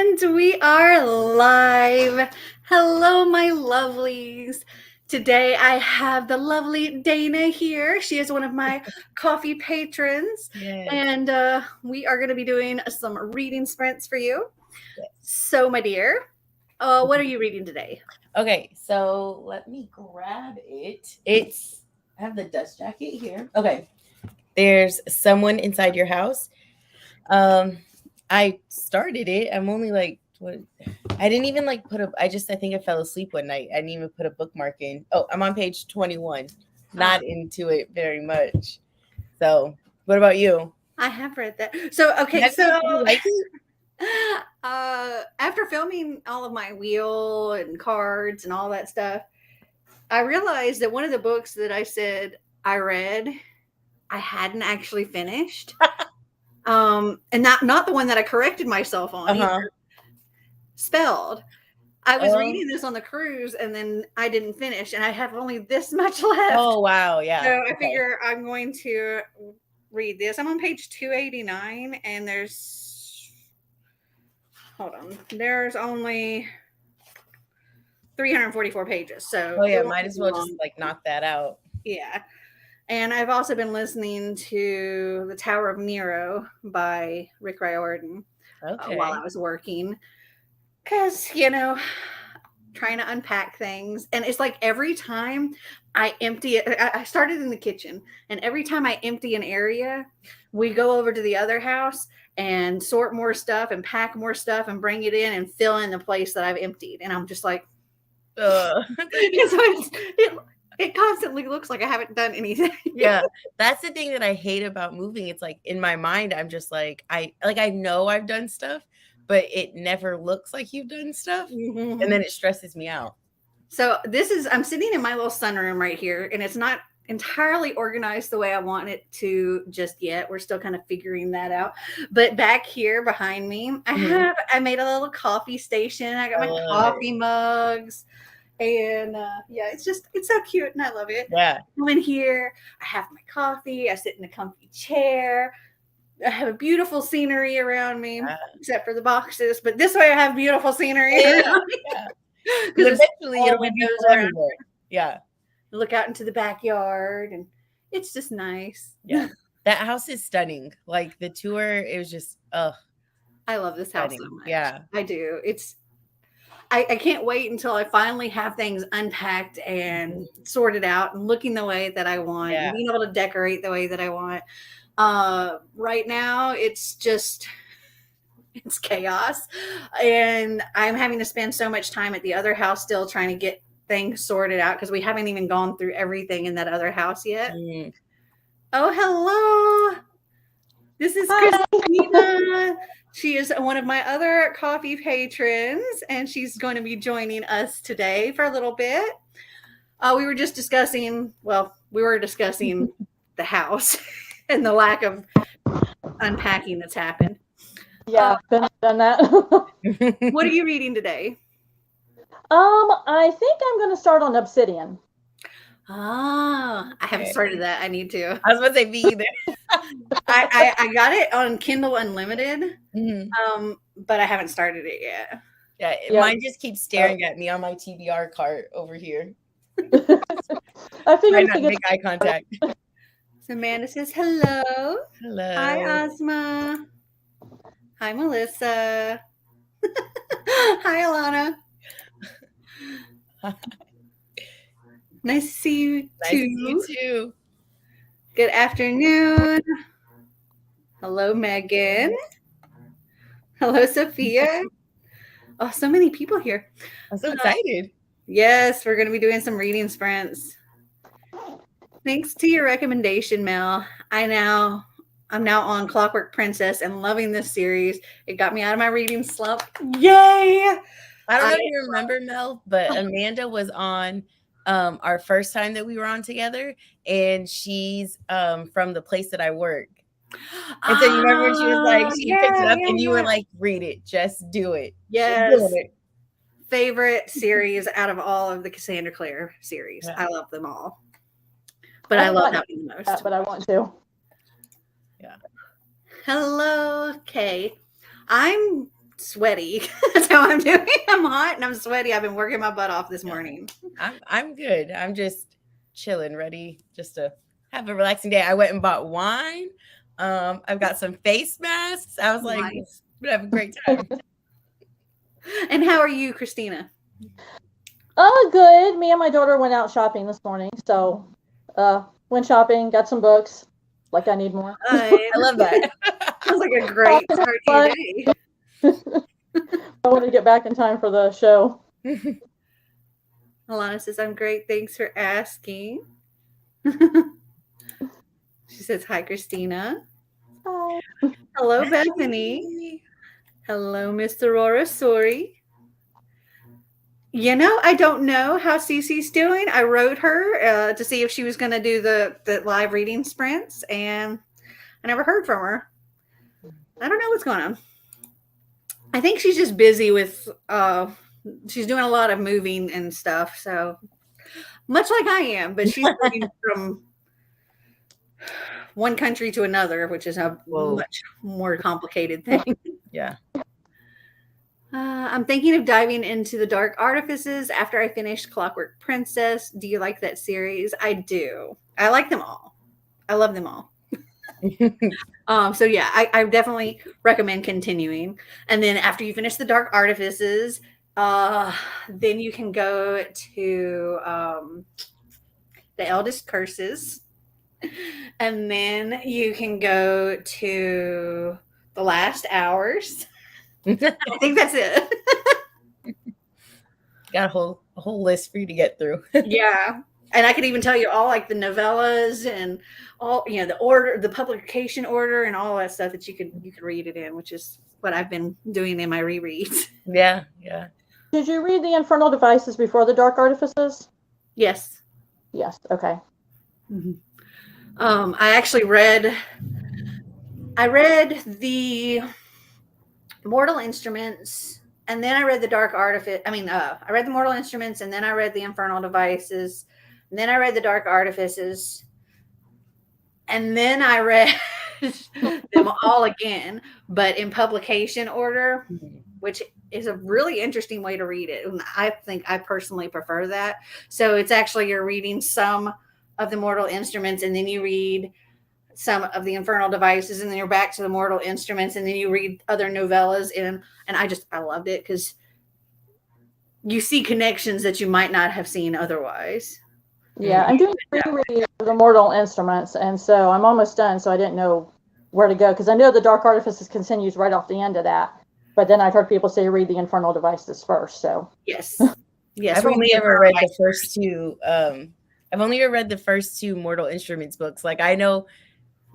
And we are live. Hello, my lovelies. Today I have the lovely Dana here. She is one of my coffee patrons. Yes. And we are going to be doing some reading sprints for you. Yes. So, my dear, what are you reading today? Okay, so let me grab it. I have the dust jacket here. Okay. There's Someone Inside Your House. I started it. I'm only like I didn't even I think I fell asleep one night. I didn't even put a bookmark in. Oh, I'm on page 21. Not into it very much. So, what about you? I have read that. So, okay, Do you like it? After filming all of my wheel and cards and all that stuff, I realized that one of the books that I said I read, I hadn't actually finished. And not the one that I corrected myself on either. Spelled. I was reading this on the cruise and then I didn't finish and I have only this much left. Oh, wow. Yeah. So I figure I'm going to read this. I'm on page 289 and there's only 344 pages. So might as well just knock that out. Yeah. And I've also been listening to The Tower of Nero by Rick Riordan while I was working. Because, trying to unpack things. And it's like every time I empty it, I started in the kitchen. And every time I empty an area, we go over to the other house and sort more stuff and pack more stuff and bring it in and fill in the place that I've emptied. And I'm just like, so it constantly looks like I haven't done anything. Yeah, that's the thing that I hate about moving. It's like in my mind, I'm just like, I know I've done stuff, but it never looks like you've done stuff. Mm-hmm. And then it stresses me out. So I'm sitting in my little sunroom right here, and it's not entirely organized the way I want it to just yet. We're still kind of figuring that out. But back here behind me, I made a little coffee station. I got my coffee mugs. And it's so cute and I love it. Yeah. I'm in here. I have my coffee. I sit in a comfy chair. I have a beautiful scenery around me, except for the boxes. But this way I have beautiful scenery around me. Yeah. Because eventually it'll be everywhere. Yeah. Look out into the backyard and it's just nice. Yeah. That house is stunning. Like the tour, it was just, I love this house so much. Yeah. I do. I can't wait until I finally have things unpacked and sorted out and looking the way that I want and being able to decorate the way that I want. Right now, it's chaos. And I'm having to spend so much time at the other house still trying to get things sorted out because we haven't even gone through everything in that other house yet. Mm. Oh, hello. This is Christina. She is one of my other coffee patrons, and she's going to be joining us today for a little bit. We were discussing the house and the lack of unpacking that's happened. Yeah, been done that. What are you reading today? I think I'm going to start on Obsidian. I haven't started that. I need to. I was going to say me either. I got it on Kindle Unlimited, but I haven't started it yet. Yeah, mine just keeps staring at me on my TBR cart over here. I figured not make eye contact. So Amanda says hello. Hello. Hi, Ozma. Hi, Melissa. Hi, Alana. Nice to see you too. Good afternoon. Hello, Megan. Hello, Sophia. Oh, so many people here. I'm so excited. Yes, we're going to be doing some reading sprints. Thanks to your recommendation, Mel. I'm now on Clockwork Princess and loving this series. It got me out of my reading slump. Yay! I don't know if you remember, Mel, but Amanda was on our first time that we were on together, and she's from the place that I work. And so you remember when she was like, she picked it up and you were like, read it, just do it. Yes. Favorite series out of all of the Cassandra Clare series. Yeah. I love them all. But I love that one the most. But I want to. Yeah. Hello, Kay. I'm sweaty. That's how I'm doing. I'm hot and I'm sweaty. I've been working my butt off this morning. I'm good. I'm just chilling, ready just to have a relaxing day. I went and bought wine. I've got some face masks. I was like, Nice. we're gonna have a great time. And how are you, Christina? Oh, good. Me and my daughter went out shopping this morning. So went shopping, got some books. Like I need more. I love that. Sounds like a great start to your day. I want to get back in time for the show. Alana says, I'm great. Thanks for asking. She says, hi, Christina. Hi. Hello, Bethany. Hello, Miss Aurora. Sorry. I don't know how Cece's doing. I wrote her to see if she was going to do the live reading sprints, and I never heard from her. I don't know what's going on. I think she's just busy with, she's doing a lot of moving and stuff. So much like I am, but she's moving from one country to another, which is a much more complicated thing. Yeah. I'm thinking of diving into the Dark Artifices after I finish Clockwork Princess. Do you like that series? I do. I like them all. I love them all. So yeah, I definitely recommend continuing. And then after you finish the Dark Artifices, then you can go to the Eldest Curses. And then you can go to the Last Hours. I think that's it. Got a whole list for you to get through. Yeah. And I could even tell you all like the novellas and all, the order, the publication order and all that stuff that you could read it in, which is what I've been doing in my rereads. Yeah. Did you read the Infernal Devices before the Dark Artifices? Yes. Yes. Okay. Mm-hmm. I actually read the Mortal Instruments, and then I read the Dark Artifice. I read the Mortal Instruments, and then I read the Infernal Devices, and then I read the Dark Artifices, and then I read them all again, but in publication order, which is a really interesting way to read it. And I think I personally prefer that. So it's actually you're reading some of the Mortal Instruments, and then you read some of the Infernal Devices, and then you're back to the Mortal Instruments, and then you read other novellas and I loved it because you see connections that you might not have seen otherwise. Yeah, I'm doing reread of the Mortal Instruments, and so I'm almost done, so I didn't know where to go because I know the Dark Artifices continues right off the end of that, but then I've heard people say read the Infernal Devices first. So yes. I've only ever read the first two. I've only ever read the first two Mortal Instruments books. Like I know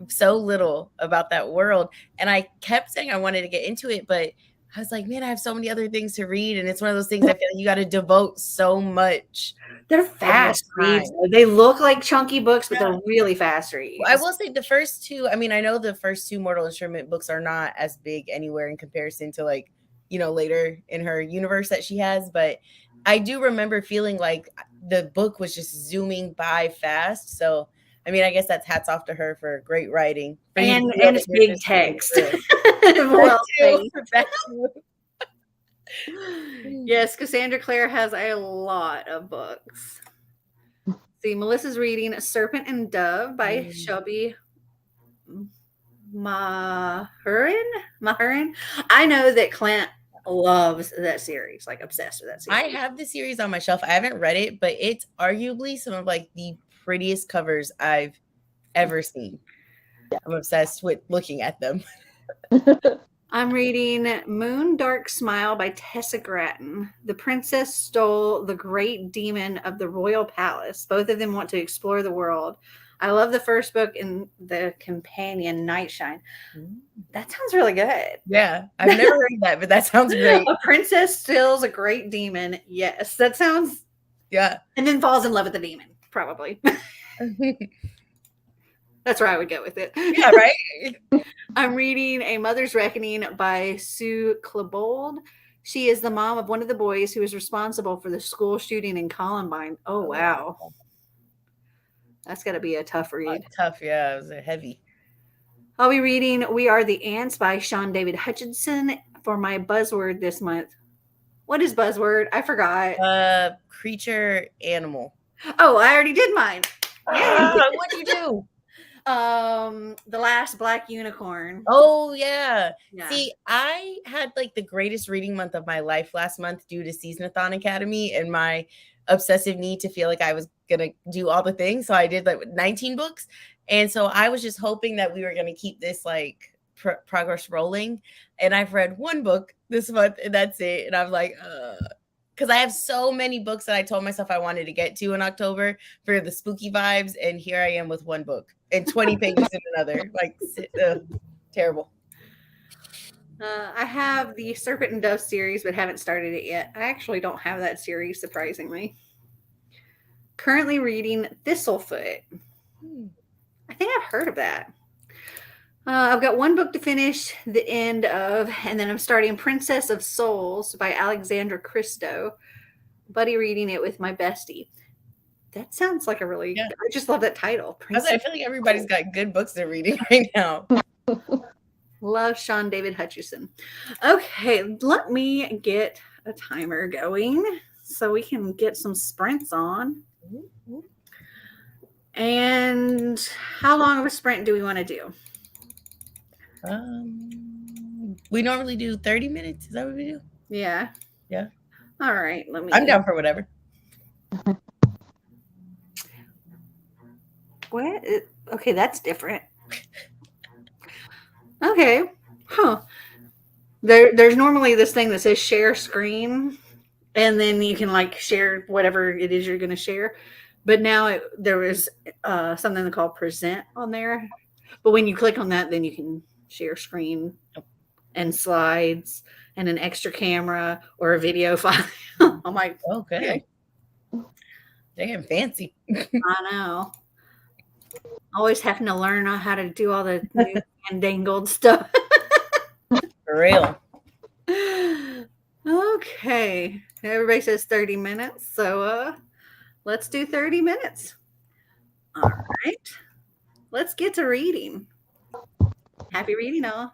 so little about that world, and I kept saying I wanted to get into it, but I was like, man, I have so many other things to read, and it's one of those things I feel like you got to devote so much. They're fast reads. They look like chunky books, but they're really fast reads. Well, I will say the first two, I know the first two Mortal Instrument books are not as big anywhere in comparison to like, later in her universe that she has, but I do remember feeling like the book was just zooming by fast. So I guess that's hats off to her for great writing. And it's big text. Yes, Cassandra Clare has a lot of books. See, Melissa's reading Serpent and Dove by Shelby Mahurin. I know that Clint loves that series, like obsessed with that series. I have the series on my shelf. I haven't read it, but it's arguably some of like the prettiest covers I've ever seen. I'm obsessed with looking at them. I'm reading Moon Dark Smile by Tessa Gratton. The princess stole the great demon of the royal palace. Both of them want to explore the world. I love the first book and the companion, Nightshine. That sounds really good. Yeah, I've never read that, but that sounds great. A princess steals a great demon. Yes, that sounds... Yeah. And then falls in love with the demon, probably. That's where I would go with it. Yeah, right? I'm reading A Mother's Reckoning by Sue Klebold. She is the mom of one of the boys who is responsible for the school shooting in Columbine. Oh, wow. That's got to be a tough read. Tough, yeah. It was heavy. I'll be reading We Are the Ants by Sean David Hutchinson. for my buzzword this month. What is buzzword? I forgot. Creature, animal. Oh, I already did mine. What'd you do? The Last Black Unicorn. Oh yeah. Yeah. See, I had like the greatest reading month of my life last month due to Seasonathon Academy and my obsessive need to feel like I was gonna do all the things. So I did like 19 books, and so I was just hoping that we were gonna keep this like progress rolling. And I've read one book this month, and that's it. And I'm like, because I have so many books that I told myself I wanted to get to in October for the spooky vibes, and here I am with one book and 20 pages in another. Like, terrible. I have the Serpent and Dove series, but haven't started it yet. I actually don't have that series, surprisingly. Currently reading Thistlefoot. I think I've heard of that. I've got one book to finish the end of, and then I'm starting Princess of Souls by Alexandra Christo. Buddy reading it with my bestie. That sounds like a really, I just love that title. I feel like everybody's got good books they're reading right now. Love Sean David Hutchison. Okay, let me get a timer going so we can get some sprints on. And how long of a sprint do we want to do? We normally do 30 minutes. Is that what we do? Yeah. Yeah. All right. I'm down for whatever. What? Okay, that's different. Okay. Huh. There's normally this thing that says share screen, and then you can like share whatever it is you're going to share. But now there was something called present on there. But when you click on that, then you can share screen and slides and an extra camera or a video file. I'm like, okay. Damn fancy. I know. Always having to learn how to do all the new and dangled stuff. For real. Okay. Everybody says 30 minutes. So let's do 30 minutes. All right. Let's get to reading. Happy reading, all.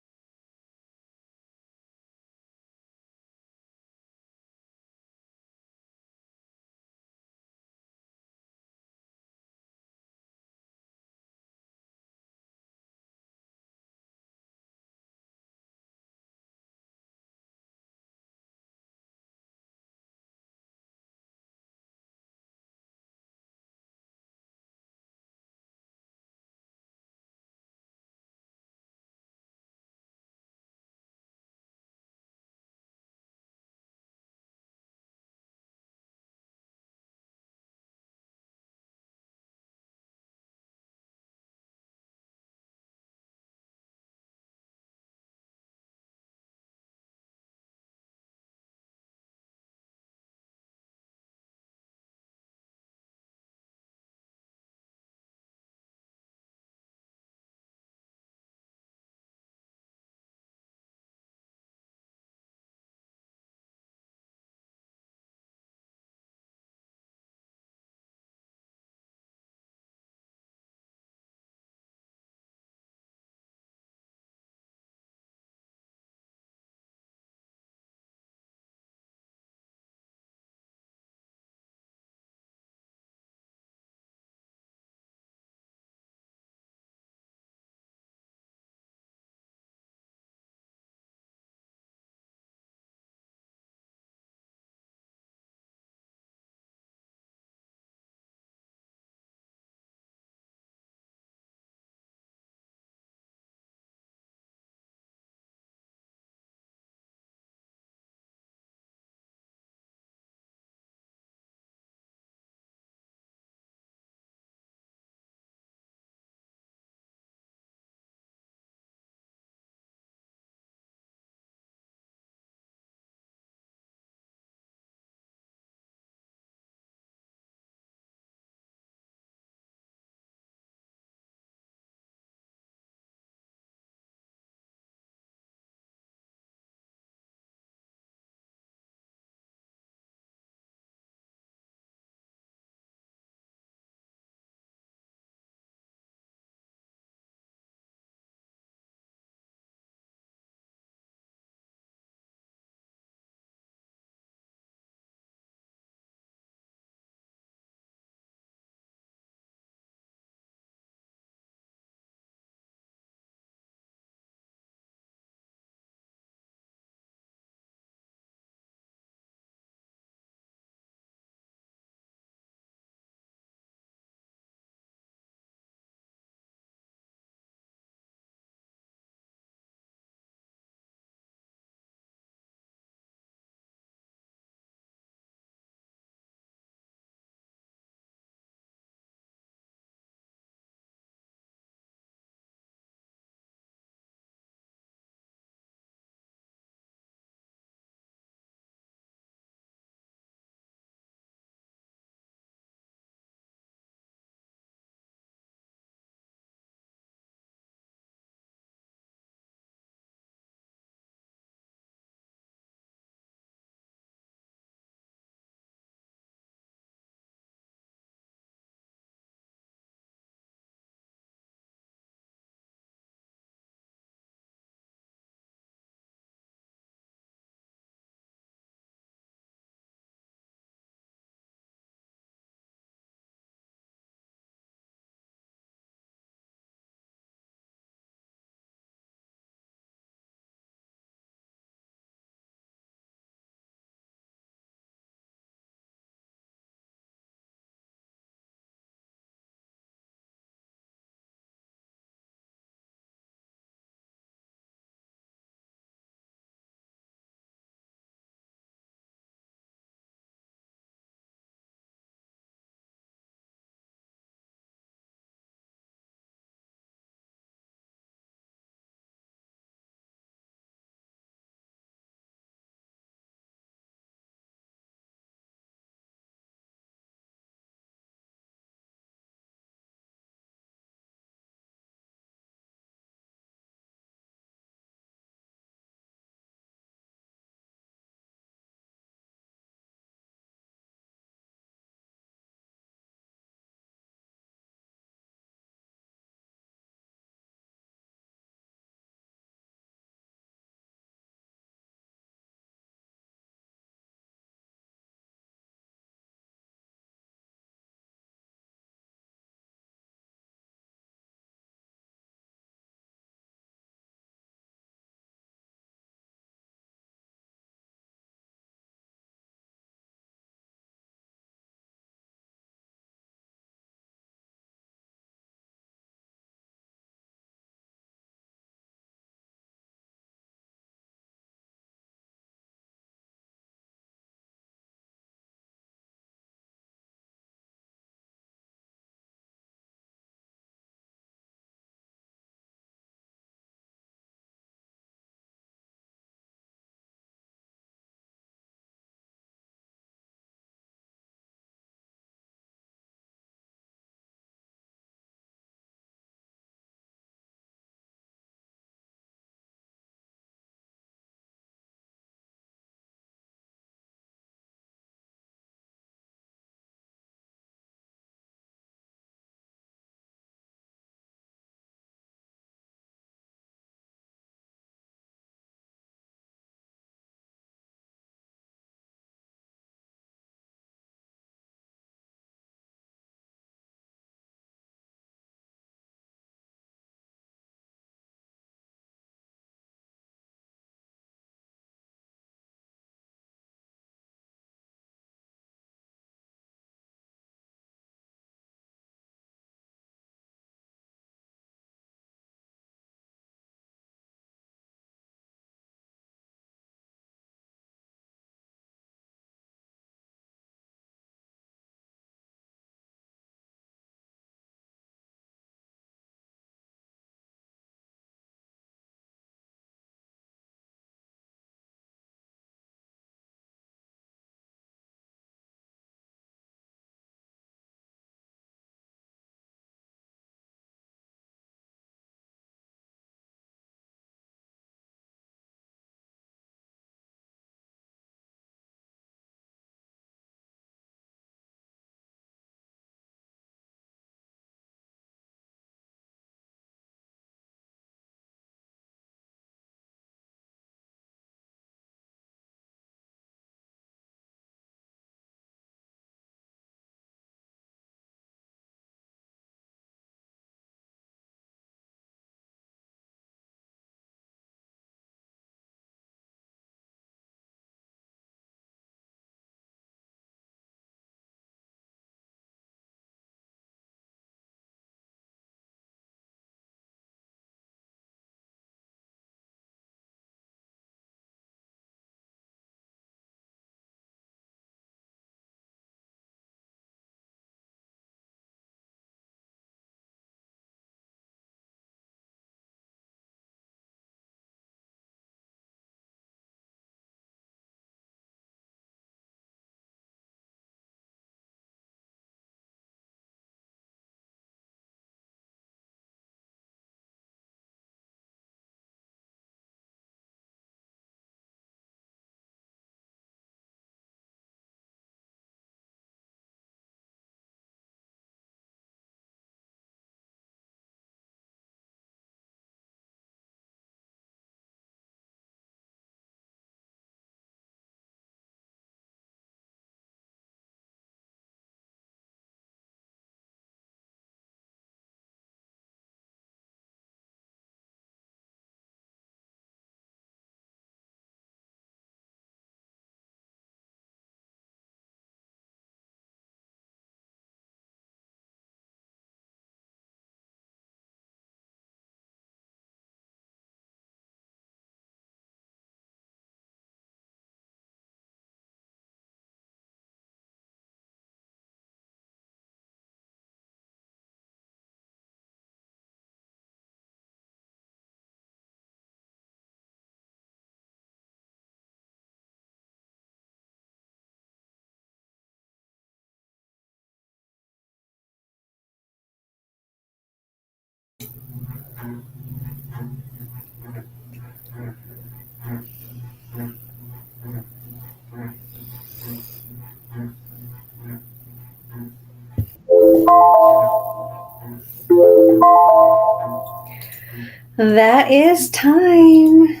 That is time.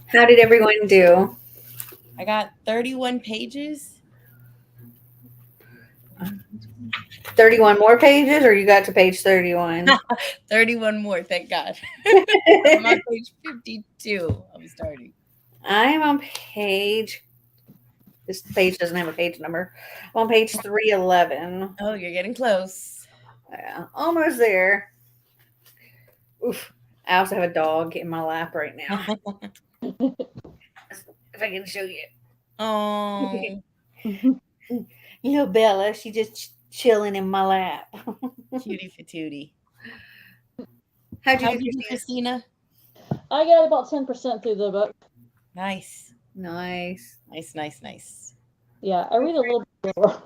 How did everyone do? I got 31 pages. 31 more pages, or you got to page 31? 31 more, thank God. I'm on page 52. I'm starting. I am on page. This page doesn't have a page number. I'm on page 311. Oh, you're getting close. Yeah, almost there. Oof. I also have a dog in my lap right now. If I can show you. Oh. Little Bella, she just chilling in my lap. Cutie patootie. How'd you do, do, Christina? I got about 10% through the book. Nice. Nice. Yeah, I read a little bit more.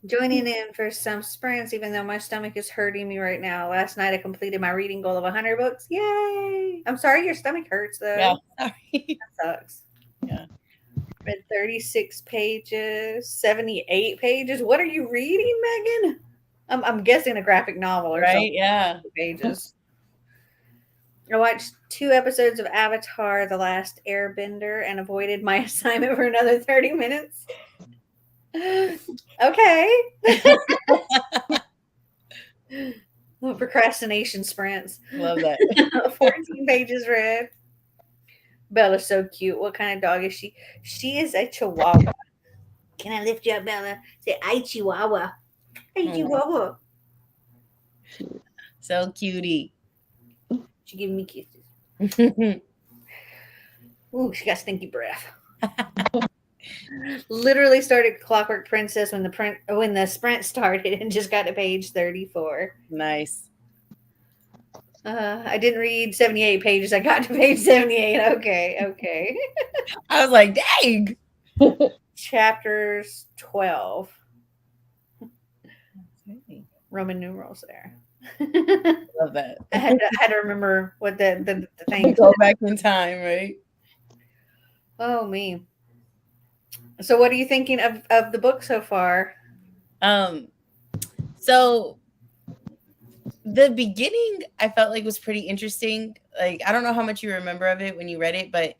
Joining in for some sprints, even though my stomach is hurting me right now. Last night I completed my reading goal of 100 books. Yay! I'm sorry your stomach hurts, though. Yeah, sorry. That sucks. Yeah. Read 36 pages, 78 pages. What are you reading, Megan? I'm guessing a graphic novel or something. Right, yeah. Pages. I watched 2 episodes of Avatar: The Last Airbender and avoided my assignment for another 30 minutes. Okay. Procrastination sprints. Love that. 14 pages read. Bella's so cute. What kind of dog is she? She is a Chihuahua. Can I lift you up, Bella? Say, "Hi, Chihuahua." Hey, Chihuahua. So cutie. She giving me kisses. Ooh, she got stinky breath. Literally started Clockwork Princess when the sprint started and just got to page 34. Nice. I didn't read 78 pages. I got to page 78. Okay. I was like, dang. Chapters 12. Roman numerals there. Love that. I had to remember what the thing. Go back in time, right? Oh, me. So what are you thinking of the book so far? So the beginning I felt like was pretty interesting. Like, I don't know how much you remember of it when you read it, but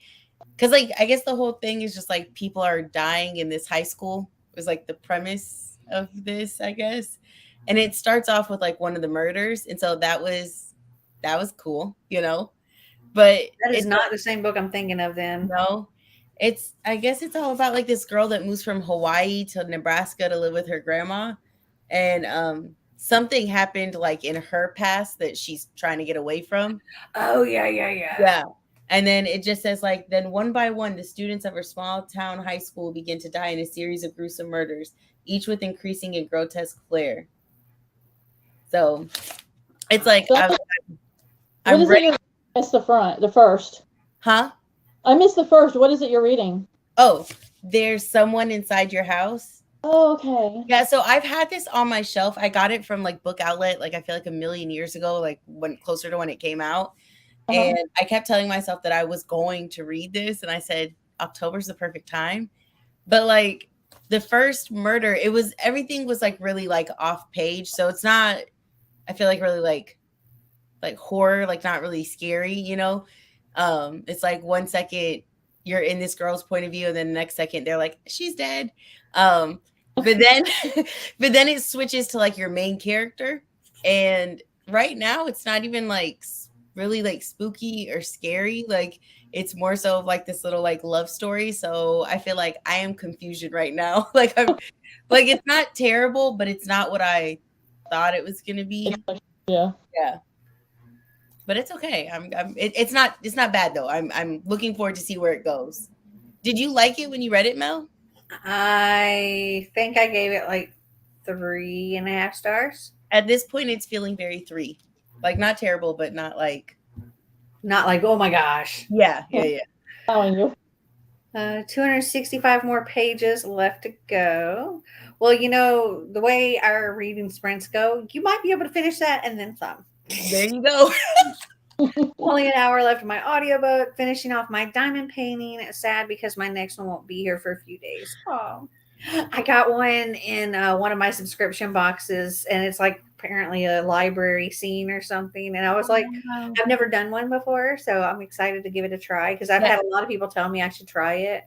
because like I guess the whole thing is just like people are dying in this high school. It was like the premise of this, I guess. And it starts off with like one of the murders. And so that was cool, you know. But that is not the same book I'm thinking of then. No. I guess it's all about like this girl that moves from Hawaii to Nebraska to live with her grandma. And something happened like in her past that she's trying to get away from. Oh, yeah. Yeah. And then it just says like, then one by one, the students of her small town high school begin to die in a series of gruesome murders, each with increasing and grotesque flair. So it's like, I missed the first. Huh? I missed the first. What is it you're reading? Oh, there's someone inside your house. Oh, okay. Yeah, so I've had this on my shelf. I got it from like Book Outlet, like I feel like a million years ago, like when closer to when it came out. And I kept telling myself that I was going to read this, and I said October's the perfect time. But like the first murder, everything was like really like off page. So it's not, I feel like really like horror, like not really scary, you know? It's like 1 second you're in this girl's point of view, and then the next second they're like, she's dead. But then it switches to like your main character. And right now it's not even like really like spooky or scary. Like it's more so of like this little like love story. So I feel like I am confusion right now. Like I'm like, it's not terrible, but it's not what I thought it was gonna be. Yeah. But it's okay. It's not bad though. I'm looking forward to see where it goes. Did you like it when you read it, Mel? I think I gave it like 3.5 stars. At this point, it's feeling very 3. Like not terrible, but not like oh my gosh. Yeah. Telling you. 265 more pages left to go. Well, you know, the way our reading sprints go, you might be able to finish that and then some. There you go. Only an hour left of my audiobook, finishing off my diamond painting. It's sad because my next one won't be here for a few days. Oh, I got one in one of my subscription boxes, and it's like apparently a library scene or something. And I was like, I've never done one before, so I'm excited to give it a try because I've had a lot of people tell me I should try it.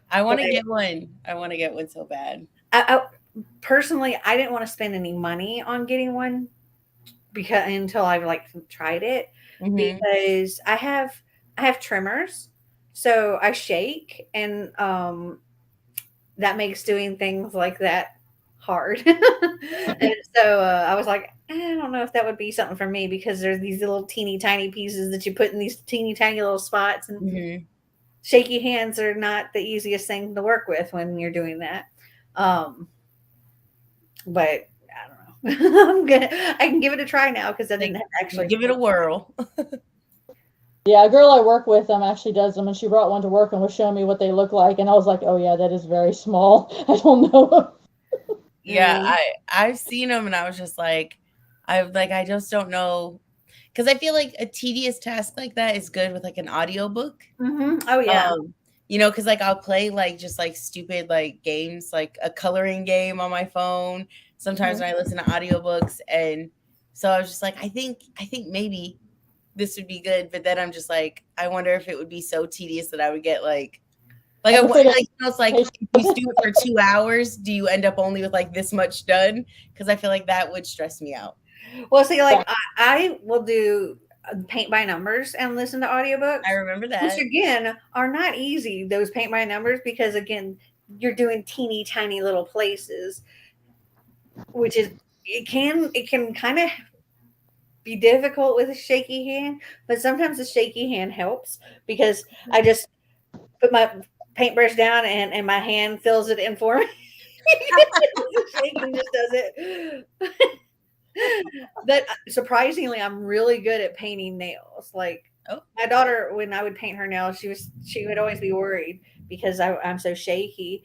I want to get one. I want to get one so bad. Personally, I didn't want to spend any money on getting one because until I've like tried it. Because I have tremors, so I shake, and that makes doing things like that hard. And so I was like, I don't know if that would be something for me because there's these little teeny tiny pieces that you put in these teeny tiny little spots, and shaky hands are not the easiest thing to work with when you're doing that. But I don't know. I can give it a try now because I didn't actually give it a whirl. Yeah, a girl I work with actually does them, and she brought one to work and was showing me what they look like, and I was like, oh yeah, that is very small. I don't know. Yeah, I've seen them, and I was just like, I just don't know, because I feel like a tedious task like that is good with like an audiobook. Oh yeah. You know, because like I'll play like just like stupid like games, like a coloring game on my phone. Sometimes when I listen to audiobooks, and so I was just like, I think maybe this would be good, but then I'm just like, I wonder if it would be so tedious that I would get it's like if you do it for 2 hours, do you end up only with like this much done? Because I feel like that would stress me out. Well, see, like I will do paint by numbers and listen to audiobooks. I remember that. Which again are not easy, those paint by numbers, because again, you're doing teeny tiny little places, which is it can kind of be difficult with a shaky hand, but sometimes a shaky hand helps because I just put my paintbrush down and my hand fills it in for me. The shaking just does it. That surprisingly, I'm really good at painting nails. Like my daughter, when I would paint her nails, she would always be worried because I'm so shaky,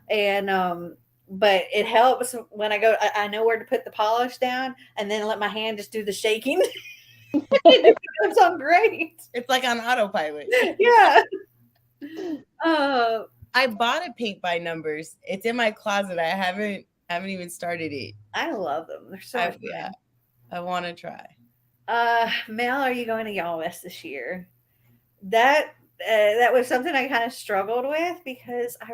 and but it helps when I know where to put the polish down and then let my hand just do the shaking. It comes on great. It's like on autopilot. Yeah. I bought a paint by numbers. It's in my closet. I haven't even started it. I love them. They're so fun. Yeah. I want to try. Mel, are you going to Y'all West this year? That was something I kind of struggled with because I've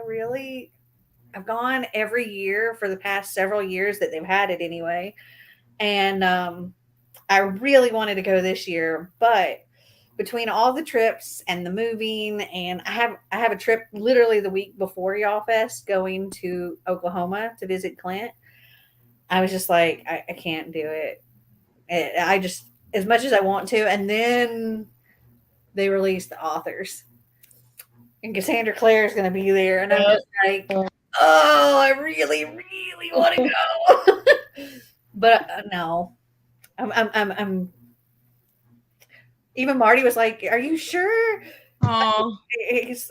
gone every year for the past several years that they've had it anyway. And I really wanted to go this year, but between all the trips and the moving, and I have a trip literally the week before Y'all Fest going to Oklahoma to visit Clint. I was just like, I can't do it. I just, as much as I want to, and then they released the authors. And Cassandra Clare is going to be there, and I'm just like, oh, I really, really want to go, but no, I'm. Even Marty was like, "Are you sure?" Oh,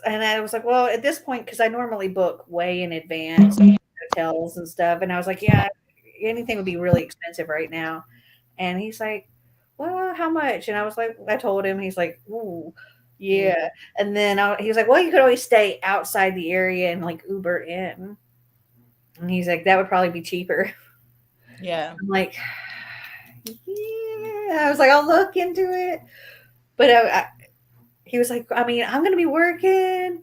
and I was like, "Well, at this point, because I normally book way in advance, hotels and stuff," and I was like, "Yeah, anything would be really expensive right now." And he's like, "Well, how much?" And I was like, I told him. He's like, "Ooh, yeah." And then he was like, "Well, you could always stay outside the area and like Uber in." And he's like, "That would probably be cheaper." Yeah. I'm like, "Yeah." I was like, "I'll look into it." But he was like, "I mean, I'm going to be working.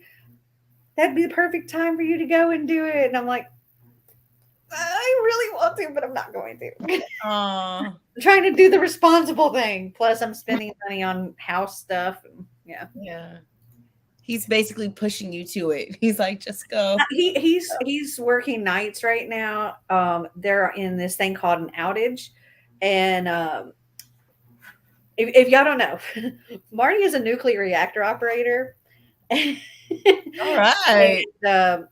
That'd be the perfect time for you to go and do it." And I'm like, I really want to, but I'm not going to. I'm trying to do the responsible thing. Plus, I'm spending money on house stuff. Yeah. Yeah. He's basically pushing you to it. He's like, just go. He's working nights right now. They're in this thing called an outage. And if y'all don't know, Marty is a nuclear reactor operator. All right. And,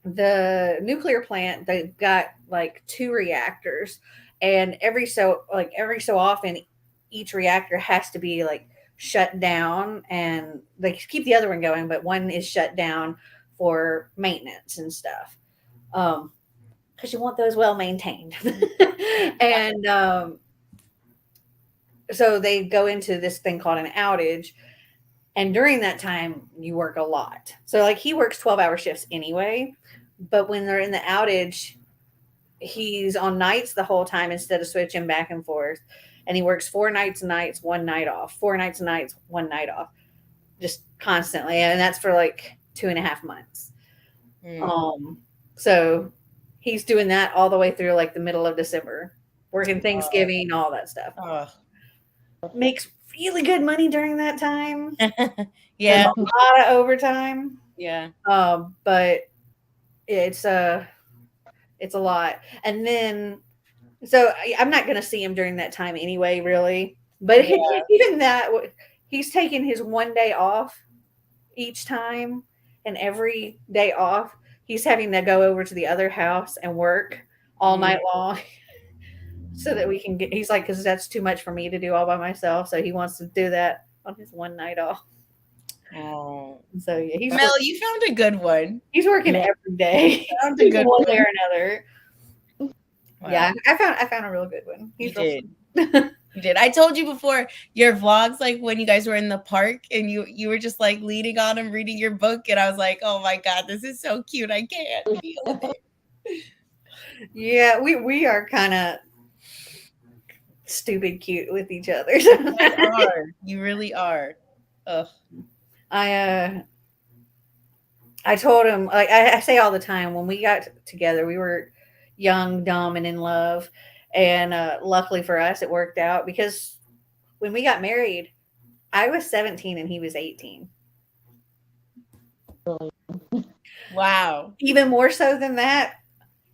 the nuclear plant, they've got like 2 reactors, and every so often each reactor has to be like shut down, and they keep the other one going, but one is shut down for maintenance and stuff, because you want those well maintained. And so they go into this thing called an outage. And during that time, you work a lot. So, like, he works 12-hour shifts anyway. But when they're in the outage, he's on nights the whole time instead of switching back and forth. And he works 4 nights, 1 night off, 4 nights, 1 night off, just constantly. And that's for like 2.5 months. So he's doing that all the way through like the middle of December, working Thanksgiving, all that stuff. Makes really good money during that time. Yeah. There's a lot of overtime. Yeah. But it's a lot. And then, so I'm not going to see him during that time anyway, really. But even that, he's taking his 1 day off each time, and every day off, he's having to go over to the other house and work all night long. So that we can get, he's like, because that's too much for me to do all by myself. So he wants to do that on his 1 night off. Oh, so yeah, Mel, you found a good one. He's working every day. Found a good one way or another. Wow. Yeah, I found a real good one. You did. I told you before your vlogs, like when you guys were in the park and you were just like leaning on him, reading your book, and I was like, oh my god, this is so cute. I can't deal with it. Yeah, we are kind of stupid cute with each other. You really are. Ugh. I told him, like I say all the time, when we got together, we were young, dumb, and in love. And luckily for us, it worked out, because when we got married, I was 17 and he was 18. Wow. Even more so than that,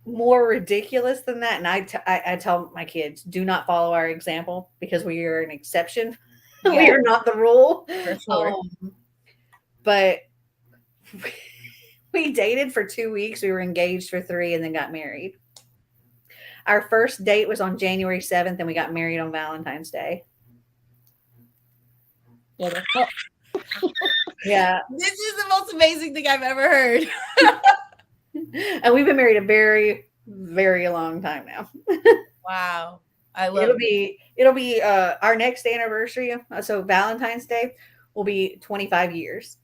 more ridiculous than that. And I tell my kids, do not follow our example, because we are an exception. Yeah. We are not the rule. For sure. But we dated for 2 weeks. We were engaged for 3 and then got married. Our first date was on January 7th, and we got married on Valentine's Day. Yeah. This is the most amazing thing I've ever heard. And we've been married a very, very long time now. Wow. I love it. It'll be our next anniversary. So Valentine's Day will be 25 years.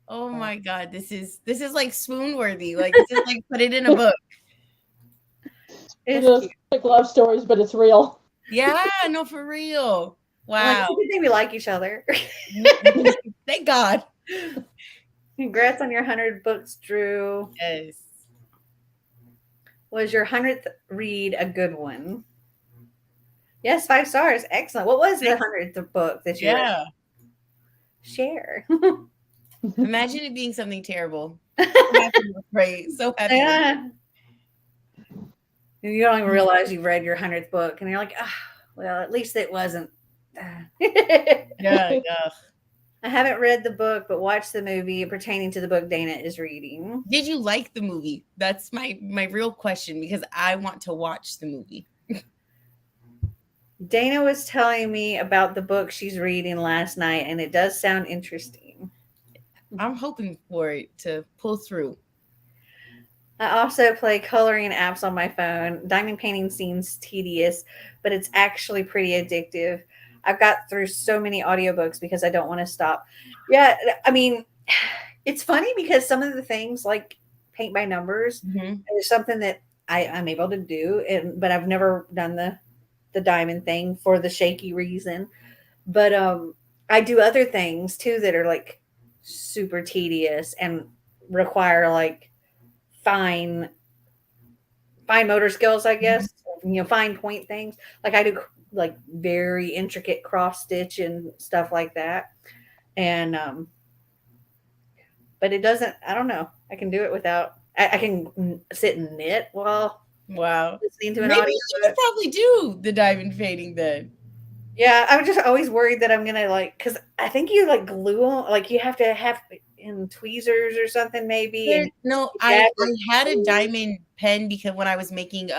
Oh my god, this is like swoon worthy. Like, this is like, put it in a book. It's like love stories, but it's real. Yeah, no, for real. Wow. Like, it's a good thing we like each other. Thank God. Congrats on your 100 books, Drew. Yes. Was your 100th read a good one? Yes, 5 stars. Excellent. What was the 100th book that you read? Share. Imagine it being something terrible. Great. So happy. Yeah. You don't even realize you've read your 100th book, and you're like, oh, well, at least it wasn't. Yeah. I haven't read the book, but watched the movie pertaining to the book Dana is reading. Did you like the movie? That's my real question, because I want to watch the movie. Dana was telling me about the book she's reading last night, and it does sound interesting. I'm hoping for it to pull through. I also play coloring apps on my phone. Diamond painting seems tedious, but it's actually pretty addictive. I've got through so many audiobooks because I don't want to stop. Yeah, I mean, it's funny because some of the things like paint by numbers is something that I'm able to do, but I've never done the diamond thing for the shaky reason. But I do other things too that are like super tedious and require like fine motor skills, I guess. Fine point things. Like I do like very intricate cross stitch and stuff like that. And but it doesn't, I don't know. I can do it without, I can sit and knit while listening to an audio. Maybe you should probably do the diamond painting then. Yeah, I'm just always worried that I'm gonna because I think you like glue them, like you have to have in tweezers or something maybe. No, I had a diamond pen because when I was making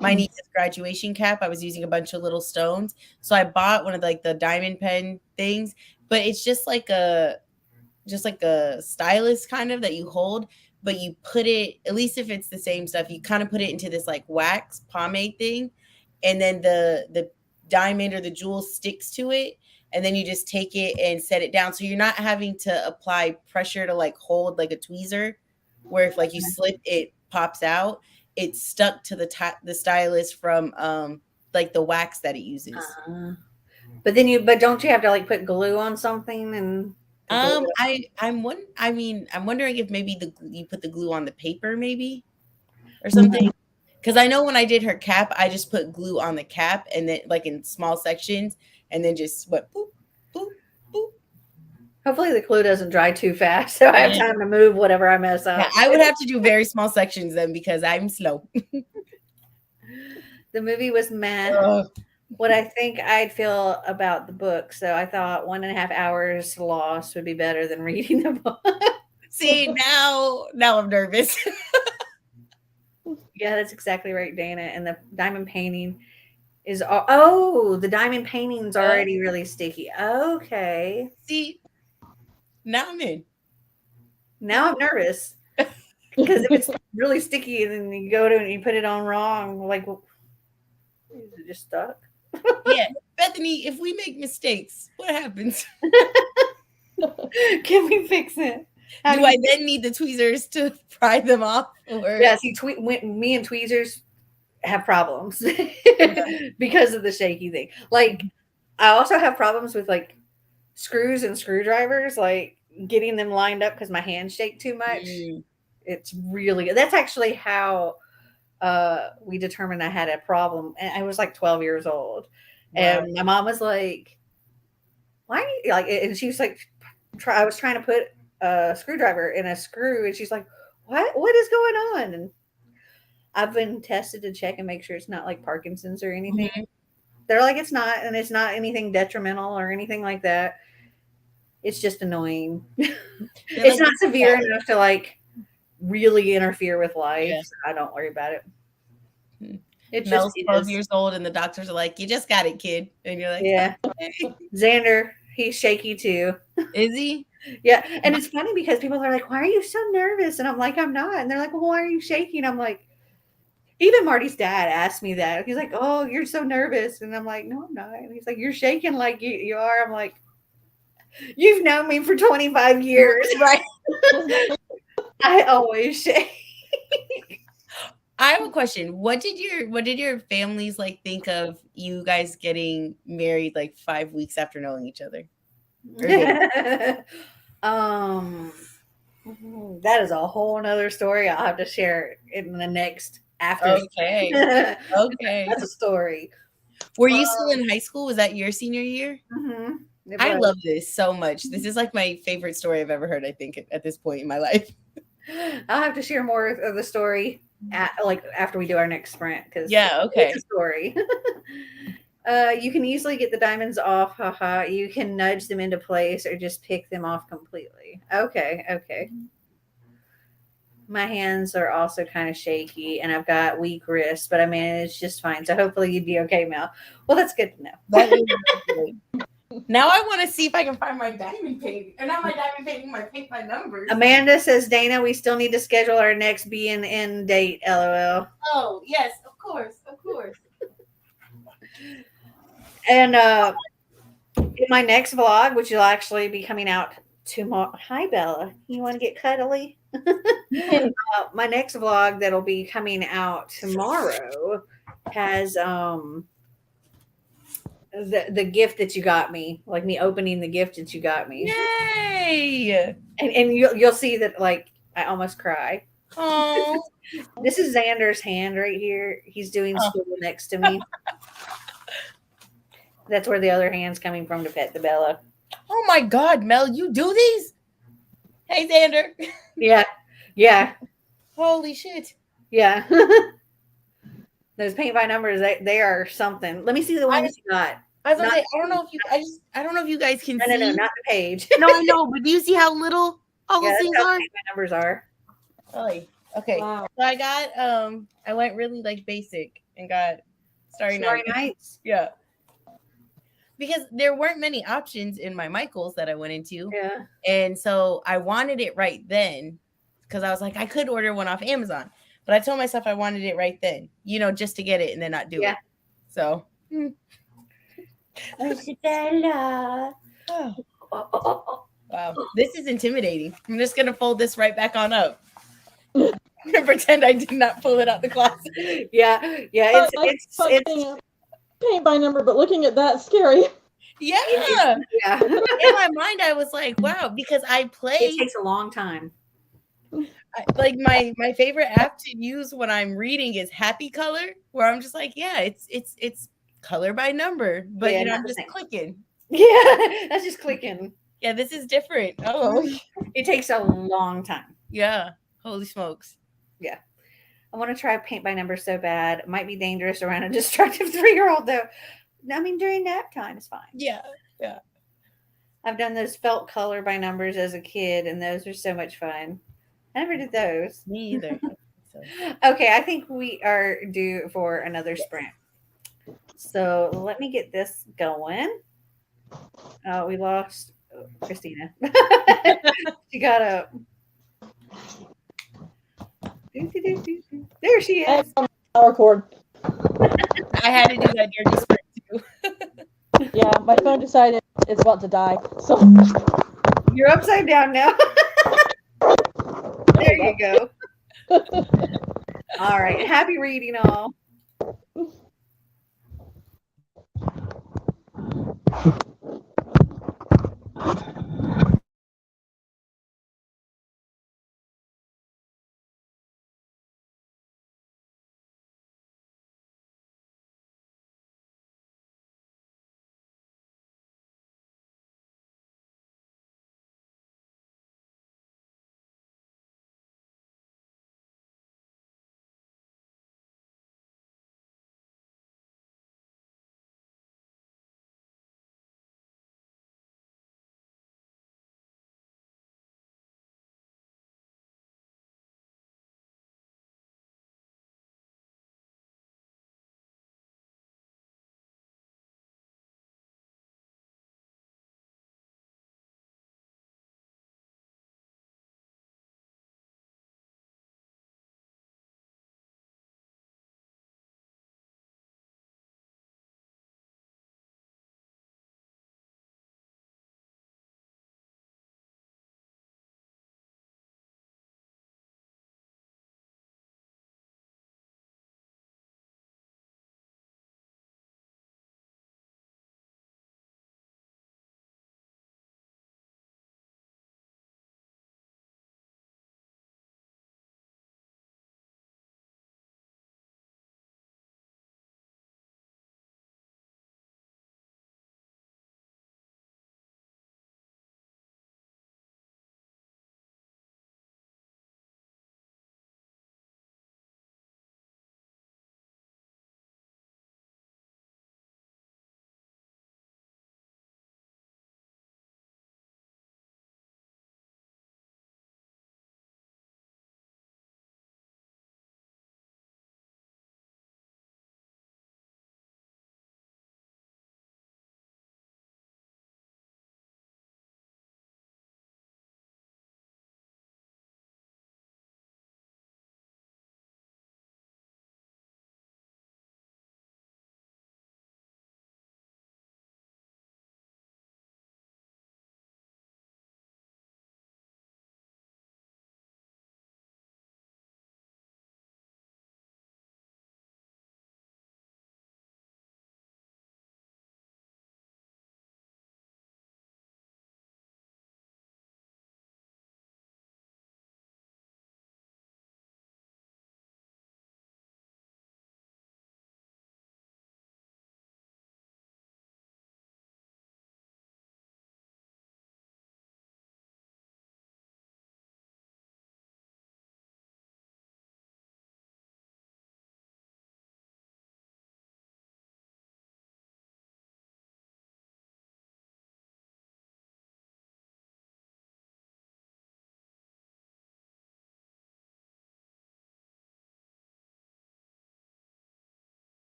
my niece's graduation cap, I was using a bunch of little stones. So I bought one of the diamond pen things, but it's just like a stylus kind of that you hold, but you put it, at least if it's the same stuff, you kind of put it into this like wax pomade thing, and then the diamond or the jewel sticks to it, and then you just take it and set it down. So you're not having to apply pressure to like hold like a tweezer, where if like you slip, it pops out. It's stuck to the stylus from like the wax that it uses. But don't you have to like put glue on something and I'm wondering if maybe you put the glue on the paper maybe or something. Because I know when I did her cap, I just put glue on the cap and then like in small sections and then just went boop, boop, boop. Hopefully the glue doesn't dry too fast so I have time to move whatever I mess up. Yeah, I would have to do very small sections then because I'm slow. The movie was meh. What I think I'd feel about the book. So I thought 1.5 hours lost would be better than reading the book. See, now I'm nervous. Yeah, that's exactly right, Dana. And the diamond painting is the diamond painting's already really sticky. Okay. See, now I'm in. Now I'm nervous. Because if it's really sticky and then you go to and you put it on wrong, like, well, is it just stuck? Yeah, Bethany, if we make mistakes, what happens? Can we fix it? Do I then need the tweezers to pry them off? Yeah, see, me and tweezers have problems because of the shaky thing. Like, I also have problems with like screws and screwdrivers, like getting them lined up because my hands shake too much. It's really, that's actually how we determined I had a problem. And I was like 12 years old. Wow. And my mom was like, why are you like, and she was like, I was trying to put a screwdriver in a screw, and she's like, what is going on? And I've been tested to check and make sure it's not like Parkinson's or anything. They're like, it's not, and it's not anything detrimental or anything like that. It's just annoying. It's not severe enough to like really interfere with life. Yeah. So I don't worry about it. It's Mel's 12 years old, and the doctors are like, you just got it, kid. And you're like, yeah. Okay. Xander, he's shaky too. Is he? Yeah. And it's funny because people are like, why are you so nervous? And I'm like, I'm not. And they're like, well, why are you shaking? I'm like, even Marty's dad asked me that. He's like, oh, you're so nervous. And I'm like, no, I'm not. And he's like, you're shaking like you are. I'm like, you've known me for 25 years. Right. I always shake. I have a question. What did your families like think of you guys getting married like 5 weeks after knowing each other? That is a whole nother story. I'll have to share in the next after. Okay. Okay. That's a story. Were you still in high school? Was that your senior year? Mm-hmm. I love this so much. This is like my favorite story I've ever heard, I think, at this point in my life. I'll have to share more of the story after we do our next sprint, because okay, it's a story. You can easily get the diamonds off. Haha. You can nudge them into place or just pick them off completely. Okay. My hands are also kind of shaky, and I've got weak wrists, but I manage just fine. So hopefully you'd be okay, Mel. Well, that's good to know. That is good. Now I want to see if I can find my diamond painting. Or not my diamond painting, my paint by numbers. Amanda says, Dana, we still need to schedule our next BNN date, LOL. Oh, yes, of course. And in my next vlog, which will actually be coming out tomorrow. Hi, Bella. You want to get cuddly? My next vlog that'll be coming out tomorrow has the gift that you got me, like me opening the gift that you got me. Yay! And you'll see that, like, I almost cry. Oh, this is Xander's hand right here. He's doing school next to me. That's where the other hand's coming from to pet the Bella. Oh my God, Mel, you do these? Hey, Xander. Yeah. Holy shit. Yeah. Those paint by numbers, they are something. Let me see the ones you got. I was gonna say, I don't know if you guys can see. No, not the page. No, I know, but do you see how little all those things are? Paint by numbers are. Oh, okay. Wow. So I got I went really like basic and got Starry Nights. Yeah. Because there weren't many options in my Michaels that I went into. Yeah. And so I wanted it right then because I was like, I could order one off Amazon. But I told myself I wanted it right then, just to get it and then not do it. So Stella. Wow, this is intimidating. I'm just gonna fold this right back on up. Pretend I did not pull it out the closet. Yeah, it's paint by number, but looking at that, scary. Yeah. Yeah. In my mind, I was like, wow, because I played. It takes a long time. Like my favorite app to use when I'm reading is Happy Color, where I'm just like, yeah, it's color by number, but Yeah, I'm just clicking. Yeah, that's just clicking. Yeah, this is different. Oh, it takes a long time. Yeah, holy smokes. Yeah, I want to try paint by number so bad. It might be dangerous around a destructive 3-year-old though. I mean, during nap time is fine. Yeah. I've done those felt color by numbers as a kid, and those are so much fun. I never did those. Me either. Okay, I think we are due for another sprint. So let me get this going. Oh, we lost Christina. She got up. There she is. Power cord. I had to do that dirty sprint too. Yeah, my phone decided it's about to die. So you're upside down now. There you go. All right. Happy reading, all.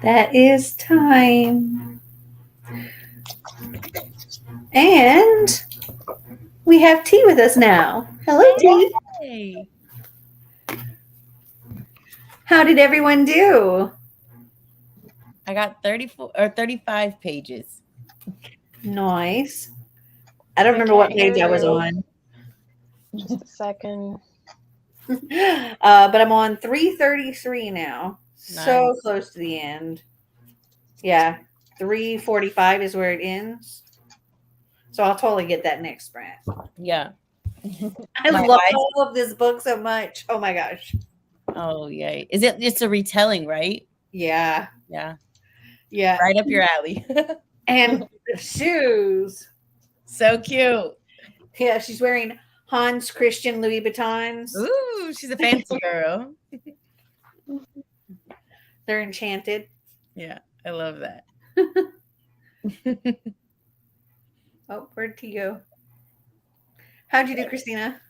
That is time. And we have T with us now. Hello, T. Hey. How did everyone do? I got 34 or 35 pages. Nice. I don't remember what page I was on. Just a second. But I'm on 333 now. Nice. So close to the end. Yeah. 345 is where it ends. So I'll totally get that next sprint. Yeah. I love this book so much. Oh my gosh. Oh, yay. It's a retelling, right? Yeah. Yeah. Yeah. Right up your alley. And the shoes. So cute. Yeah, she's wearing Hans Christian Louis Vuittons. Ooh, she's a fancy girl. They're enchanted. Yeah, I love that. Oh, where'd T go? How'd you do, Christina?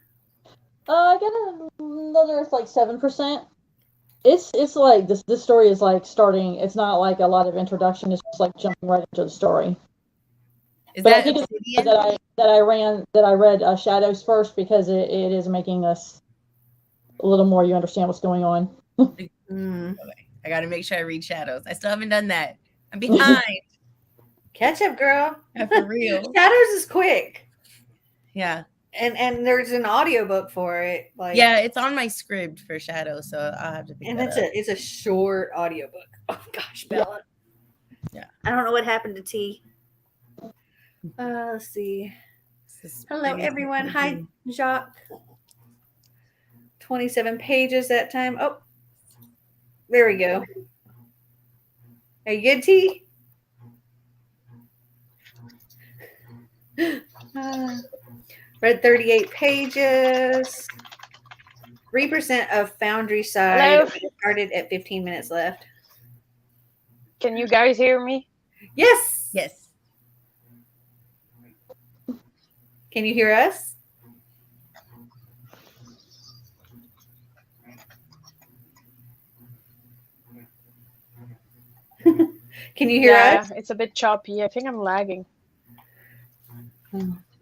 I got another like 7%. It's like this story is like starting. It's not like a lot of introduction. It's just like jumping right into the story. Is But that I think it's that I read Shadows first because it is making us a little more. You understand what's going on. Okay. I got to make sure I read Shadows. I still haven't done that. I'm behind. Catch up, girl. Yeah, for real. Shadows is quick. Yeah. And there's an audiobook for it. Like, yeah, it's on my script for Shadows, so I'll have to pick that up. It's a short audiobook. Oh gosh, Bella. Yeah. I don't know what happened to T. Let's see. Hello, everyone. Hi, Jacques. 27 pages that time. Oh, there we go. Are you good, T? Read 38 pages. 3% of Foundry side. Started at 15 minutes left. Can you guys hear me? Yes. Yes. Can you hear us? Can you hear us? Yeah, it's a bit choppy. I think I'm lagging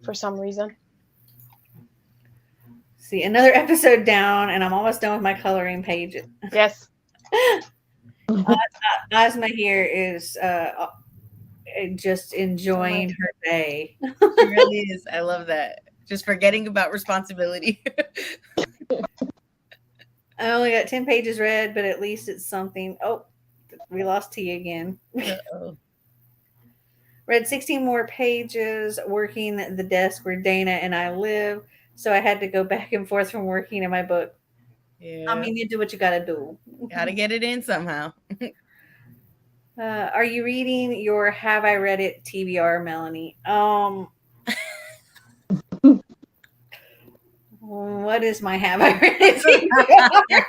for some reason. See, another episode down, and I'm almost done with my coloring page. Yes. Asma here is just enjoying her day. She really is. I love that. Just forgetting about responsibility. I only got 10 pages read, but at least it's something. Oh, we lost T again. Uh-oh. Read 16 more pages working the desk where Dana and I live. So I had to go back and forth from working in my book. Yeah. I mean, you do what you got to do. Gotta get it in somehow. Are you reading your Have I Read It TBR, Melanie? What is my Have I Read It TBR?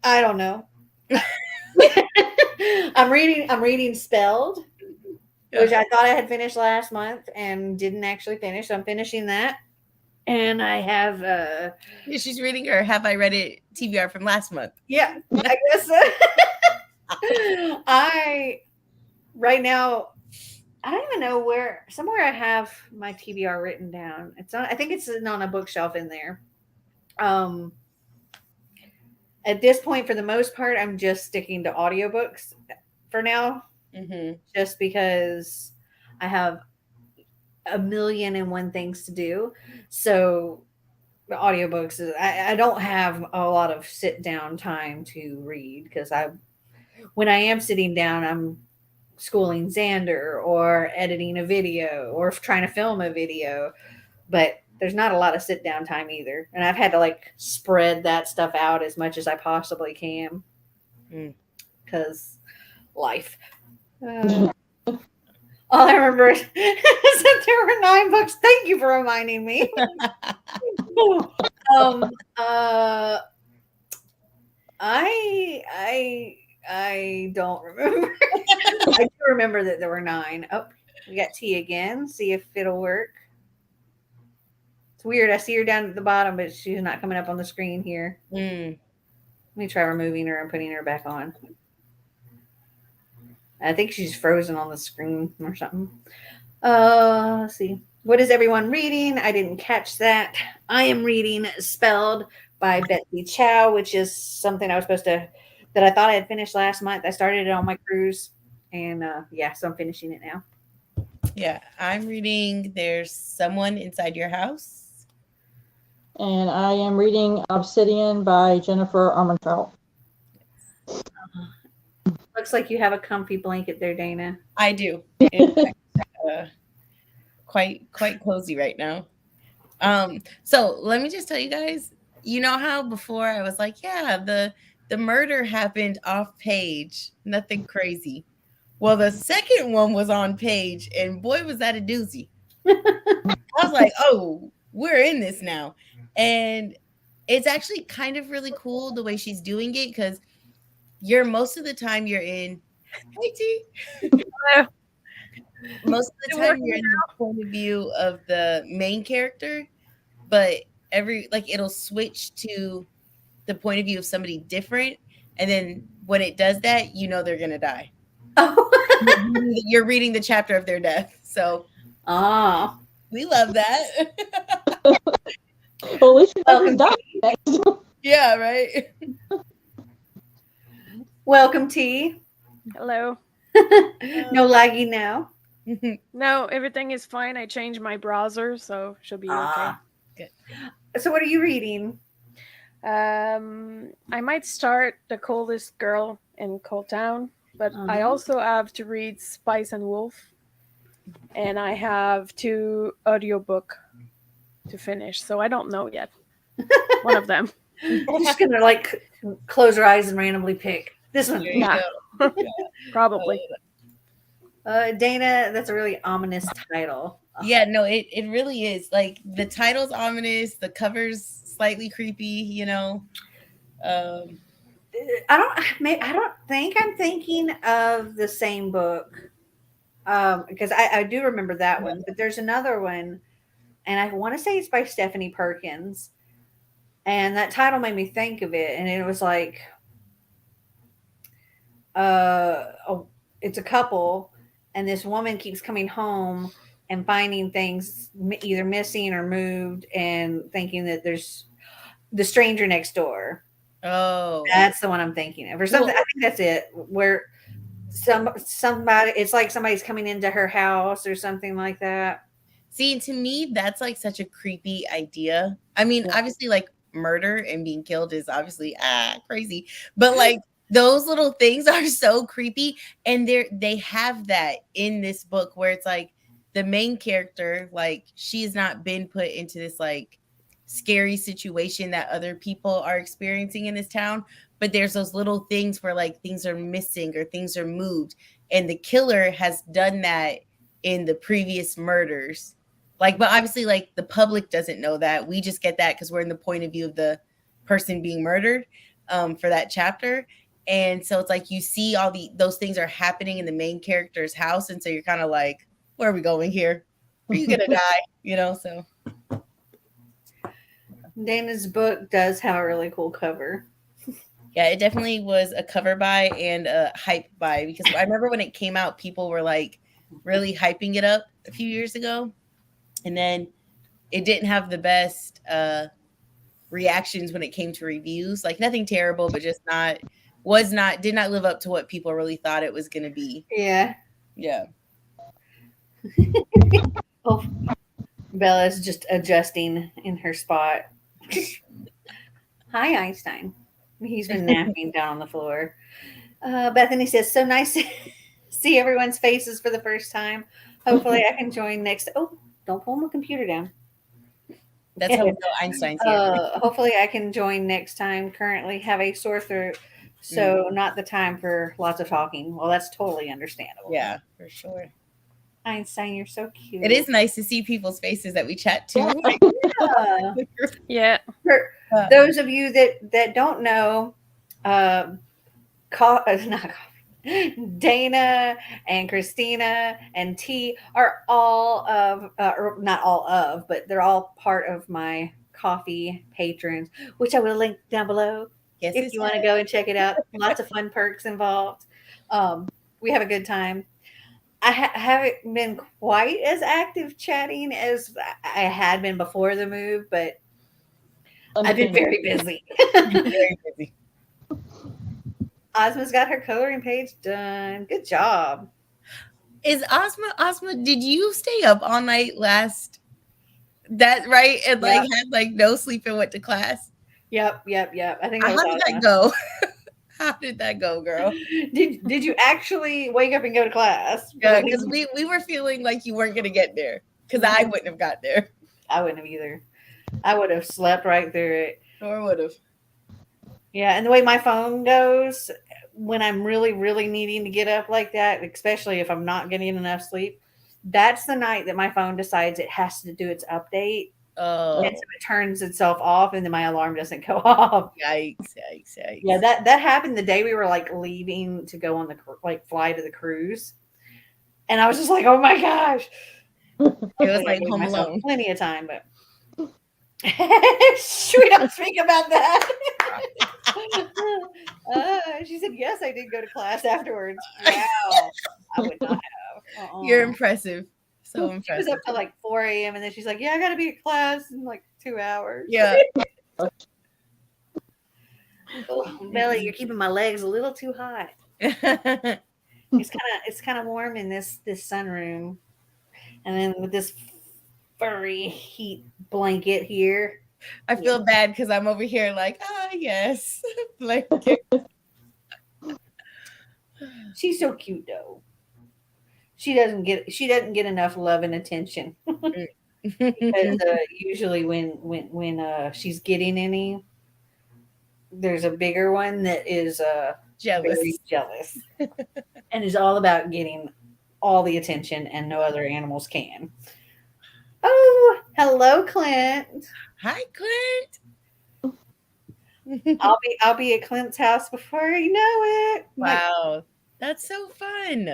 I don't know. I'm reading Spelled, which I thought I had finished last month and didn't actually finish. So I'm finishing that. And I have she's reading her Have I Read It TBR from last month. Yeah, I guess so. Right now I don't even know where. Somewhere I have my TBR written down. It's on. I think it's on a bookshelf in there. At this point, for the most part, I'm just sticking to audiobooks for now. Mm-hmm. Just because I have a million and one things to do. So the audiobooks, I don't have a lot of sit down time to read because when I am sitting down, I'm schooling Xander or editing a video or trying to film a video, but there's not a lot of sit down time either. And I've had to like spread that stuff out as much as I possibly can because life. All I remember is that there were 9 books. Thank you for reminding me. I don't remember. I do remember that there were 9. Oh, we got T again. See if it'll work. It's weird. I see her down at the bottom, but she's not coming up on the screen here. Mm. Let me try removing her and putting her back on. I think she's frozen on the screen or something. Let's see. What is everyone reading? I didn't catch that. I am reading Spelled by Betsy Chow, which is something I was supposed to, that I thought I had finished last month. I started it on my cruise, and so I'm finishing it now. Yeah, I'm reading There's Someone Inside Your House. And I am reading Obsidian by Jennifer Armentrout. Looks like you have a comfy blanket there, Dana. I do. Quite cozy right now. So let me just tell you guys, you know how before I was like, yeah, the murder happened off page, nothing crazy. Well, the second one was on page, and boy, was that a doozy. I was like, oh, we're in this now. And it's actually kind of really cool the way she's doing it, because most of the time you're in, hey T. Most of the time you're in the point of view of the main character, but it'll switch to the point of view of somebody different. And then when it does that, you know they're going to die. Oh. You're reading the chapter of their death. So we love that. Well, at least you know who's dying. Yeah, right. Welcome, T. Hello. No lagging now. No, everything is fine. I changed my browser, so should be okay. Good. So what are you reading? I might start The Coldest Girl in Cold Town, but I also have to read Spice and Wolf, and I have 2 audiobook to finish, so I don't know yet. One of them. I'm just gonna like close your eyes and randomly pick this one. Yeah. Probably. Dana, that's a really ominous title. Yeah, no, it really is. Like, the title's ominous, the cover's slightly creepy, you know. I don't think I'm thinking of the same book, because I do remember that one, but there's another one, and I want to say it's by Stephanie Perkins, and that title made me think of it, and it was like, it's a couple, and this woman keeps coming home and finding things either missing or moved, and thinking that there's the stranger next door. Oh, that's the one I'm thinking of, or something. I think that's it. Where somebody, it's like somebody's coming into her house or something like that. See, to me, that's like such a creepy idea. I mean, obviously, like, murder and being killed is obviously crazy, but like, those little things are so creepy, and they have that in this book where it's like the main character, like, she's not been put into this like scary situation that other people are experiencing in this town, but there's those little things where like things are missing or things are moved, and the killer has done that in the previous murders. Like, but obviously, like, the public doesn't know that. We just get that because we're in the point of view of the person being murdered for that chapter. And so it's like you see all those things are happening in the main character's house. And so you're kind of like, where are we going here? Are you going to die? You know, so. Dana's book does have a really cool cover. Yeah, it definitely was a cover buy and a hype buy, because I remember when it came out, people were like really hyping it up a few years ago. And then it didn't have the best reactions when it came to reviews. Like, nothing terrible, but just did not live up to what people really thought it was going to be. Yeah. Yeah. Oh, Bella's just adjusting in her spot. Hi, Einstein. He's been napping down on the floor. Bethany says, so nice to see everyone's faces for the first time. Hopefully I can join next. Oh, don't pull my computer down. That's how we know Einstein's here. Hopefully I can join next time. Currently have a sore throat, so not the time for lots of talking. Well, that's totally understandable. Yeah, for sure. Einstein, you're so cute. It is nice to see people's faces that we chat to. Yeah. For those of you that don't know, not coffee. Dana and Christina and T are all of, or not all of, but they're all part of my coffee patrons, which I will link down below if you want to go and check it out. Lots of fun perks involved. We have a good time. I haven't been quite as active chatting as I had been before the move, but I've been very busy. Very busy. Ozma's got her coloring page done. Good job. Is Ozma, did you stay up all night last? That right? And like had like no sleep and went to class? Yep. I think that was How did that go? How did that go, girl? Did you actually wake up and go to class? Yeah, because we were feeling like you weren't gonna get there. Because I wouldn't have got there. I wouldn't have either. I would have slept right through it. Or would have. Yeah, and the way my phone goes, when I'm really, really needing to get up like that, especially if I'm not getting enough sleep, that's the night that my phone decides it has to do its update. Oh. And so it turns itself off, and then my alarm doesn't go off. Yikes. Yeah, that happened the day we were like leaving to go on the fly to the cruise, and I was just like, oh my gosh. It was like Home Alone. Plenty of time, but we don't speak about that. She said, yes, I did go to class afterwards. Wow. I would not have. You're impressive. So impressive. She was up till like 4 a.m. and then she's like, yeah, I got to be at class in like 2 hours. Yeah. Oh, Melly, you're keeping my legs a little too hot. It's kind of warm in this sunroom. And then with this furry heat blanket here. I feel bad because I'm over here like, yes. Blanket. She's so cute though. She doesn't get enough love and attention. Because usually when she's getting any, there's a bigger one that is very jealous and is all about getting all the attention, and no other animals can. Oh, hello, Clint. Hi, Clint. I'll be at Clint's house before you know it. Wow, that's so fun.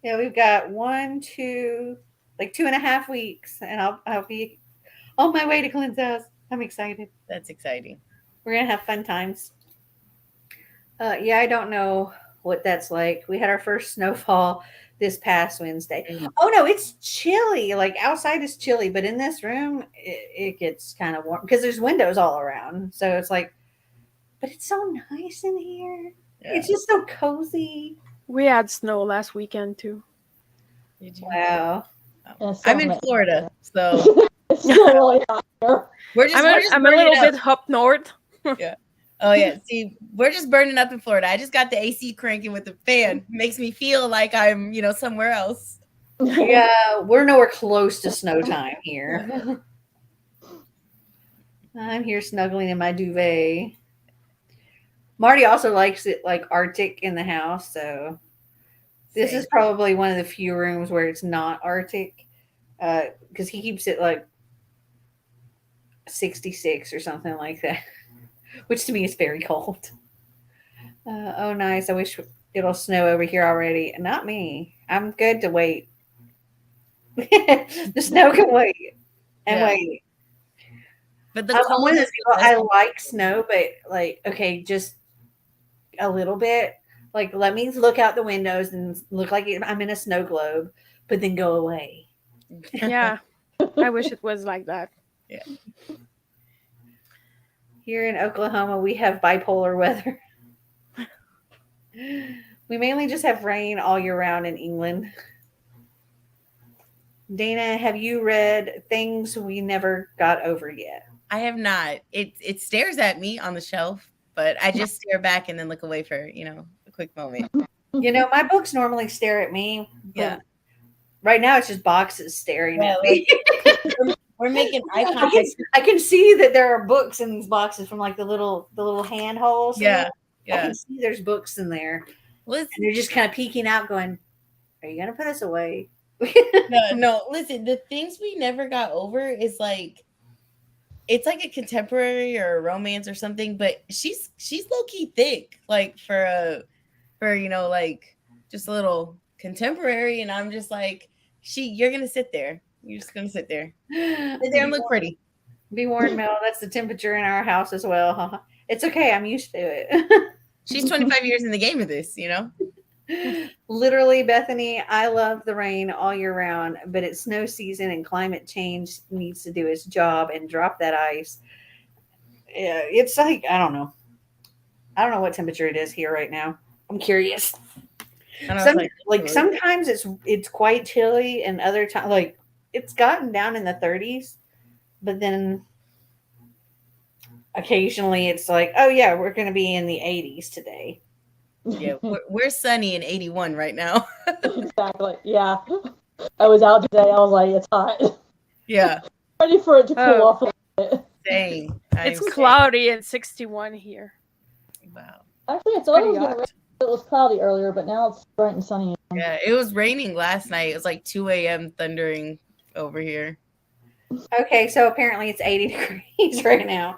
Yeah, we've got 2.5 weeks, and I'll be on my way to Clint's house. I'm excited. That's exciting. We're gonna have fun times. Yeah, I don't know what that's like. We had our first snowfall this past Wednesday. Oh no, it's chilly. Like outside is chilly, but in this room it gets kind of warm because there's windows all around. So it's like, but it's so nice in here. Yeah. It's just so cozy. We had snow last weekend too. Did you? Wow. I'm in Florida, so it's still really hot here. I'm a little bit up north. Yeah. Oh yeah. See, we're just burning up in Florida. I just got the AC cranking with the fan. Makes me feel like I'm, somewhere else. Yeah, we're nowhere close to snow time here. I'm here snuggling in my duvet. Marty also likes it like Arctic in the house, so this is probably one of the few rooms where it's not Arctic, because he keeps it like 66 or something like that. Which to me is very cold. Oh, nice. I wish it'll snow over here already. Not me. I'm good to wait. The snow can wait and wait. But the I'm one of those people, I like snow, but like, okay, just a little bit. Like, let me look out the windows and look like I'm in a snow globe, but then go away. Yeah. I wish it was like that. Yeah. Here in Oklahoma, we have bipolar weather. We mainly just have rain all year round in England. Dana, have you read Things We Never Got Over Yet? I have not. It stares at me on the shelf, but I just stare back and then look away for, a quick moment. My books normally stare at me. Yeah. Right now, it's just boxes staring at me. We're making eye contact. I can see that there are books in these boxes from like the little hand holes. Yeah. I can see there's books in there. Listen, and they're just kind of peeking out going, are you going to put us away? No. Listen, the Things We Never Got Over is like, it's like a contemporary or a romance or something, but she's low-key thick, like for like just a little contemporary, and I'm just like, you're gonna sit there. You're just gonna sit there. Sit there and look pretty. Be warned, Mel. That's the temperature in our house as well. It's okay. I'm used to it. She's 25 years in the game of this, you know. Literally, Bethany, I love the rain all year round, but it's snow season and climate change needs to do its job and drop that ice. Yeah, it's like, I don't know. I don't know what temperature it is here right now. I'm curious. Sometimes it's quite chilly, and other times like it's gotten down in the 30s, but then occasionally it's like, oh yeah, we're going to be in the 80s today. Yeah, we're sunny in 81 right now. Exactly. Yeah. I was out today. I was like, it's hot. Yeah. Ready for it to cool off a little bit. Same. It's cloudy and 61 here. Wow. Actually, it's always going to rain. It was cloudy earlier, but now it's bright and sunny. Yeah, it was raining last night. It was like 2 a.m. thundering over here. Okay, so apparently it's 80 degrees right now.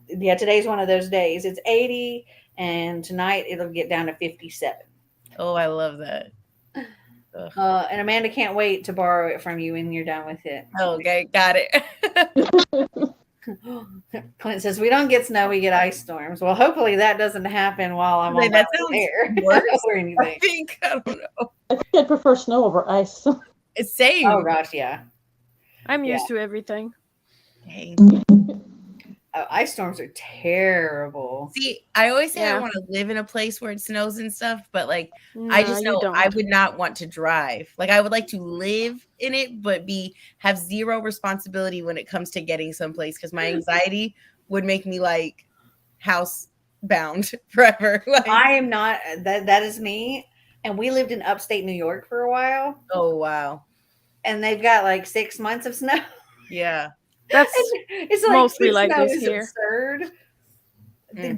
Yeah, today's one of those days. It's 80, and tonight it'll get down to 57. Oh, I love that. And Amanda can't wait to borrow it from you when you're done with it. Okay, got it. Clint says, we don't get snow, we get ice storms. Well, hopefully that doesn't happen while I'm on there or anything. I don't know. I think I'd prefer snow over ice. It's same. Oh, gosh, yeah. I'm used to everything. Hey. Ice storms are terrible. See, I always say I want to live in a place where it snows and stuff, but like I just know I would not want to drive. Like I would like to live in it, but have zero responsibility when it comes to getting someplace because my anxiety would make me like house bound forever. Like, I am not. That is me. And we lived in upstate New York for a while. Oh wow! And they've got like 6 months of snow. Yeah. That's it's like mostly like this here. Absurd.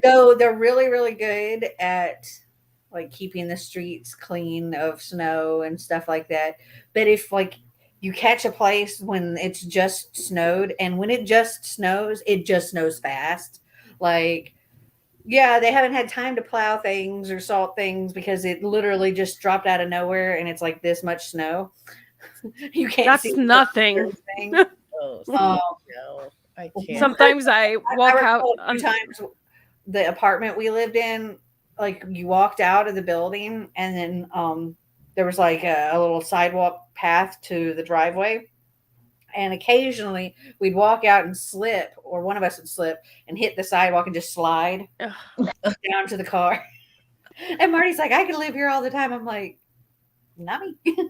Though they're really, really good at like keeping the streets clean of snow and stuff like that. But if like you catch a place when it's just snowed, and when it just snows fast. Like, yeah, they haven't had time to plow things or salt things because it literally just dropped out of nowhere and it's like this much snow. You can't. That's nothing. No, I can't. Sometimes I walk out. Sometimes the apartment we lived in, like you walked out of the building, and then there was like a little sidewalk path to the driveway, and occasionally we'd walk out and slip, or one of us would slip and hit the sidewalk and just slide down to the car. And Marty's like, "I could live here all the time." I'm like, "Not me."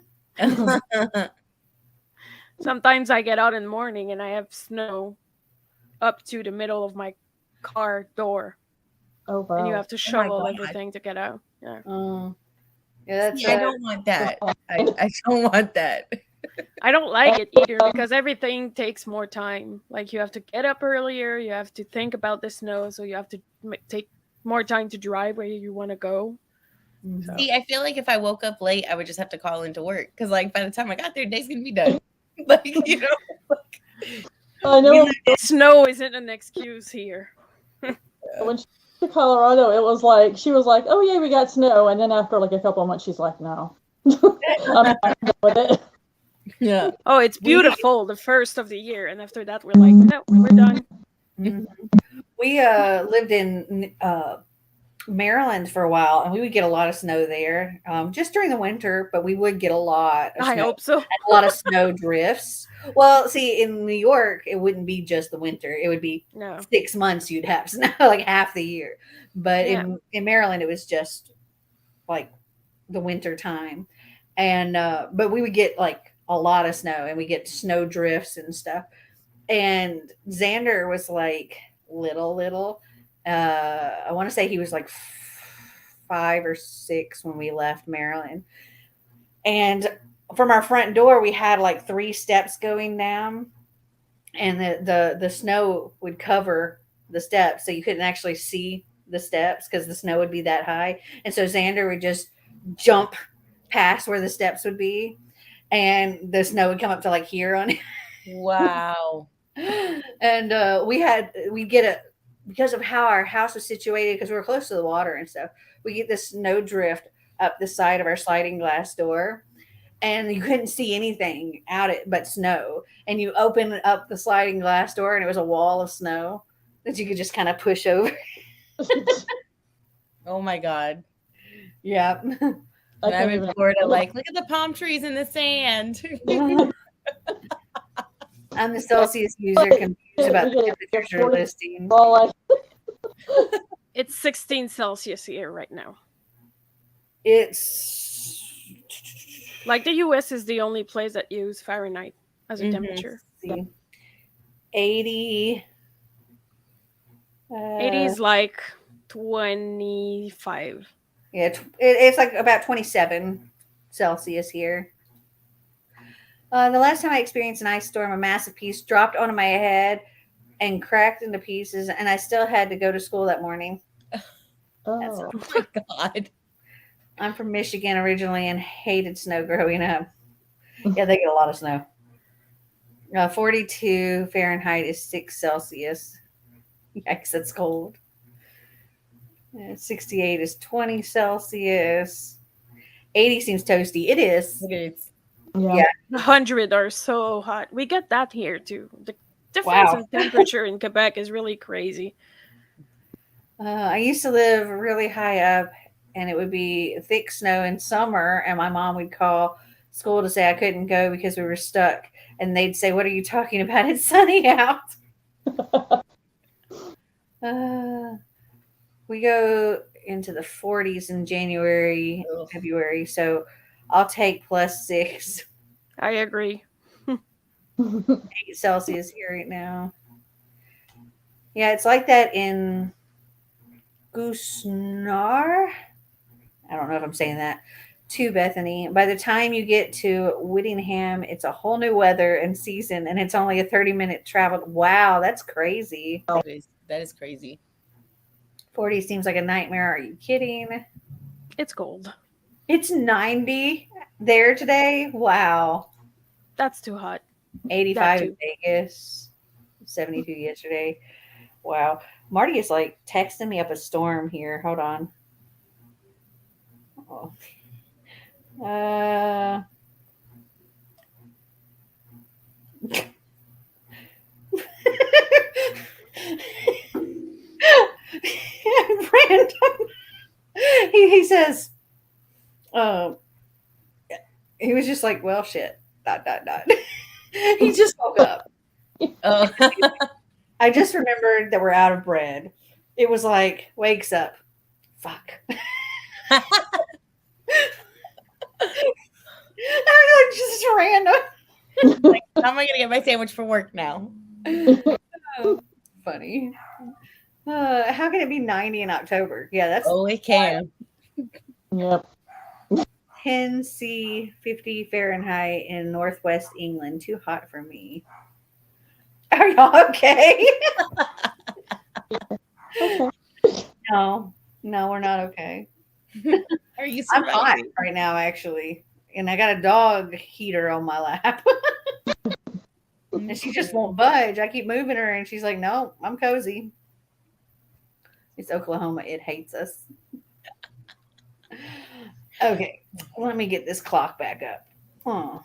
Sometimes I get out in the morning and I have snow up to the middle of my car door. Oh, wow. And you have to shovel everything to get out. Yeah. Yeah, I don't want that. I don't want that. I don't like it either because everything takes more time. Like you have to get up earlier. You have to think about the snow. So you have to take more time to drive where you want to go. So. See, I feel like if I woke up late, I would just have to call into work. Because like by the time I got there, day's going to be done. Like, you know, I know snow isn't an excuse here. When she went to Colorado, it was like she was like, "Oh yeah, we got snow," and then after like a couple of months, she's like, "No, I'm not done with it." Yeah. Oh, it's beautiful the first of the year, and after that, we're like, "No, we're done." Mm-hmm. We lived in Maryland for a while, and we would get a lot of snow there, just during the winter, but we would get a lot of snow. I hope so. And a lot of snow drifts. Well, see, in New York, it wouldn't be just the winter. It would be 6 months you'd have snow, like half the year. But in Maryland, it was just like the winter time. And but we would get like a lot of snow, and we get snow drifts and stuff. And Xander was like little. I want to say he was like 5 or 6 when we left Maryland. And from our front door, we had like 3 steps going down, and the snow would cover the steps, so you couldn't actually see the steps because the snow would be that high. And so Xander would just jump past where the steps would be, and the snow would come up to like here on it. Wow. And because of how our house was situated, because we were close to the water and stuff, we get this snow drift up the side of our sliding glass door, and you couldn't see anything out it but snow. And you open up the sliding glass door, and it was a wall of snow that you could just kind of push over. Oh my God. Yeah. I'm in Florida, like, look at the palm trees in the sand. I'm the Celsius user, confused about the temperatures you're listing. It's 16 Celsius here right now. It's like the US is the only place that use Fahrenheit as a temperature. 80. 80 is like 25. Yeah, it's like about 27 Celsius here. The last time I experienced an ice storm, a massive piece dropped onto my head and cracked into pieces, and I still had to go to school that morning. Oh my God. I'm from Michigan originally and hated snow growing up. Yeah, they get a lot of snow. 42 Fahrenheit is 6 Celsius. Yikes, that's cold. 68 is 20 Celsius. 80 seems toasty. It is. It is. Yeah. 100 are so hot. We get that here too. The difference in temperature in Quebec is really crazy. I used to live really high up, and it would be thick snow in summer, and my mom would call school to say I couldn't go because we were stuck. And they'd say, "What are you talking about? It's sunny out." We go into the 40s in January, February, so I'll take +6. I agree. 8 Celsius here right now. Yeah, it's like that in Goosnar. I don't know if I'm saying that. To Bethany. By the time you get to Whittingham, it's a whole new weather and season, and it's only a 30-minute travel. Wow, that's crazy. That is crazy. 40 seems like a nightmare. Are you kidding? It's cold. It's 90 there today. Wow. That's too hot. 85 in Vegas. 72 yesterday. Wow. Marty is like texting me up a storm here. Hold on. Oh. Random. He says, he was just like, well, shit. ... He just woke up. Oh. I just remembered that we're out of bread. It was like, wakes up. Fuck. Just random. Like, how am I going to get my sandwich for work now? Funny. How can it be 90 in October? Yeah, that's. Oh, it can. Yep. 10 C, 50 Fahrenheit in Northwest England. Too hot for me. Are y'all okay? Okay. No, we're not okay. Are you I'm hot right now, actually. And I got a dog heater on my lap. And she just won't budge. I keep moving her, and she's like, no, I'm cozy. It's Oklahoma. It hates us. Okay, let me get this clock back up. Huh.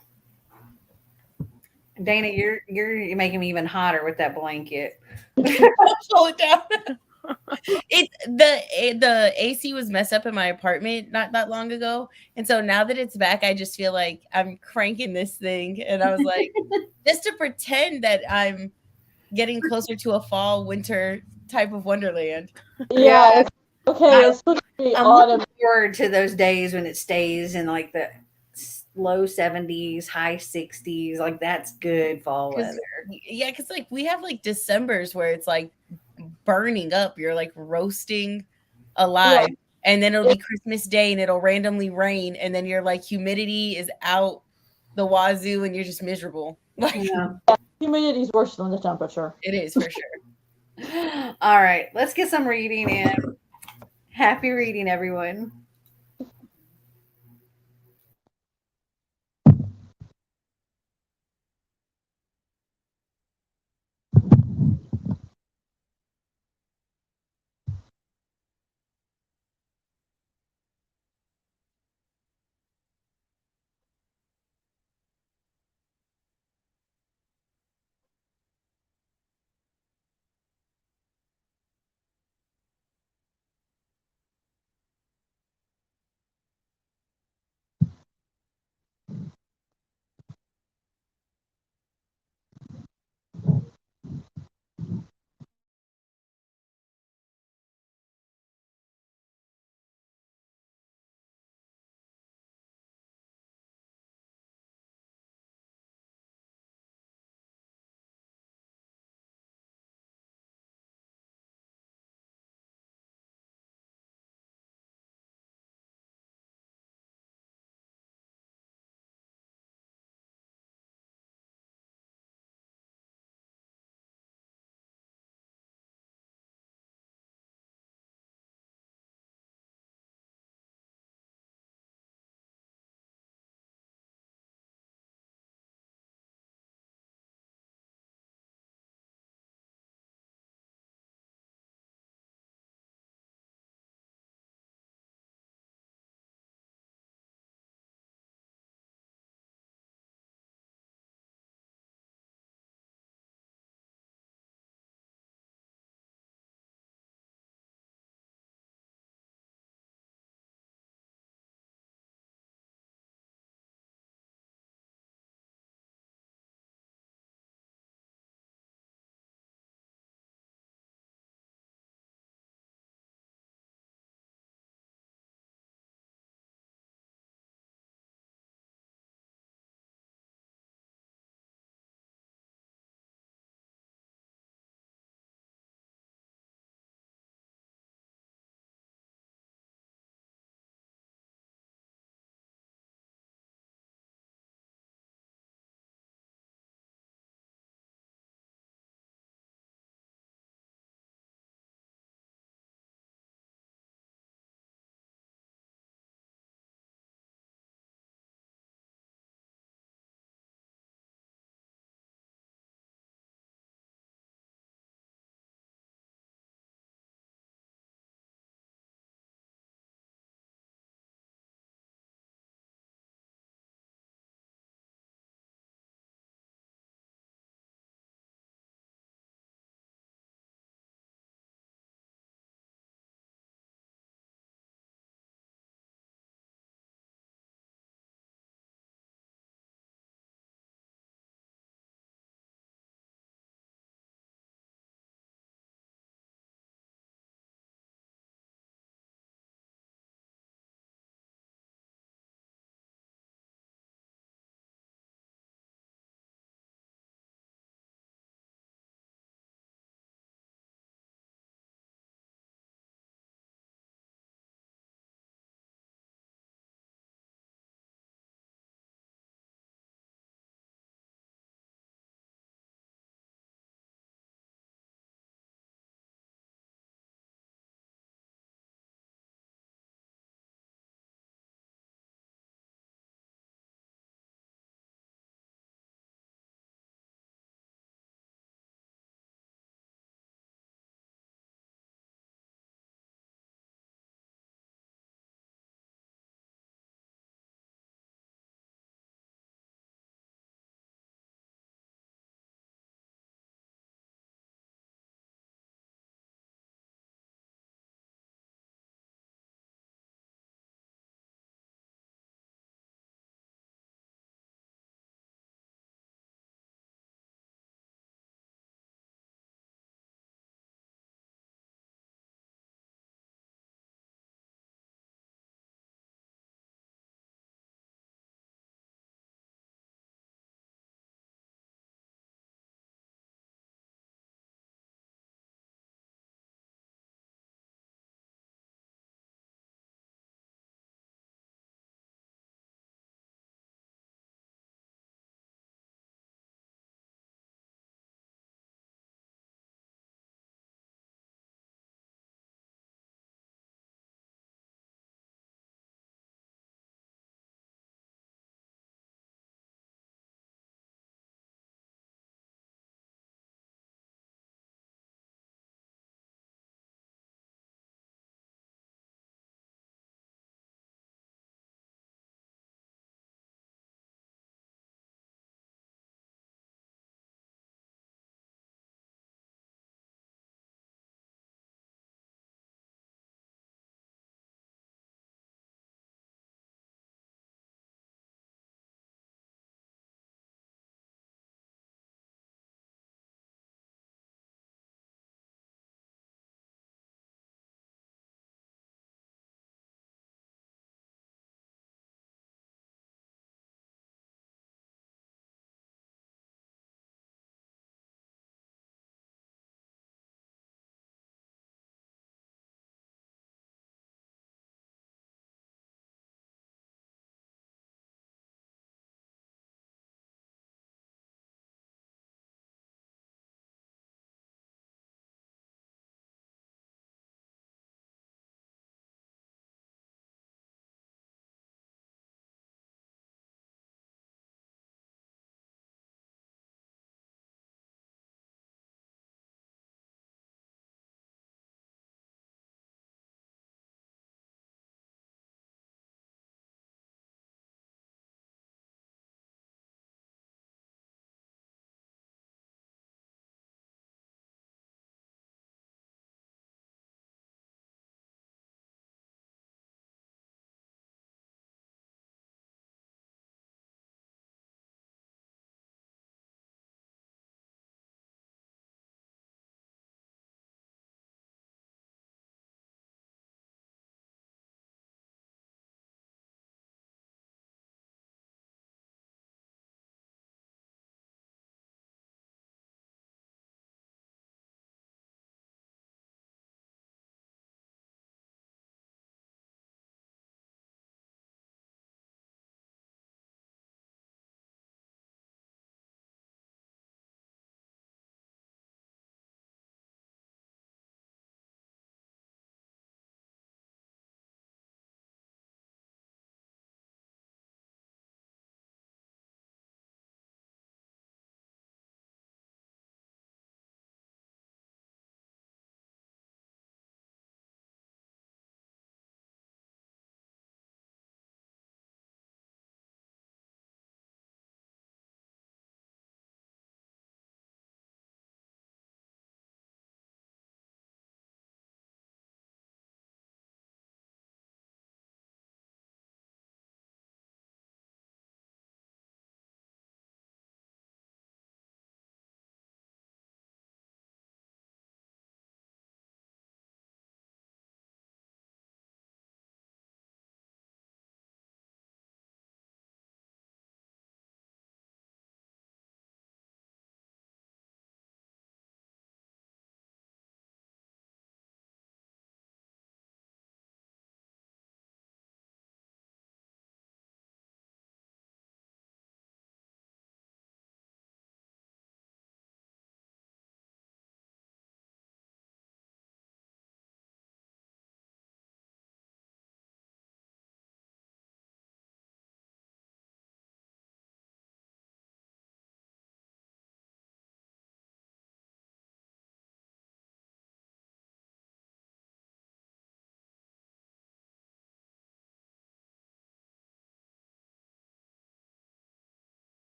Dana, you're making me even hotter with that blanket. Pull it down. The AC was messed up in my apartment not that long ago, and so now that it's back, I just feel like I'm cranking this thing, and I was like, just to pretend that I'm getting closer to a fall winter type of wonderland. Yeah. Okay. It's supposed to be I'm autumn. looking forward to those days when it stays in like the low 70s, high 60s. Like that's good fall weather. Yeah, because like we have like Decembers where it's like burning up. You're like roasting alive. Yeah. And then it'll be Christmas Day and it'll randomly rain. And then your like humidity is out the wazoo and you're just miserable. Like, yeah, humidity is worse than the temperature. It is for sure. All right, let's get some reading in. Happy reading, everyone.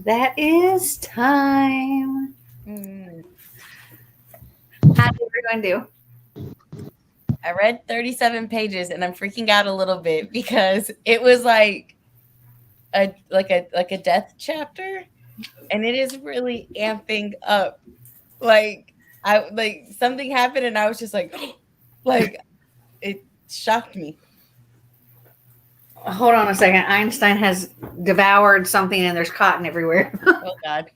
that is time. How did everyone do? I read 37 pages and I'm freaking out a little bit because it was like a death chapter, and it is really amping up. Like something happened and I was just like like it shocked me. Hold on a second. Einstein has devoured something and there's cotton everywhere. Oh God.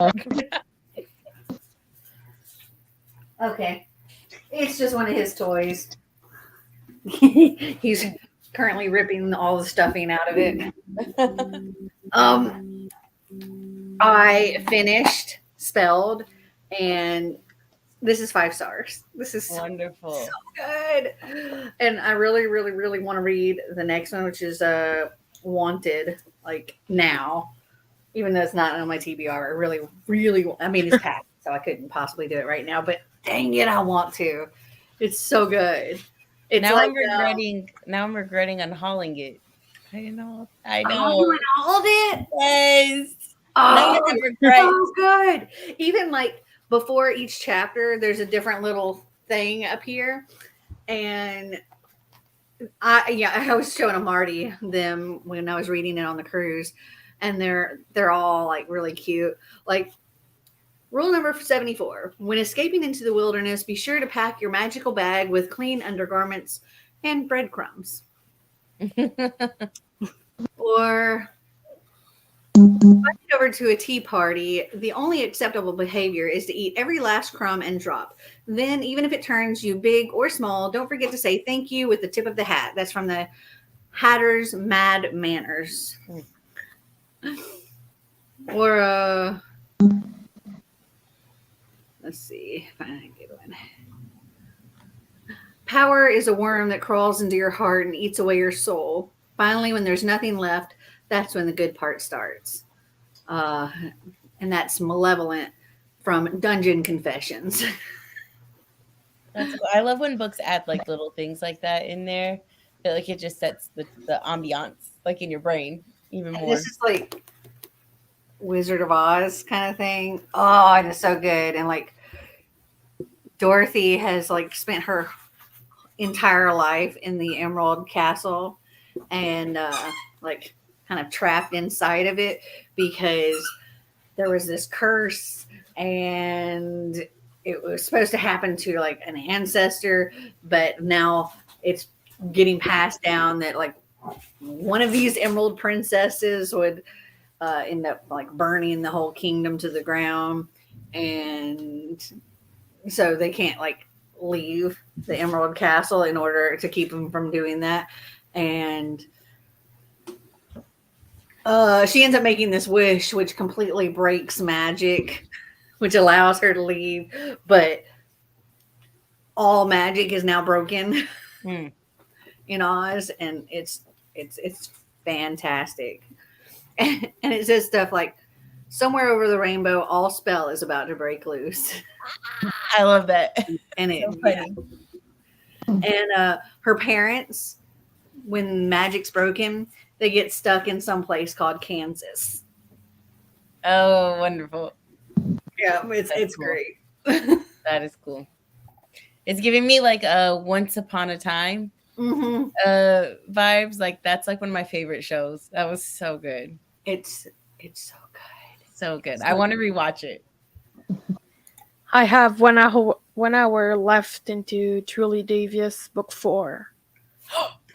Okay. It's just one of his toys. He's currently ripping all the stuffing out of it. I finished Spelled, and this is 5 stars. This is wonderful. So good. And I really, really, really want to read the next one, which is Wanted, like now. Even though it's not on my TBR, I really, really, I mean, it's packed, so I couldn't possibly do it right now. But dang it, I want to. It's so good. It's now like, I'm regretting. Now I'm regretting unhauling it. I know. Oh, you unhauled it? Yes. Oh, it's so good. Even like before each chapter, there's a different little thing up here, and I was showing Marty them when I was reading it on the cruise, and they're all like really cute. Like rule number 74: when escaping into the wilderness, be sure to pack your magical bag with clean undergarments and breadcrumbs. Or over to a tea party, the only acceptable behavior is to eat every last crumb and drop. Then, even if it turns you big or small, don't forget to say thank you with the tip of the hat. That's from the Hatter's Mad Manners. Or, let's see if I can get one. Power is a worm that crawls into your heart and eats away your soul. Finally, when there's nothing left, that's when the good part starts. And that's Malevolent from Dungeon Confessions. I love when books add like little things like that in there. That like it just sets the ambiance like in your brain even more. This is like Wizard of Oz kind of thing. Oh, it is so good. And like Dorothy has like spent her entire life in the Emerald Castle and like kind of trapped inside of it because there was this curse and it was supposed to happen to like an ancestor, but now it's getting passed down that like one of these emerald princesses would end up like burning the whole kingdom to the ground, and so they can't like leave the Emerald Castle in order to keep them from doing that. And she ends up making this wish, which completely breaks magic, which allows her to leave. But all magic is now broken in Oz, and it's fantastic. And it says stuff like, "Somewhere over the rainbow, all spell is about to break loose." I love that. And it, so funny. Yeah. And her parents, when magic's broken, they get stuck in some place called Kansas. Oh, wonderful. Yeah, it's cool. Great. That is cool. It's giving me like a Once Upon a Time vibes. Like that's like one of my favorite shows. That was so good. It's so good. So good. I want to rewatch it. I have 1 hour left into Truly Devious book 4.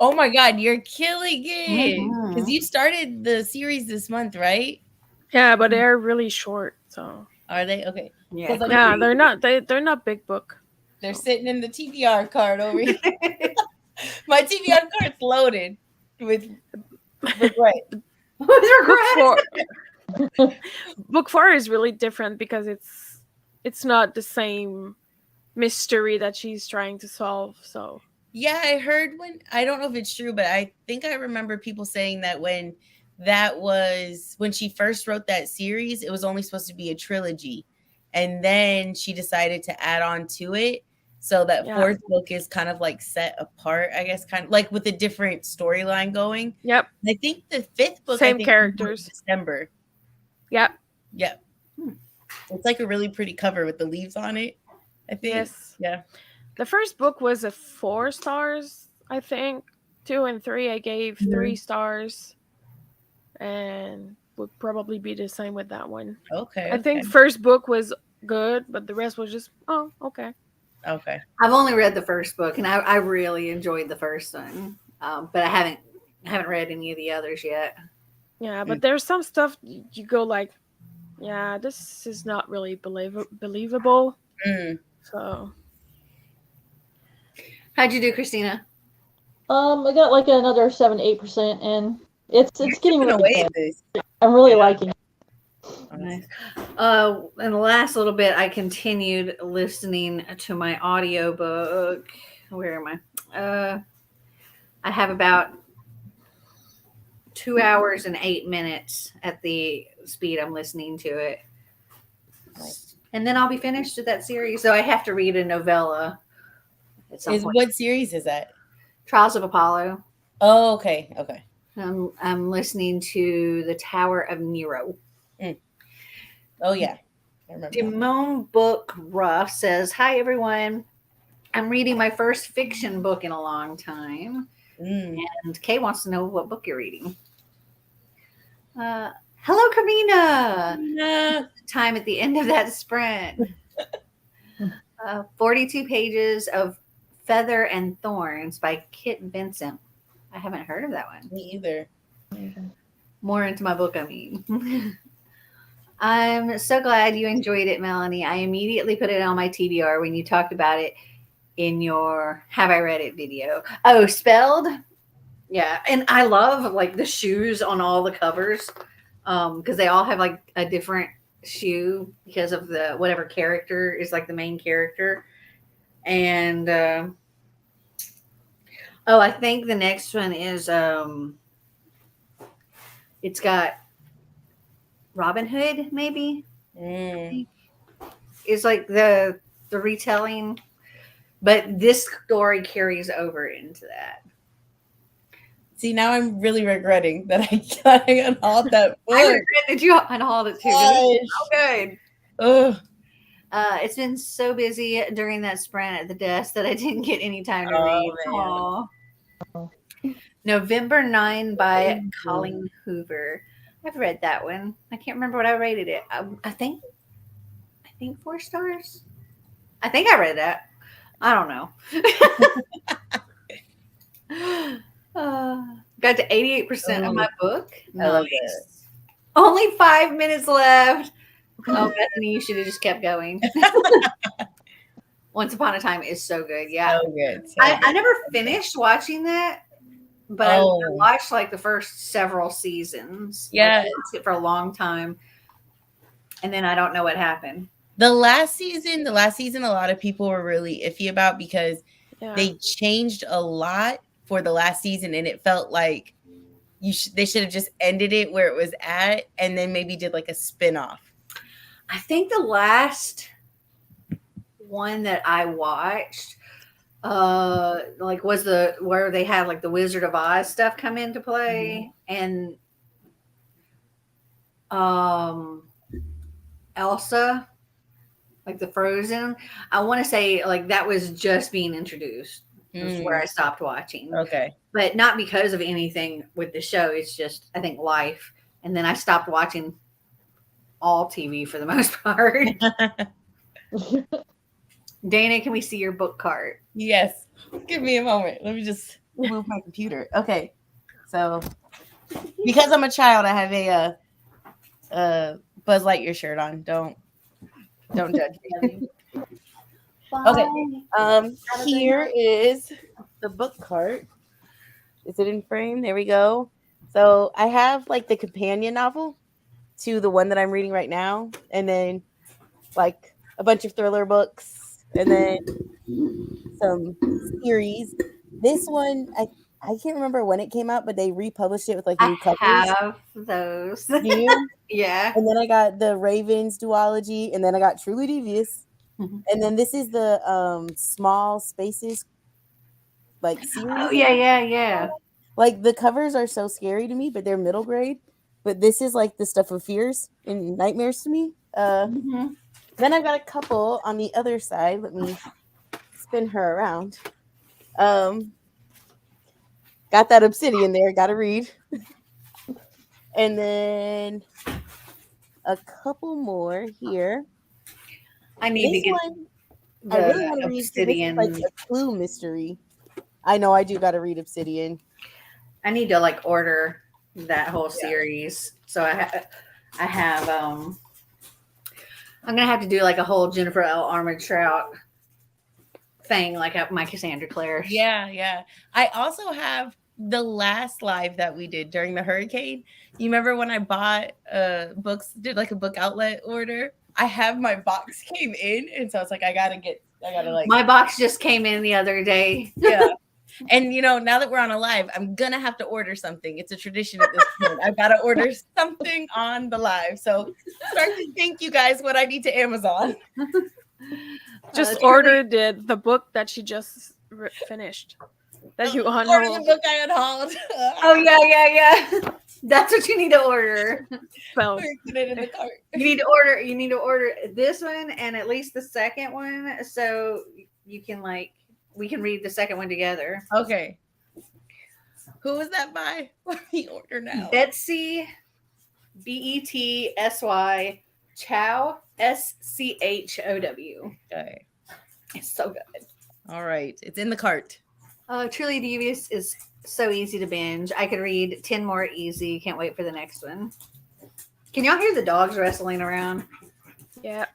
Oh my God, you're killing it! Because you started the series this month, right? Yeah, but they're really short. So are they? Okay. Yeah, yeah, they're not. They're not big book. They're sitting in the TBR card over here. My TBR card's loaded with regret. Book 4 is really different because it's not the same mystery that she's trying to solve. So yeah, I heard I don't know if it's true, but I think I remember people saying that when she first wrote that series, it was only supposed to be a trilogy, and then she decided to add on to it. So that fourth book is kind of like set apart, I guess, kind of like with a different storyline going. Yep. I think the fifth book, same characters. December. Yep. Yeah. It's like a really pretty cover with the leaves on it, I think. Yes. Yeah. The first book was a 4 stars, I think. 2 and 3 I gave 3 stars. And would probably be the same with that one. Okay. I think first book was good, but the rest was just, oh, okay. Okay. I've only read the first book, and I really enjoyed the first one, but I haven't read any of the others yet. Yeah, but there's some stuff you go like, yeah, this is not really believable. So, how'd you do, Christina? I got like another 7-8% in. It's getting really away good. I'm really liking it. Nice. In the last little bit, I continued listening to my audiobook. Where am I? I have about 2 hours and 8 minutes at the speed I'm listening to it. And then I'll be finished with that series. So I have to read a novella at some point. What series is that? Trials of Apollo. Oh, okay. Okay. I'm listening to The Tower of Nero. Oh, yeah. I remember. Dimone Book Rough says, hi, everyone. I'm reading my first fiction book in a long time. And Kay wants to know what book you're reading. Hello, Karina. Time at the end of that sprint. 42 pages of Feather and Thorns by Kit Vincent. I haven't heard of that one. Me either. More into my book, I mean. I'm so glad you enjoyed it, Melanie. I immediately put it on my TBR when you talked about it in your Have I Read It video. Oh, spelled? Yeah. And I love like the shoes on all the covers because they all have like a different shoe because of the whatever character is like the main character. And I think the next one is it's got Robin Hood, maybe. Is like the retelling, but this story carries over into that. See, now I'm really regretting that I unhauled that book. I regret that you unhauled it too. It's so good. Ugh. It's been so busy during that sprint at the desk that I didn't get any time to read. Man. November 9 by Colleen Hoover. I've read that one. I can't remember what I rated it. I think 4 stars. I think I read that. I don't know. Got to 88% of my book. Nice. Only 5 minutes left. Oh, Bethany, you should have just kept going. Once Upon a Time is so good. Yeah. So good. I never finished watching that. But I watched like the first several seasons. Yeah. I watched it for a long time. And then I don't know what happened. The last season, a lot of people were really iffy about because they changed a lot for the last season. And it felt like they should have just ended it where it was at and then maybe did like a spinoff. I think the last one that I watched like was where they had like the Wizard of Oz stuff come into play and Elsa, like the Frozen. I want to say like that was just being introduced. That's where I stopped watching. Okay. But not because of anything with the show. It's just, I think, life. And then I stopped watching all TV for the most part. Dana, can we see your book cart? Yes. Give me a moment. Let me just move my computer. Okay. So, because I'm a child, I have a Buzz Lightyear shirt on. Don't judge me. Okay. Here is the book cart. Is it in frame? There we go. So I have like the companion novel to the one that I'm reading right now, and then like a bunch of thriller books, and then some series. This one, I can't remember when it came out, but they republished it with like new covers. I have those. Do you? Yeah. And then I got the Ravens duology, and then I got Truly Devious. And then this is the Small Spaces like series. Oh yeah. Like the covers are so scary to me, but they're middle grade. but this is like the stuff of fears and nightmares to me. Then I've got a couple on the other side. Let me spin her around. Got that obsidian there. Got to read. And then a couple more here. I need to get I really want to read Obsidian. This is like a clue mystery. I know I do got to read Obsidian. I need to like order that whole series. So I have I'm gonna have to do like a whole Jennifer L. Armentrout thing, like my Cassandra Clare. Yeah. I also have the last live that we did during the hurricane. You remember when I bought books, did like a book outlet order? I have my box came in, and so it's like I gotta like my box just came in the other day. Yeah. And now that we're on a live, I'm gonna have to order something. It's a tradition at this point. I've got to order something on the live. So start to think, you guys, what I need to Amazon. Just ordered the book that she just finished. That you unhauled. The book I unhauled. Oh yeah. That's what you need to order. Well, put it in the cart. You need to order this one and at least the second one, so you can we can read the second one together. Okay. Who is that by? Let me order now. Betsy, Betsy Chow, Schow. Okay. It's so good. All right. It's in the cart. Truly Devious is so easy to binge. I could read 10 more easy. Can't wait for the next one. Can y'all hear the dogs wrestling around? Yeah.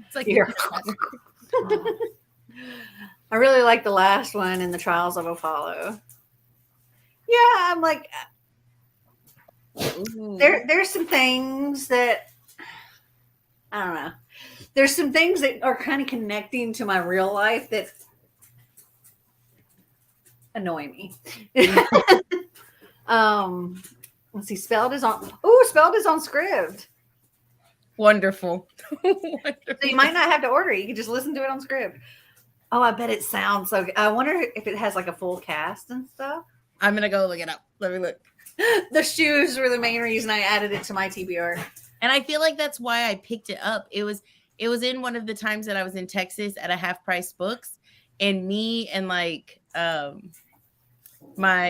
It's like I really like the last one and the Trials of Apollo. Yeah, I'm like, there's some things that, I don't know. There's some things that are kind of connecting to my real life that annoy me. Let's see. Spelled is on Scribd. Wonderful. So you might not have to order it. You can just listen to it on Scribd. Oh, I bet it sounds so good. I wonder if it has like a full cast and stuff. I'm going to go look it up. Let me look. The shoes were the main reason I added it to my TBR. And I feel like that's why I picked it up. It was in one of the times that I was in Texas at a Half Price Books, and me and my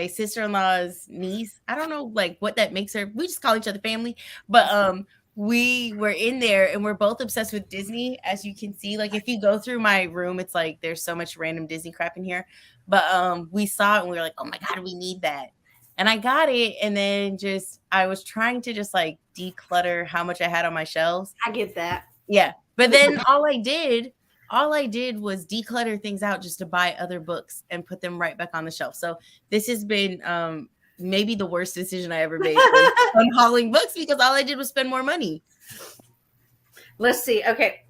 sister-in-law's niece, I don't know what that makes her. We just call each other family, but we were in there and we're both obsessed with Disney, as you can see. Like if you go through my room, it's like there's so much random Disney crap in here. But we saw it and we were like, oh my God, we need that. And I got it, and then I was trying to just declutter how much I had on my shelves. I get that. Yeah. But then all I did was declutter things out just to buy other books and put them right back on the shelf. So this has been maybe the worst decision I ever made on hauling books, because all I did was spend more money. Let's see. Okay.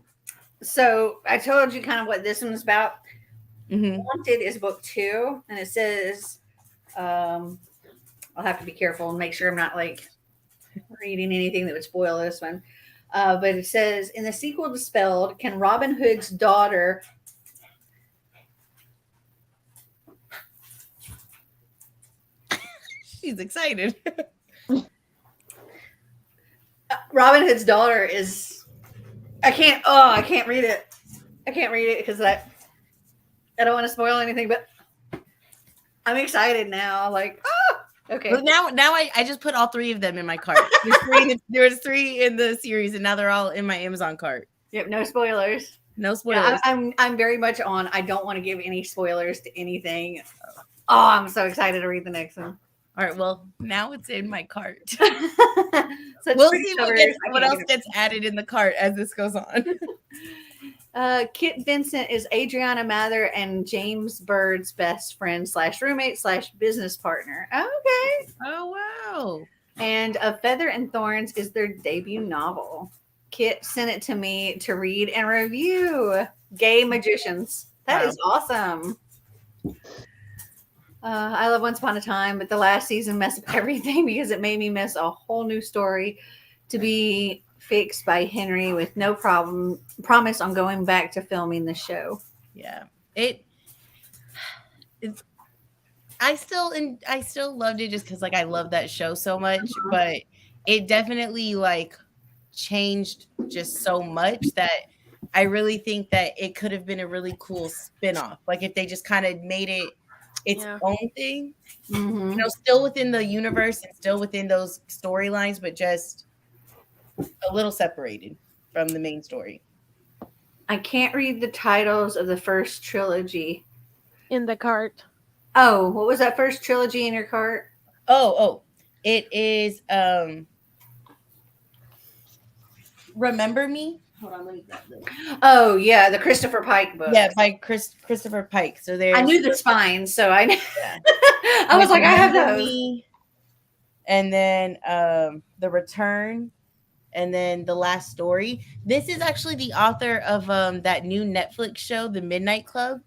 So I told you kind of what this one's about. Mm-hmm. Wanted is book 2, and it says, I'll have to be careful and make sure I'm not reading anything that would spoil this one. But it says, in the sequel to Spelled, can Robin Hood's daughter she's excited. Robin Hood's daughter is I can't read it. I can't read it because I don't want to spoil anything, but I'm excited now. Okay. But now I just put all 3 of them in my cart. There's 3 in the series, and now they're all in my Amazon cart. Yep, no spoilers. No spoilers. Yeah, I'm very much on. I don't want to give any spoilers to anything. Oh, I'm so excited to read the next one. All right, well, now it's in my cart. So we'll see what else gets added in the cart as this goes on. Kit Vincent is Adriana Mather and James Bird's best friend / roommate / business partner. Okay. Oh, wow. And A Feather and Thorns is their debut novel. Kit sent it to me to read and review. Gay Magicians. That is awesome. I love Once Upon a Time, but the last season messed up everything because it made me miss a whole new story to be fixed by Henry with no promise on going back to filming the show. Yeah. I still loved it just because I love that show so much, but it definitely like changed just so much that I really think that it could have been a really cool spin-off. Like if they just kind of made it its own thing, you know, still within the universe and still within those storylines, but just a little separated from the main story. I can't read the titles of the first trilogy. In the cart. Oh, what was that first trilogy in your cart? It is Remember Me. Hold on, let me grab this. Oh yeah, the Christopher Pike book. Yeah, by Christopher Pike. So there's I knew the spines, so I yeah. I was like, I have those. Me, and then The Return, and then The Last Story. This is actually the author of that new Netflix show, The Midnight Club.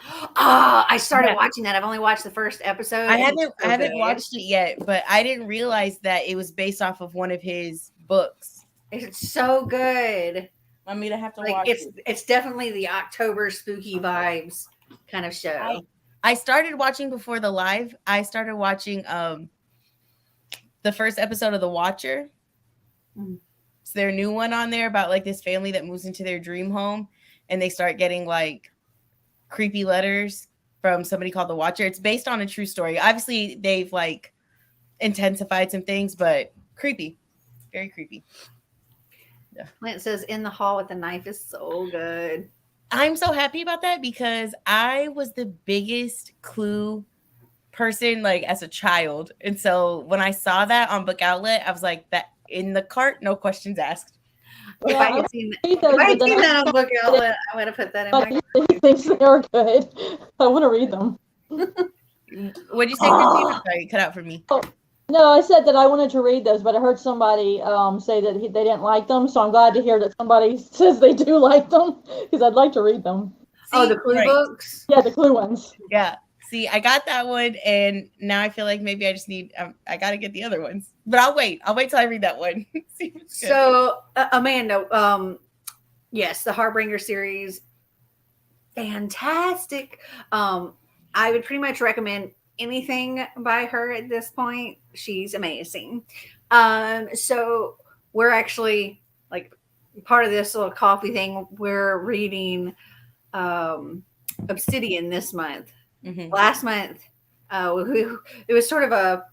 Oh, I started watching that. I've only watched the first episode. I haven't watched it yet, but I didn't realize that it was based off of one of his books. It's so good. I mean, I have to watch it. It's definitely the October spooky vibes kind of show. I started watching before the live. I started watching the first episode of The Watcher. It's their new one on there about like this family that moves into their dream home and they start getting like creepy letters from somebody called The Watcher. It's based on a true story. Obviously, they've like intensified some things, but creepy. Very creepy. Yeah. Lance says In the Hall with the Knife is so good. I'm so happy about that because I was the biggest Clue person like as a child. And so when I saw that on Book Outlet, I was like, that in the cart, no questions asked. If I had seen that on Book Outlet, I would have put that in my cart. He thinks they are good. I want to read them. What'd you say, Christine? Sorry, cut out for me. Oh. No, I said that I wanted to read those, but I heard somebody say that they didn't like them, so I'm glad to hear that somebody says they do like them, because I'd like to read them. See, the Clue books? Yeah, the Clue ones. Yeah. See, I got that one, and now I feel like maybe I just need, I got to get the other ones. But I'll wait till I read that one. So, Amanda, yes, the Harbinger series, fantastic. I would pretty much recommend anything by her at this point. She's amazing. So we're actually like part of this little coffee thing. We're reading Obsidian this month. Last month, it was sort of a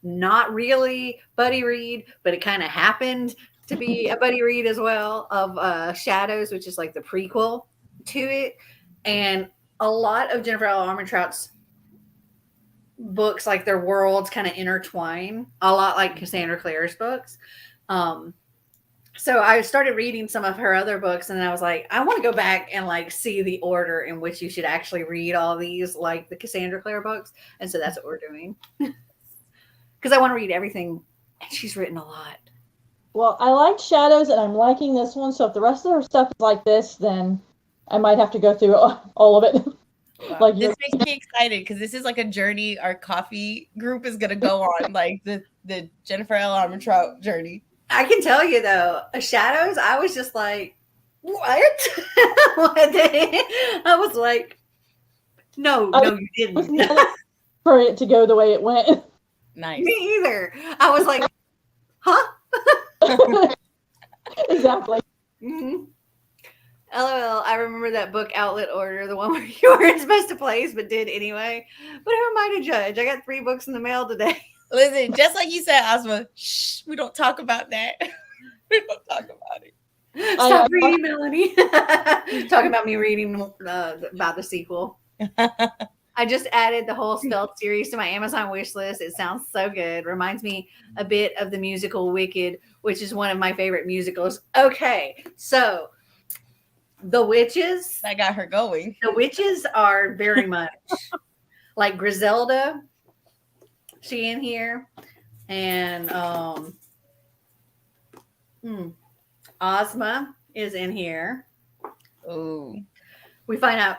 not really buddy read, but it kind of happened to be a buddy read as well of Shadows, which is like the prequel to it. And a lot of Jennifer L. Armentrout's books, like their worlds kind of intertwine, a lot like Cassandra Clare's books. So I started reading some of her other books, and I was like, I want to go back and like see the order in which you should actually read all these, like the Cassandra Clare books. And so that's what we're doing. Because I want to read everything, and she's written a lot. Well, I liked Shadows, and I'm liking this one. So if the rest of her stuff is like this, then I might have to go through all of it. Wow. Like this makes me excited because this is like a journey our coffee group is going to go on, like the Jennifer L. Armentrout journey. I can tell you though, Shadows, I was just like, what? I was like, no, you didn't. For it to go the way it went. Nice. Me either. I was like, huh? Exactly. Mm-hmm. LOL, I remember that Book Outlet order, the one where you weren't supposed to place but did anyway. But who am I to judge? I got 3 books in the mail today. Listen, just like you said, Ozma, shh, we don't talk about that. We don't talk about it. Stop reading, Melanie. Talking about me reading about the sequel. I just added the whole Stealth series to my Amazon wish list. It sounds so good. Reminds me a bit of the musical Wicked, which is one of my favorite musicals. Okay, so the witches. That got her going. The witches are very much like Griselda. She in here. And Ozma is in here. Oh. We find out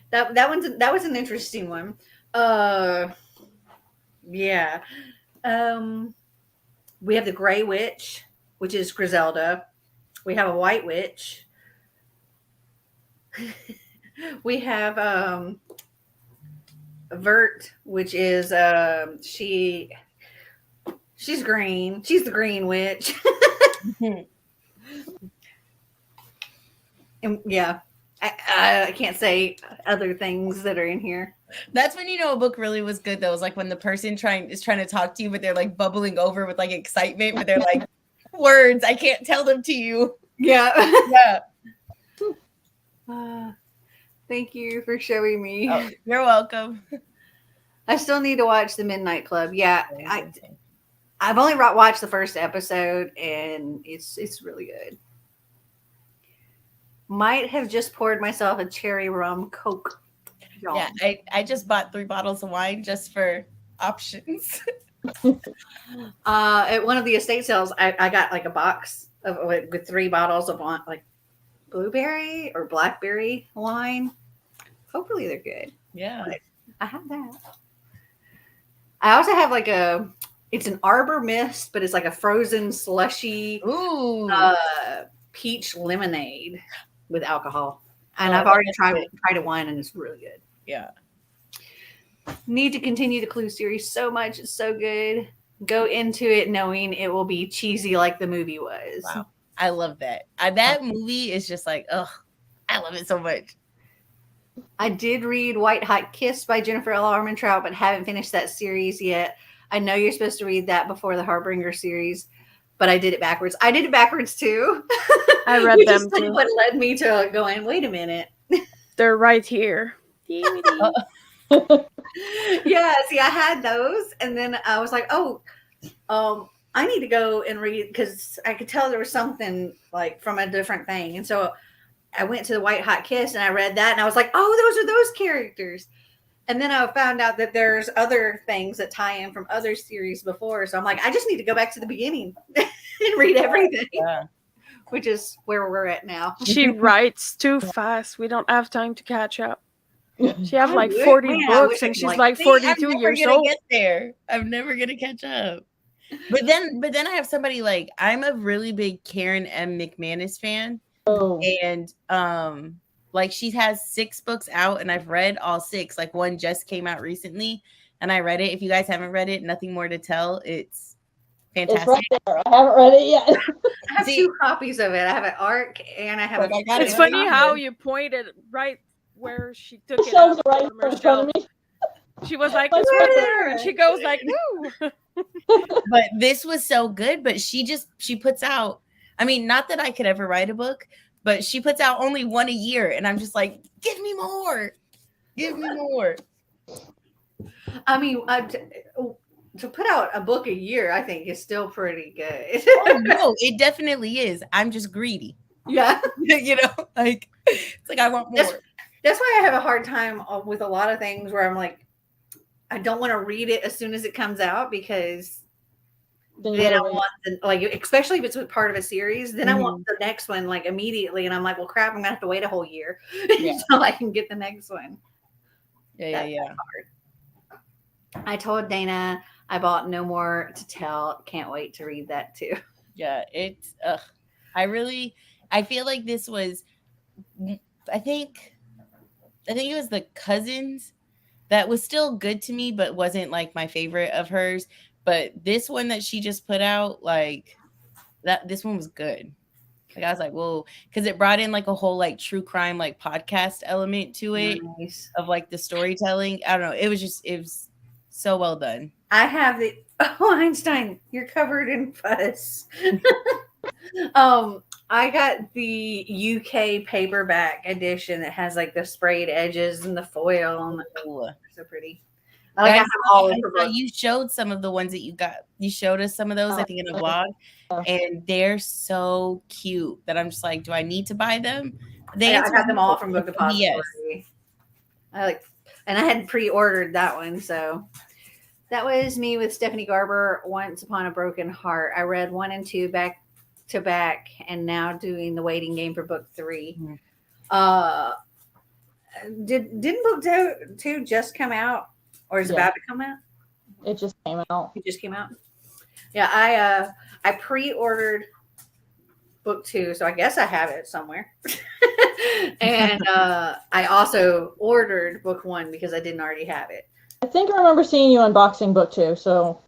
that was an interesting one. Yeah. We have the Gray Witch, which is Griselda. We have a White Witch. We have Vert, which is she She's green. She's the green witch. And yeah, I can't say other things that are in here. That's when you know a book really was good, though. It's like when the person is trying to talk to you, but they're like bubbling over with like excitement, but they're like words. I can't tell them to you. Yeah. Thank you for showing me. Oh, you're welcome. I still need to watch The Midnight Club. Yeah, I've only watched the first episode, and it's really good. Might have just poured myself a cherry rum Coke. Yeah, I just bought 3 bottles of wine just for options. At one of the estate sales, I got like a box with 3 bottles of wine, like blueberry or blackberry wine. Hopefully they're good. Yeah. But I have that. I also have like it's an Arbor Mist, but it's like a frozen slushy peach lemonade with alcohol. And I've already tried a wine, and it's really good. Yeah. Need to continue the Clue series so much. It's so good. Go into it knowing it will be cheesy like the movie was. Wow. I love that. That movie is just like, ugh, I love it so much. I did read White Hot Kiss by Jennifer L. Armentrout, but haven't finished that series yet. I know you're supposed to read that before the Harbinger series, but I did it backwards. I did it backwards too. I read them too. What led me to going, wait a minute. They're right here. Yeah, see, I had those, and then I was like, I need to go and read, because I could tell there was something like from a different thing. And so I went to the White Hot Kiss and I read that, and I was like, oh, those are those characters. And then I found out that there's other things that tie in from other series before. So I'm like, I just need to go back to the beginning and read everything. Yeah. Which is where we're at now. She writes too fast. We don't have time to catch up. She has like 40 books, and she's like 42 years old. Get there. I'm never gonna catch up. But then I have somebody like, I'm a really big Karen M. McManus fan. Oh. And like she has 6 books out, and I've read all 6. Like one just came out recently, and I read it. If you guys haven't read it, Nothing More to Tell. It's fantastic. It's right there. I haven't read it yet. I have 2 copies of it. I have an ARC, and I have It's funny how you pointed right where she took it out right in front of me. She was like, it's right there, and she goes like, "Ooh." But this was so good. But she puts out, I mean, not that I could ever write a book, but she puts out only 1 a year, and I'm just like, give me more. I mean, to put out a book a year, I think is still pretty good. Oh, no, it definitely is. I'm just greedy. Yeah. You know, like, it's like I want more. That's why I have a hard time with a lot of things where I'm like, I don't want to read it as soon as it comes out, because then I want like, especially if it's part of a series, then I want the next one like immediately, and I'm like, well, crap, I'm gonna have to wait a whole year so I can get the next one. Yeah. Hard. I told Dana I bought No More to Tell. Can't wait to read that too. Yeah, it's I feel like this was, I think it was The Cousins that was still good to me, but wasn't like my favorite of hers. But this one that she just put out, like this one was good. Like I was like, whoa, because it brought in like a whole like true crime like podcast element to it. Nice. Of like the storytelling. I don't know. It was so well done. I have Einstein, you're covered in fuzz. I got the UK paperback edition that has like the sprayed edges and the foil, and so pretty. I have all you showed some of the ones that you got. You showed us some of those, I think, in a vlog, and they're so cute that I'm just like, do I need to buy them? I got them all from Book Depository. Yes. And I had pre-ordered that one, so that was me with Stephanie Garber. Once Upon a Broken Heart. I read 1 and 2 back to back, and now doing the waiting game for book 3. Didn't book 2 just come out, or is it about to come out? It just came out. It just came out. Yeah, I pre-ordered book 2, so I guess I have it somewhere. And I also ordered book 1 because I didn't already have it. I think I remember seeing you unboxing book 2, so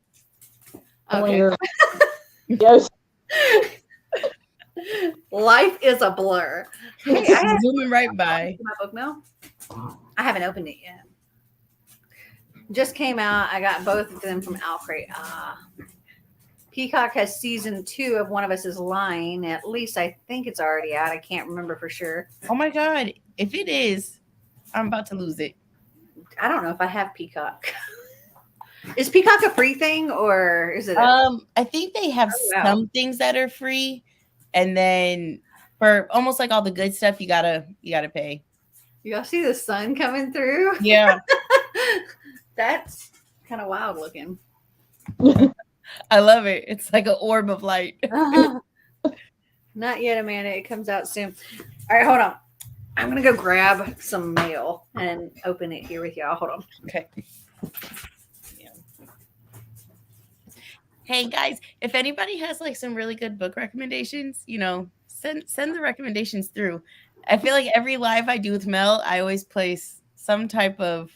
Okay. Yes. Life is a blur. Hey, zooming right by. My book mail. I haven't opened it yet. Just came out. I got both of them from Alcrate. Peacock has season 2 of One of Us is Lying. At least I think it's already out. I can't remember for sure. Oh my God. If it is, I'm about to lose it. I don't know if I have Peacock. Is Peacock a free thing or is it? I think they have some things that are free, and then for almost like all the good stuff, you gotta pay. Y'all see the sun coming through? Yeah. That's kind of wild looking. I love it. It's like an orb of light. Not yet, Amanda. It comes out soon. All right, hold on. I'm going to go grab some mail and open it here with y'all. Hold on. Okay. Yeah. Hey, guys, if anybody has like some really good book recommendations, send the recommendations through. I feel like every live I do with Mel, I always place some type of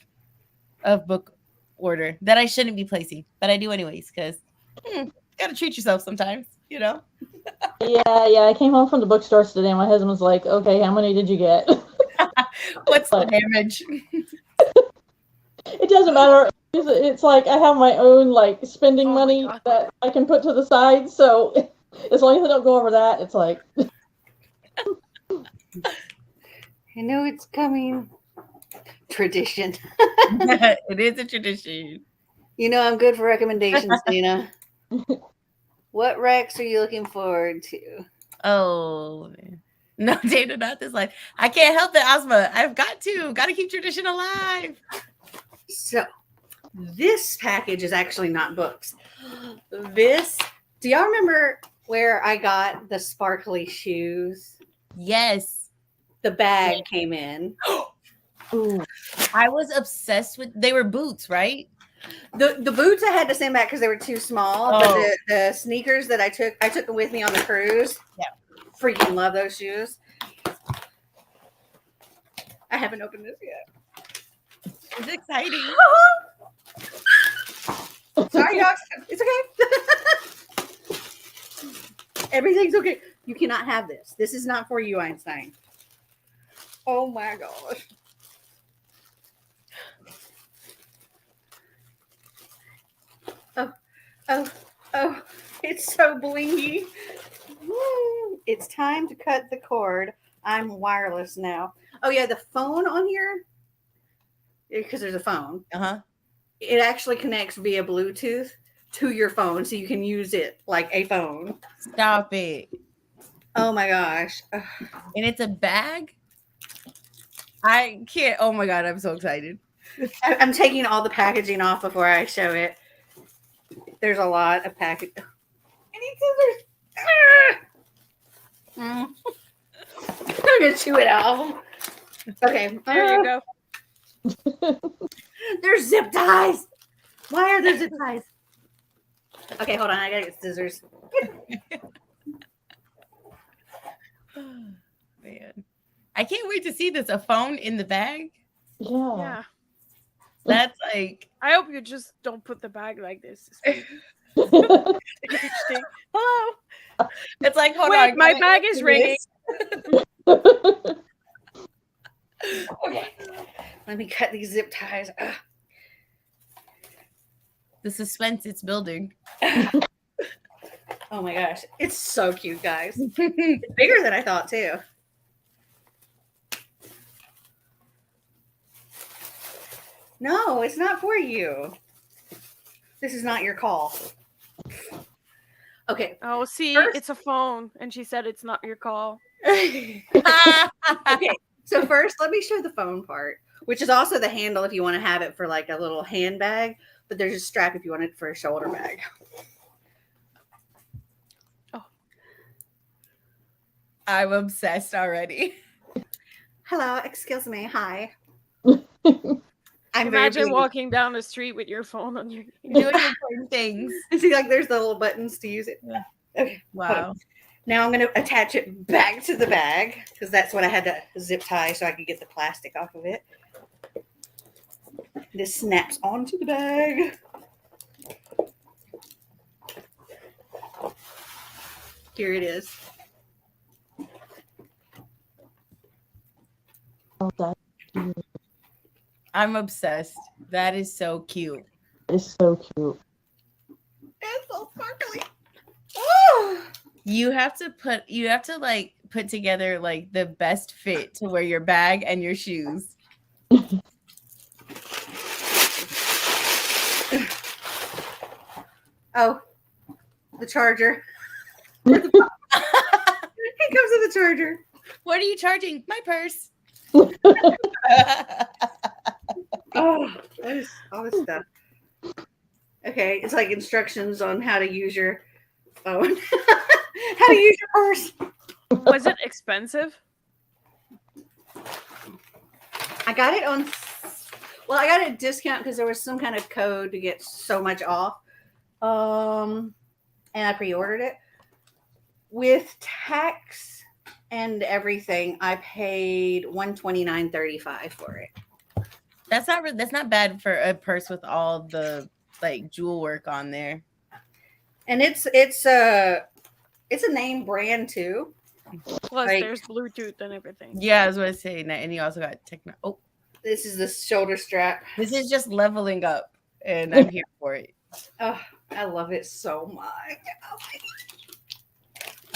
book order that I shouldn't be placing, but I do anyways because gotta treat yourself sometimes, Yeah. I came home from the bookstore today and my husband was like, okay, how many did you get? What's the damage? It doesn't matter. It's like I have my own like spending money that I can put to the side, so as long as I don't go over that, it's like I know it's coming. Tradition. It is a tradition. I'm good for recommendations, Dana. What Rex are you looking forward to? Oh, man. No, Dana, not this life. I can't help it, Ozma. I've got to keep tradition alive. So, this package is actually not books. Do y'all remember where I got the sparkly shoes? Yes. The bag came in. Ooh. I was obsessed with, they were boots, right? The boots I had to send back because they were too small. Oh. But the sneakers that I took them with me on the cruise. Yeah. Freaking love those shoes. I haven't opened this yet. It's exciting. Sorry, dogs. It's okay. Everything's okay. You cannot have this. This is not for you, Einstein. Oh my gosh. Oh, it's so blingy. Woo. It's time to cut the cord. I'm wireless now. Oh yeah, the phone on here, because there's a phone. It actually connects via Bluetooth to your phone, so you can use it like a phone. Stop it. Oh my gosh. And it's a bag? I can't. Oh my God, I'm so excited. I'm taking all the packaging off before I show it. There's a lot of package. I need scissors. I'm going to chew it out. Okay. There you go. There's zip ties. Why are there zip ties? Okay, hold on. I got to get scissors. Man. I can't wait to see this. A phone in the bag? Yeah. That's like... I hope you just don't put the bag like this. Hello. It's like, hold Wait, on. my bag is ringing. Okay. Let me cut these zip ties. Ugh. The suspense it's building. Oh my gosh. It's so cute, guys. It's bigger than I thought, too. No, it's not for you. This is not your call. Okay. Oh, see, it's a phone, and she said it's not your call. Okay. So first, let me show the phone part, which is also the handle if you want to have it for like a little handbag, but there's a strap if you want it for a shoulder bag. Oh. I'm obsessed already. Hello, excuse me. Hi. Imagine walking down the street with your phone on your doing important things. See, like there's the little buttons to use it. Yeah. Okay. Wow. Now I'm going to attach it back to the bag because that's what I had to zip tie so I could get the plastic off of it. This snaps onto the bag. Here it is. Oh, that's cute. I'm obsessed. That is so cute. It's so cute. It's so sparkly. Oh! You have to like put together like the best fit to wear your bag and your shoes. Oh, the charger. It comes with a charger. What are you charging? My purse. Oh, what is all this stuff? Okay, it's like instructions on how to use your phone. How to use your purse. Was it expensive? I got it on. Well, I got a discount because there was some kind of code to get so much off. And I pre-ordered it with tax and everything. I paid $129.35 for it. That's not bad for a purse with all the like jewel work on there. And it's a name brand too. Plus, Like, there's Bluetooth and everything. Yeah, I was going to say that, and you also got techno. Oh, this is the shoulder strap. this is just leveling up, and I'm here for it. Oh, I love it so much. Oh,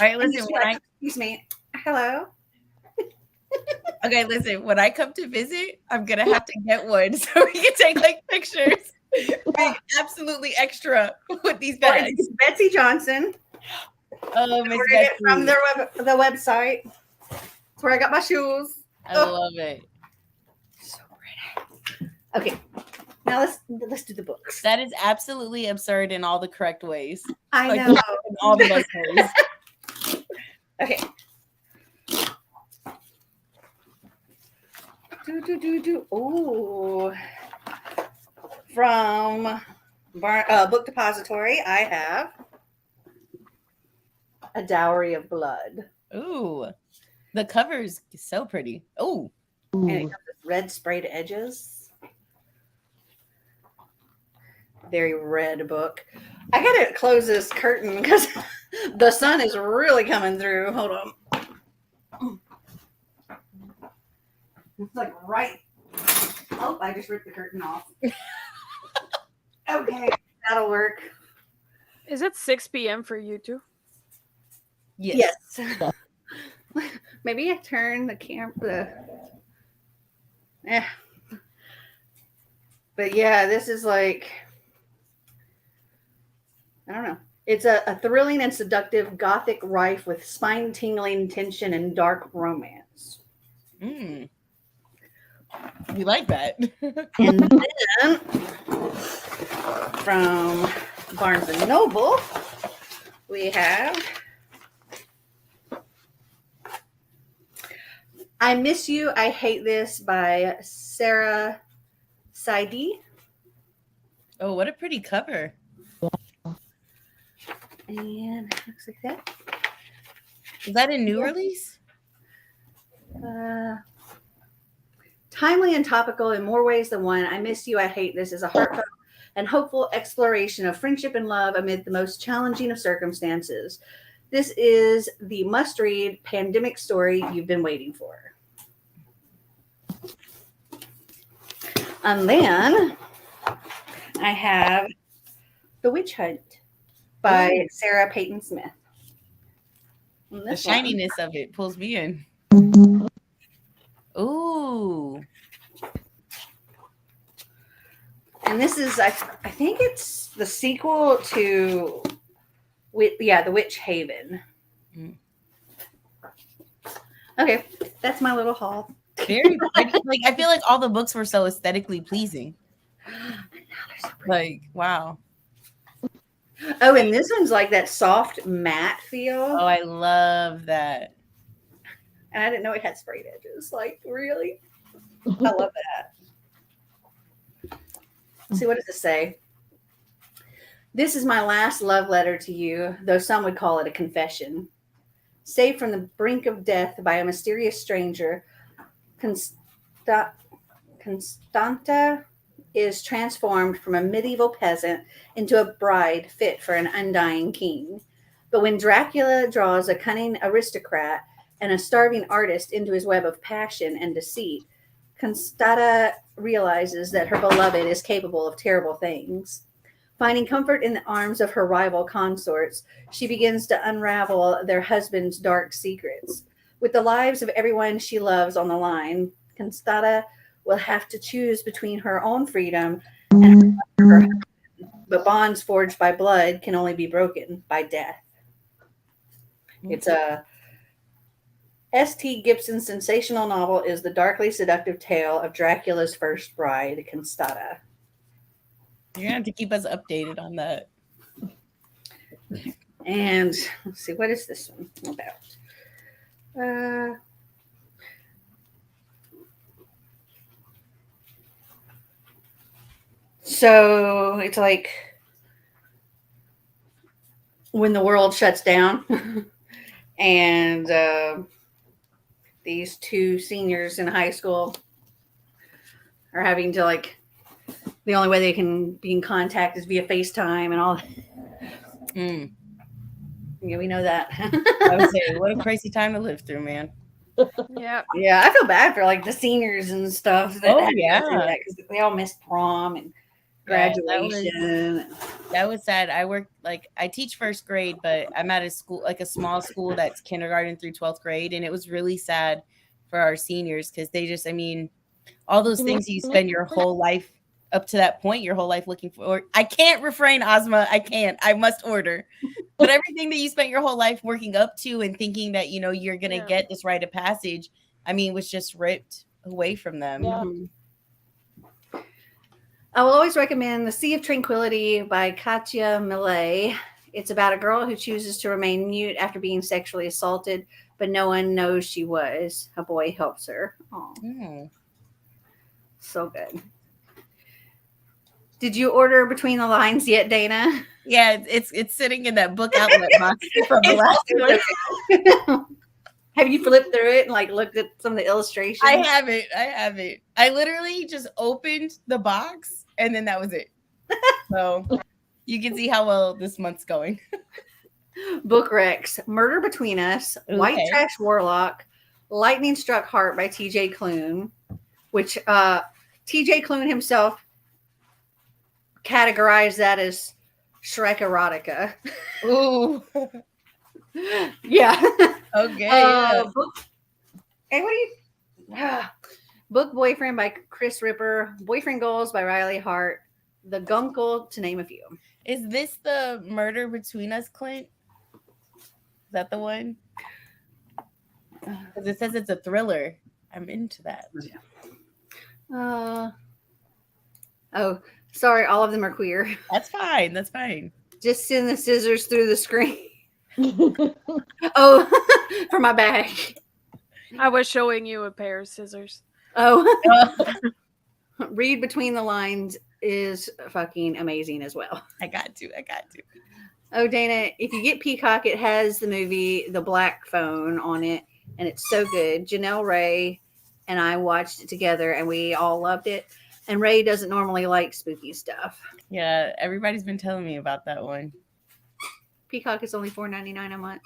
All right, listen. excuse me. Hello. Okay, listen. When I come to visit, I'm gonna have to get one so we can take like pictures. Like, absolutely extra with these bags. It's Betsy Johnson. Oh, Miss Ordered it Betsy. from the website. That's where I got my shoes. I love it. So pretty. Okay, now let's do the books. That is absolutely absurd in all the correct ways. I Like, know. in all the best ways. Okay. Ooh. From Book Depository, I have A Dowry of Blood. Ooh, the cover's so pretty. Oh, And it comes with red sprayed edges. Very red book. I gotta close this curtain because the sun is really coming through. Hold on. It's like right. Oh, I just ripped the curtain off. Okay, that'll work. Is it 6 p.m. for you too? yes. Maybe I turn the camera. But yeah, this is like, I don't know. It's a thrilling and seductive gothic rife with spine-tingling tension and dark romance. Mm. We like that. And then from Barnes & Noble, we have I Miss You, I Hate This by Sarah Saidi. Oh, what a pretty cover. And it looks like that. Is that a new release? Timely and topical in more ways than one, I Miss You, I Hate This is a heartfelt and hopeful exploration of friendship and love amid the most challenging of circumstances. This is the must-read pandemic story you've been waiting for. And then I have The Witch Hunt by Sarah Peyton Smith. The shininess of it pulls me in. Ooh. And this is, I think it's the sequel to, The Witch Haven. Mm. Okay, that's my little haul. Very pretty. Like, I feel like all the books were so aesthetically pleasing. Like, wow. Oh, and this one's like that soft matte feel. Oh, I love that. And I didn't know it had sprayed edges. Like, really? I love that. Let's see, what does it say? This is my last love letter to you, though some would call it a confession. Saved from the brink of death by a mysterious stranger, Constanta is transformed from a medieval peasant into a bride fit for an undying king. But when Dracula draws a cunning aristocrat and a starving artist into his web of passion and deceit, Constata realizes that her beloved is capable of terrible things. Finding comfort in the arms of her rival consorts, she begins to unravel their husband's dark secrets. With the lives of everyone she loves on the line, Constata will have to choose between her own freedom and her husband. But bonds forged by blood can only be broken by death. It's a S.T. Gibson's sensational novel is the darkly seductive tale of Dracula's first bride, Constata. You're gonna have to keep us updated on that. And let's see, what is this one about? So it's like when the world shuts down and these two seniors in high school are having to, like, the only way they can be in contact is via FaceTime and all that. Yeah, we know that. I would say, what a crazy time to live through, man. Yeah. Yeah, I feel bad for, like, the seniors and stuff. Because they all missed prom and graduation. That was sad. I teach first grade, but I'm at a school, like a small school that's kindergarten through 12th grade. And it was really sad for our seniors because they just, I mean, all those things you spend your whole life up to that point, your whole life looking for. I can't refrain, Ozma. I can't. I must order. But everything that you spent your whole life working up to and thinking that, you're going to get this rite of passage, I mean, was just ripped away from them. Yeah. I will always recommend The Sea of Tranquility by Katya Millet. It's about a girl who chooses to remain mute after being sexually assaulted, but no one knows she was. A boy helps her. Oh, so good. Did you order Between the Lines yet, Dana? Yeah, it's sitting in that book outlet box from the last one. Have you flipped through it and, like, looked at some of the illustrations? I haven't. I literally just opened the box and then that was it. So you can see how well this month's going. Book Rex, Murder Between Us, White Trash Warlock, Lightning Struck Heart by T.J. Klune, which T.J. Klune himself categorized that as Shrek erotica. Ooh. Yeah. Okay. Book Boyfriend by Chris Ripper, Boyfriend Goals by Riley Hart, The Guncle, to name a few. Is this the Murder Between Us, Clint? Is that the one? Because it says it's a thriller. I'm into that. Oh, sorry, all of them are queer. That's fine. Just send the scissors through the screen. Oh, for my bag. I was showing you a pair of scissors. Oh. Read Between the Lines is fucking amazing as well. I got to. Oh, Dana, if you get Peacock, it has the movie The Black Phone on it, and it's so good. Janelle Ray and I watched it together, and we all loved it. And Ray doesn't normally like spooky stuff. Yeah, everybody's been telling me about that one. Peacock is only $4.99 a month.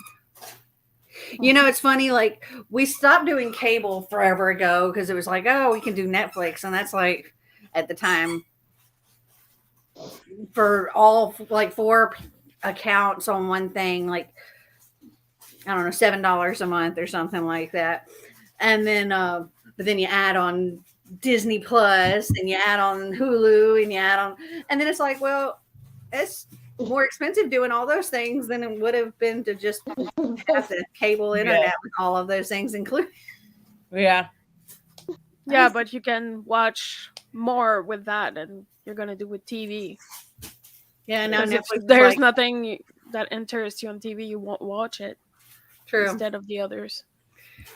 It's funny, like, we stopped doing cable forever ago because it was like, oh, we can do Netflix. And that's, like, at the time, for all, like, 4 accounts on one thing, like, I don't know, $7 a month or something like that. And then, but then you add on Disney Plus and you add on Hulu and you add on, and then it's like, well, it's more expensive doing all those things than it would have been to just have the cable internet with all of those things included. Yeah, but you can watch more with that than you're gonna do with TV. Yeah, no, if there's nothing that interests you on TV, you won't watch it. True. Instead of the others.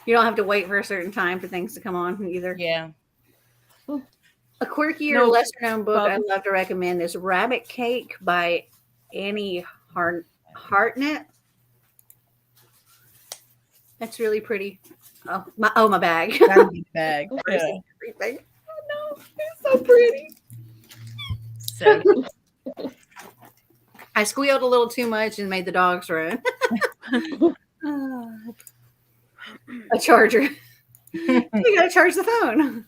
You don't have to wait for a certain time for things to come on either. Yeah. A quirkier, lesser-known book I'd love to recommend is Rabbit Cake by Annie Hartnett. That's really pretty. Oh, my bag. Bag. Yeah. Everything. Oh no, it's so pretty. So I squealed a little too much and made the dogs run. A charger. You gotta charge the phone.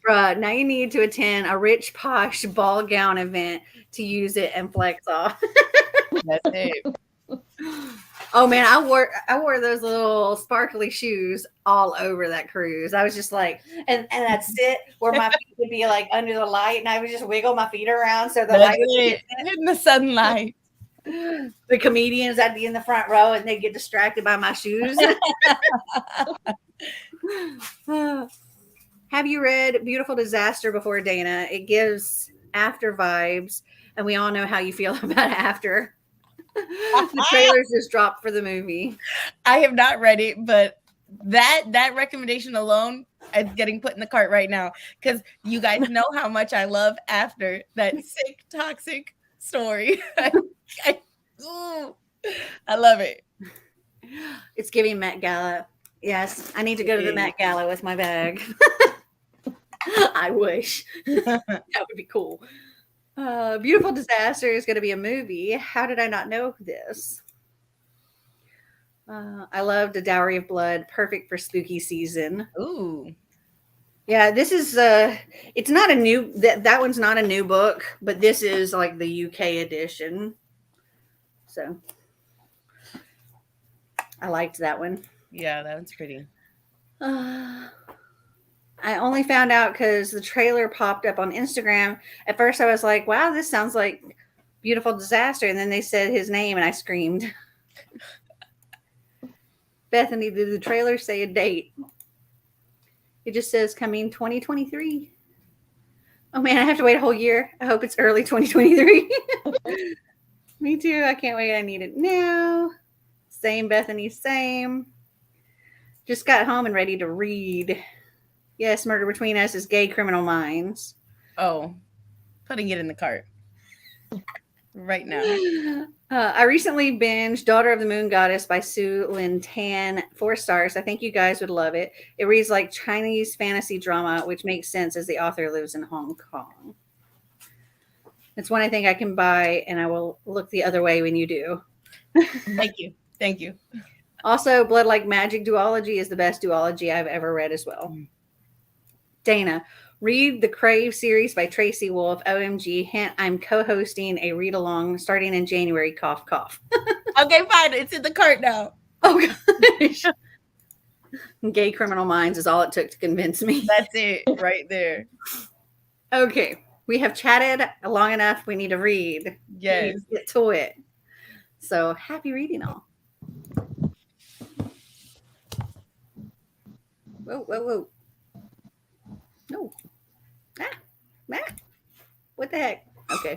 Bruh, now you need to attend a rich, posh ball gown event to use it and flex off. That's it. Oh man, I wore those little sparkly shoes all over that cruise. I was just like, and I'd sit where my feet would be like under the light, and I would just wiggle my feet around so the light would hit in the sunlight. The comedians, I'd be in the front row, and they'd get distracted by my shoes. Have you read Beautiful Disaster before, Dana? It gives after vibes, and we all know how you feel about after. The trailers just dropped for the movie. I have not read it, but that recommendation alone is getting put in the cart right now because you guys know how much I love After, that sick, toxic story. I love it. It's giving Met Gala. Yes, I need to go to the Met Gala with my bag. I wish. That would be cool. Beautiful Disaster is going to be a movie. How did I not know this? I loved A Dowry of Blood. Perfect for spooky season. Ooh. Yeah, this is it's not a new that one's not a new book, but this is like the UK edition. So I liked that one. Yeah, that one's pretty. I only found out because the trailer popped up on Instagram. At first, I was like, wow, this sounds like Beautiful Disaster. And then they said his name, and I screamed. Bethany, did the trailer say a date? It just says coming 2023. Oh, man, I have to wait a whole year. I hope it's early 2023. Me too. I can't wait. I need it now. Same, Bethany, same. Just got home and ready to read. Yes, Murder Between Us is Gay Criminal Minds. Oh, putting it in the cart right now. I recently binged Daughter of the Moon Goddess by Sue Lintan. 4 stars. I think you guys would love it. It reads like Chinese fantasy drama, which makes sense as the author lives in Hong Kong. It's one I think I can buy, and I will look the other way when you do. Thank you. Thank you. Also, Blood Like Magic duology is the best duology I've ever read as well. Dana, read the Crave series by Tracy Wolf. OMG, hint, I'm co-hosting a read-along starting in January. Cough, cough. Okay, fine. It's in the cart now. Oh, gosh. Gay Criminal Minds is all it took to convince me. That's it right there. Okay, we have chatted long enough. We need to read. Yes. We need to get to it. So, happy reading all. Whoa, whoa, whoa. No. What the heck? Okay.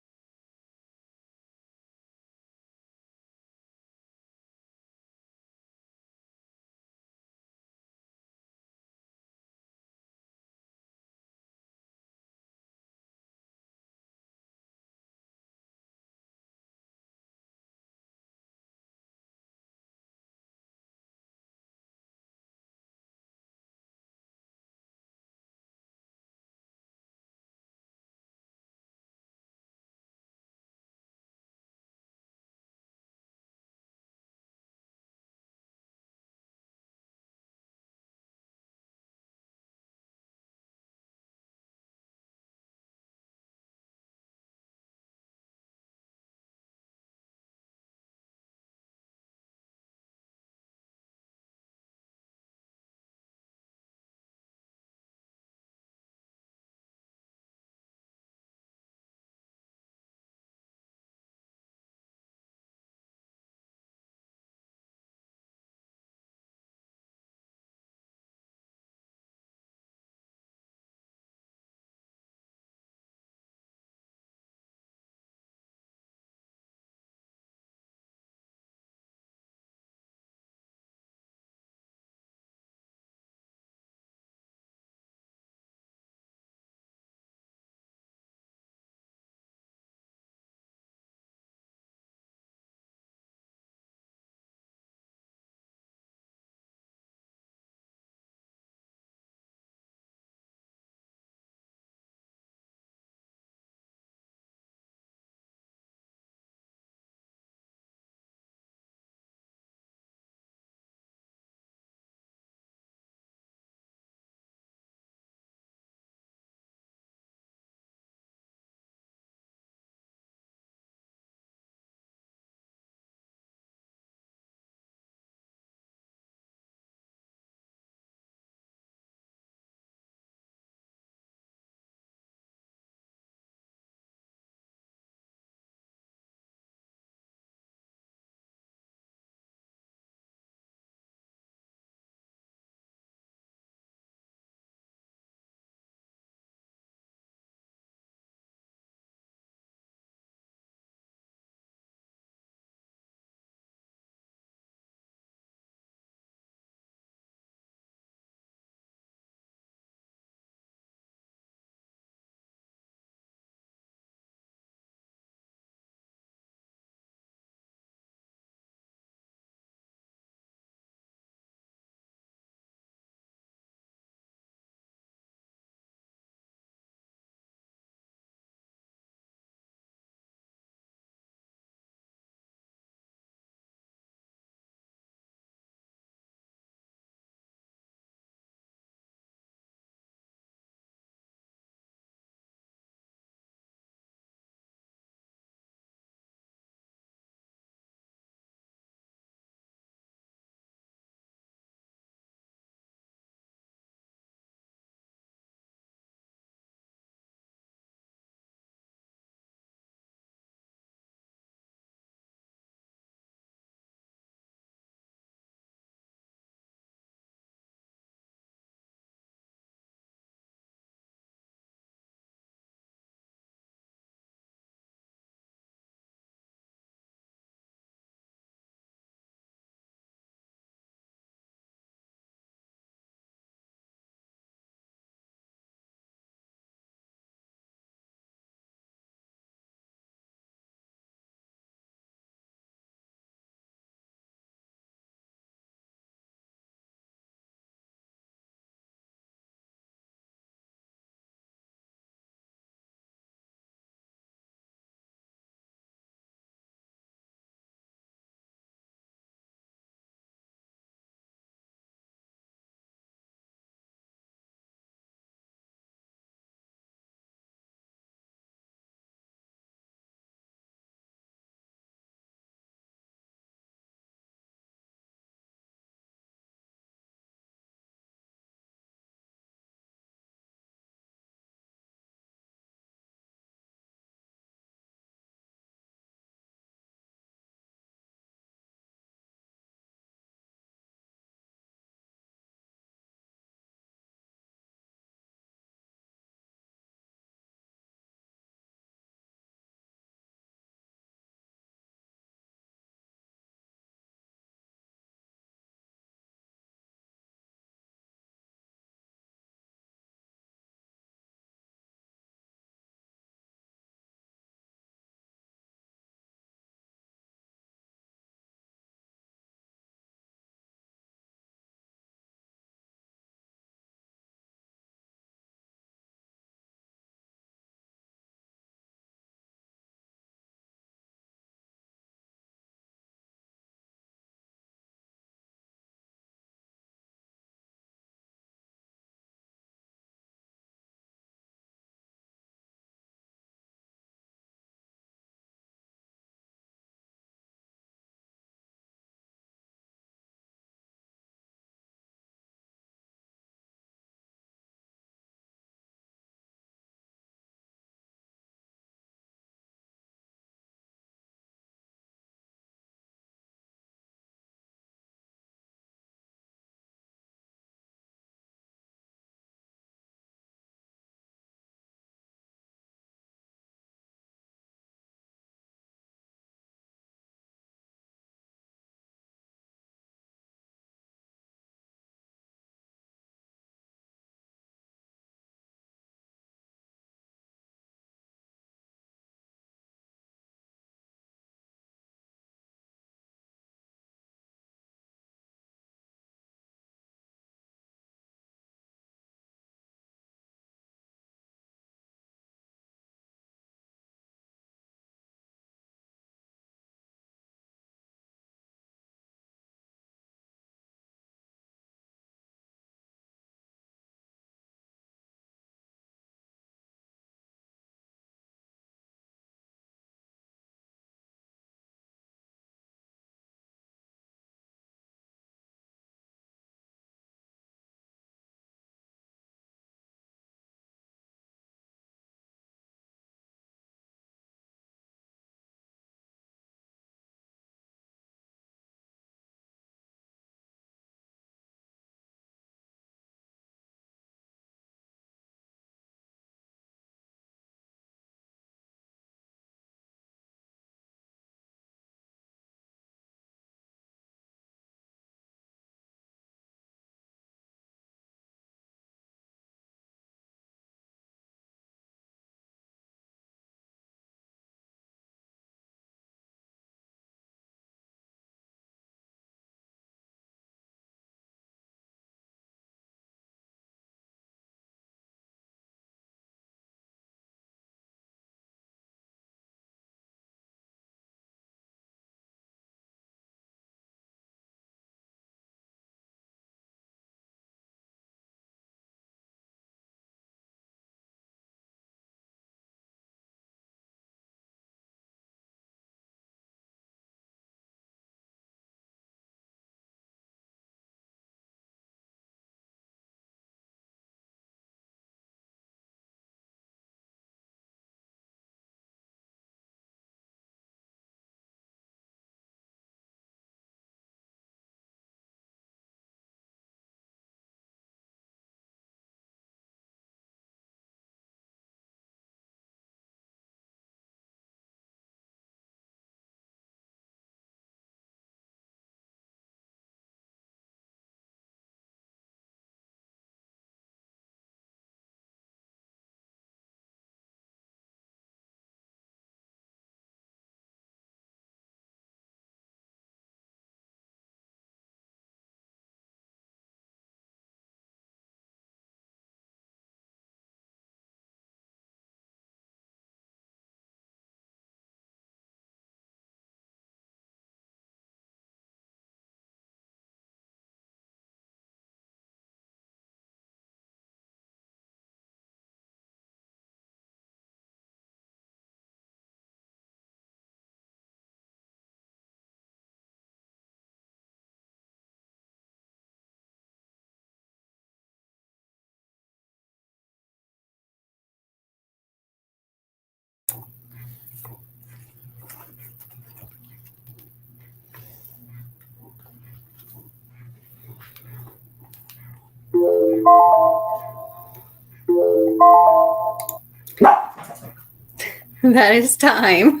That is time.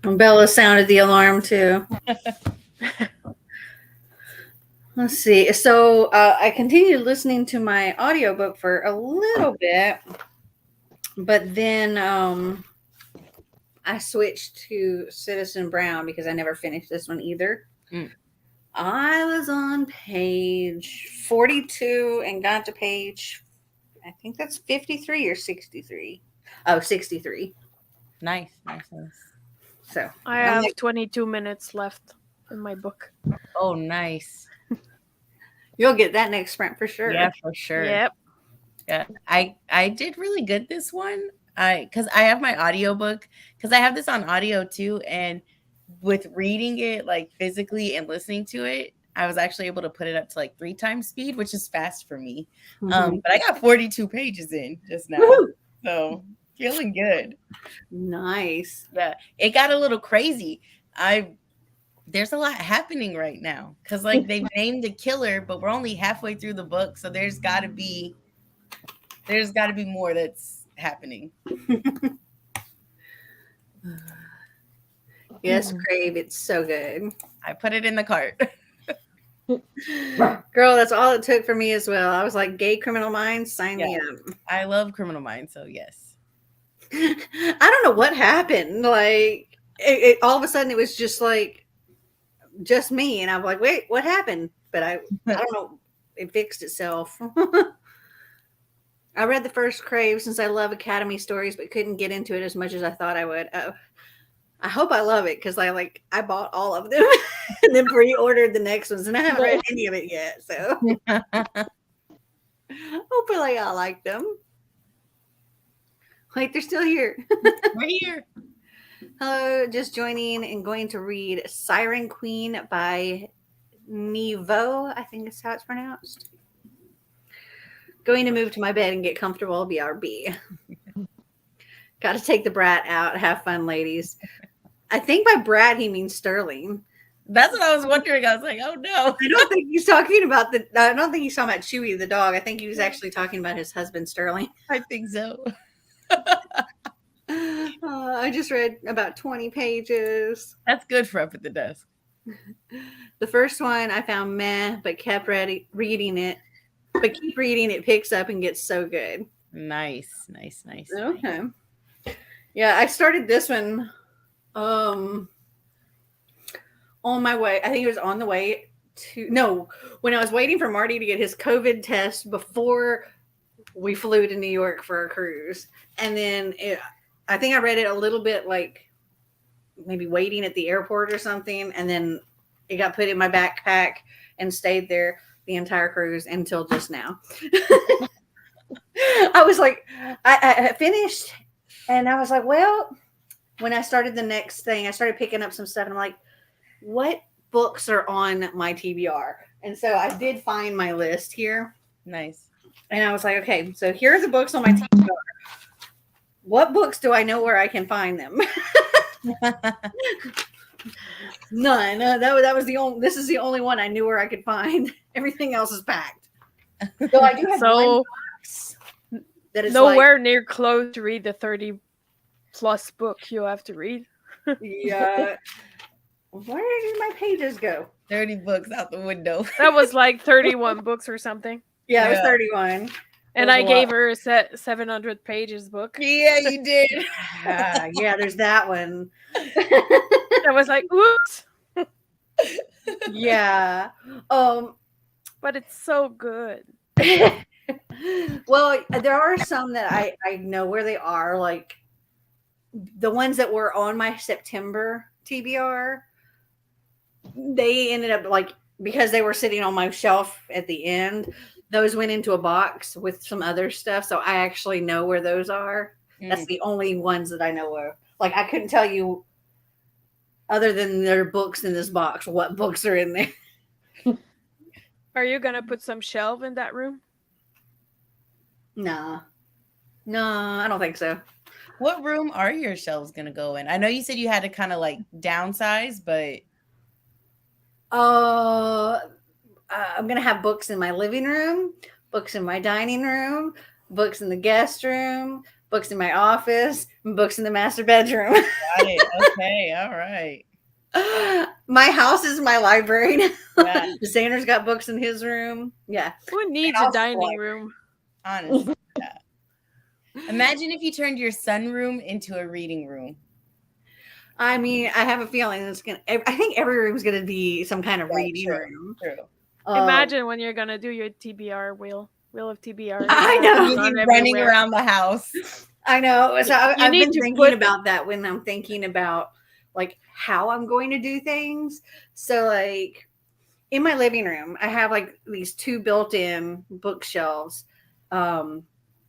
Bella sounded the alarm too. Let's see. So I continued listening to my audiobook for a little bit, but then I switched to Citizen Brown because I never finished this one either. I was on page 42 and got to page, I think that's 53 or 63. Oh, 63. Nice. So I have 22 minutes left in my book. Oh, nice. You'll get that next sprint for sure. Yeah, for sure. Yep. Yeah, I did really good this one. Because I have my audiobook, because I have this on audio too, and with reading it like physically and listening to it, I was actually able to put it up to like 3 times speed, which is fast for me. But I got 42 pages in just now. Woo-hoo! So feeling good. Nice. Yeah, it got a little crazy. There's a lot happening right now because like they've named the killer, but we're only halfway through the book, so there's got to be more that's happening. Yes, Crave, it's so good. I put it in the cart. Girl, that's all it took for me as well. I was like, gay Criminal Minds, sign me up. I love Criminal Minds, so yes. I don't know what happened. Like it all of a sudden it was just like just me, and I'm like, wait, what happened? But I don't know. It fixed itself. I read the first Crave since I love Academy stories, but couldn't get into it as much as I thought I would. I hope I love it because I bought all of them and then pre-ordered the next ones, and I haven't read any of it yet. So hopefully I'll like them. Wait, they're still here. We're here. Hello, just joining and going to read Siren Queen by Nevo. I think that's how it's pronounced. Going to move to my bed and get comfortable. BRB. Got to take the brat out. Have fun, ladies. I think by brat he means Sterling. That's what I was wondering. I was like, oh no. I don't think he's talking about Chewy the dog. I think he was actually talking about his husband Sterling. I think so. I just read about 20 pages. That's good for up at the desk. The first one I found meh, but kept reading it. But keep reading, it picks up and gets so good. Nice. Okay. Yeah, I started this one on my way. I think it was on the way when I was waiting for Marty to get his COVID test before we flew to New York for our cruise. And then I think I read it a little bit like maybe waiting at the airport or something. And then it got put in my backpack and stayed there the entire cruise until just now. I was like, I finished and I was like, well, when I started the next thing, I started picking up some stuff and I'm like, what books are on my TBR? And so I did find my list here. Nice. And I was like, okay, so here are the books on my TBR. What books do I know where I can find them? None. That was the only. This is the only one I knew where I could find. Everything else is packed. So I do have one box that is nowhere near close to read the 30+ book you have to read. Yeah. Where did my pages go? 30 books out the window. That was like 31 books or something. Yeah, it was 31. And I gave her a 700 pages book. Yeah, you did. Yeah, there's that one. I was like, oops. Yeah. But it's so good. Well, there are some that I know where they are, like the ones that were on my September TBR. They ended up like, because they were sitting on my shelf at the end, those went into a box with some other stuff. So I actually know where those are. That's the only ones that I know of. Like, I couldn't tell you, other than there are books in this box, what books are in there. Are you going to put some shelf in that room? No, I don't think so. What room are your shelves going to go in? I know you said you had to kind of like downsize, but... I'm going to have books in my living room, books in my dining room, books in the guest room, books in my office, and books in the master bedroom. Got it. Okay. All right. My house is my library now. Yeah. Xander's got books in his room. Yeah. Who needs a dining room? Honestly. Yeah. Imagine if you turned your sunroom into a reading room. I mean, I have a feeling I think every room is gonna be some kind of reading room. True. Imagine when you're gonna do your TBR wheel of TBR. I know. You'll be running around the house. I know. So I've been thinking about that when I'm thinking about like how I'm going to do things. So like in my living room, I have like these 2 built-in bookshelves, and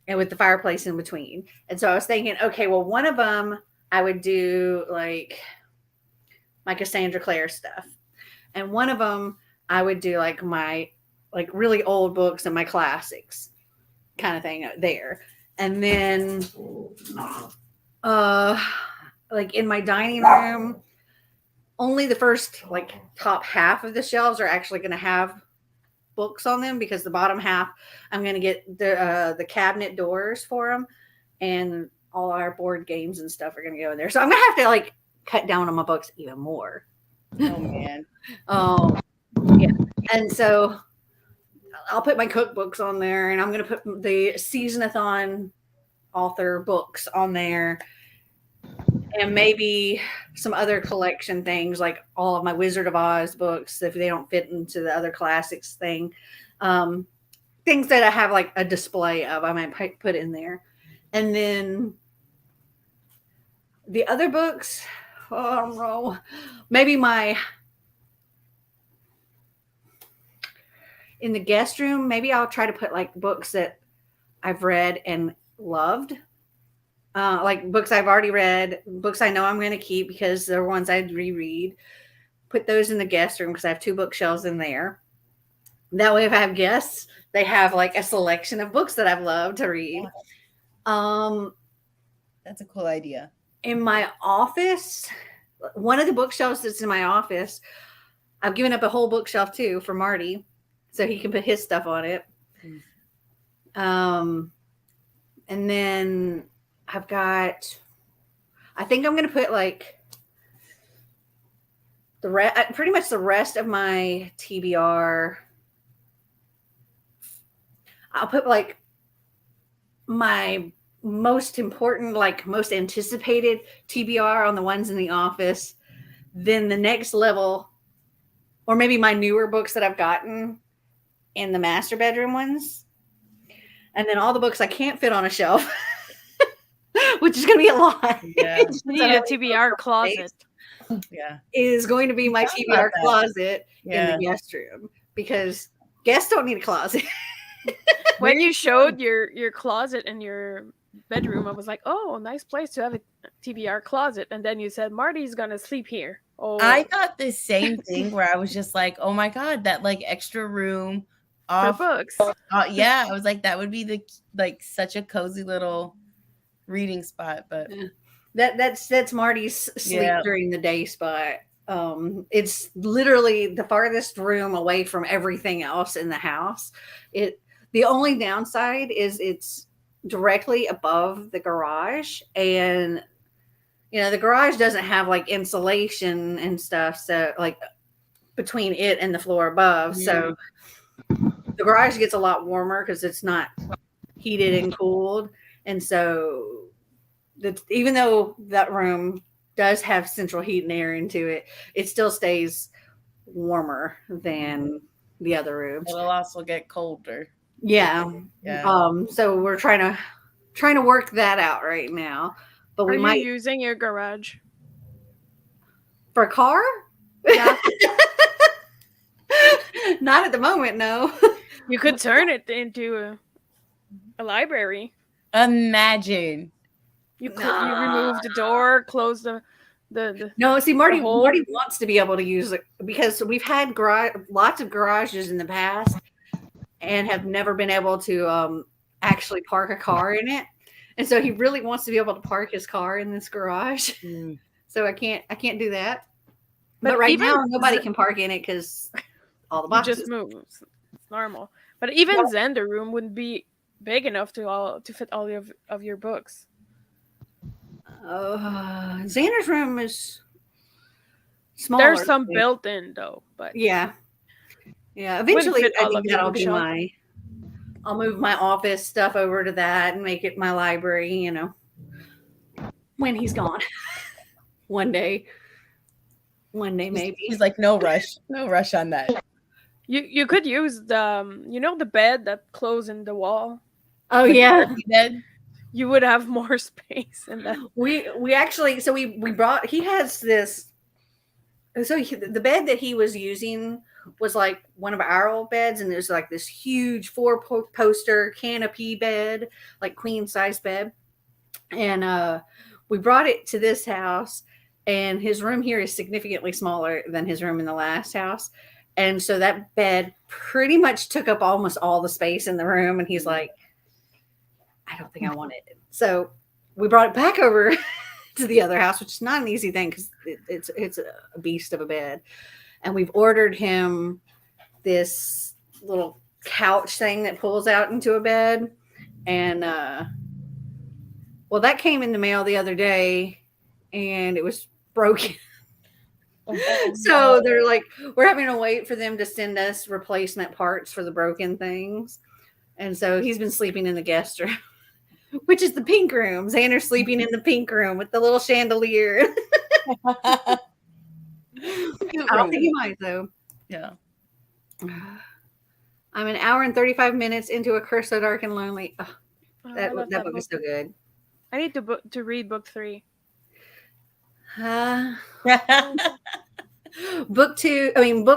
with the fireplace in between. And so I was thinking, okay, well, one of them I would do like my Cassandra Clare stuff, and one of them I would do like my like really old books and my classics kind of thing there. And then like in my dining room, only the first like top half of the shelves are actually going to have books on them, because the bottom half I'm going to get the cabinet doors for them, and all our board games and stuff are going to go in there. So I'm going to have to like cut down on my books even more. Oh man. Yeah. And so I'll put my cookbooks on there, and I'm going to put the season-a-thon author books on there, and maybe some other collection things like all of my Wizard of Oz books if they don't fit into the other classics thing. Things that I have like a display of, I might put in there. And then the other books, I don't know, maybe in the guest room, maybe I'll try to put like books that I've read and loved. Like books I've already read, books I know I'm going to keep because they're ones I'd reread. Put those in the guest room because I have 2 bookshelves in there. That way, if I have guests, they have like a selection of books that I've loved to read. That's a cool idea. In my office, one of the bookshelves that's in my office, I've given up a whole bookshelf too for Marty, so he can put his stuff on it. And then I think I'm going to put like pretty much the rest of my TBR. I'll put like my most important, like most anticipated TBR on the ones in the office. Then the next level, or maybe my newer books that I've gotten in the master bedroom ones. And then all the books I can't fit on a shelf. Which is going to be a lot. Yeah. You need a TBR closet. Yeah. Is going to be my TBR closet in the guest room, because guests don't need a closet. When you showed your closet in your bedroom, I was like, oh, nice place to have a TBR closet. And then you said, Marty's going to sleep here. Oh, I thought the same thing where I was just like, oh my God, that like extra room off for books. Yeah. I was like, that would be such a cozy little reading spot, but that's Marty's sleep during the day spot. It's literally the farthest room away from everything else in the house. The only downside is it's directly above the garage, and the garage doesn't have like insulation and stuff, so like between it and the floor above. So the garage gets a lot warmer because it's not heated and cooled. And so even though that room does have central heat and air into it, it still stays warmer than the other rooms. It'll also get colder. Yeah. So we're trying to work that out right now. But Are you using your garage for a car? Yeah. Not at the moment, no. You could turn it into a library. Imagine. You remove the door, close the No, see, Marty wants to be able to use it because we've had lots of garages in the past and have never been able to actually park a car in it. And so he really wants to be able to park his car in this garage. So I can't do that. But right now nobody can park in it because all the boxes just moves. It's normal. But even Xander room wouldn't be big enough to fit all of your books. Xander's room is smaller. There's some built in though, but yeah. Eventually, fit I all think of your that'll be bookshelf. I'll move my office stuff over to that and make it my library. You know, when he's gone, one day maybe. He's like, no rush on that. You could use the bed that closes in the wall. Oh yeah, bed. You would have more space in that. We actually we brought. He has this. So the bed that he was using was like one of our old beds, and there's like this huge 4-poster canopy bed, like queen size bed, and we brought it to this house, and his room here is significantly smaller than his room in the last house, and so that bed pretty much took up almost all the space in the room, and he's like, I don't think I want it. So we brought it back over to the other house, which is not an easy thing because it's a beast of a bed. And we've ordered him this little couch thing that pulls out into a bed. And well, that came in the mail the other day and it was broken. So they're like, we're having to wait for them to send us replacement parts for the broken things. And so he's been sleeping in the guest room, which is the pink room. Xander's sleeping in the pink room with the little chandelier. I don't think he might, though. Yeah. I'm an hour and 35 minutes into A Curse So Dark and Lonely. Oh, that book is so good. I need to read book 3. Book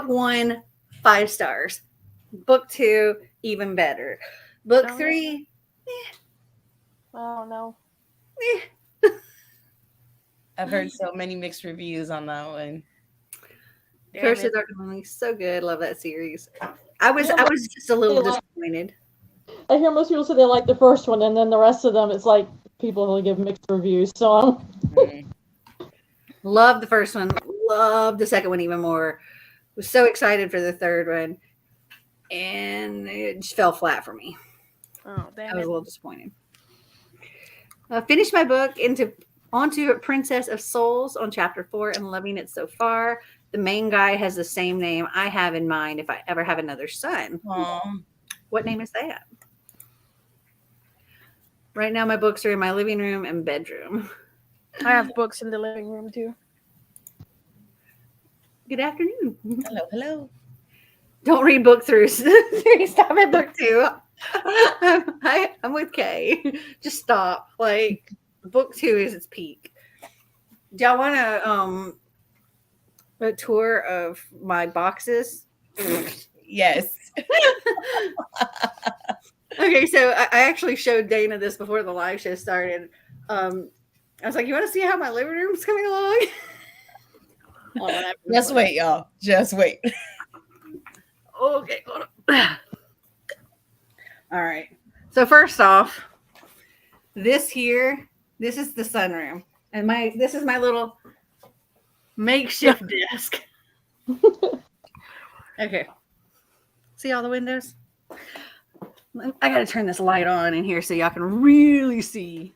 1, 5 stars. Book 2, even better. Book 3, Oh no. I've heard so many mixed reviews on that one. Curse of Dark and Lonely, so good. Love that series. I was just a little disappointed. I hear most people say they like the first one, and then the rest of them, it's like people only give mixed reviews. So Love the first one. Love the second one even more. Was so excited for the third one, and it just fell flat for me. Oh, damn! I was a little disappointed. Finished my book onto Princess of Souls on chapter 4 and loving it so far. The main guy has the same name I have in mind if I ever have another son. Aww. What name is that? Right now, my books are in my living room and bedroom. I have books in the living room too. Good afternoon. Hello. Don't read book 3. Stop at book 2. I'm with Kay. Just stop. Like, book 2 is its peak. Do y'all want a tour of my boxes? Yes. Okay, so I actually showed Dana this before the live show started. I was like, you want to see how my living room's coming along? Just wait, y'all. Just wait. Okay, hold on. All right. So first off, this is the sunroom. And this is my little makeshift desk. Okay. See all the windows? I got to turn this light on in here so y'all can really see.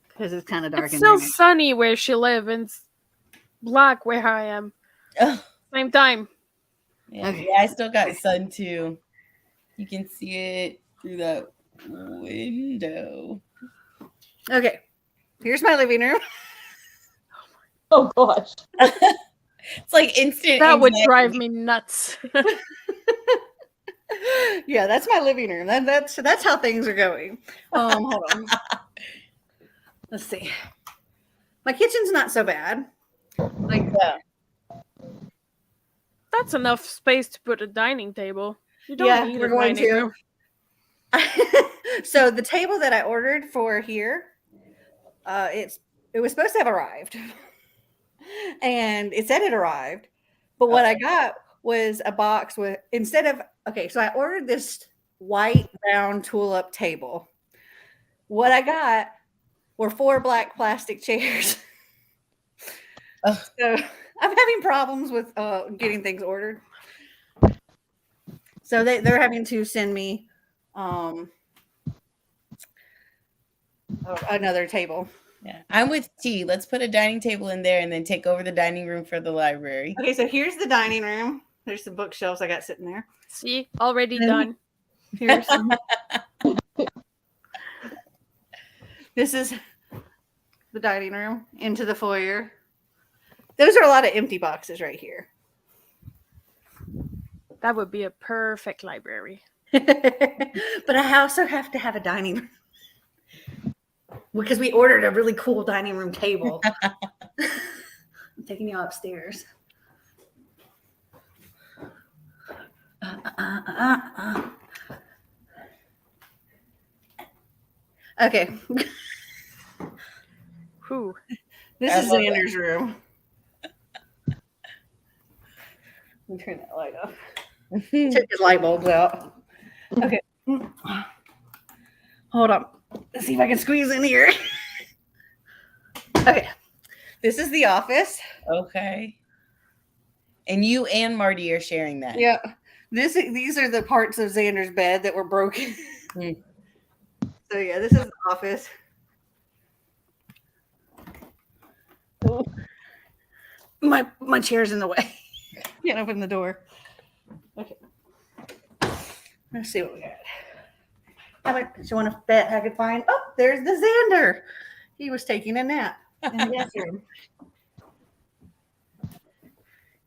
Because it's kind of dark It's in so there. sunny where she lives and it's black where I am. Same time. Yeah, Okay. yeah, I still got sun too. You can see it through that window. Okay. Here's my living room. oh gosh. It's like instant. That would anxiety. drive me nuts. Yeah, that's my living room. That's how things are going. Hold on. Let's see. My kitchen's not so bad. Like, That's enough space to put a dining table. You don't need we're a going dining to. room. So the table that I ordered for here, it was supposed to have arrived, and it said it arrived, but what I got was a box with so I ordered this white round tulip table. What I got were 4 black plastic chairs. So I'm having problems with getting things ordered. So they're having to send me another table. Yeah, I'm with T. Let's put a dining table in there and then take over the dining room for the library. Okay, so here's the dining room. There's the bookshelves I got sitting there. See, already done. Here's this is the dining room into the foyer. Those are a lot of empty boxes right here. That would be a perfect library. But I also have to have a dining room because we ordered a really cool dining room table. I'm taking you upstairs. Okay. Whew. This is Xander's room. Let me turn that light off. Took his light bulbs out. Okay. Hold on. Let's see if I can squeeze in here. Okay. This is the office. Okay. And you and Marty are sharing that. Yeah. These are the parts of Xander's bed that were broken. So yeah, this is the office. Oh. My chair's in the way. Can't open the door. Okay. Let's see what we got. How about you want to bet I could find? Oh, there's the Xander. He was taking a nap in the guest room.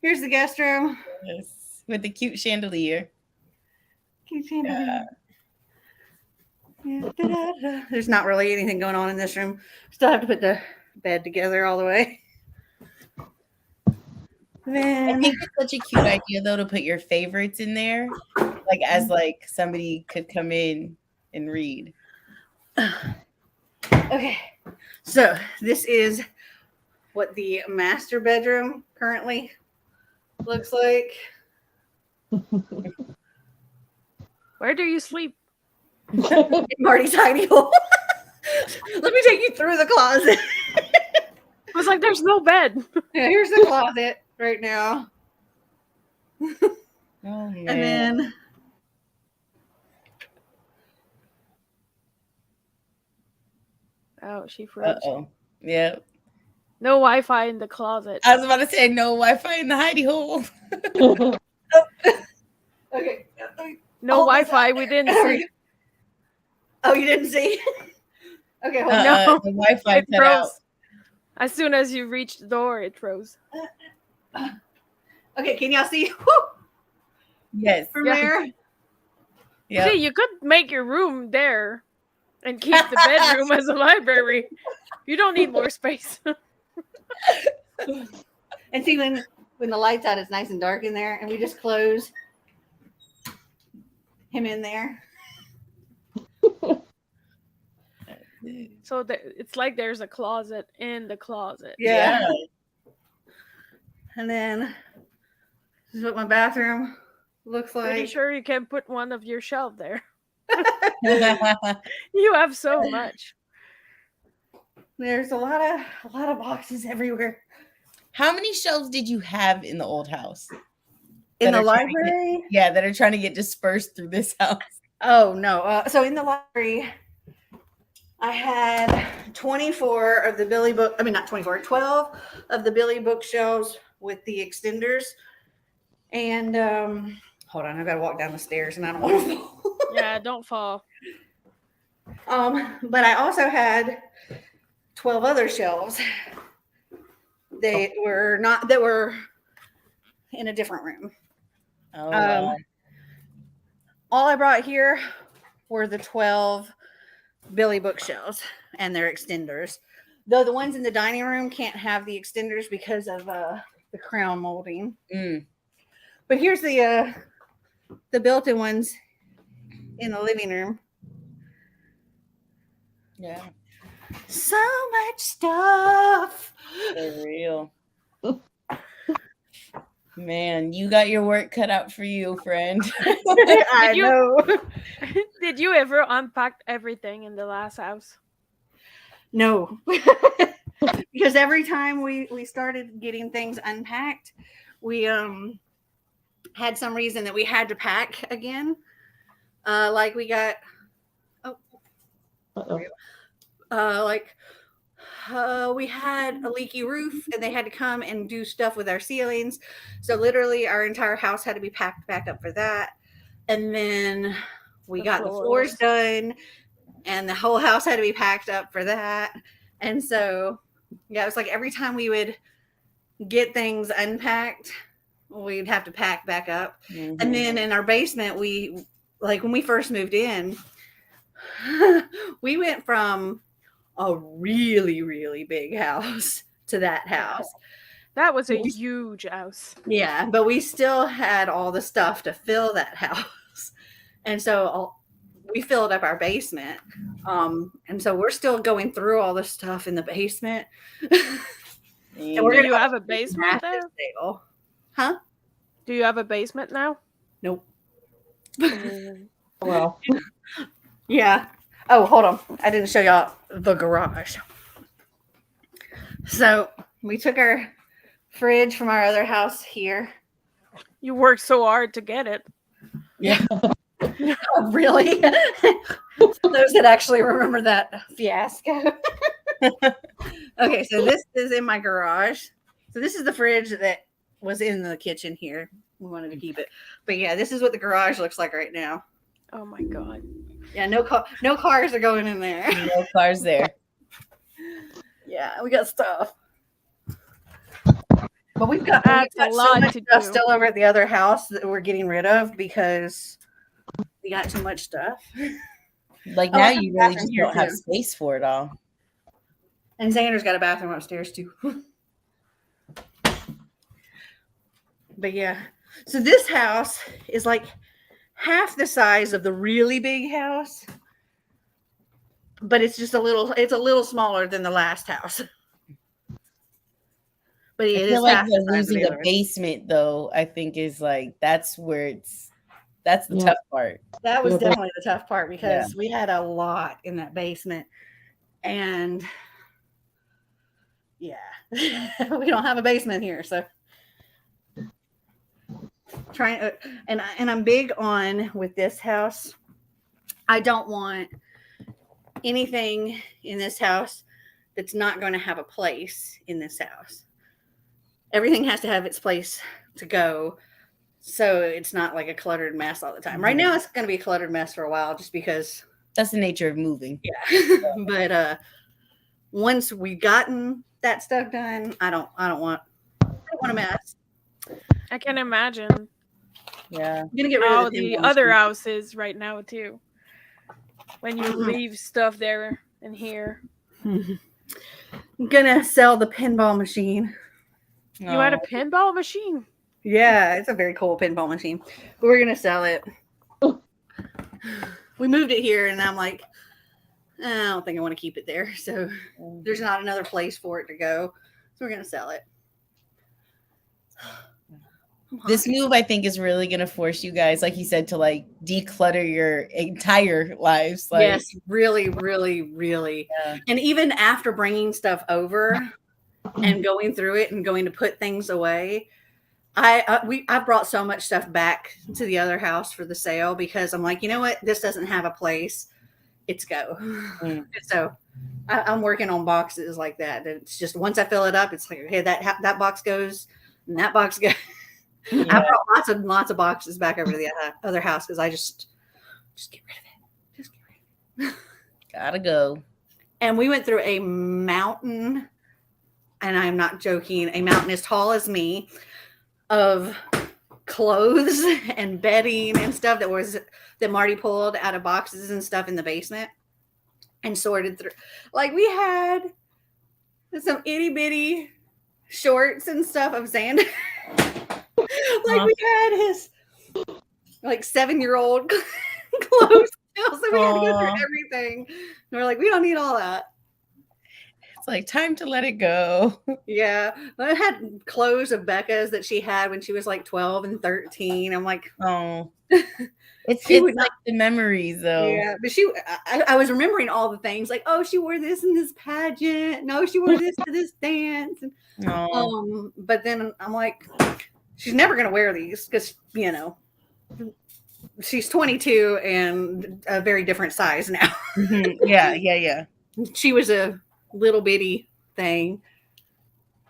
Here's the guest room. Yes. With the cute chandelier. Cute chandelier. Yeah. There's not really anything going on in this room. Still have to put the bed together all the way. Then I think it's such a cute idea though to put your favorites in there, like as like somebody could come in and read. Okay, so this is what the master bedroom currently looks like. Where do you sleep? In Marty's hidey hole. Let me take you through the closet. I was like, there's no bed. Yeah, here's the closet right now. Oh, man. And then Oh, she froze. Uh-oh. Yeah. No Wi-Fi in the closet. I was about to say no Wi-Fi in the hidey hole. okay. No Wi-Fi. We didn't see. Oh, you didn't see? Okay, hold on. No. The Wi-Fi It cut out. froze. As soon as you reached the door, it froze. Okay, can y'all see? Yes. From Yeah. there? Yeah. See, you could make your room there and keep the bedroom as a library. You don't need more space. And see, when the light's out, it's nice and dark in there, and we just close him in there. So it's like there's a closet in the closet. Yeah. And then this is what my bathroom looks like. Pretty sure you can put one of your shelf there. You have so much. There's a lot of boxes everywhere. How many shelves did you have in the old house? In that the are trying to library? that are trying to get dispersed through this house. Oh, no. So in the library, I had 24 of the Billy book. I mean, not 24, 12 of the Billy bookshelves with the extenders. And hold on, I've got to walk down the stairs and I don't want to fall. Yeah, don't fall. But I also had 12 other shelves. That were in a different room. Oh, wow. All I brought here were the 12 Billy bookshelves and their extenders. Though the ones in the dining room can't have the extenders because of the crown molding. But here's the built-in ones in the living room. Yeah. So much stuff. For real. Man, you got your work cut out for you, friend. I know. Did you ever unpack everything in the last house? No. Because every time we started getting things unpacked, we had some reason that we had to pack again. Like we got We had a leaky roof and they had to come and do stuff with our ceilings. So literally our entire house had to be packed back up for that. And then we got the floors done and the whole house had to be packed up for that. And so, yeah, it was like every time we would get things unpacked, we'd have to pack back up. Mm-hmm. And then in our basement, when we first moved in, we went from a really, really big house to that house. That was a huge house. Yeah, but we still had all the stuff to fill that house. And so we filled up our basement. And so we're still going through all the stuff in the basement. Do you have a basement there? Huh? Do you have a basement now? Nope. Well. Yeah. Oh, hold on. I didn't show y'all the garage. So we took our fridge from our other house here. You worked so hard to get it. Yeah. Oh, really? Those that actually remember that fiasco. Okay, so this is in my garage. So this is the fridge that was in the kitchen here. We wanted to keep it. But yeah, this is what the garage looks like right now. Oh my God. Yeah, no cars are going in there. No cars there. Yeah, we got stuff. But we've got a lot so much to stuff do. still over at the other house that we're getting rid of because we got too much stuff. Like now you really just don't have space for it all. And Xander's got a bathroom upstairs too. But yeah. So this house is like half the size of the really big house. But it's just a little smaller than the last house. But it is like losing the basement though, I think is like that's the tough part. That was definitely the tough part because we had a lot in that basement. And yeah, we don't have a basement here, so and I'm big on with this house. I don't want anything in this house that's not going to have a place in this house. Everything has to have its place to go, so it's not like a cluttered mess all the time. Right now, it's going to be a cluttered mess for a while, just because that's the nature of moving. Yeah, but once we've gotten that stuff done, I don't want a mess. I can imagine. Yeah, I'm gonna get rid of the other houses right now too. When you leave stuff there and here. I'm gonna sell the pinball machine. You had a pinball machine? Yeah, it's a very cool pinball machine. But we're gonna sell it. We moved it here, and I'm like, I don't think I want to keep it there. So there's not another place for it to go. So we're gonna sell it. This move, I think, is really going to force you guys, like you said, to like declutter your entire lives. Like, yes, really, really, really. Yeah. And even after bringing stuff over and going through it and going to put things away, I brought so much stuff back to the other house for the sale because I'm like, you know what? This doesn't have a place. It's go. So I'm working on boxes like that. It's just once I fill it up, it's like, okay, that box goes and that box goes. Yeah. I brought lots of boxes back over to the other house because I just get rid of it. Just get rid of it. Gotta go. And we went through a mountain, and I'm not joking, a mountain as tall as me of clothes and bedding and stuff that Marty pulled out of boxes and stuff in the basement and sorted through. Like we had some itty bitty shorts and stuff of Xander. Like we had his like 7-year-old clothes still, so we had to go through everything. And we're like, we don't need all that. It's like time to let it go. Yeah, I had clothes of Becca's that she had when she was like 12 and 13. I'm like, oh, it's like the memories though. Yeah, but I was remembering all the things like, oh, she wore this in this pageant. No, she wore this to this dance. And, but then I'm like, she's never going to wear these because, you know, she's 22 and a very different size now. Yeah. she was a little bitty thing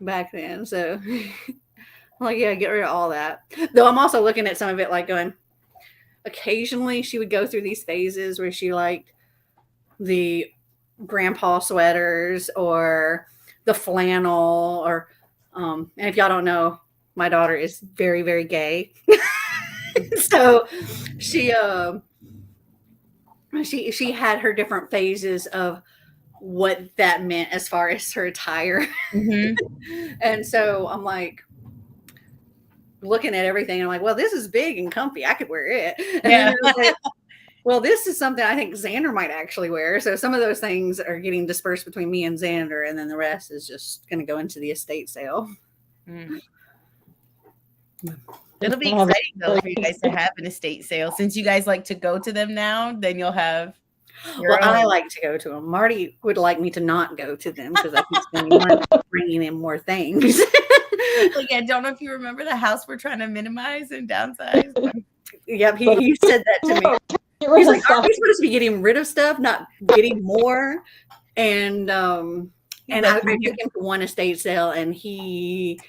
back then. So I'm like, yeah, get rid of all that. Though I'm also looking at some of it like going, occasionally she would go through these phases where she liked the grandpa sweaters or the flannel or and if y'all don't know, my daughter is very, very gay. So she had her different phases of what that meant as far as her attire. And so I'm like looking at everything and I'm like, well, this is big and comfy, I could wear it. And then like, well, this is something I think Xander might actually wear. So some of those things are getting dispersed between me and Xander, and then the rest is just going to go into the estate sale. It'll be exciting though for you guys to have an estate sale. Since you guys like to go to them now, then you'll have. Well, I like to go to them. Marty would like me to not go to them because I keep spending money bringing in more things. Like, I don't know if you remember the house we're trying to minimize and downsize. Yep, he said that to me. He's like, aren't we supposed to be getting rid of stuff, not getting more? And I took him to one estate sale, and he's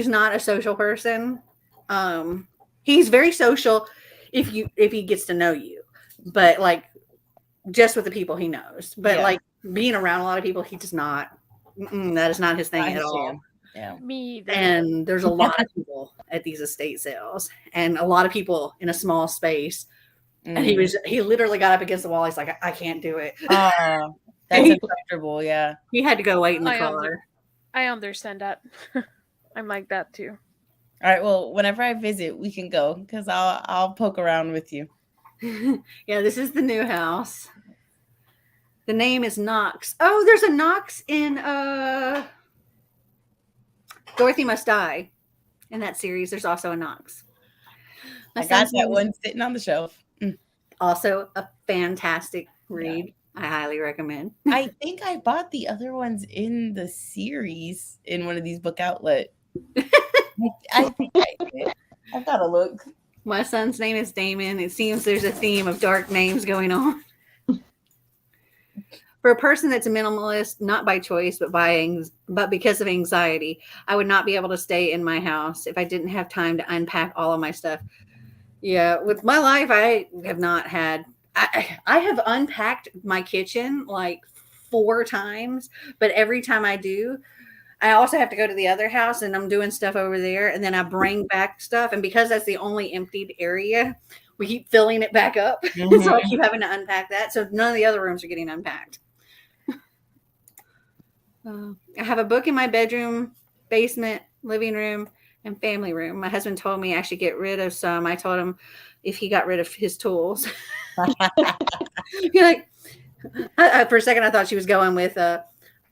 not a social person. He's very social if he gets to know you, but like just with the people he knows. But like being around a lot of people, he does not. That is not his thing at all. Yeah, me either. And there's a lot of people at these estate sales, and a lot of people in a small space. And he literally got up against the wall. He's like, I can't do it. That's uncomfortable. Yeah. He had to go wait in the car. I understand that. I'm like that too. All right. Well, whenever I visit, we can go because I'll poke around with you. Yeah, this is the new house. The name is Knox. Oh, there's a Knox in Dorothy Must Die. In that series, there's also a Knox. I got that one sitting on the shelf. Also a fantastic read. I highly recommend. I think I bought the other ones in the series in one of these book outlets. I think I did. I've got to look. My son's name is Damon. It seems there's a theme of dark names going on. For a person that's a minimalist, not by choice, but because of anxiety, I would not be able to stay in my house if I didn't have time to unpack all of my stuff. Yeah, with my life, I have not had. I have unpacked my kitchen like 4 times, but every time I do, I also have to go to the other house and I'm doing stuff over there, and then I bring back stuff, and because that's the only emptied area, we keep filling it back up. So I keep having to unpack that. So none of the other rooms are getting unpacked. I have a book in my bedroom, basement, living room, and family room. My husband told me I should get rid of some. I told him if he got rid of his tools. You're like, for a second, I thought she was going with,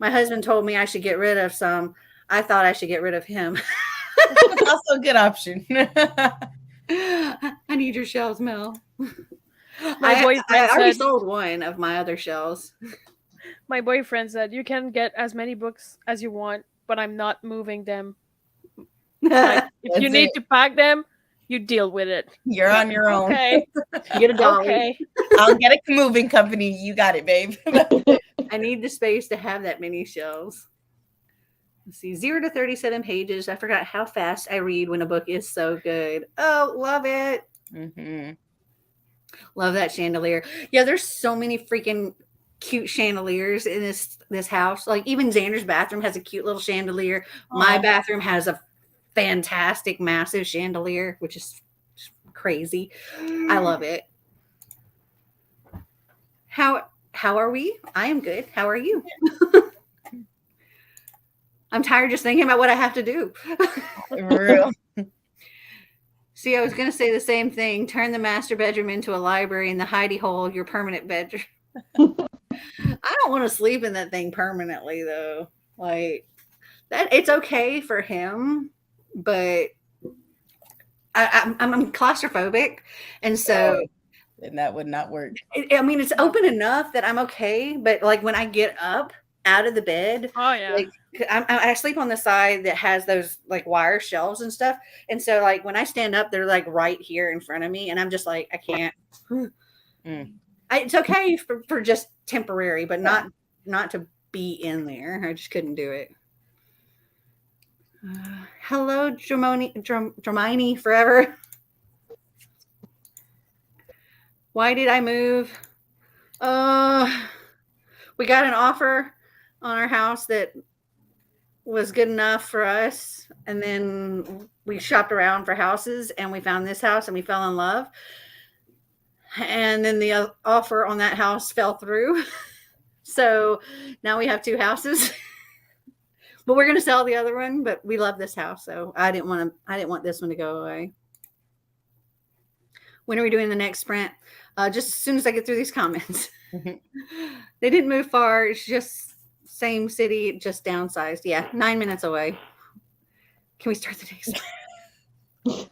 my husband told me I should get rid of some. I thought I should get rid of him. That's also a good option. I need your shells, Mel. I already sold one of my other shells. My boyfriend said, you can get as many books as you want, but I'm not moving them. Like, if you need to pack them, you deal with it. You're on your own. Okay. You get a dolly. Okay. I'll get a moving company. You got it, babe. I need the space to have that many shelves. Let's see, 0 to 37 pages. I forgot how fast I read when a book is so good. Oh, love it. Love that chandelier. Yeah, there's so many freaking cute chandeliers in this house. Like even Xander's bathroom has a cute little chandelier. My bathroom has a fantastic massive chandelier, which is crazy. I love it. How are we? I am good. How are you? I'm tired just thinking about what I have to do. For real. See, I was going to say the same thing. Turn the master bedroom into a library and the hidey hole your permanent bedroom. I don't want to sleep in that thing permanently, though. Like that, it's okay for him, but I'm claustrophobic, and so and that would not work. I mean, it's open enough that I'm okay, but like when I get up out of the bed, like I sleep on the side that has those like wire shelves and stuff, and so like when I stand up, they're like right here in front of me, and I'm just like I can't. It's okay for just temporary, but not to be in there. I just couldn't do it. Hello, Dramini forever. Why did I move? We got an offer on our house that was good enough for us, and then we shopped around for houses, and we found this house, and we fell in love. And then the offer on that house fell through. So now we have 2 houses. But we're going to sell the other one, but we love this house, so I didn't want this one to go away. When are we doing the next sprint? Just as soon as I get through these comments. They didn't move far. It's just same city, just downsized. Yeah, 9 minutes away. Can we start the next one?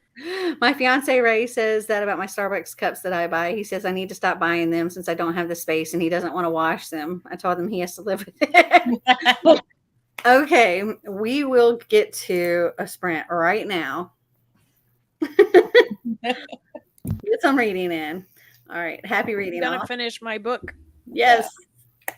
My fiance Ray says that about my Starbucks cups that I buy. He says I need to stop buying them since I don't have the space, and he doesn't want to wash them. I told him he has to live with it. Okay, we will get to a sprint right now. Get some reading in. All right, happy reading. I'm gonna finish my book. Yes. Yeah.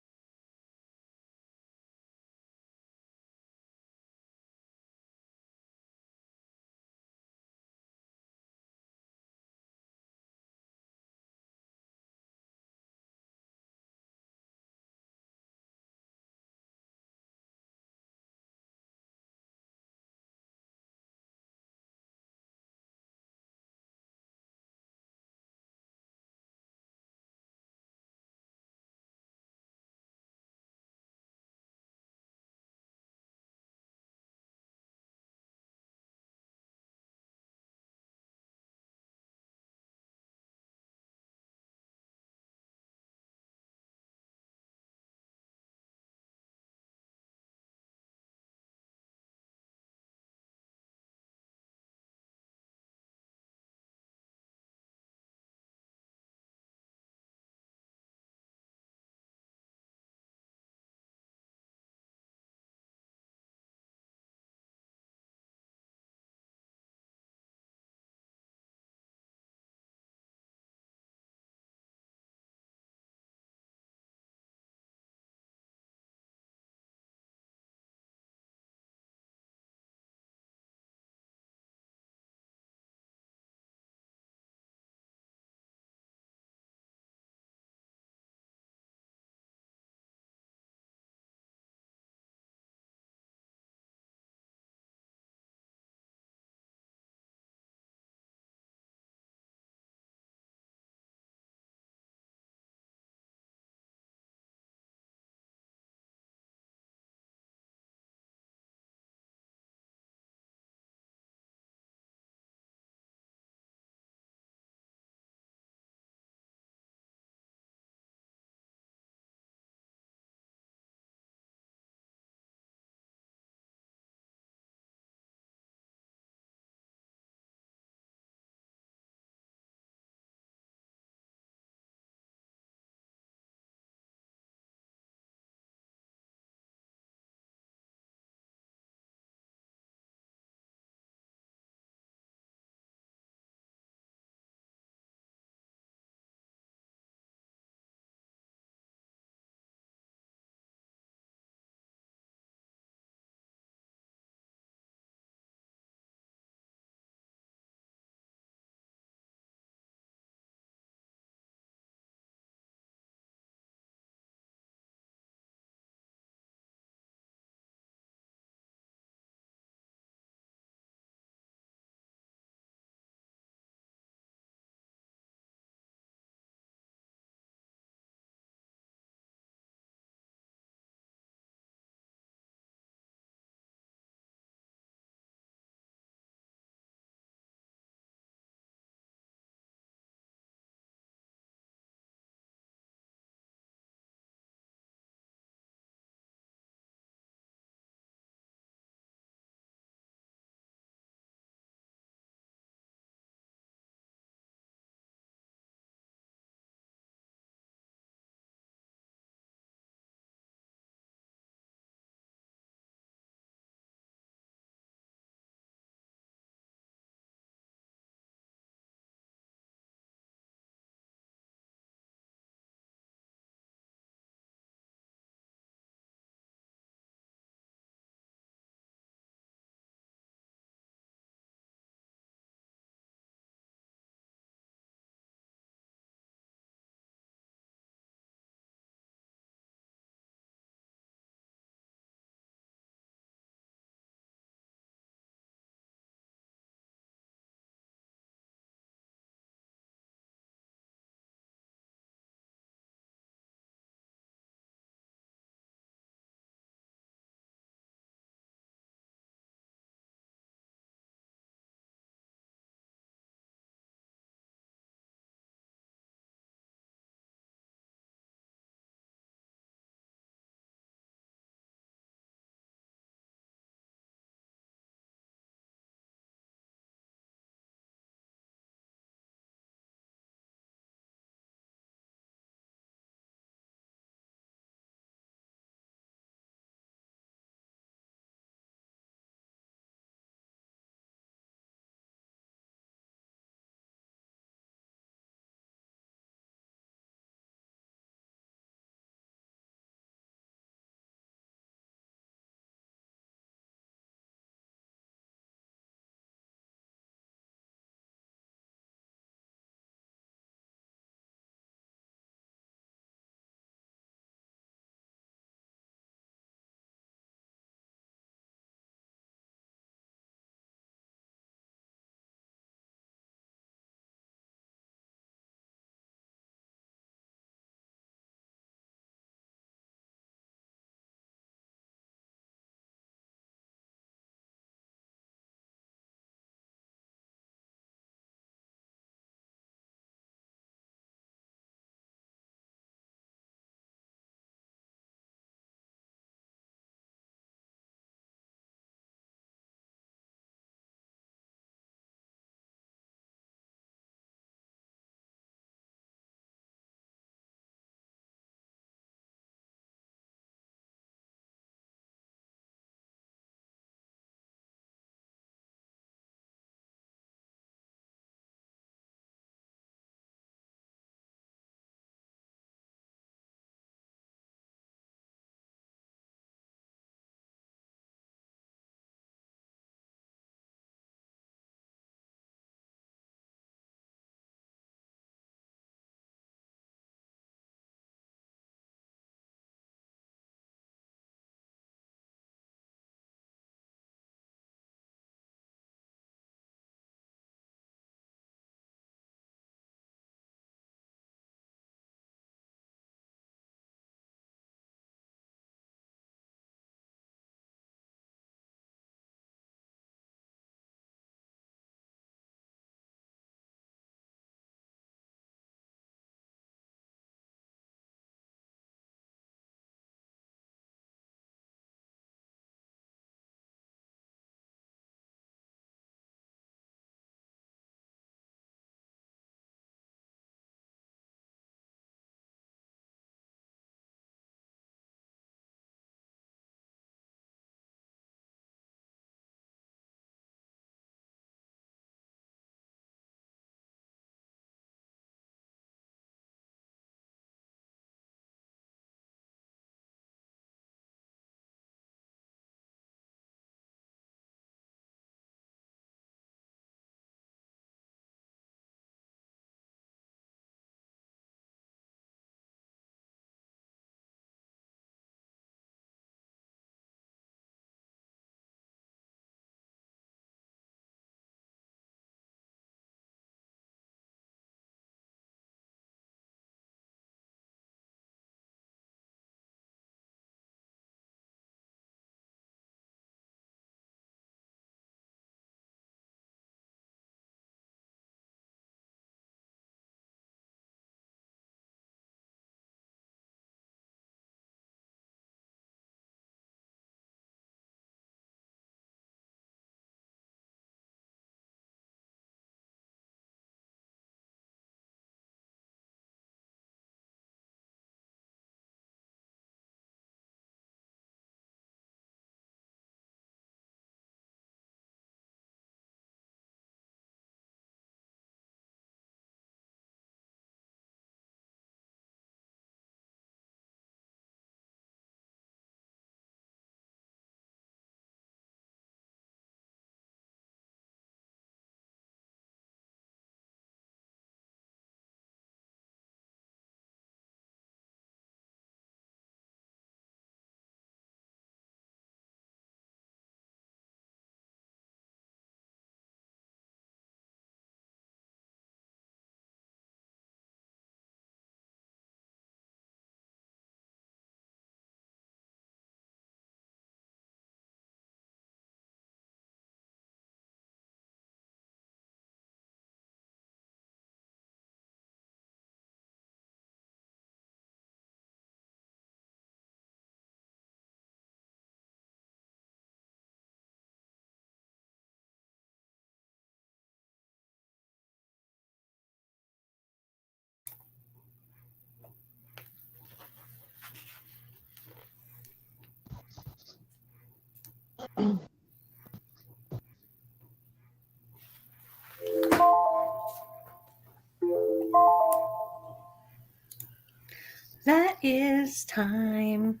That is time.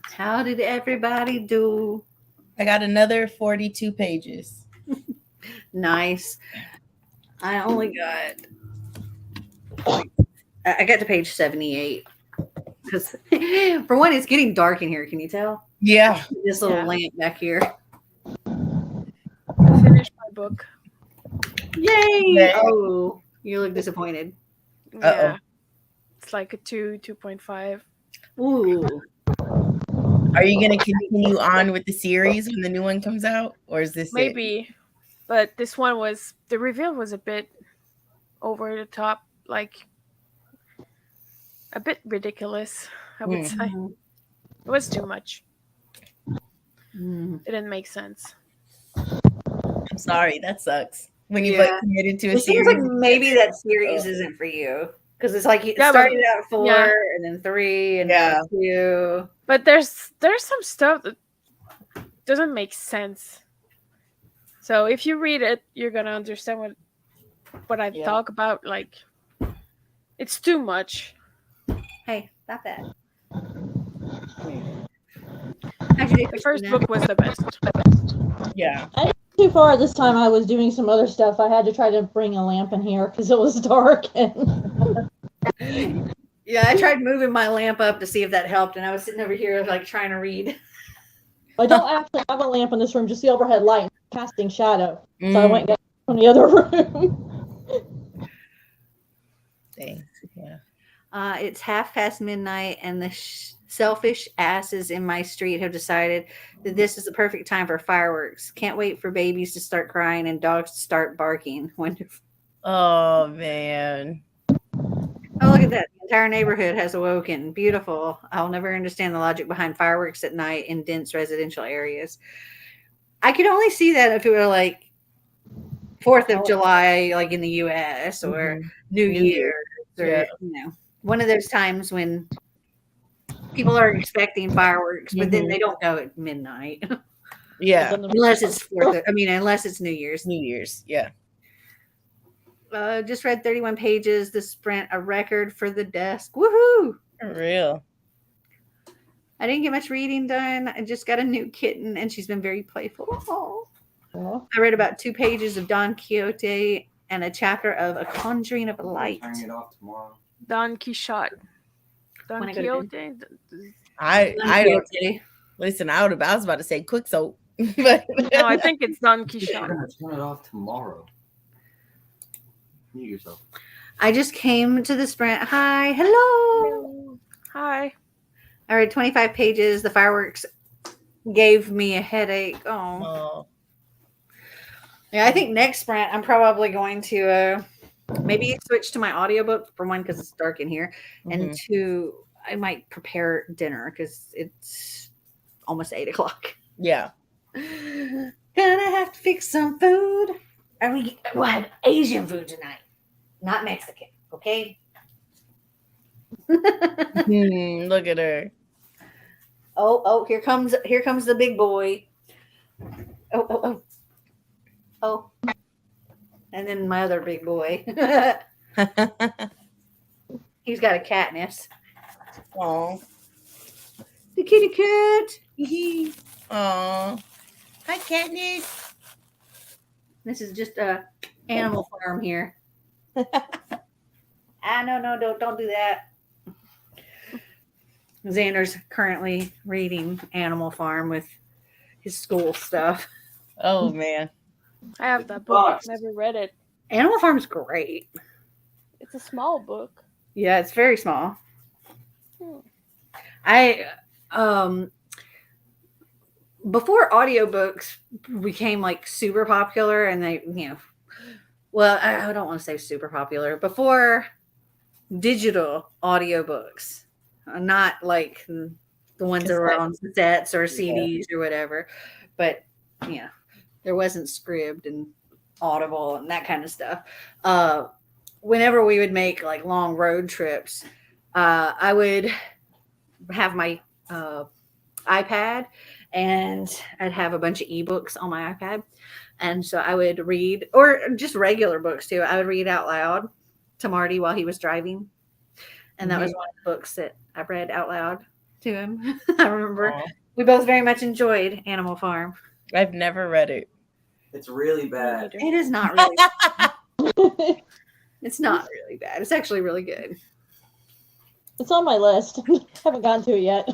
How did everybody do? I got another 42 pages. Nice. I only got. I got to page 78 because, for one, it's getting dark in here. Can you tell? Yeah. This little lamp back here. I finished my book. Yay! Yeah. Oh, you look disappointed. Yeah. It's like a 2.5. Ooh. Are you going to continue on with the series when the new one comes out? Or is this Maybe. But this one the reveal was a bit over the top, like a bit ridiculous, I would say. It was too much. It didn't make sense. I'm sorry, that sucks. When you committed to a it series. Seems like maybe that series isn't for you. Because it's like it started out 4 and then 3 and now 2. But there's some stuff that doesn't make sense. So if you read it, you're gonna understand what I talk about. Like, it's too much. Hey, stop that. The first book was the best. Yeah. I didn't too far this time. I was doing some other stuff. I had to try to bring a lamp in here because it was dark. And yeah, I tried moving my lamp up to see if that helped, and I was sitting over here like trying to read. I don't actually have a lamp in this room, just the overhead light casting shadow. So I went and got it from the other room. Thanks. Yeah. It's midnight, and the selfish asses in my street have decided that this is the perfect time for fireworks. Can't wait for babies to start crying and dogs to start barking. Wonderful. Oh, man. Oh, look at that. The entire neighborhood has awoken. Beautiful. I'll never understand the logic behind fireworks at night in dense residential areas. I could only see that if it were like 4th of July, like in the U.S. or New Year's or, one of those times when people are expecting fireworks, but then they don't go at midnight. Yeah. Unless it's unless it's New Year's. New Year's, yeah. Just read 31 pages. The sprint, a record for the desk. Woohoo! For real. I didn't get much reading done. I just got a new kitten, and she's been very playful. Oh. I read about 2 pages of Don Quixote and a chapter of A Conjuring of Light. Turning it off tomorrow. Don Quixote. Don Quixote. Listen. I was about to say quick soap, but no, I think it's Don Quixote. I'm gonna turn it off tomorrow. Mute yourself. I just came to the sprint. Hi, hello. Hi. I read 25 pages. The fireworks gave me a headache. Oh. Yeah, I think next sprint I'm probably going to maybe switch to my audiobook, for one, because it's dark in here, and 2, I might prepare dinner because it's almost 8 o'clock. Yeah. Gonna have to fix some food. We'll have Asian food tonight, not Mexican, okay? Look at her. Oh, here comes the big boy. Oh. And then my other big boy. He's got a Katniss. Oh. The kitty cat. Oh. Hi, Katniss. This is just a animal farm here. No, don't do that. Xander's currently reading Animal Farm with his school stuff. Oh, man. I have that book. I've never read it. Animal Farm's great. It's a small book. Yeah, it's very small. I before audiobooks became like super popular, and they, well, I don't want to say super popular. Before digital audiobooks, not like the ones that were on cassettes or CDs or whatever, but there wasn't Scribd and Audible and that kind of stuff. Whenever we would make like long road trips, I would have my iPad, and I'd have a bunch of ebooks on my iPad. And so I would read, or just regular books too. I would read out loud to Marty while he was driving. And that was one of the books that I read out loud to him. I remember we both very much enjoyed Animal Farm. I've never read it. It's really bad. It is not really. It's not really bad. It's actually really good. It's on my list. Haven't gotten to it yet.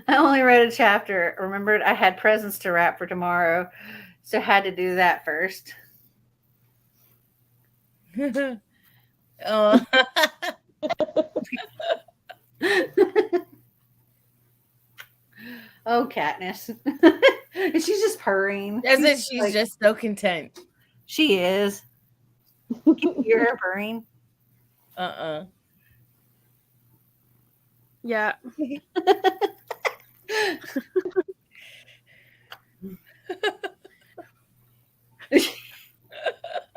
I only read a chapter. Remembered I had presents to wrap for tomorrow, so had to do that first. Oh. Oh, Katniss. And she's just purring. She's like, just so content. She is. Can you hear her purring? Yeah.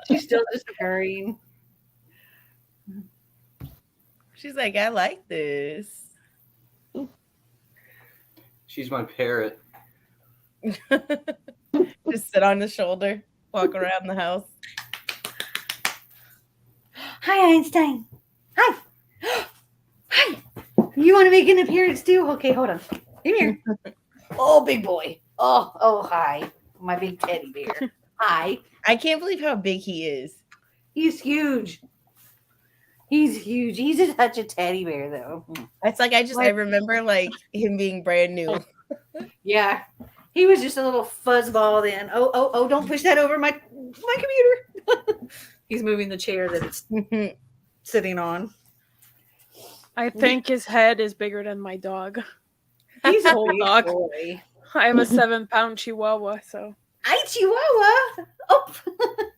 She's still just purring. She's like, I like this. She's my parrot. Just sit on the shoulder, walk around the house. Hi, Einstein. Hi. Hi. You want to make an appearance too? Okay, hold on. Come here. Oh, big boy. Oh, hi. My big teddy bear. Hi. I can't believe how big he is. He's huge. He's huge. He's such a teddy bear, though. It's like I remember like him being brand new. Yeah, he was just a little fuzzball then. Oh! Don't push that over my computer. He's moving the chair that it's sitting on. I think his head is bigger than my dog. He's a whole big dog. boy. I am a 7-pound Chihuahua, so. Hi, Chihuahua. Oh.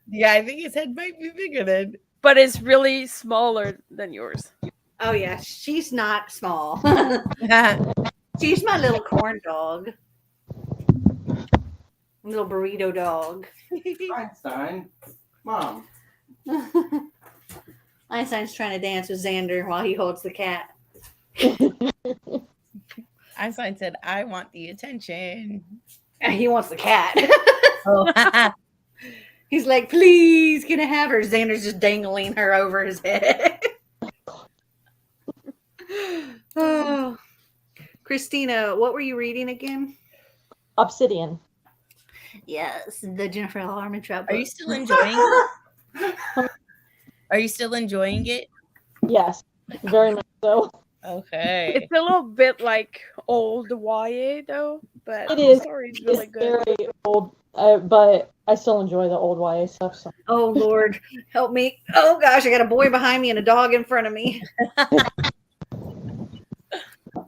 Yeah, I think his head might be bigger than. But it's really smaller than yours. Oh yeah, she's not small. She's my little corn dog. Little burrito dog. Einstein, Mom. Einstein's trying to dance with Xander while he holds the cat. Einstein said, I want the attention. He wants the cat. Oh. He's like, please, can I have her? Xander's just dangling her over his head. Oh. Christina, what were you reading again? Obsidian. Yes, the Jennifer L. Armentrout book. Are you still enjoying it? Are you still enjoying it? Yes, very much so. Okay. It's a little bit like old YA though, but It is. the story's really It's good. very old, but I still enjoy the old YA stuff. So. Oh, Lord, help me. Oh, gosh, I got a boy behind me and a dog in front of me.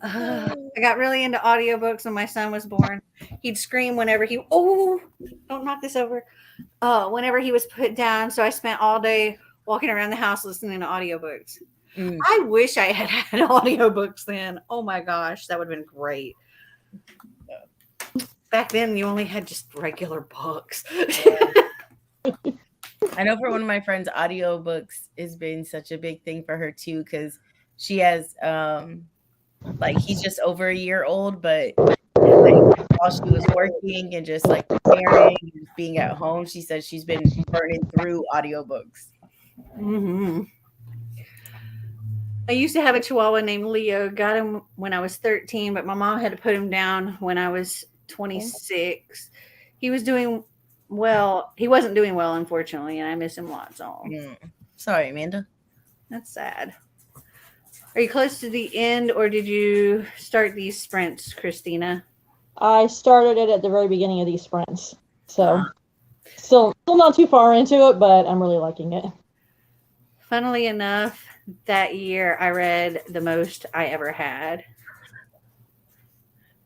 I got really into audiobooks when my son was born. He'd scream whenever don't knock this over. Whenever he was put down. So I spent all day walking around the house listening to audiobooks. I wish I had audiobooks then. Oh my gosh, that would have been great. Back then, you only had just regular books. I know for one of my friends, audiobooks has been such a big thing for her too, because she has like he's just over a year old, but like while she was working and just like preparing and being at home, she said she's been burning through audiobooks. Mm-hmm. I used to have a Chihuahua named Leo. Got him when I was 13, but my mom had to put him down when I was 26. He was doing well. He wasn't doing well, unfortunately, and I miss him lots. Oh, sorry, Amanda. That's sad. Are you close to the end, or did you start these sprints, Christina? I started it at the very beginning of these sprints, so still not too far into it, but I'm really liking it. Funnily enough, that year I read the most I ever had.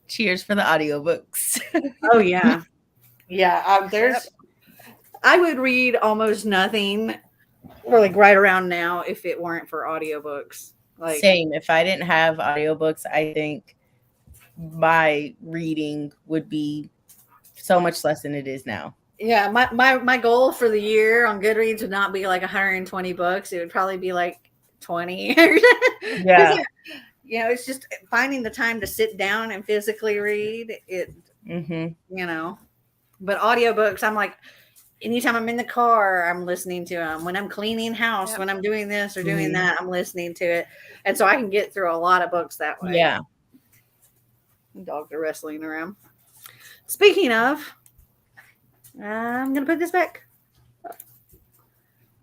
Cheers for the audiobooks. Oh yeah. Yeah, I would read almost nothing or like right around now if it weren't for audiobooks. Like same. If I didn't have audiobooks, I think my reading would be so much less than it is now. Yeah, my goal for the year on Goodreads would not be like 120 books. It would probably be like 20. Yeah. You know, it's just finding the time to sit down and physically read it, Mm-hmm. you know. But audiobooks, I'm like, anytime I'm in the car, I'm listening to them. When I'm cleaning house, Yep. when I'm doing this or doing Mhm. that, I'm listening to it. And so I can get through a lot of books that way. Yeah. Dogs are wrestling around. Speaking of, I'm going to put this back.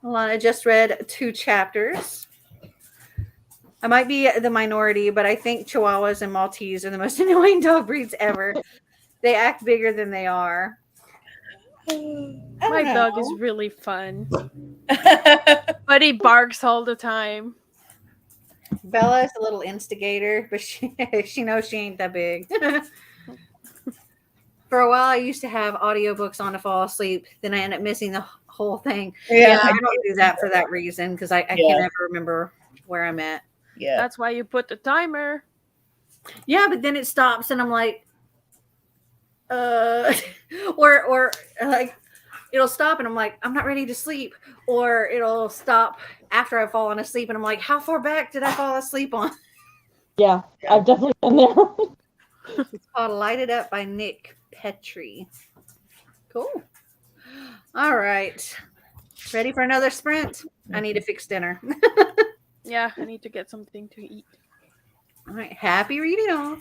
Hold on, I just read 2 chapters. I might be the minority, but I think Chihuahuas and Maltese are the most annoying dog breeds ever. They act bigger than they are. My dog is really fun, but he barks all the time. Bella's a little instigator, but she knows she ain't that big. For a while, I used to have audiobooks on to fall asleep. Then I ended up missing the whole thing. Yeah, I don't do that for that reason because I can never remember where I'm at. Yeah. That's why you put the timer. Yeah, but then it stops, and I'm like, or like it'll stop, and I'm like, I'm not ready to sleep, or it'll stop after I've fallen asleep, and I'm like, how far back did I fall asleep on? Yeah, I've definitely been there. It's called Light It Up by Nick Petrie. Cool. All right. Ready for another sprint? I need to fix dinner. Yeah, I need to get something to eat. All right. Happy reading all.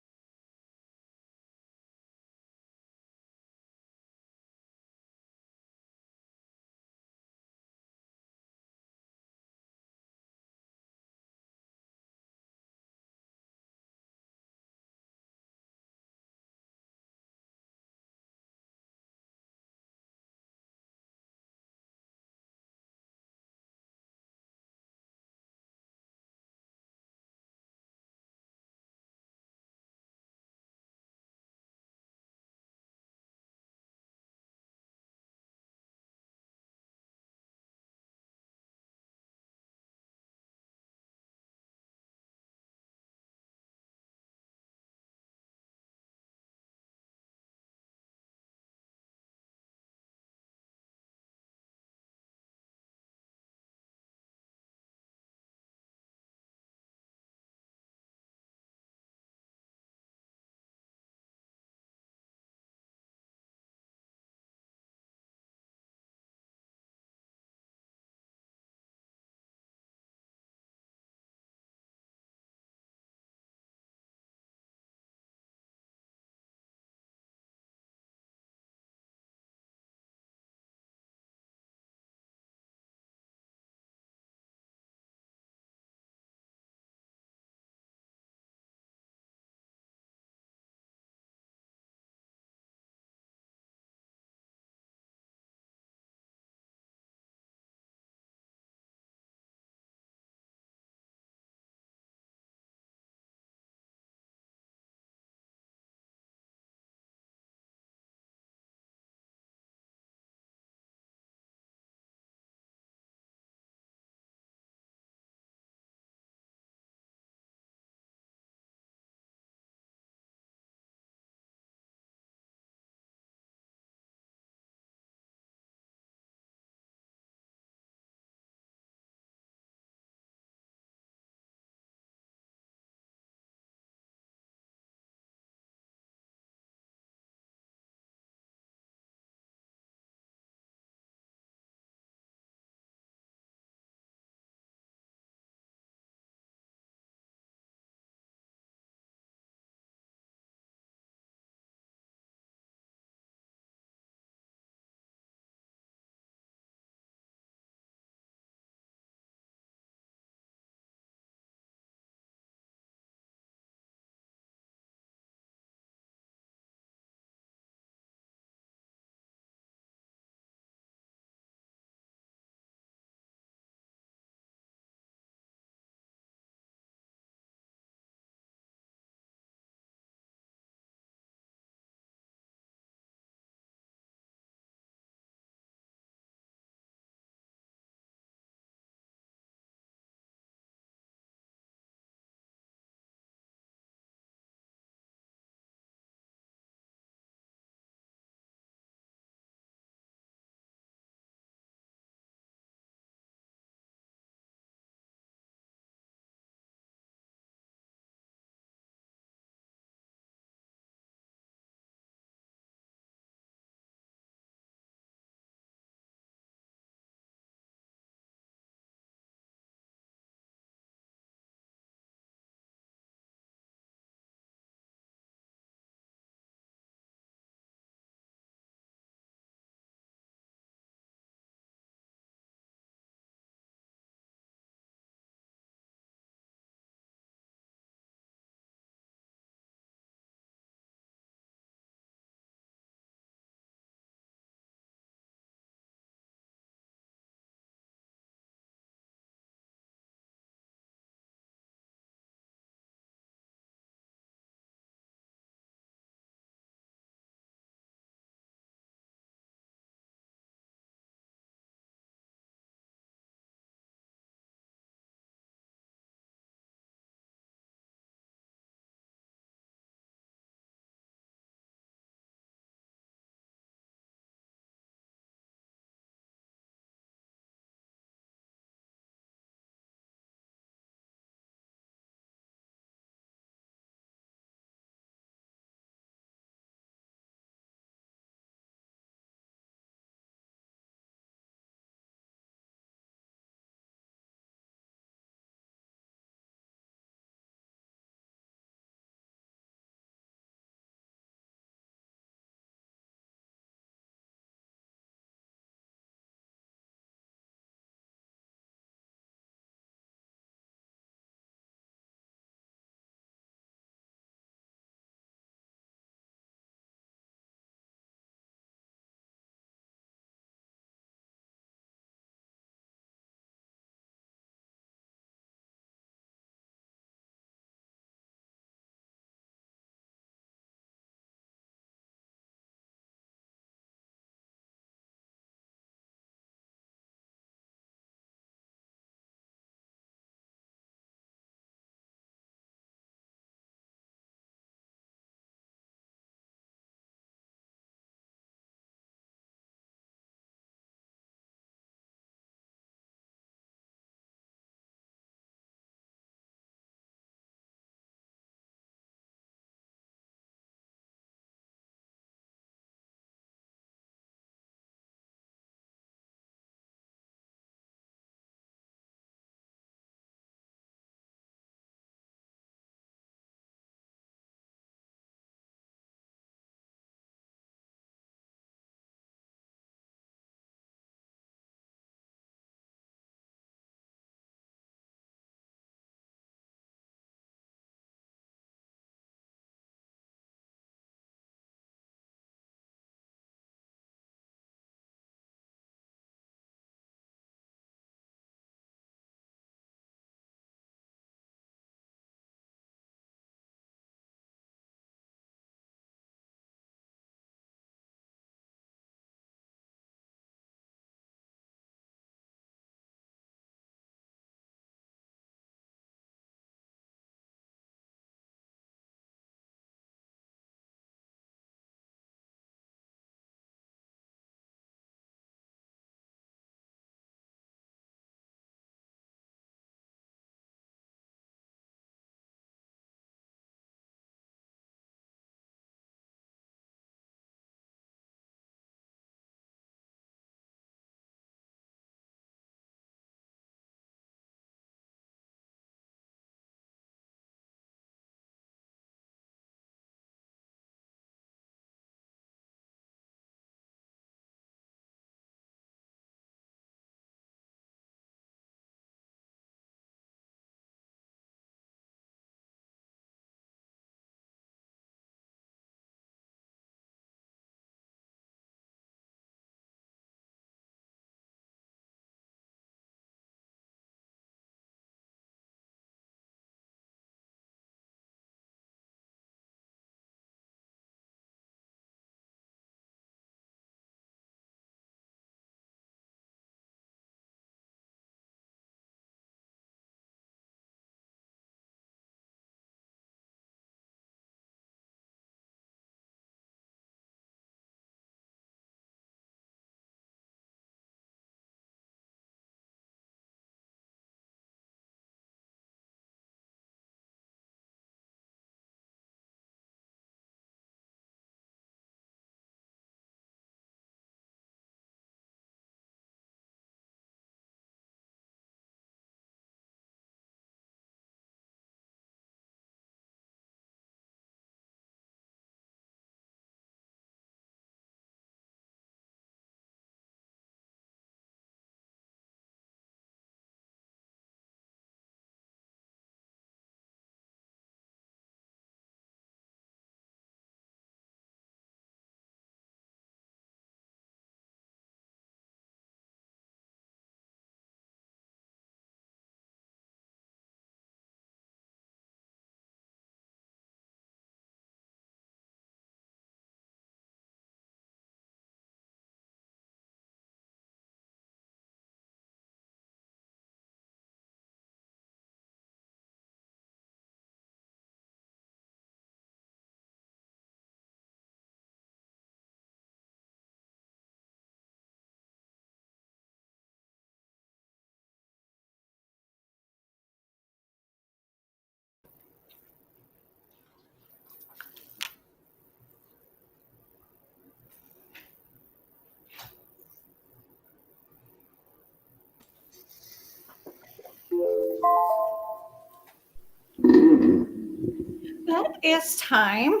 It's time.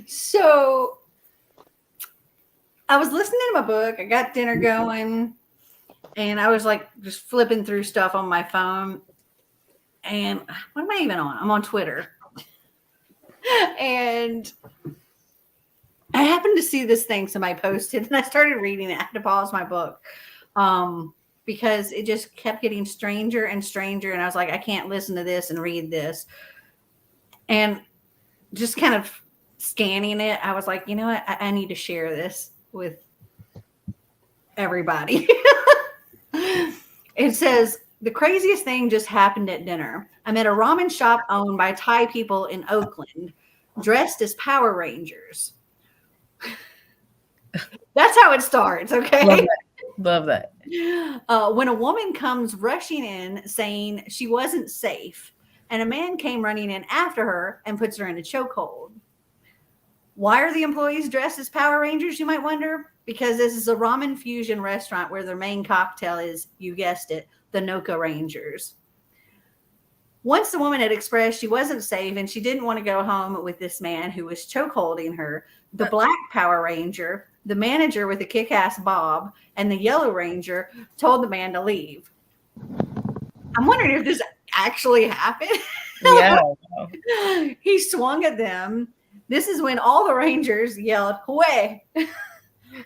So I was listening to my book. I got dinner going, and I was like just flipping through stuff on my phone. And what am I even on? I'm on Twitter. And I happened to see this thing somebody posted, and I started reading it. I had to pause my book because it just kept getting stranger and stranger. And I was like, I can't listen to this and read this. And just kind of scanning it, I was like, you know what? I need to share this with everybody. It says, the craziest thing just happened at dinner. I'm at a ramen shop owned by Thai people in Oakland, dressed as Power Rangers. That's how it starts, okay? Love that. When a woman comes rushing in saying she wasn't safe, and a man came running in after her and puts her in a chokehold. Why are the employees dressed as Power Rangers, you might wonder? Because this is a ramen fusion restaurant where their main cocktail is, you guessed it, the Noka Rangers. Once the woman had expressed she wasn't safe and she didn't want to go home with this man who was chokeholding her, the Black Power Ranger, the manager with a kick-ass bob, and the Yellow Ranger told the man to leave. I'm wondering if this actually happened. Yeah. He swung at them. This is when all the Rangers yelled, Hue.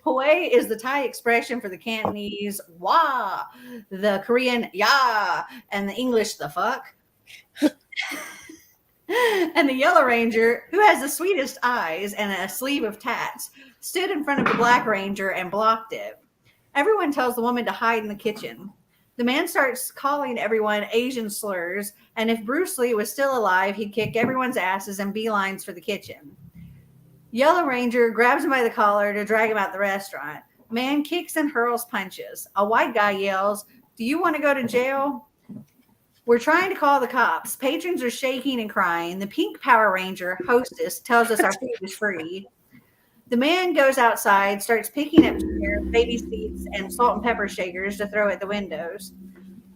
Hue is the Thai expression for the Cantonese, Wah, the Korean, Ya, and the English, the fuck. And the Yellow Ranger, who has the sweetest eyes and a sleeve of tats, stood in front of the Black Ranger and blocked it. Everyone tells the woman to hide in the kitchen. The man starts calling everyone Asian slurs, and if Bruce Lee was still alive, he'd kick everyone's asses and beelines for the kitchen. Yellow Ranger grabs him by the collar to drag him out the restaurant. Man kicks and hurls punches. A white guy yells, "Do you want to go to jail?" We're trying to call the cops. Patrons are shaking and crying. The pink Power Ranger, hostess, tells us our food is free. The man goes outside, starts picking up chairs, baby seats, and salt and pepper shakers to throw at the windows.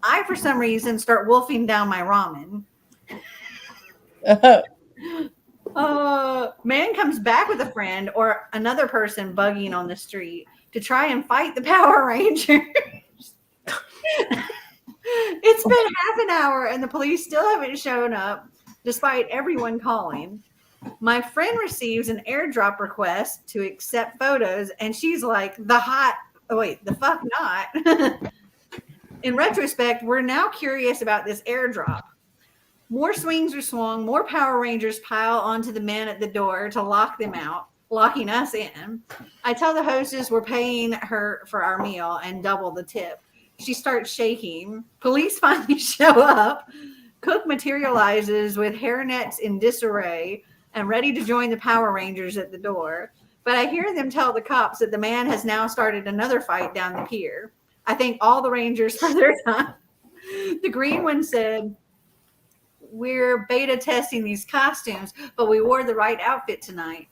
I, for some reason, start wolfing down my ramen. Man comes back with a friend or another person bugging on the street to try and fight the Power Rangers. It's been half an hour and the police still haven't shown up despite everyone calling. My friend receives an airdrop request to accept photos, and she's like, the fuck not. In retrospect, we're now curious about this airdrop. More swings are swung, more Power Rangers pile onto the men at the door to lock them out, locking us in. I tell the hostess we're paying her for our meal and double the tip. She starts shaking. Police finally show up. Cook materializes with hairnets in disarray and ready to join the Power Rangers at the door. But I hear them tell the cops that the man has now started another fight down the pier. I thank all the Rangers for their time. The green one said, we're beta testing these costumes, but we wore the right outfit tonight.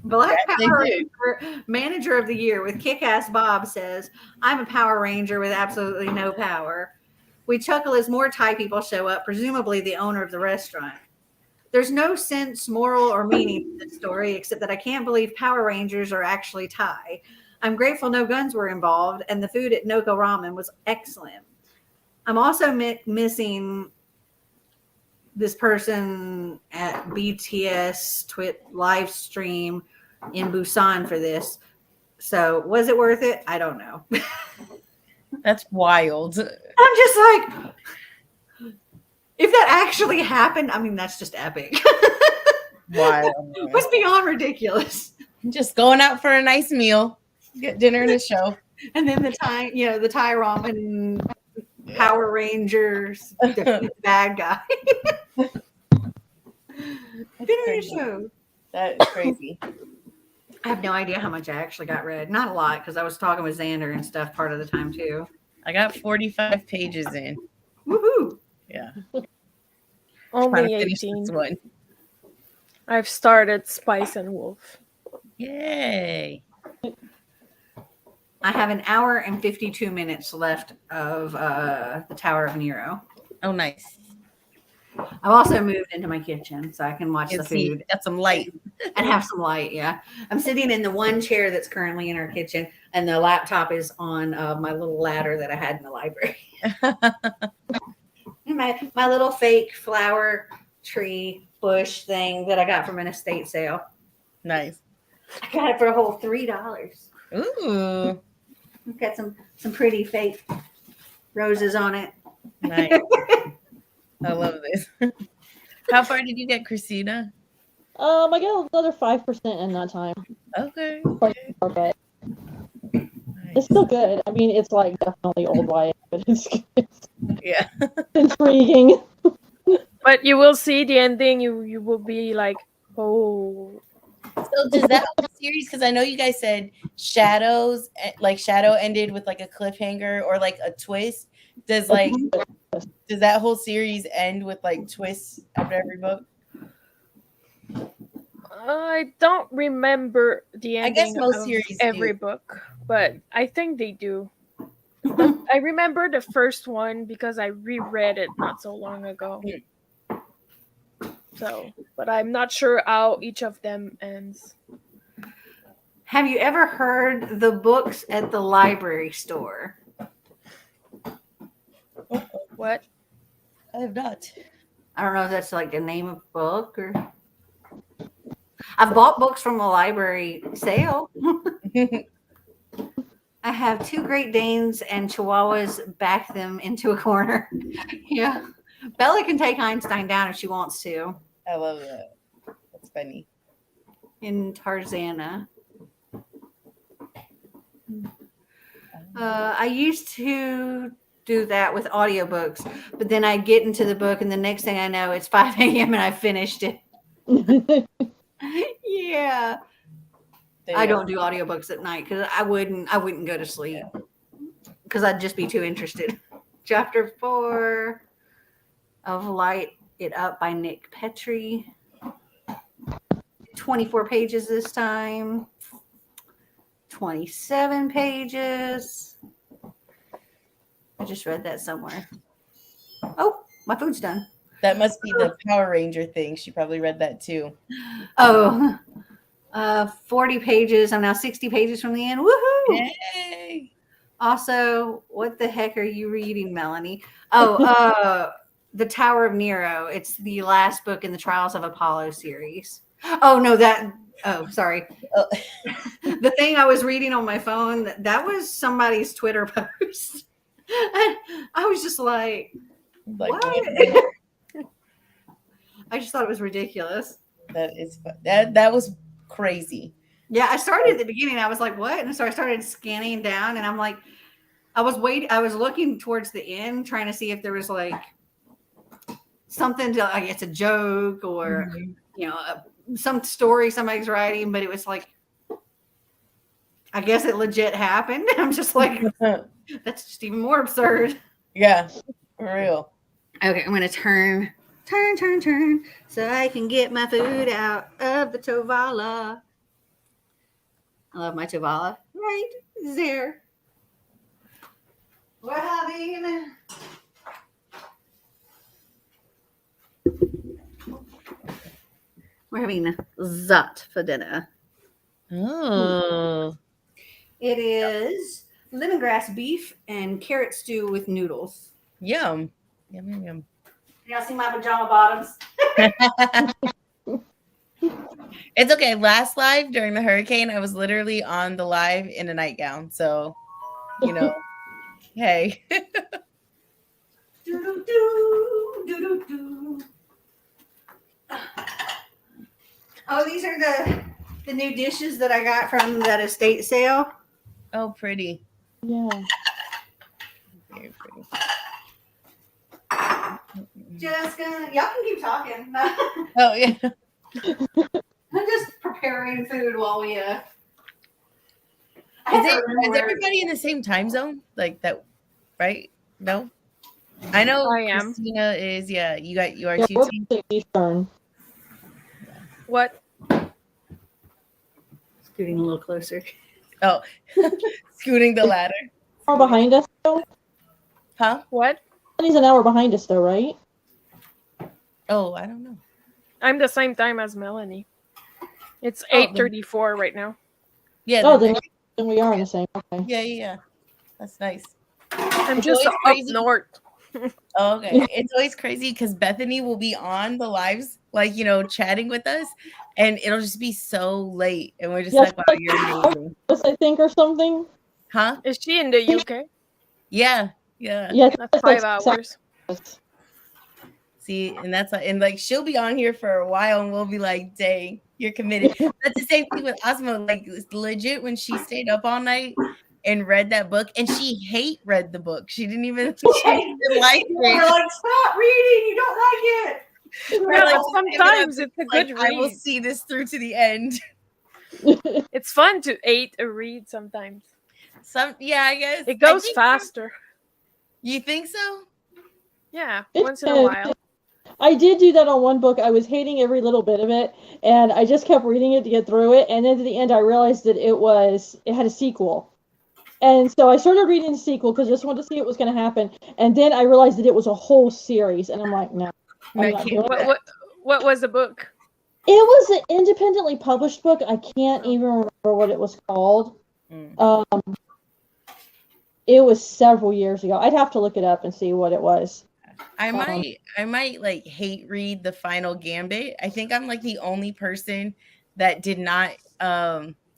Black Power Ranger Manager of the Year with Kick-Ass Bob says, I'm a Power Ranger with absolutely no power. We chuckle as more Thai people show up, presumably the owner of the restaurant. There's no sense, moral, or meaning to this story, except that I can't believe Power Rangers are actually Thai. I'm grateful no guns were involved, and the food at Noko Ramen was excellent. I'm also missing this person at BTS live stream in Busan for this. So was it worth it? I don't know. That's wild. I'm just like, if that actually happened, I mean, that's just epic. Wild. What's beyond ridiculous? Just going out for a nice meal, get dinner and a show. And then the Thai ramen Power Rangers bad guy. Dinner show. That is crazy. I have no idea how much I actually got read. Not a lot, because I was talking with Xander and stuff part of the time too. I got 45 pages in. Woohoo! Yeah. Only 18. One. I've started Spice and Wolf. Yay. I have an hour and 52 minutes left of the Tower of Nero. Oh, nice. I've also moved into my kitchen so I can watch the See, food got some light. and have some light. Yeah. I'm sitting in the one chair that's currently in our kitchen, and the laptop is on my little ladder that I had in the library. my little fake flower tree bush thing that I got from an estate sale. Nice. I got it for a whole $3. Ooh. Got some pretty fake roses on it. Nice. I love this. How far did you get, Christina? I got another 5% in that time. Okay. Okay. Nice. It's still good. I mean, it's like definitely old YA, but it's Yeah. intriguing. But you will see the ending. You will be like, oh. So does that whole series? Because I know you guys said Shadows, like Shadow ended with like a cliffhanger or like a twist. Does that whole series end with like twists after every book? I don't remember the I guess ending most of series every do. book, but I think they do. I remember the first one because I reread it not so long ago. So, but I'm not sure how each of them ends. Have you ever heard the books at the library store? What? I have not. I don't know if that's like the name of a book or. I've bought books from a library sale. I have 2 Great Danes and Chihuahuas back them into a corner. Yeah. Bella can take Einstein down if she wants to. I love that. That's funny. In Tarzana. I used to do that with audiobooks, but then I get into the book and the next thing I know it's 5 a.m. and I finished it. Yeah. I don't do audiobooks at night because I wouldn't go to sleep because I'd just be too interested. Chapter 4 of Light It Up by Nick Petrie. 24 pages this time. 27 pages. I just read that somewhere. Oh, my food's done. That must be the Power Ranger thing. She probably read that too. Oh, 40 pages. I'm now 60 pages from the end. Woohoo! Yay! Also, what the heck are you reading, Melanie? Oh, The Tower of Nero. It's the last book in the Trials of Apollo series. Oh, no, sorry. The thing I was reading on my phone, that was somebody's Twitter post. I was just like what? I just thought it was ridiculous. That is that was crazy. Yeah, I started at the beginning. I was like, what? And so I started scanning down and I'm like, I was looking towards the end trying to see if there was like something to like it's a joke or some story somebody's writing, but it was like I guess it legit happened. I'm just like that's just even more absurd. Yeah, for real. Okay, I'm gonna turn so I can get my food out of the Tovala. I love my Tovala. Right there. We're having zot for dinner. Oh. It is lemongrass beef and carrot stew with noodles. Yum. Yum, yum. Y'all see my pajama bottoms? It's okay. Last live during the hurricane, I was literally on the live in a nightgown. So, hey. Oh, these are the new dishes that I got from that estate sale. Oh, pretty. Yeah. Very pretty. Just y'all can keep talking. Oh, yeah. I'm just preparing food while we Is everybody in the same time zone? Like that, right? No? I know I am. Christina is, you are Yeah, we're too. Eastern. What? Scooting a little closer. Oh, scooting the ladder. Hour behind us, though? Huh? What? He's an hour behind us, though, right? Oh, I don't know. I'm the same time as Melanie. It's Oh, 8:34 right now. Yeah. Oh, then we are in the same. Okay. Yeah. That's nice. I'm just up north. Oh, okay. It's always crazy because Bethany will be on the lives, like, chatting with us, and it'll just be so late. And we're just like, wow, you're amazing. I think, or something. Huh? Is she in the UK? Yeah. Yeah, That's 5 hours. See, and like she'll be on here for a while and we'll be like, dang, you're committed. That's the same thing with Asma. Like, it's legit, when she stayed up all night and read that book, and she read the book. She didn't even like it. You're like, stop reading, you don't like it. Yeah, like, sometimes it's a good read. I will see this through to the end. It's fun to a read sometimes. Yeah, I guess it goes faster. You think so? Yeah, once in a while. I did do that on one book. I was hating every little bit of it, and I just kept reading it to get through it. And then at the end, I realized that it had a sequel. And so I started reading the sequel because I just wanted to see what was going to happen. And then I realized that it was a whole series, and I'm like, no. What was the book? It was an independently published book. I can't even remember what it was called. It was several years ago. I'd have to look it up and see what it was. I might like hate read the Final Gambit. I think I'm like the only person that did not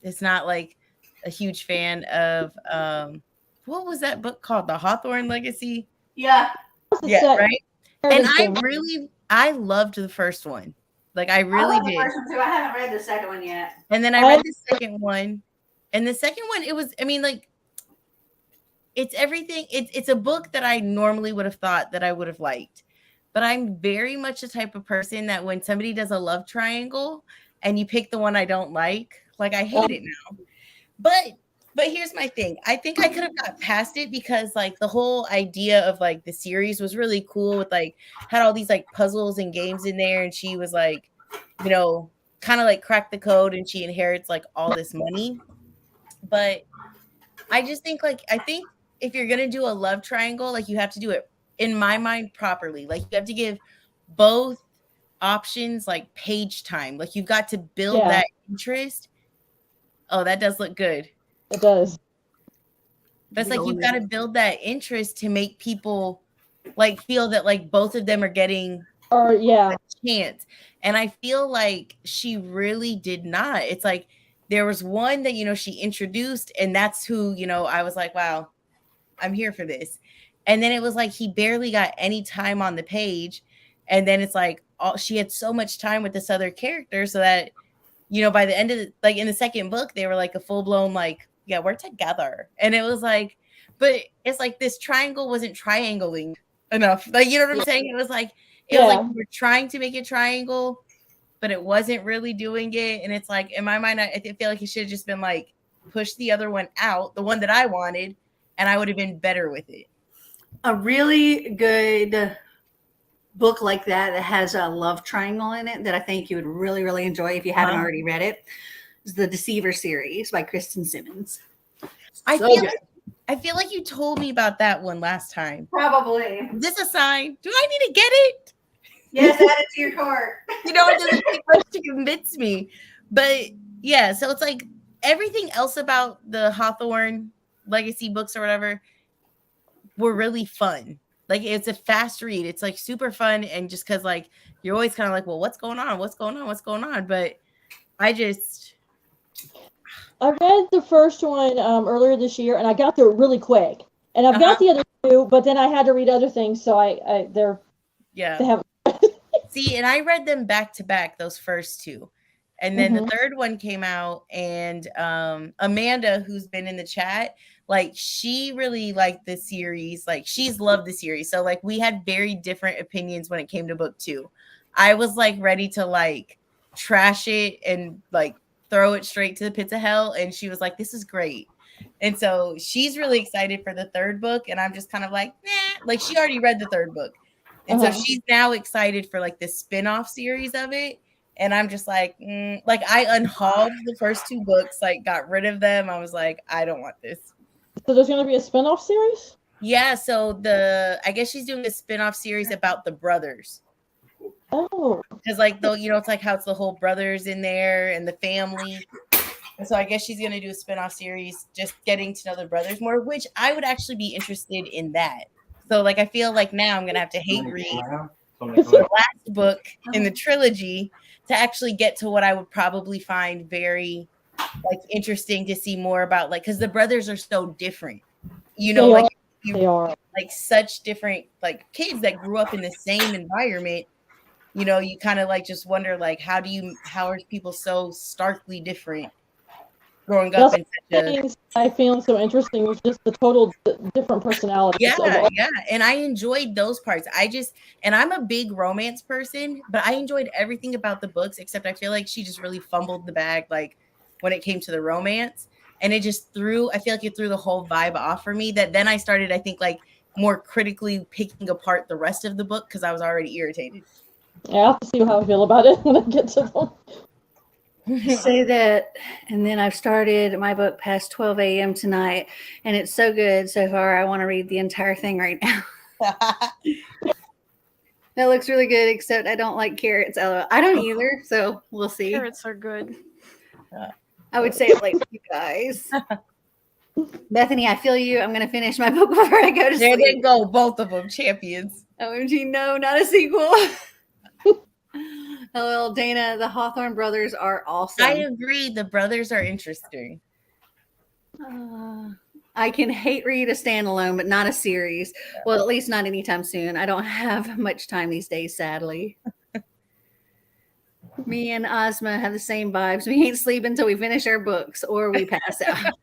it's not like a huge fan of what was that book called? The Hawthorne Legacy? Yeah, right. And I loved the first one. Like, I really did. The first one too. I haven't read the second one yet. And then I read the second one. And the second one, it was, I mean, like, it's everything. It's a book that I normally would have thought that I would have liked. But I'm very much the type of person that when somebody does a love triangle and you pick the one I don't like I hate it now. But here's my thing. I think I could have got past it because like the whole idea of like the series was really cool with like had all these like puzzles and games in there, and she was like, kind of like crack the code and she inherits like all this money. But I just think if you're gonna do a love triangle, like you have to do it in my mind properly. Like you have to give both options like page time. Like you've got to build that interest. Oh, that does look good. It does. That's like you've got to build that interest to make people like feel that like both of them are getting a chance. And I feel like she really did not. It's like there was one that she introduced, and that's who I was like, wow, I'm here for this. And then it was like he barely got any time on the page, and then it's like she had so much time with this other character, so that by the end of in the second book, they were like a full-blown like, yeah, we're together. And it was like, but it's like this triangle wasn't triangling enough. Like, you know what I'm saying? It was like we were trying to make a triangle, but it wasn't really doing it. And it's like, in my mind, I feel like it should have just been like, push the other one out, the one that I wanted, and I would have been better with it. A really good book like that has a love triangle in it that I think you would really, really enjoy if you haven't already read it is the Deceiver series by Kristen Simmons. I feel like you told me about that one last time. Probably. Is this a sign? Do I need to get it? Yes, add it to your cart. It doesn't take much to convince me. But yeah, so it's like everything else about the Hawthorne Legacy books or whatever were really fun. Like, it's a fast read. It's like super fun. And just because like you're always kind of like, well, what's going on? What's going on? What's going on? But I read the first one earlier this year, and I got through it really quick. And I've got the other two, but then I had to read other things, so they haven't. See, and I read them back to back, those first two. And then the third one came out, and Amanda, who's been in the chat, like, she really liked this series. Like, she's loved the series. So, like, we had very different opinions when it came to book 2. I was, like, ready to, like, trash it and, like, throw it straight to the pits of hell. And she was like, this is great. And so she's really excited for the third book. And I'm just kind of like, nah. Like, she already read the third book. And so she's now excited for, like, the spin-off series of it. And I'm just like, like, I unhauled the first 2 books, like, got rid of them. I was like, I don't want this. So there's going to be a spin-off series? Yeah, so I guess she's doing a spin-off series about the brothers. Oh. Because like though, it's like how it's the whole brothers in there and the family. And so I guess she's gonna do a spinoff series just getting to know the brothers more, which I would actually be interested in that. So like I feel like now I'm gonna have to hate read the last book in the trilogy to actually get to what I would probably find very like interesting to see more about, like, because the brothers are so different, They are. like such different like kids that grew up in the same environment. You kind of like just wonder like how are people so starkly different growing up in such a things I found so interesting was just the total different personalities. yeah, and I enjoyed those parts. And I'm a big romance person, but I enjoyed everything about the books except I feel like she just really fumbled the bag like when it came to the romance, and it just I feel like it threw the whole vibe off for me, that then I started, I think, like more critically picking apart the rest of the book because I was already irritated. Yeah, I'll have to see how I feel about it when I get to them. Say that, and then I've started my book past 12 a.m. tonight, and it's so good so far. I want to read the entire thing right now. That looks really good, except I don't like carrots. I don't either, so we'll see. Carrots are good. I would say it like you guys. Bethany, I feel you. I'm going to finish my book before I go to sleep. There they go, both of them champions. OMG, no, not a sequel. Hello, Dana. The Hawthorne brothers are awesome. I agree. The brothers are interesting. I can hate read a standalone, but not a series. Well, at least not anytime soon. I don't have much time these days, sadly. Me and Ozma have the same vibes. We ain't sleep until we finish our books or we pass out.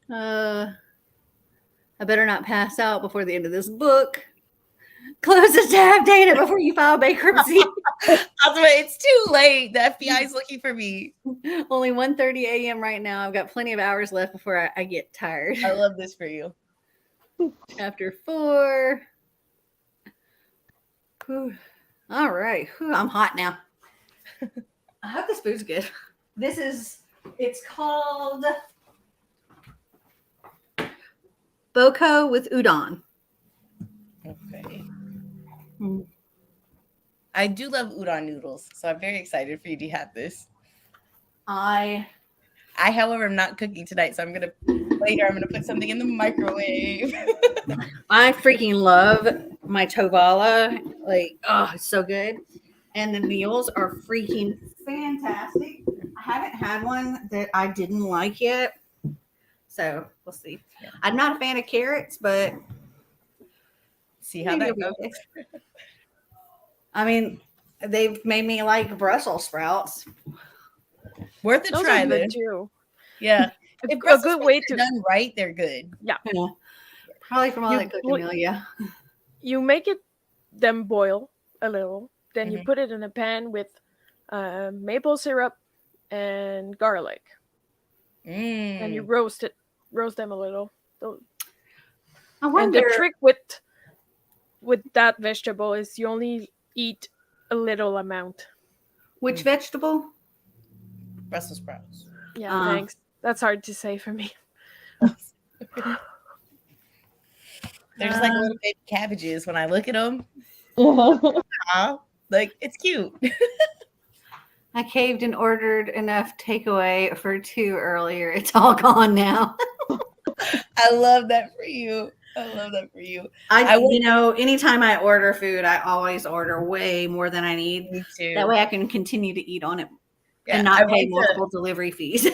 I better not pass out before the end of this book. Close the tab, Dana, before you file bankruptcy. Ozma, it's too late. The FBI is looking for me. Only 1:30 a.m. right now. I've got plenty of hours left before I get tired. I love this for you. Chapter 4. Whew. All right. Whew, I'm hot now. I hope this food's good. It's called Boko with udon. Okay. I do love udon noodles, so I'm very excited for you to have this. I, however, am not cooking tonight, so I'm gonna put something in the microwave. I freaking love my tovala. Like, oh, it's so good. And the meals are freaking fantastic. I haven't had one that I didn't like yet. So we'll see. Yeah. I'm not a fan of carrots, but see how that goes. I mean, they've made me like Brussels sprouts. Worth a try, then. Too. Yeah, if a good way to done right, they're good. Yeah, probably from all that cooking meal. Yeah, you make them boil a little, then you put it in a pan with maple syrup and garlic, and you roast them a little. I wonder. And the trick with that vegetable is you only eat a little amount. Which vegetable? Brussels sprouts. Yeah, thanks. That's hard to say for me. They're just like little baby cabbages when I look at them. Like, it's cute. I caved and ordered enough takeaway for 2 earlier. It's all gone now. I love that for you. Anytime I order food, I always order way more than I need. Me too. That way I can continue to eat on it and not pay multiple delivery fees.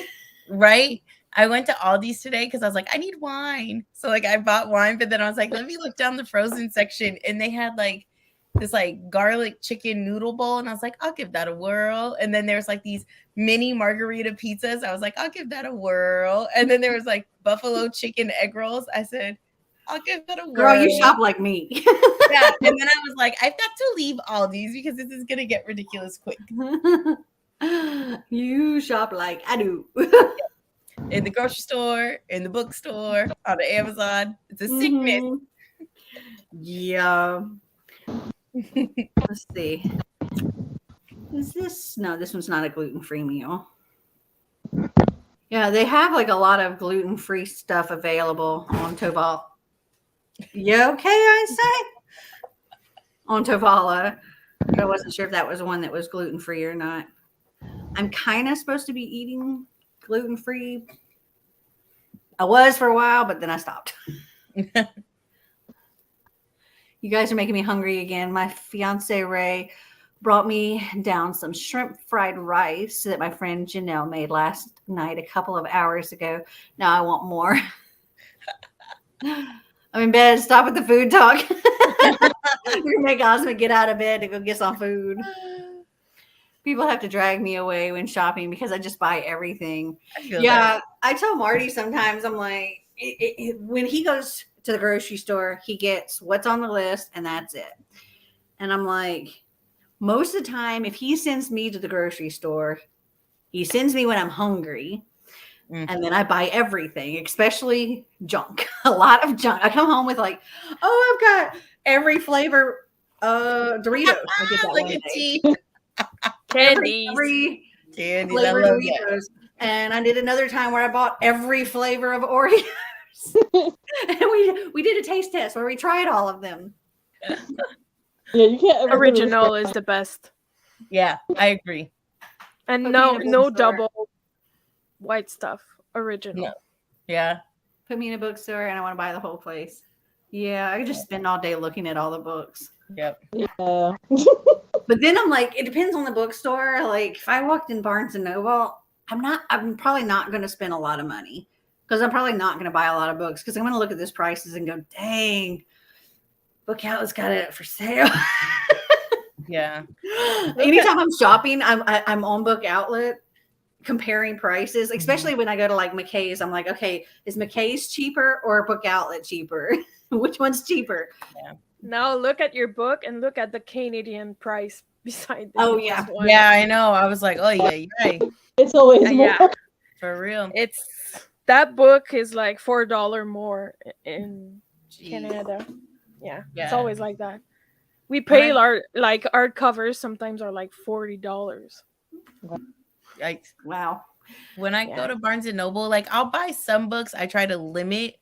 Right? I went to Aldi's today because I was like, I need wine. So like I bought wine, but then I was like, let me look down the frozen section. And they had like this like garlic chicken noodle bowl. And I was like, I'll give that a whirl. And then there's like these mini margarita pizzas. I was like, I'll give that a whirl. And then there was like buffalo chicken egg rolls. I said, I'll give that a whirl. Girl, you shop like me. Yeah. And then I was like, I've got to leave Aldi's because this is going to get ridiculous quick. You shop like I do. In the grocery store, in the bookstore, on the Amazon. It's a sickness. Yeah. Let's see. Is this? No, this one's not a gluten-free meal. Yeah, they have like a lot of gluten-free stuff available on Toval. You okay, I say? on Tovala. But I wasn't sure if that was one that was gluten-free or not. I'm kind of supposed to be eating gluten-free. I was for a while, but then I stopped. You guys are making me hungry again. My fiance Ray brought me down some shrimp fried rice that my friend Janelle made last night a couple of hours ago. Now I want more. I'm in bed. Stop with the food talk. We're gonna make Ozma get out of bed to go get some food. People have to drag me away when shopping because I just buy everything. Yeah, I tell Marty sometimes, I'm like, when he goes to the grocery store, he gets what's on the list and that's it. And I'm like, most of the time, if he sends me to the grocery store, he sends me when I'm hungry. And then I buy everything, especially junk. A lot of junk. I come home with like, oh, I've got every flavor Doritos. I get that like one a day. Candies. Every Candies. flavor Doritos. And I did another time where I bought every flavor of Oreos. And we did a taste test where we tried all of them. Yeah, you can't. Original is the best. Yeah, I agree. And Put no me in a no bookstore. double white stuff. Original. No. Yeah. Put me in a bookstore and I want to buy the whole place. Yeah, I could just spend all day looking at all the books. Yep. Yeah. But then I'm like, it depends on the bookstore. Like if I walked in Barnes and Noble, I'm probably not going to spend a lot of money because I'm probably not going to buy a lot of books because I'm going to look at these prices and go, dang, Book Outlet's got it for sale. Yeah. Anytime I'm shopping, I'm on Book Outlet comparing prices, especially when I go to like McKay's. I'm like, okay, is McKay's cheaper or Book Outlet cheaper? Which one's cheaper? Yeah. Now look at your book and look at the Canadian price beside the Oh, US yeah. one. Yeah, I know. I was like, oh yeah, right. It's always more. Yeah. For real. It's that book is like $4 more in Jeez. Canada. Yeah, Yeah. it's always like that. We pay When art covers sometimes are like $40. Yikes. Wow. When I Yeah. go to Barnes and Noble, like I'll buy some books. I try to limit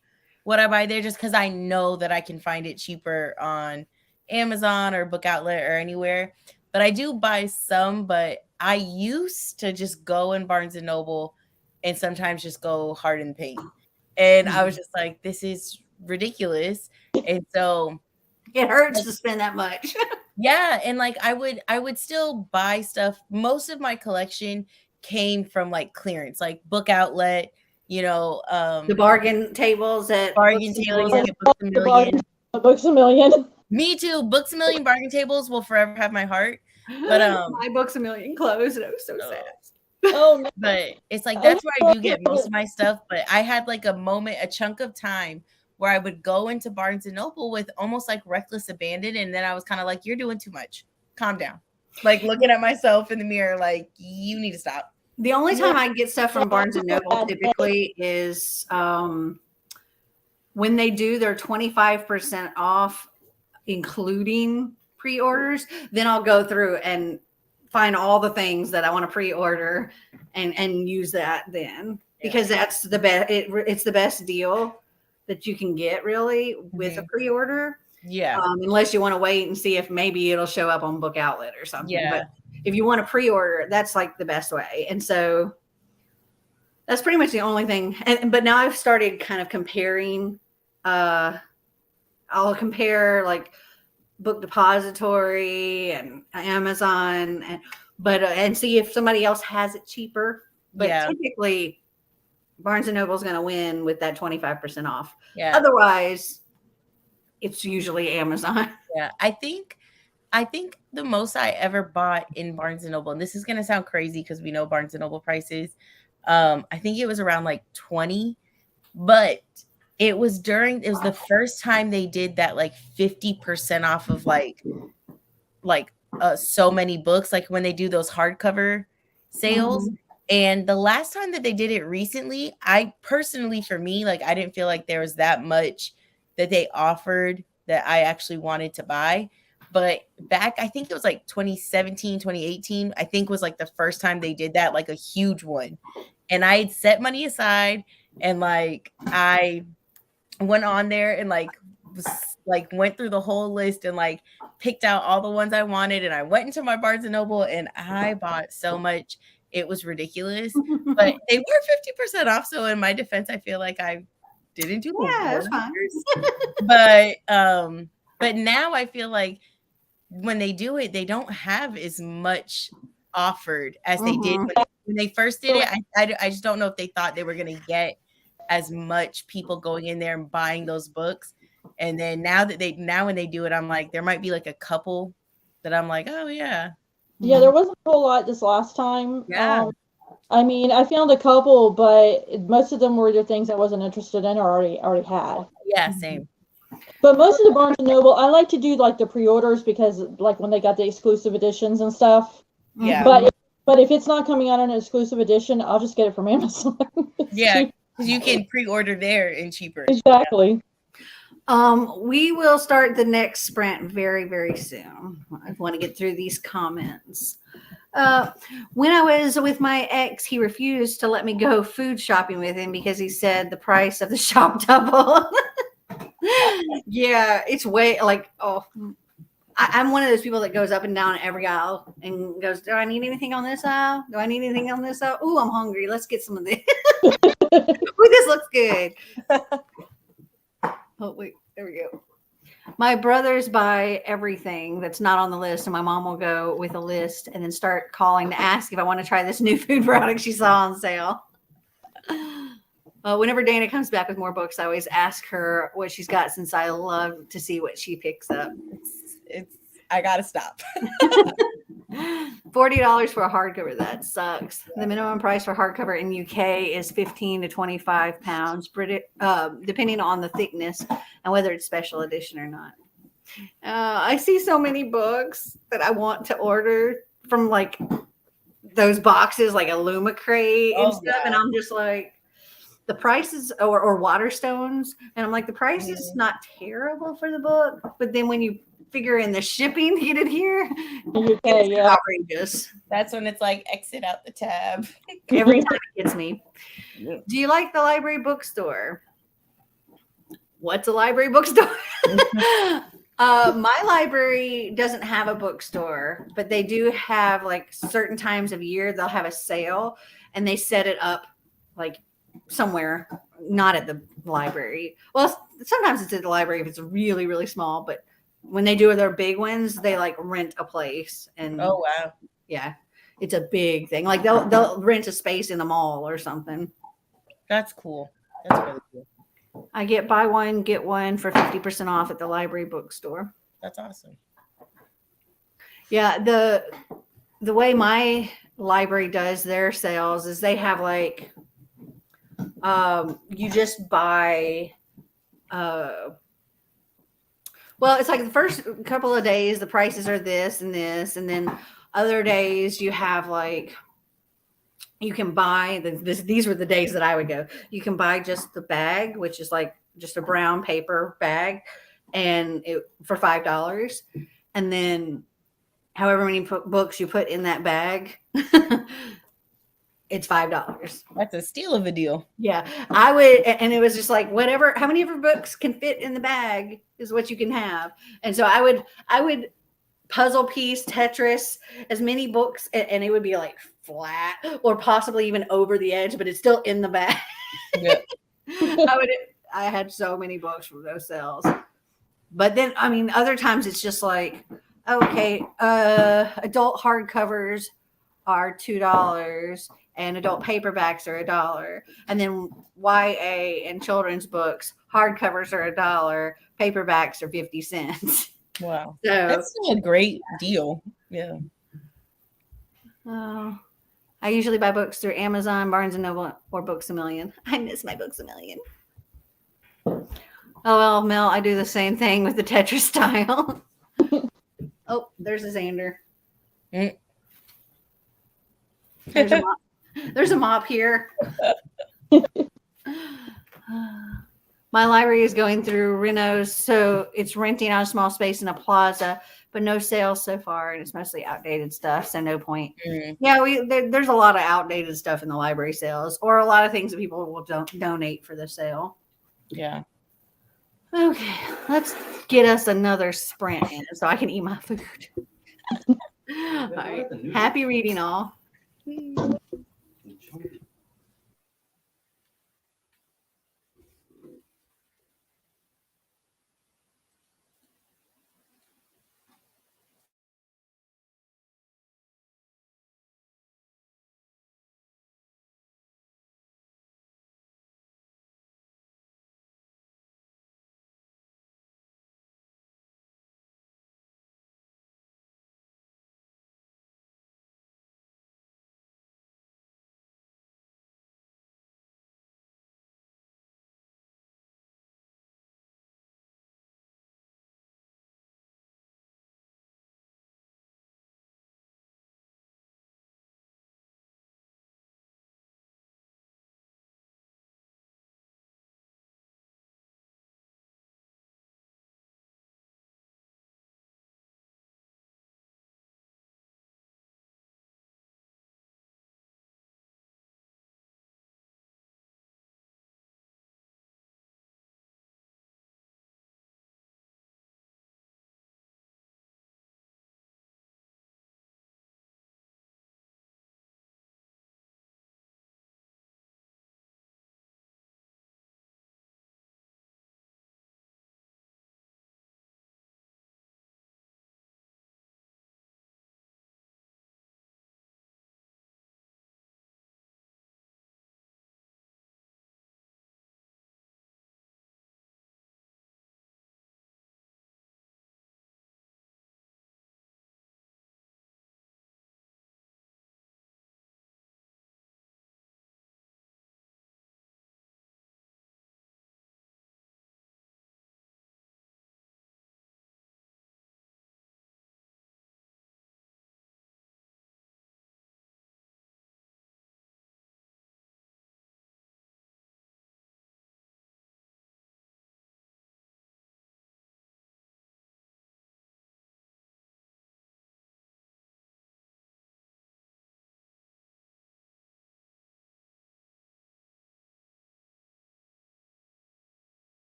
what I buy there just because I know that I can find it cheaper on Amazon or Book Outlet or anywhere. But I do buy some, but I used to just go in Barnes and Noble and sometimes just go hard in paint. And I was just like, this is ridiculous. And so It hurts to spend that much. yeah, and like I would still buy stuff. Most of my collection came from like clearance, like Book Outlet, you know, The bargain tables at bargain Books A tables, Million. like at Books A Million. Books A Million. Me too. Books A Million bargain tables will forever have my heart. But My Books A Million closed, and it was so sad. Oh no. but it's like that's where I do get most of my stuff. But I had like a chunk of time where I would go into Barnes and Noble with almost like reckless abandon, and then I was kind of like, "You're doing too much. Calm down." Like looking at myself in the mirror, like you need to stop. The only time I get stuff from Barnes and Noble typically is when they do their 25% off, including pre-orders. Then I'll go through and find all the things that I want to pre-order and use that then because that's the best. It's the best deal that you can get really with a pre-order. Yeah. Unless you want to wait and see if maybe it'll show up on Book Outlet or something. Yeah. But if you want to pre-order, that's like the best way. And so that's pretty much the only thing. But now I've started kind of comparing. I'll compare like Book Depository and Amazon and see if somebody else has it cheaper. But typically Barnes and Noble is going to win with that 25% off. Yeah. Otherwise, it's usually Amazon. Yeah. I think the most I ever bought in Barnes and Noble, and this is going to sound crazy because we know Barnes and Noble prices. I think it was around like 20, but it was the first time they did that like 50% off of like so many books, like when they do those hardcover sales. Mm-hmm. And the last time that they did it recently, I personally, for me, like I didn't feel like there was that much that they offered that I actually wanted to buy. But back, I think it was like 2017, 2018, I think was like the first time they did that, like a huge one. And I had set money aside and like I went on there and like was like went through the whole list and like picked out all the ones I wanted. And I went into my Barnes and Noble and I bought so much. It was ridiculous, but they were 50% off. So in my defense, I feel like I didn't do the that's fine. but now I feel like when they do it, they don't have as much offered as they did when they first did it. I just don't know if they thought they were going to get as much people going in there and buying those books. And then now when they do it, I'm like, there might be like a couple that I'm like, oh yeah. Yeah, there wasn't a whole lot this last time. Yeah. I mean, I found a couple, but most of them were either things I wasn't interested in or already had. Yeah, same. But most of the Barnes & Noble, I like to do like the pre-orders because like when they got the exclusive editions and stuff. Yeah. But if it's not coming out on an exclusive edition, I'll just get it from Amazon. Yeah, because you can pre-order there and cheaper. Exactly. We will start the next sprint very, very soon. I want to get through these comments. When I was with my ex, he refused to let me go food shopping with him because he said the price of the shop doubled. Yeah, it's way like, I'm one of those people that goes up and down every aisle and goes, do I need anything on this aisle? Do I need anything on this aisle? Ooh, I'm hungry. Let's get some of this. Ooh, this looks good. Oh, wait, there we go. My brothers buy everything that's not on the list, and my mom will go with a list and then start calling to ask if I want to try this new food product she saw on sale. Whenever Dana comes back with more books, I always ask her what she's got since I love to see what she picks up. I gotta stop. $40 for a hardcover. That sucks. The minimum price for hardcover in UK is 15 to 25 pounds, depending on the thickness and whether it's special edition or not. I see so many books that I want to order from like those boxes, like a Luma crate and stuff, and I'm just like, the prices or Waterstones, and I'm like, the price is not terrible for the book, but then when you figure in the shipping to get it here, it's outrageous. That's when it's like exit out the tab. Every time it gets me. Yeah. Do you like the library bookstore? What's a library bookstore? My library doesn't have a bookstore, but they do have like certain times of year they'll have a sale and they set it up like somewhere, not at the library. Well, sometimes it's at the library if it's really, really small, but when they do their big ones, they like rent a place. And oh wow, yeah, it's a big thing. Like they'll rent a space in the mall or something. That's cool. That's really cool. I get buy one get one for 50% off at the library bookstore. That's awesome. Yeah, the way my library does their sales is they have like you just buy well, it's like the first couple of days the prices are this and this, and then other days you have like you can buy these were the days that I would go. You can buy just the bag, which is like just a brown paper bag, and for $5, and then however many books you put in that bag, it's $5. That's a steal of a deal. Yeah, I would, and it was just like whatever, how many of your books can fit in the bag is what you can have. And so I would puzzle piece Tetris as many books, and it would be like flat or possibly even over the edge, but it's still in the bag. Yeah. I had so many books from those sales. But then, I mean, other times it's just like, okay, adult hardcovers are $2 and adult paperbacks are $1. And then YA and children's books, hardcovers are $1, paperbacks are 50 cents. Wow. So, that's still a great deal. Yeah. I usually buy books through Amazon, Barnes & Noble, or Books A Million. I miss my Books A Million. Oh, well, Mel, I do the same thing with the Tetris style. Oh, there's a Xander. Mm. There's a mop here. My library is going through renos, so it's renting out a small space in a plaza, but no sales so far, and it's mostly outdated stuff, so no point. Mm. Yeah, there's a lot of outdated stuff in the library sales, or a lot of things that people will donate for the sale. Yeah. Okay, let's get us another sprint in so I can eat my food. All right. Happy reading, all.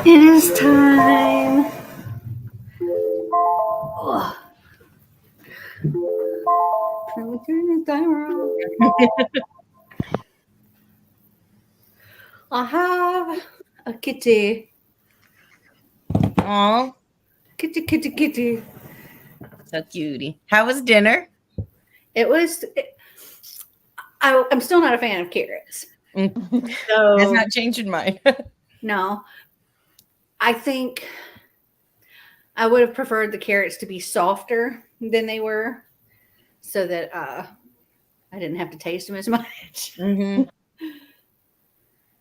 It is time. Oh. Can we turn this timer off? I have a kitty. Aw, Kitty, kitty, kitty. so cutie. How was dinner? It was. I'm still not a fan of carrots. So That's not changing mine. no. I think I would have preferred the carrots to be softer than they were, so that I didn't have to taste them as much. Mm-hmm.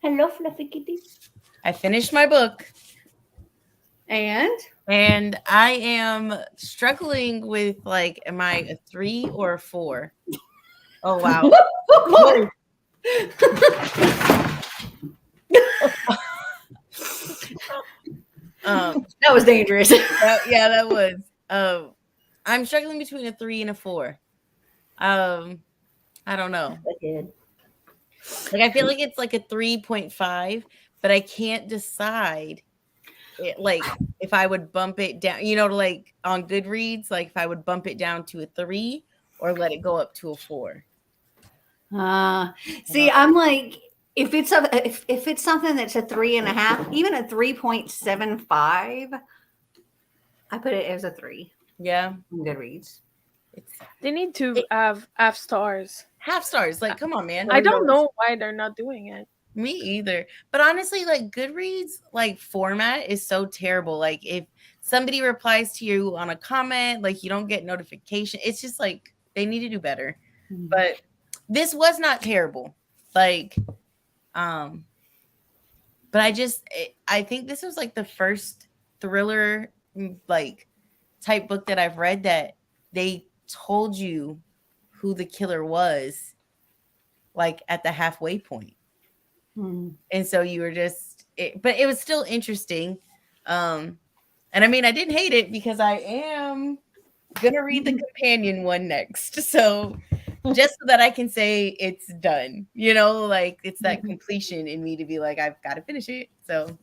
Hello, fluffy kitty. I finished my book. And I am struggling with, like, am I a 3 or a 4? Oh, wow. That was dangerous. That was. I'm struggling between a 3 and a 4. I don't know. Like, I feel like it's like a 3.5, but I can't decide. Like, if I would bump it down, like on Goodreads, like if I would bump it down to a 3 or let it go up to a 4. See, I'm like, if it's something that's a 3.5, even a 3.75, I put it as a 3. Yeah, on Goodreads. They need to have half stars. Half stars. Like, come on, man. I don't know why they're not doing it. Me either. But honestly, like, Goodreads, like, format is so terrible. Like, if somebody replies to you on a comment, like, you don't get notification. It's just like they need to do better. Mm-hmm. But this was not terrible. Like, but I think this was like the first thriller, like, type book that I've read that they told you who the killer was, like, at the halfway point. And so you were but it was still interesting. And I mean, I didn't hate it because I am gonna read the companion one next. So just so that I can say it's done, like, it's that completion in me to be like, I've got to finish it. So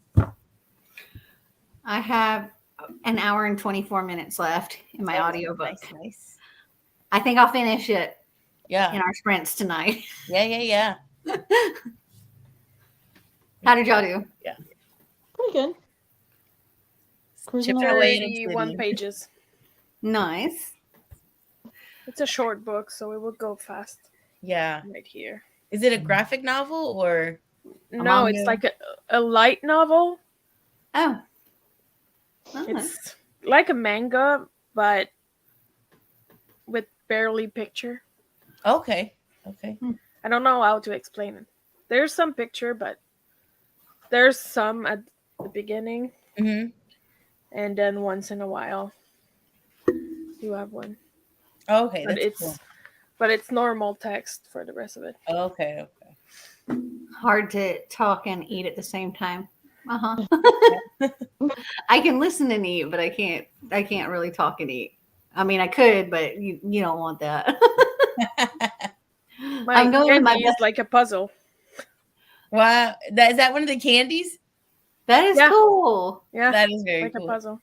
I have an hour and 24 minutes left in my audiobook. Nice. I think I'll finish it. Yeah. In our sprints tonight. Yeah. How did y'all do? Yeah. Pretty good. Chipping away 31 pages. Nice. It's a short book, so it will go fast. Yeah. Right here. Is it a graphic novel or? No, it's like a light novel. Oh. It's like a manga, but with barely picture. Okay. I don't know how to explain it. There's some picture, but there's some at the beginning. Mm-hmm. And then once in a while, you have one. Okay, but that's cool. But it's normal text for the rest of it. Okay. Hard to talk and eat at the same time. I can listen and eat, but I can't really talk and eat. I mean, I could, but you don't want that. I'm going with my best. Like a puzzle. Wow, is that one of the candies? That is cool. Yeah, that is very like cool. A puzzle.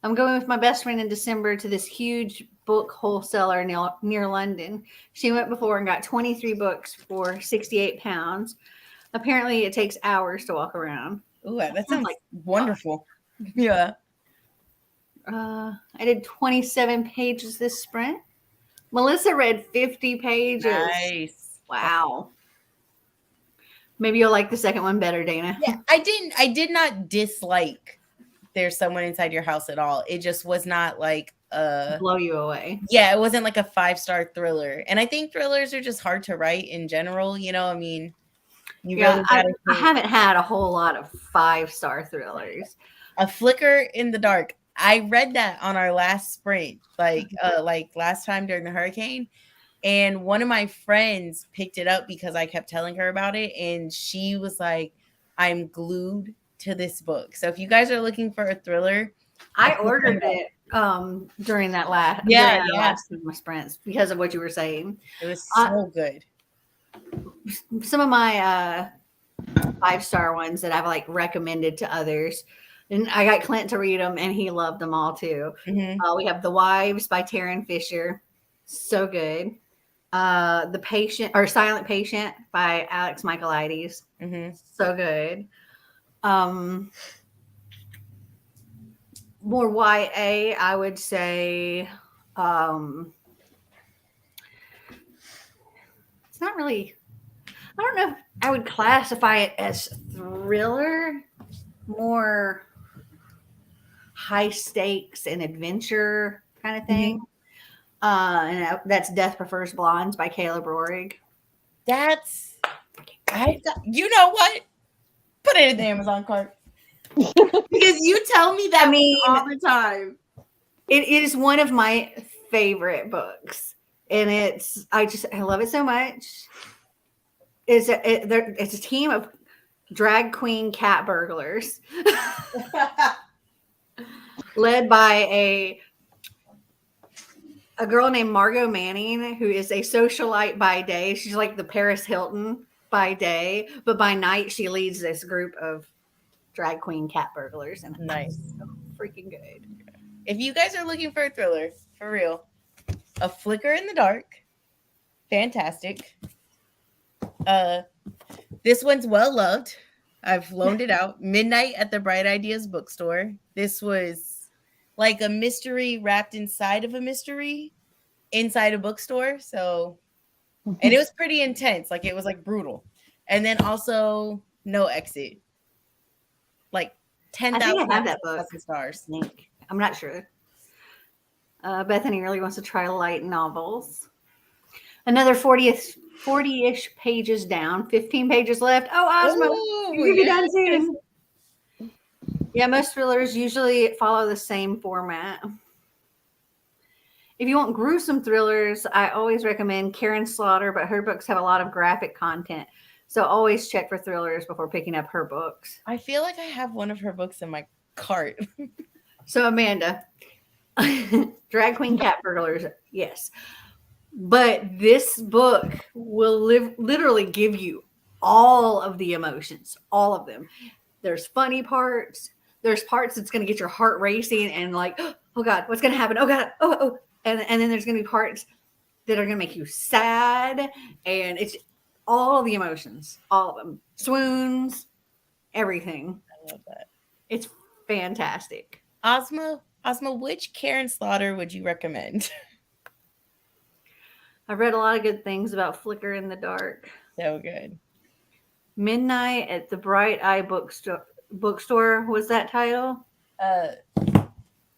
I'm going with my best friend in December to this huge book wholesaler near London. She went before and got 23 books for £68. Apparently, it takes hours to walk around. Ooh, that sounds like wonderful. Yeah. I did 27 pages this sprint. Melissa read 50 pages. Nice. Wow. Maybe you'll like the second one better, Dana. Yeah, I did not dislike There's Someone Inside Your House at all. It just was not like blow you away. Yeah, it wasn't like a 5-star thriller. And I think thrillers are just hard to write in general. I mean, I haven't had a whole lot of 5-star thrillers. A Flicker in the Dark. I read that on our last sprint, like last time during the hurricane. And one of my friends picked it up because I kept telling her about it. And she was like, I'm glued to this book. So if you guys are looking for a thriller, I ordered it during that last of my sprints because of what you were saying. It was so good. Some of my 5-star ones that I've like recommended to others. And I got Clint to read them, and he loved them all too. We have The Wives by Taryn Fisher, so good. The Patient or Silent Patient by Alex Michaelides, so good. More YA, I would say. It's not really. I don't know if I would classify it as thriller, more high stakes and adventure kind of thing. And that's Death Prefers Blondes by Caleb Roerig. You know what? Put it in the Amazon cart. Because you tell me that all the time. It is one of my favorite books. And I love it so much. It's a team of drag queen cat burglars led by a girl named Margot Manning, who is a socialite by day. She's like the Paris Hilton by day, but by night she leads this group of drag queen cat burglars. And nice, so freaking good. If you guys are looking for a thriller, for real, A Flicker in the Dark, fantastic. This one's well loved. I've loaned it out. Midnight at the Bright Ideas Bookstore. This was like a mystery wrapped inside of a mystery inside a bookstore. So, and it was pretty intense. Like it was like brutal. And then also No Exit. Like 10,000 stars. I'm not sure. Bethany really wants to try light novels. Another 40-ish pages down, 15 pages left. Oh, Osmo, you'll be done soon. Yeah, most thrillers usually follow the same format. If you want gruesome thrillers, I always recommend Karen Slaughter, but her books have a lot of graphic content. So always check for thrillers before picking up her books. I feel like I have one of her books in my cart. So Amanda, Drag Queen Cat Burglars, yes. But this book will literally give you all of the emotions, all of them. There's funny parts. There's parts that's going to get your heart racing and like, oh God, what's going to happen? Oh God, oh. And then there's going to be parts that are going to make you sad. And it's all of the emotions, all of them. Swoons, everything. I love that. It's fantastic. Osmo, which Karen Slaughter would you recommend? I've read a lot of good things about Flicker in the Dark. So good. Midnight at the Bright Eye Bookstore was that title?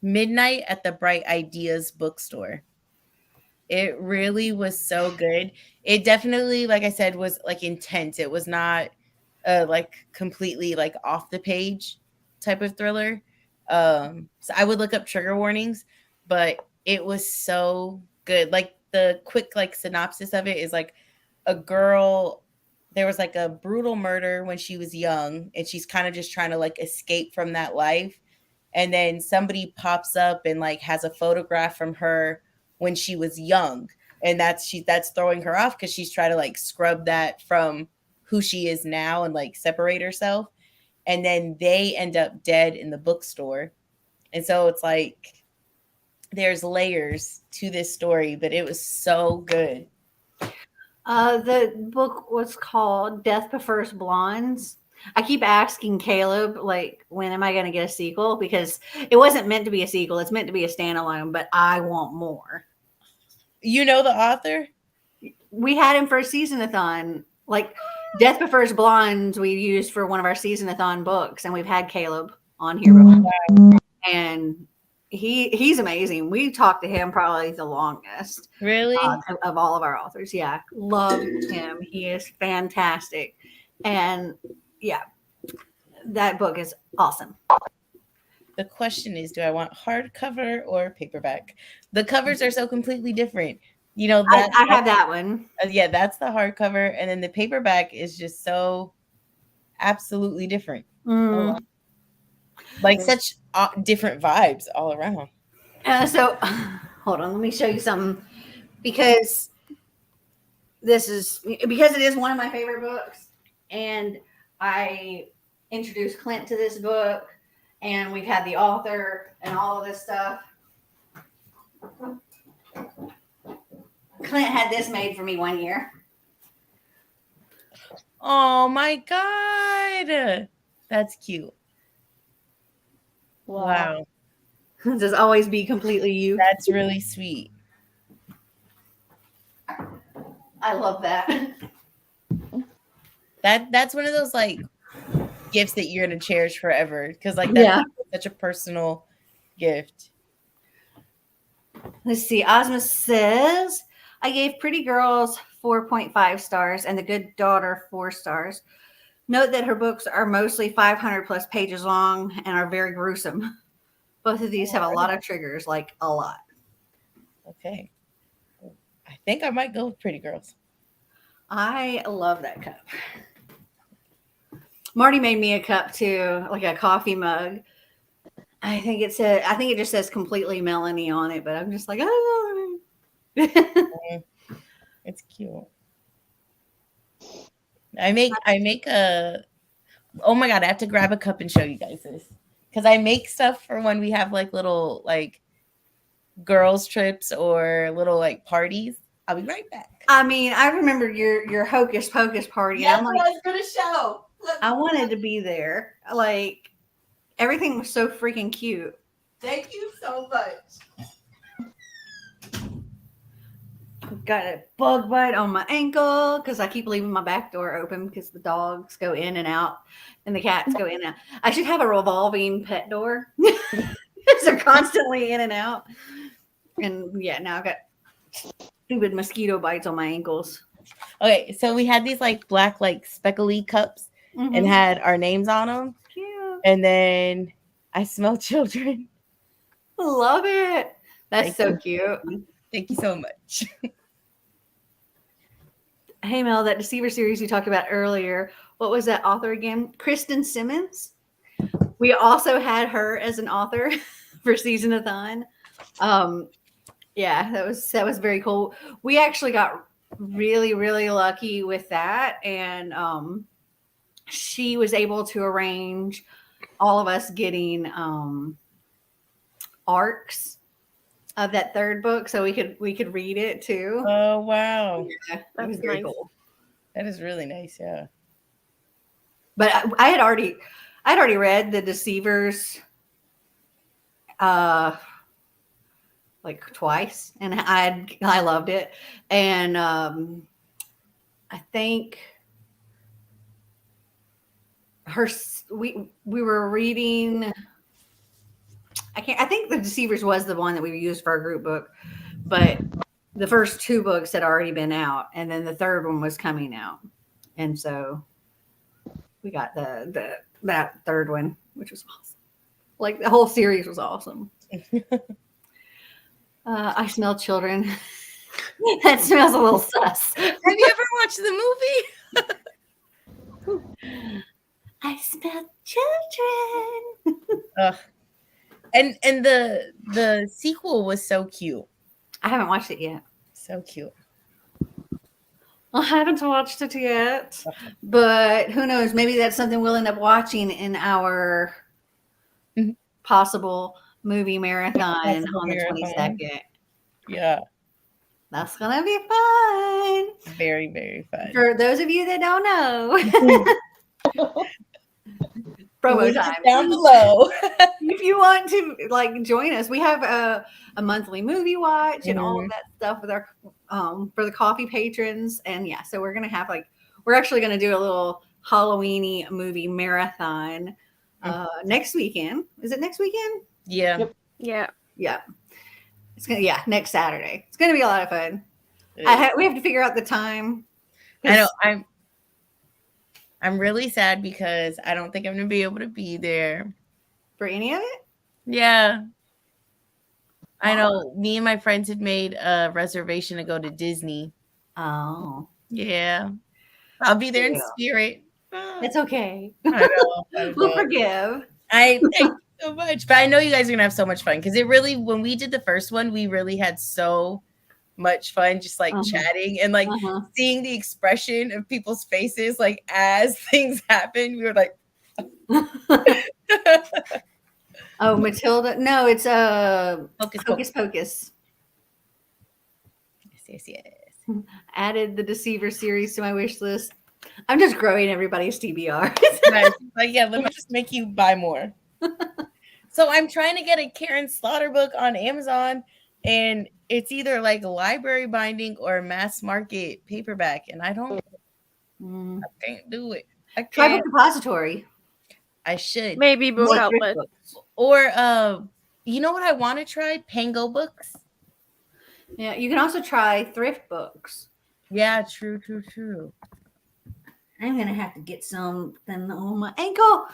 Midnight at the Bright Ideas Bookstore. It really was so good. It definitely, like I said, was like intense. It was not like completely like off the page type of thriller. So I would look up trigger warnings, but it was so good. Like the quick like synopsis of it is like a girl, there was like a brutal murder when she was young and she's kind of just trying to like escape from that life. And then somebody pops up and like has a photograph from her when she was young. And that's throwing her off because she's trying to like scrub that from who she is now and like separate herself. And then they end up dead in the bookstore. And so it's like there's layers to this story, but it was so good. The book was called Death Prefers Blondes. I keep asking Caleb, like, when am I going to get a sequel? Because it wasn't meant to be a sequel. It's meant to be a standalone, but I want more. You know the author? We had him for a season-a-thon. Like, Death Prefers Blondes we used for one of our season-a-thon books, and we've had Caleb on here before. And he's amazing. We talked to him probably the longest. Really? Of all of our authors. Yeah. Love him. He is fantastic. And yeah, that book is awesome. The question is, do I want hardcover or paperback? The covers are so completely different. You know, I have that one. Yeah, that's the hardcover. And then the paperback is just so absolutely different. Like such different vibes all around. So hold on, let me show you something because it is one of my favorite books. And I introduced Clint to this book, and we've had the author and all of this stuff. Clint had this made for me one year. Oh my God. That's cute. Wow. Just always be completely you. That's really sweet. I love that. That's one of those like gifts that you're gonna cherish forever, because like that's such a personal gift. Let's see. Ozma says, I gave Pretty Girls 4.5 stars and The Good Daughter 4 stars. Note that her books are mostly 500 plus pages long and are very gruesome. Both of these have a lot of triggers, like a lot. Okay. I think I might go with Pretty Girls. I love that cup. Marty made me a cup too, like a coffee mug. I think it just says completely Melanie on it, but I'm just like, oh. It's cute. I make a, oh my God, I have to grab a cup and show you guys this. Because I make stuff for when we have like little like girls trips or little like parties. I'll be right back. I mean, I remember your Hocus Pocus party. Yeah, I'm like, I was gonna show. I wanted to be there. Like, everything was so freaking cute. Thank you so much. Got a bug bite on my ankle because I keep leaving my back door open because the dogs go in and out and the cats go in and out. I should have a revolving pet door. They're constantly in and out. And yeah, now I've got stupid mosquito bites on my ankles. Okay, so we had these like black like speckly cups and had our names on them. Cute. And then I smell children. Love it. That's so cute. Thank you so much. Hey Mel, that Deceiver series you talked about earlier, what was that author again? Kristen Simmons. We also had her as an author for Season-a-thon. Yeah, that was very cool. We actually got really, really lucky with that, and she was able to arrange all of us getting arcs of that third book, so we could read it too. Oh wow, yeah, that was very cool. That is really nice, yeah. But I had already read The Deceivers, like twice, and I loved it, and I think we were reading. I think The Deceivers was the one that we used for our group book, but the first two books had already been out, and then the third one was coming out, and so we got that third one, which was awesome. Like the whole series was awesome. I smell children. That smells a little sus. Have you ever watched the movie? I smell children. And the sequel was so cute. I haven't watched it yet. So cute. I haven't watched it yet, but who knows? Maybe that's something we'll end up watching in our possible movie marathon on the 22nd. Yeah. That's going to be fun. Very, very fun. For those of you that don't know. Promo time down below. If you want to like join us, we have a monthly movie watch and all of that stuff with our for the coffee patrons, and yeah, so we're actually gonna do a little Halloweeny movie marathon next weekend. Is it next weekend? Yeah. Yep. Yeah. It's gonna next Saturday. It's gonna be a lot of fun. We have to figure out the time. I know I'm really sad because I don't think I'm gonna be able to be there for any of it. Yeah, I know. Me and my friends had made a reservation to go to Disney. Oh, yeah, I'll be there in spirit. It's okay. I know. We'll forgive. I thank you so much, but I know you guys are gonna have so much fun because it really, when we did the first one, we really had so much fun just like chatting and like seeing the expression of people's faces like as things happen. We were like Oh, Matilda. No, it's Hocus Pocus. Yes. Added the Deceiver series to my wish list. I'm just growing everybody's TBR. Nice. Like, yeah, let me just make you buy more. So I'm trying to get a Karen Slaughter book on Amazon, and it's either like a library binding or mass market paperback, and I can't do it. Try Book Depository. I should. Maybe Book Outlet. Or you know what I want to try? Pango Books. Yeah, you can also try Thrift Books. Yeah, true. I'm gonna have to get something on my ankle.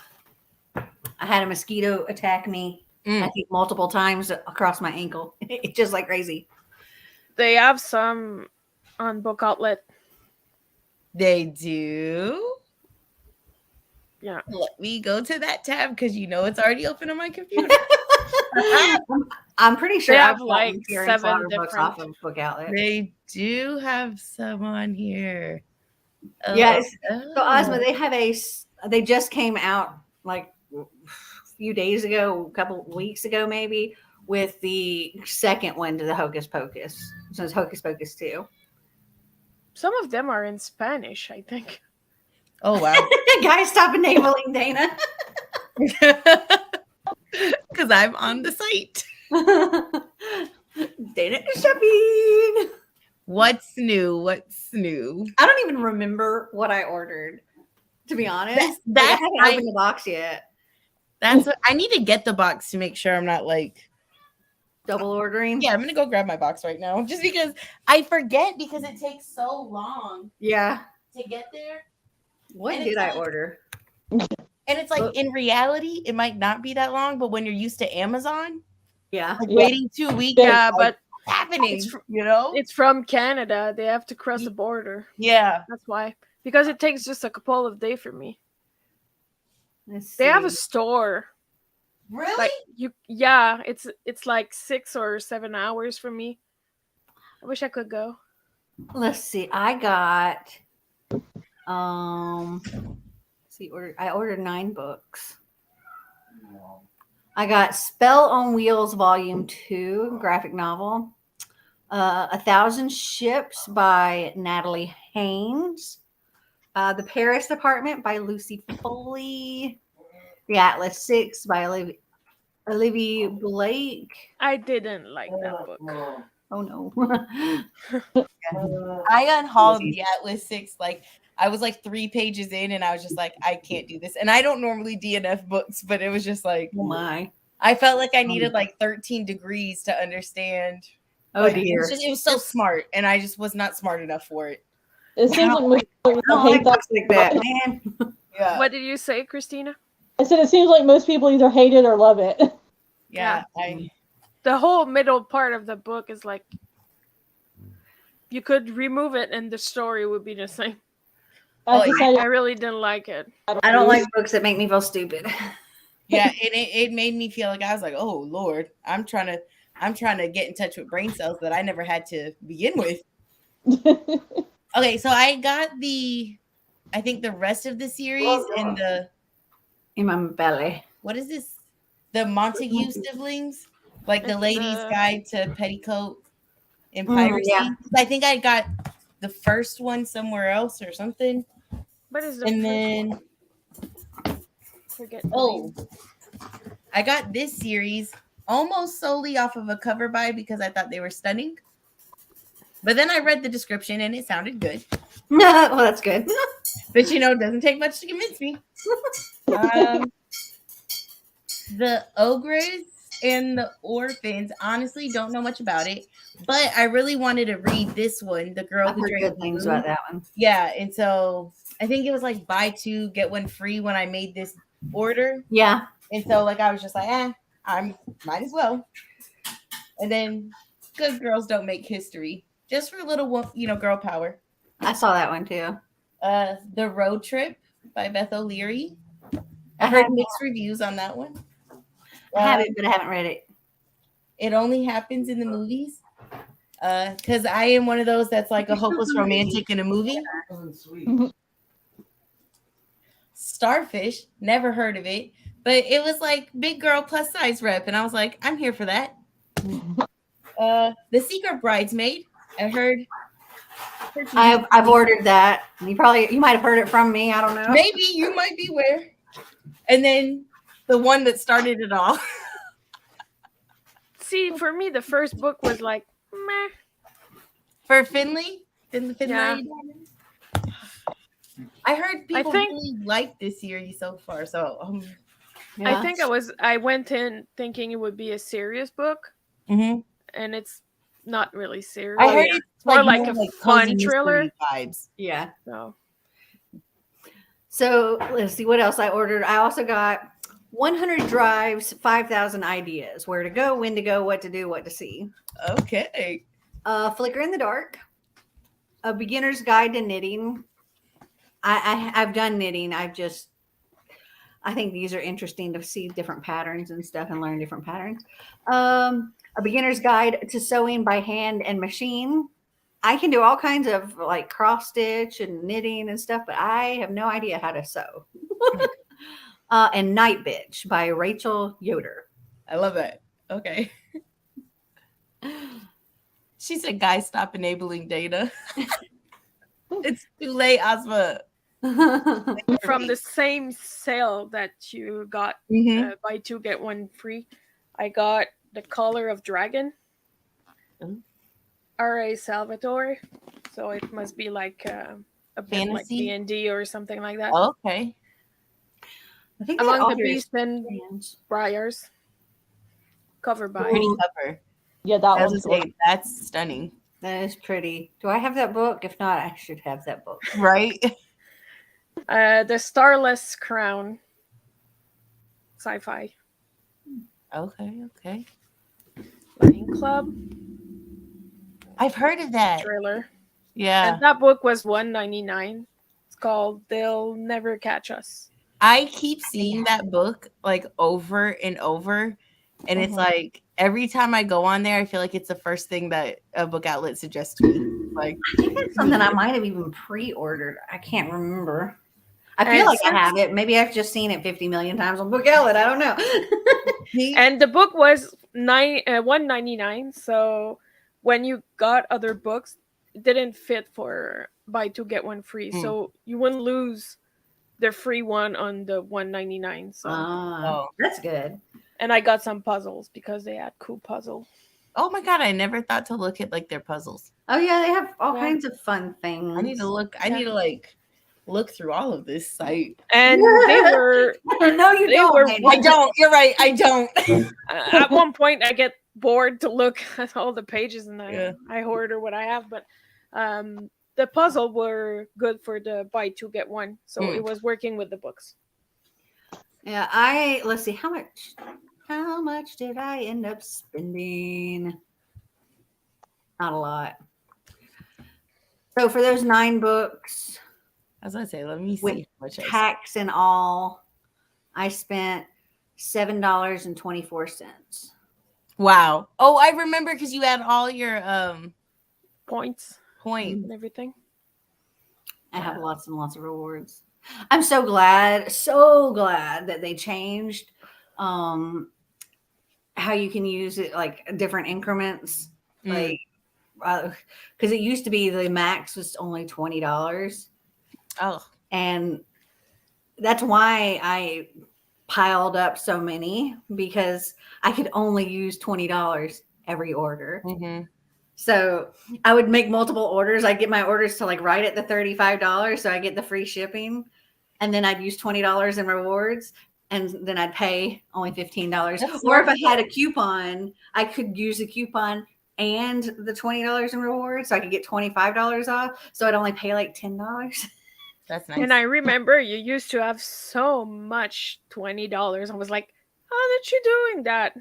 I had a mosquito attack me, I think multiple times across my ankle. It's just like crazy. They have some on Book Outlet. They do? Yeah. Let me go to that tab because you know it's already open on my computer. I'm pretty sure they I've have like 7 books off of Book Outlet. They do have some on here. Yes. So Ozma, they just came out like a few days ago, a couple weeks ago maybe, with the second one to the Hocus Pocus. So it's Hocus Pocus 2. Some of them are in Spanish, I think. Oh wow. Guys, stop enabling Dana. Because I'm on the site. Dana is shopping. What's new? I don't even remember what I ordered, to be honest. I haven't opened the box yet. That's what I need to get the box to make sure I'm not like double ordering. Yeah, I'm gonna go grab my box right now just because I forget because it takes so long. Yeah. To get there. What did I order? And it's like in reality, it might not be that long, but when you're used to Amazon, waiting 2 weeks, but happening, it's from Canada. They have to cross the border. Yeah, that's why. Because it takes just a couple of days for me. They have a store. Really? Like it's like 6 or 7 hours for me. I wish I could go. Let's see. I got I ordered 9 books. I got Spell on Wheels Volume 2, graphic novel. 1,000 Ships by Natalie Haynes. The Paris Department by Lucy Foley. The Atlas 6 by Olivia Blake. I didn't like that book. Oh no. I unhauled the Atlas 6 like I was like 3 pages in and I was just like, I can't do this. And I don't normally DNF books, but it was just like, oh my. I felt like I needed like 13 degrees to understand. Oh dear. It was so smart and I just was not smart enough for it. It seems like most people hate books like that, man. Yeah. What did you say, Christina? I said it seems like most people either hate it or love it. Yeah. The whole middle part of the book is like you could remove it and the story would be the same. I really didn't like it. I don't like books that make me feel stupid. Yeah, it made me feel like I was like, oh Lord, I'm trying to get in touch with brain cells that I never had to begin with. Okay, so I got I think the rest of the series in my belly. What is this? The Montague siblings, like the Ladies' Guide to Petticoat and Piracy. Yeah. I think I got the first one somewhere else or something. What is the and then forget? I got this series almost solely off of a cover buy because I thought they were stunning. But then I read the description and it sounded good. Well, that's good. But it doesn't take much to convince me. The Ogres and the Orphans, honestly, don't know much about it. But I really wanted to read this one, The Girl Who Drank good things about that one. Yeah, and so I think it was like buy 2, get 1 free when I made this order. Yeah. And so I was just like, I might as well. And then Good Girls Don't Make History. Just for a little, girl power. I saw that one too. The Road Trip by Beth O'Leary. I heard mixed reviews on that one. I have it, but I haven't read it. It Only Happens in the Movies. Because I am one of those that's like a hopeless romantic in a movie. Sweet. Starfish, never heard of it, but it was like big girl plus size rep, and I was like, I'm here for that. The Secret Bridesmaid, I heard. I've ordered that. You might have heard it from me. I don't know. Maybe you might be where. And then the one that started it all. See, for me, the first book was like, meh. For Finley? Yeah. I heard people really like this series so far. So yeah. I think I went in thinking it would be a serious book. Mm-hmm. And it's not really serious. I heard it's more like a fun thriller vibes. Yeah. So let's see what else I ordered. I also got 100 drives, 5,000 ideas. Where to go, when to go, what to do, what to see. Okay. Flicker in the Dark. A beginner's guide to knitting. I've done knitting. I think these are interesting to see different patterns and stuff and learn different patterns. A beginner's guide to sewing by hand and machine. I can do all kinds of like cross stitch and knitting and stuff, but I have no idea how to sew. And Night Bitch by Rachel Yoder. I love it. Okay. She said, guys, stop enabling data. It's too late, Asma. From the same sale that you got, buy two, get one free, I got The Color of Dragon. R.A. Salvatore. So it must be like a bit like D&D or something like that. Okay. I think Among the Beast and Briars. Cover by. Pretty cover. Yeah, that's stunning. That is pretty. Do I have that book? If not, I should have that book. Right? The Starless Crown. Sci-fi. Okay. Running Club. I've heard of that. Thriller. Yeah. And that book was $1.99. It's called They'll Never Catch Us. I keep seeing that book like over and over. And it's like every time I go on there, I feel like it's the first thing that a book outlet suggests to me. Like, I think it's something I might have even pre-ordered. I can't remember. I feel like I have it. Maybe I've just seen it 50 million times on Book Outlet. I don't know. And the book was $1.99. So when you got other books, it didn't fit for buy two get one free. So you wouldn't lose the free one on the $1.99. So that's good. And I got some puzzles because they had cool puzzles. Oh my god, I never thought to look at like their puzzles. Oh yeah, they have all kinds of fun things. I need to look. I need to like look through all of this site. And they were no, you don't. I don't. You're right. I don't. At one point, I get bored to look at all the pages, and I hoard what I have. But the puzzle were good for the buy two get one, so it was working with the books. Yeah, let's see how much did I end up spending? Not a lot. So for those 9 books, as I say, let me see with tax and all, I spent $7.24. Wow. Oh, I remember because you had all your points and everything. I have lots and lots of rewards. I'm so glad that they changed how you can use it, like different increments, like because it used to be the max was only $20. Oh, and that's why I piled up so many, because I could only use $20 every order. So I would make multiple orders. I'd get my orders to like right at the $35, so I get the free shipping, and then I'd use $20 in rewards, and then I'd pay only $15. Or if I had a coupon, I could use the coupon and the $20 in rewards, so I could get $25 off. So I'd only pay like $10. That's nice. And I remember you used to have so much $20. I was like, how did you doing that?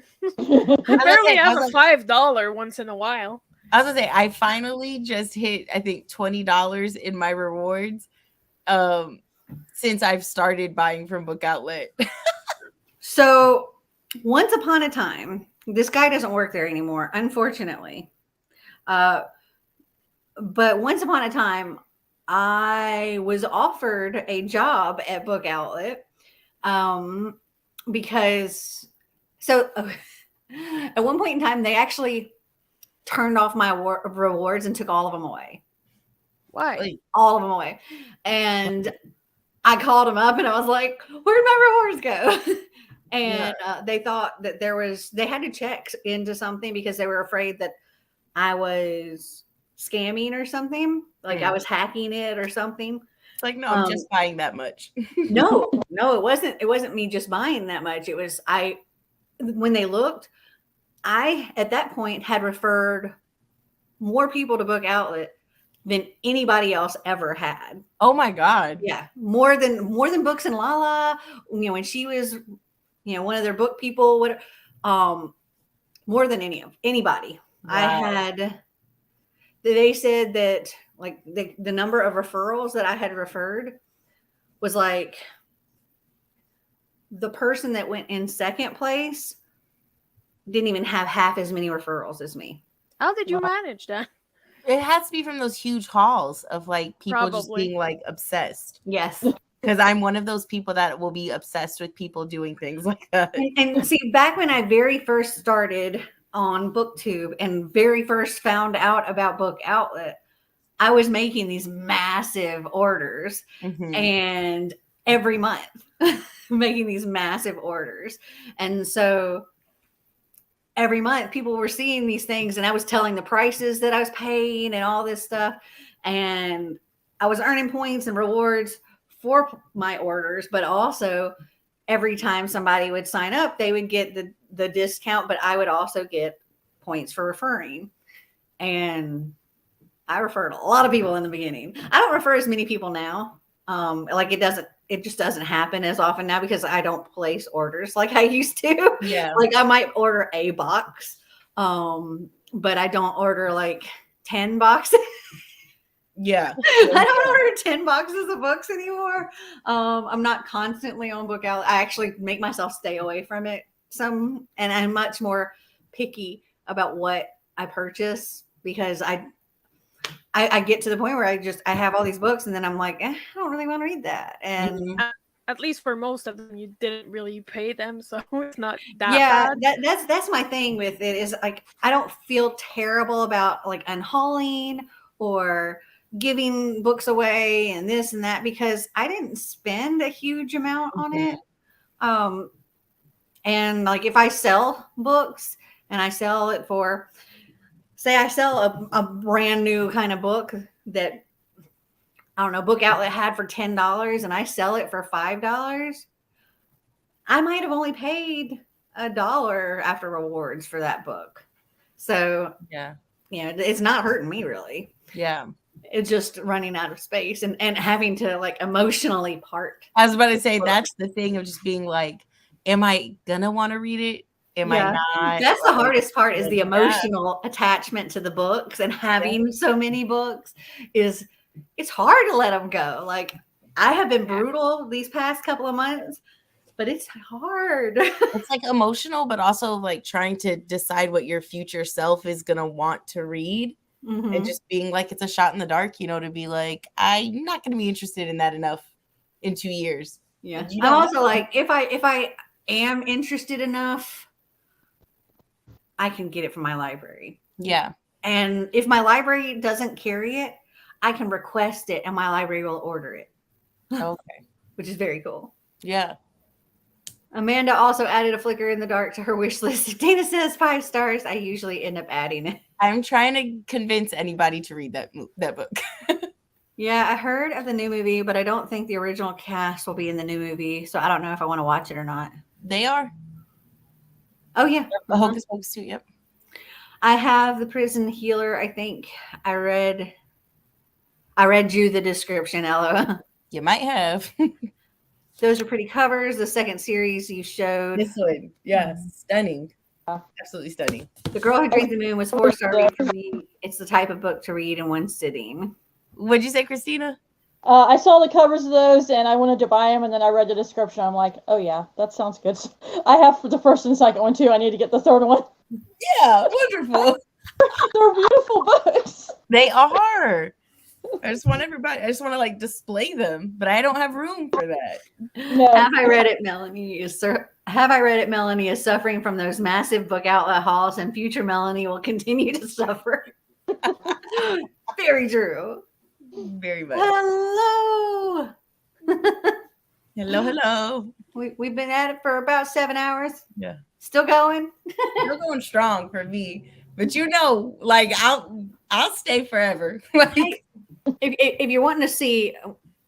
I barely have a $5 once in a while. I was gonna say, I finally just hit, I think, $20 in my rewards since I've started buying from Book Outlet. So once upon a time, this guy doesn't work there anymore, unfortunately. But once upon a time, I was offered a job at Book Outlet because at one point in time, they actually turned off my rewards and took all of them away. Why? All of them away. And I called them up and I was like, where'd my rewards go? And they thought that they had to check into something because they were afraid that I was scamming or something. Like I was hacking it or something. It's like, no, I'm just buying that much. No, it wasn't. It wasn't me just buying that much. It was when they looked, I at that point had referred more people to Book Outlet than anybody else ever had. Oh my God. Yeah. More than Books and Lala, when she was, one of their book people, more than anybody. Wow. They said that like the number of referrals that I had referred was like the person that went in second place didn't even have half as many referrals as me. How did you manage that? It has to be from those huge hauls of like people just being like obsessed. Yes. Because I'm one of those people that will be obsessed with people doing things like that. And see, back when I very first started on BookTube and very first found out about Book Outlet, I was making these massive orders and every month making these massive orders. And so every month people were seeing these things and I was telling the prices that I was paying and all this stuff. And I was earning points and rewards for my orders, but also every time somebody would sign up, they would get the discount, but I would also get points for referring. And I referred a lot of people in the beginning. I don't refer as many people now. It just doesn't happen as often now because I don't place orders like I used to. Yeah. Like I might order a box, but I don't order like 10 boxes. Yeah. I don't order 10 boxes of books anymore. I'm not constantly on Book Outlet. I actually make myself stay away from it and I'm much more picky about what I purchase because I get to the point where I have all these books and then I'm like, I don't really want to read that. And at least for most of them, you didn't really pay them, so it's not that bad. That's my thing with it is like I don't feel terrible about like unhauling or giving books away and this and that because I didn't spend a huge amount on it. And like if I sell books and I sell it for, say I sell a brand new kind of book that I don't know, Book Outlet had for $10 and I sell it for $5, I might have only paid $1 after rewards for that book. So it's not hurting me really. Yeah. It's just running out of space and having to like emotionally part. I was about to say that's the thing of just being like, am I gonna want to read it? Am I not? That's the hardest part is the emotional attachment to the books and having so many books it's hard to let them go. Like I have been brutal these past couple of months, but it's hard. It's like emotional, but also like trying to decide what your future self is gonna want to read. And just being like it's a shot in the dark, to be like, I'm not going to be interested in that enough in 2 years. Yeah. I'm also like, if I am interested enough, I can get it from my library. Yeah. And if my library doesn't carry it, I can request it and my library will order it. Okay. Which is very cool. Yeah. Amanda also added a Flicker in the Dark to her wish list. If Dana says 5 stars, I usually end up adding it. I'm trying to convince anybody to read that book. Yeah, I heard of the new movie, but I don't think the original cast will be in the new movie. So I don't know if I want to watch it or not. They are. Oh, yeah. The Hocus Pocus too, yep. I have The Prison Healer. I think I read you the description, Ella. You might have. Those are pretty covers. The second series you showed. This one, stunning. Absolutely stunning. The Girl Who Drank the Moon was 4-star read for me. It's the type of book to read in one sitting. What'd you say, Christina? I saw the covers of those and I wanted to buy them, and then I read the description. I'm like, oh yeah, that sounds good. I have the first and second one too. I need to get the third one. Yeah, wonderful. They're beautiful books. They are. I just want to like display them, but I don't have room for that. No. Have I read it, Melanie? Melanie is suffering from those massive book outlet hauls, and future Melanie will continue to suffer. Very true. Very much. Hello. Hello. We've been at it for about 7 hours. Yeah. Still going. Still going strong for me. But like I'll stay forever. Like if you're wanting to see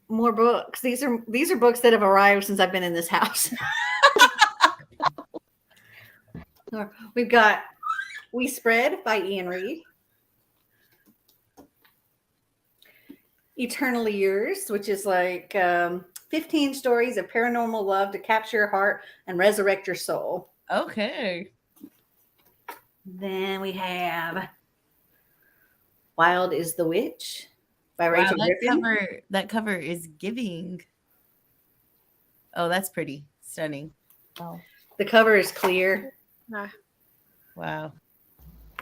more books, these are books that have arrived since I've been in this house. We've got We Spread by Ian Reid. Eternally Yours, which is like 15 stories of paranormal love to capture your heart and resurrect your soul. Okay. Then we have Wild is the Witch by Rachel Griffin. That cover is giving. Oh, that's pretty. Stunning. Oh. The cover is clear. Wow.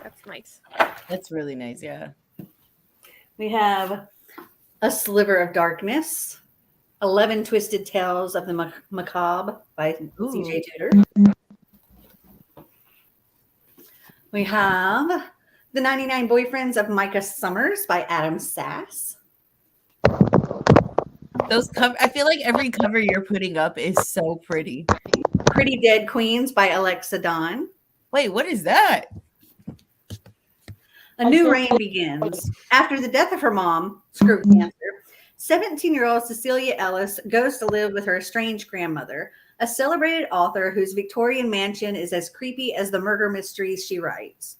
That's nice. That's really nice, yeah. We have A Sliver of Darkness, 11 Twisted Tales of the Macabre by C.J. Tudor. We have The 99 Boyfriends of Micah Summers by Adam Sass. I feel like every cover you're putting up is so pretty. Pretty Dead Queens by Alexa Dawn. Wait, what is that? A New Reign Begins. After the death of her mom, screw cancer, 17-year-old Cecilia Ellis goes to live with her estranged grandmother, a celebrated author whose Victorian mansion is as creepy as the murder mysteries she writes.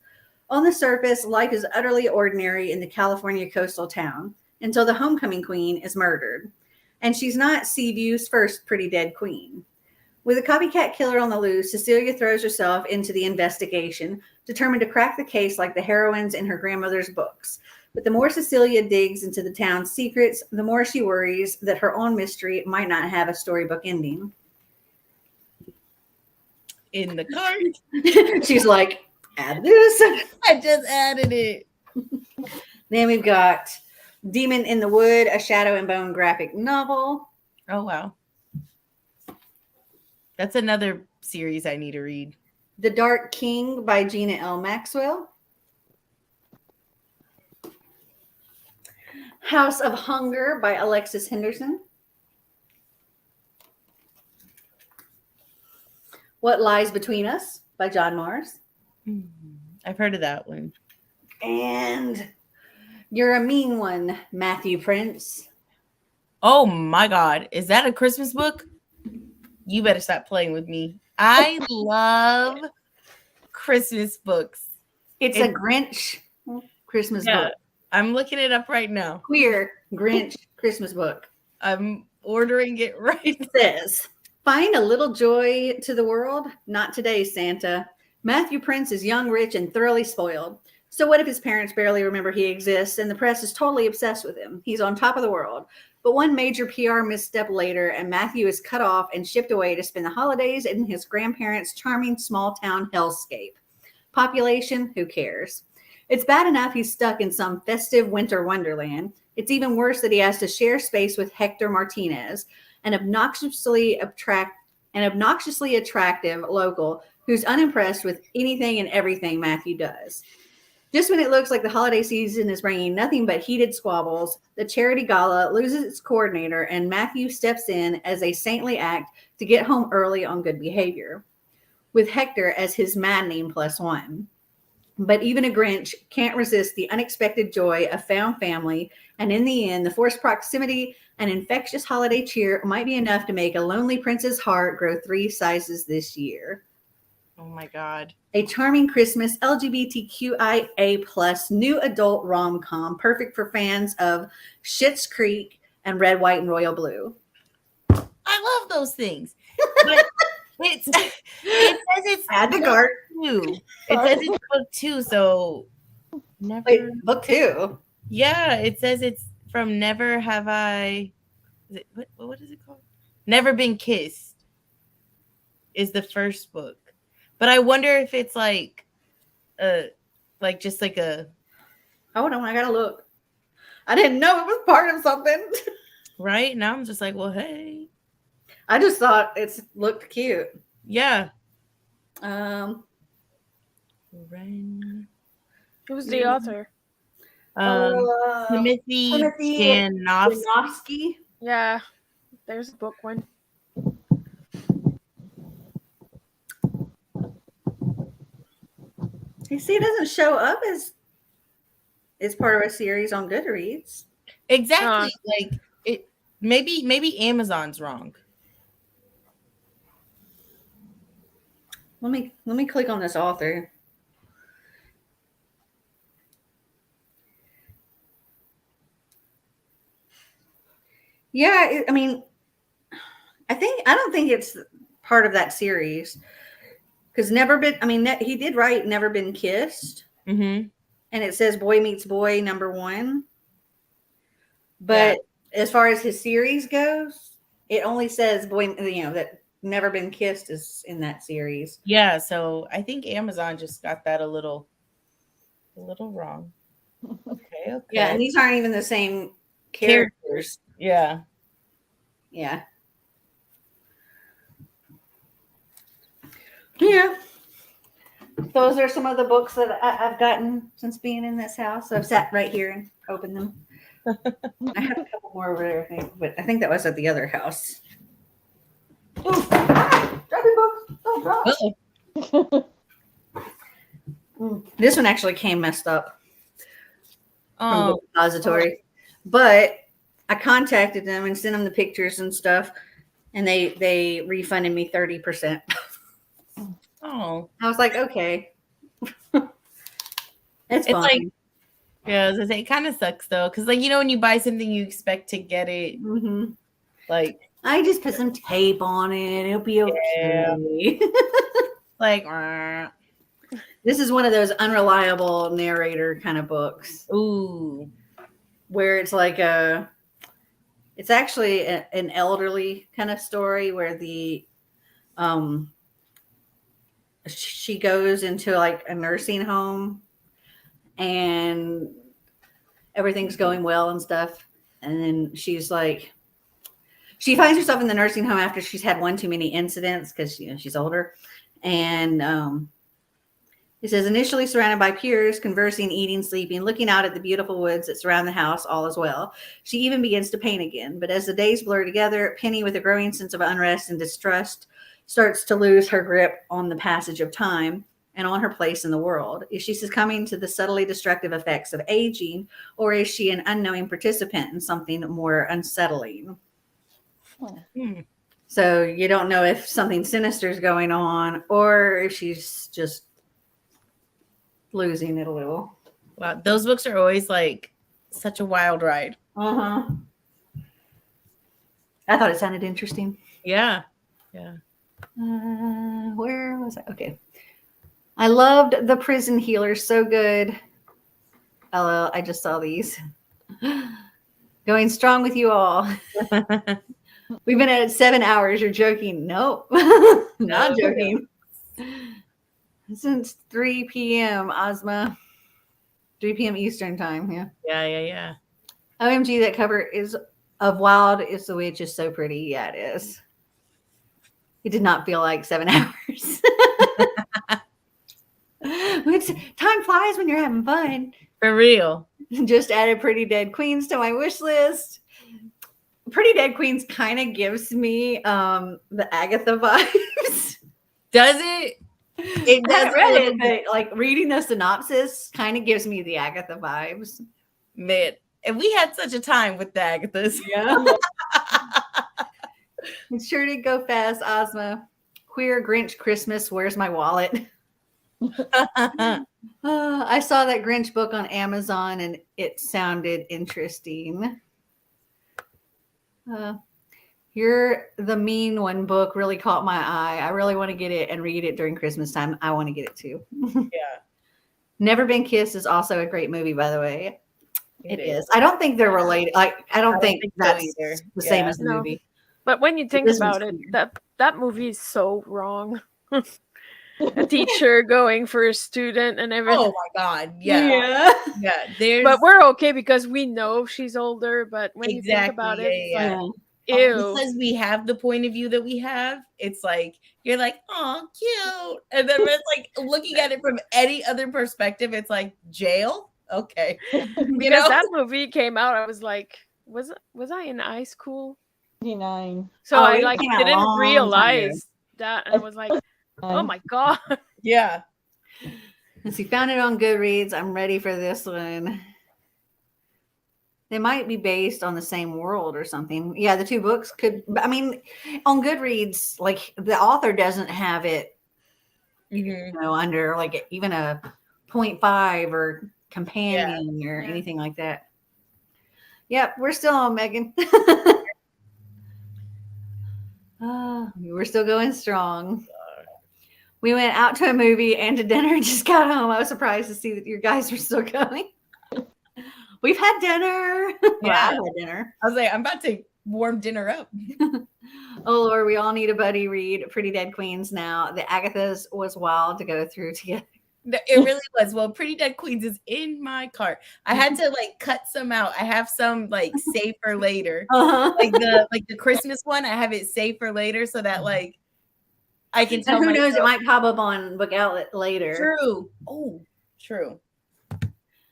On the surface, life is utterly ordinary in the California coastal town until the homecoming queen is murdered. And she's not Seaview's first pretty dead queen. With a copycat killer on the loose, Cecilia throws herself into the investigation, determined to crack the case like the heroines in her grandmother's books. But the more Cecilia digs into the town's secrets, the more she worries that her own mystery might not have a storybook ending. In the card. She's like, add this. I just added it. Then we've got Demon in the Wood, a Shadow and Bone graphic novel. Oh, wow. That's another series I need to read. The Dark King by Gina L. Maxwell. House of Hunger by Alexis Henderson. What Lies Between Us by John Mars. I've heard of that one. And You're a Mean One, Matthew Prince. Oh my God. Is that a Christmas book? You better stop playing with me. I love Christmas books. It's a Grinch Christmas book. I'm looking it up right now. Queer Grinch Christmas book. I'm ordering it right now. It says, find a little joy to the world? Not today, Santa. Matthew Prince is young, rich, and thoroughly spoiled. So what if his parents barely remember he exists and the press is totally obsessed with him? He's on top of the world. But one major PR misstep later, and Matthew is cut off and shipped away to spend the holidays in his grandparents' charming small town hellscape. Population, who cares? It's bad enough he's stuck in some festive winter wonderland. It's even worse that he has to share space with Hector Martinez, an obnoxiously attractive local who's unimpressed with anything and everything Matthew does. Just when it looks like the holiday season is bringing nothing but heated squabbles, the charity gala loses its coordinator and Matthew steps in as a saintly act to get home early on good behavior, with Hector as his maddening +1. But even a Grinch can't resist the unexpected joy of found family, and in the end, the forced proximity and infectious holiday cheer might be enough to make a lonely prince's heart grow 3 sizes this year. Oh my God. A charming Christmas LGBTQIA+ new adult rom-com, perfect for fans of Schitt's Creek and Red, White, and Royal Blue. I love those things. But it says it's Add to cart. 2. It says it's book 2, so never. Wait, book 2. Yeah, it says it's from Never Have I. Is it, what is it called? Never Been Kissed is the first book. But I wonder if it's like Like just like a. Hold on, I gotta look. I didn't know it was part of something. Right now, I'm just like, well, hey. I just thought it looked cute. Yeah. Who's the author? Timothy Janovsky. Yeah, there's a book one. You see, it doesn't show up as it's part of a series on Goodreads. Exactly. Like it. Maybe Amazon's wrong. Let me click on this author. Yeah, I mean, I don't think it's part of that series because Never Been. I mean, he did write Never Been Kissed, Mm-hmm. and it says Boy Meets Boy #1. But as far as his series goes, it only says boy. That Never Been Kissed is in that series. Yeah, so I think Amazon just got that a little wrong. Okay. Yeah, and these aren't even the same characters. Yeah. Yeah. Yeah. Those are some of the books that I've gotten since being in this house. I've sat right here and opened them. I have a couple more over there, I think, but I think that was at the other house. Ooh, dropping books. Oh, God. This one actually came messed up from the depository. But I contacted them and sent them the pictures and stuff, and they refunded me 30%. Oh, I was like, okay. It's fine. Like, yeah, as I say, it kind of sucks though, because like when you buy something, you expect to get it. Mm-hmm. Like I just put some tape on it. It'll be okay. Yeah. Like, this is one of those unreliable narrator kind of books. Ooh, where it's like it's actually an elderly kind of story where she goes into like a nursing home and everything's going well and stuff. And then she's like, she finds herself in the nursing home after she's had one too many incidents because she's older. And it says, initially surrounded by peers, conversing, eating, sleeping, looking out at the beautiful woods that surround the house, all is well. She even begins to paint again. But as the days blur together, Penny, with a growing sense of unrest and distrust, starts to lose her grip on the passage of time and on her place in the world. Is she succumbing to the subtly destructive effects of aging, or is she an unknowing participant in something more unsettling? So you don't know if something sinister is going on or if she's just losing it a little. Wow, those books are always like such a wild ride. I thought it sounded interesting. Yeah. Where was I? Okay. I loved The Prison Healer. So good. LOL, I just saw these. Going strong with you all. We've been at it 7 hours. You're joking. Nope. Not joking. Since 3 p.m. Ozma. 3 p.m. Eastern time. Yeah. OMG, that cover is of Wild is the Witch is so pretty. Yeah, it is. It did not feel like 7 hours. Time flies when you're having fun. For real. Just added Pretty Dead Queens to my wish list. Pretty Dead Queens kind of gives me the Agatha vibes. Does it? It does. I read it, but like reading the synopsis kind of gives me the Agatha vibes. Man, and we had such a time with the Agathas. Yeah. It sure did go fast, Ozma. Queer Grinch Christmas. Where's my wallet? I saw that Grinch book on Amazon and it sounded interesting. You're the Mean One book really caught my eye. I really want to get it and read it during Christmas time. I want to get it too. Yeah. Never Been Kissed is also a great movie, by the way. It is. I don't think they're related. Like, I don't think that's the same as the movie. But when you think about it, that movie is so wrong. a teacher going for a student and everything. Oh my God. Yeah. There's But we're okay because we know she's older. But when you think about it, it's like, ew. Because we have the point of view that we have, it's like you're like, oh, cute. And then it's like looking at it from any other perspective, it's like jail. Okay. Because that movie came out, I was like, was I in high school? 99. So I like didn't realize that, and I was like, oh my God. Yeah. And so you found it on Goodreads. I'm ready for this one. They might be based on the same world or something. Yeah, the two books could. I mean, on Goodreads, like the author doesn't have it, under like even a 0.5 or companion or anything like that. Yep, we're still on Megan. We're still going strong. We went out to a movie and to dinner and just got home. I was surprised to see that you guys were still going. We've had dinner. Yeah, I had dinner. I was like, I'm about to warm dinner up. Oh Lord, we all need a buddy read. Pretty Dead Queens now. The Agathas was wild to go through together. It really was. Well, Pretty Dead Queens is in my cart. I had to like cut some out. I have some like saved for later. Like the Christmas one, I have it saved for later so that like I can tell. And who knows, it might pop up on Book Outlet later. True. Oh, true.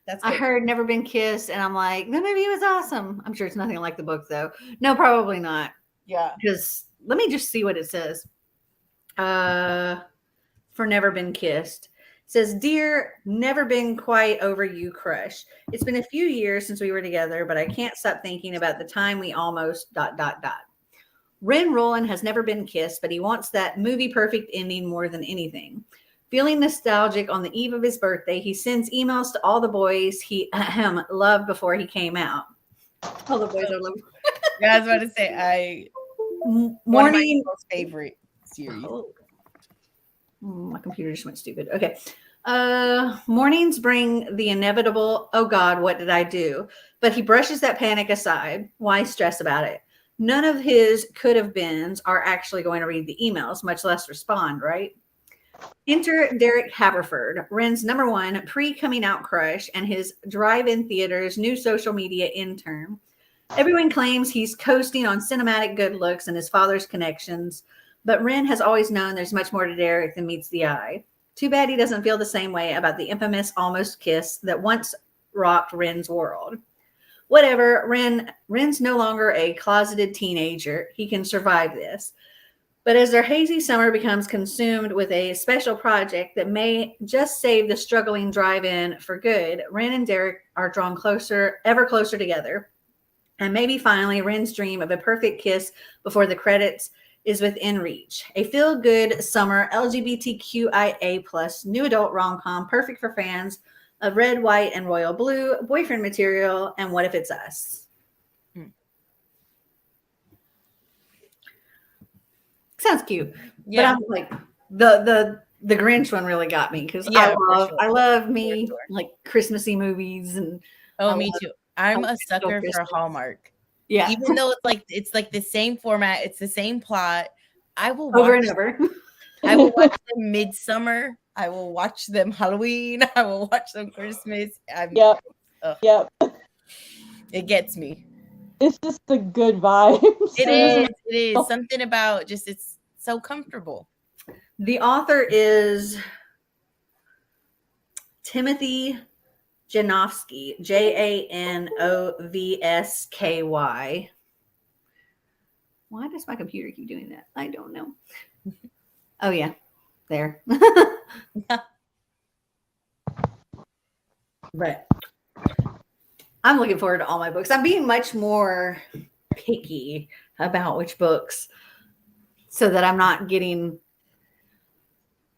That's good. I heard Never Been Kissed, and I'm like, the movie was awesome. I'm sure it's nothing like the book, though. No, probably not. Yeah. Because let me just see what it says. For Never Been Kissed. It says, Dear, never been quite over you, crush. It's been a few years since we were together, but I can't stop thinking about the time we almost ... Ren Roland has never been kissed, but he wants that movie perfect ending more than anything. Feeling nostalgic on the eve of his birthday, he sends emails to all the boys he loved before he came out. All the boys I love. Yeah, I was about to say, one of my most favorite series. My computer just went stupid. Okay. Mornings bring the inevitable, oh God, what did I do? But he brushes that panic aside. Why stress about it? None of his could have beens are actually going to read the emails, much less respond, right? Enter Derek Haverford, Ren's #1 pre-coming out crush and his drive-in theater's new social media intern. Everyone claims he's coasting on cinematic good looks and his father's connections, but Ren has always known there's much more to Derek than meets the eye. Too bad he doesn't feel the same way about the infamous almost kiss that once rocked Ren's world. Whatever, Ren's no longer a closeted teenager. He can survive this. But as their hazy summer becomes consumed with a special project that may just save the struggling drive-in for good, Ren and Derek are drawn closer, ever closer together. And maybe finally, Ren's dream of a perfect kiss before the credits is within reach. A feel-good summer LGBTQIA+ new adult rom-com, perfect for fans of red, white, and royal blue, boyfriend material, and What If It's Us? Sounds cute. Yeah. But I'm like, the Grinch one really got me because I love me like Christmassy movies and me too. I'm a sucker for Hallmark. Yeah. Even though it's like the same format, it's the same plot. I will over and over. I will watch them Midsummer. I will watch them Halloween. I will watch them Christmas. Yep. It gets me. It's just the good vibes. It is something about just it's so comfortable. The author is Timothy Janofsky, Janovsky. Why does my computer keep doing that? I don't know. Oh yeah, there. But I'm looking forward to all my books. I'm being much more picky about which books so that I'm not getting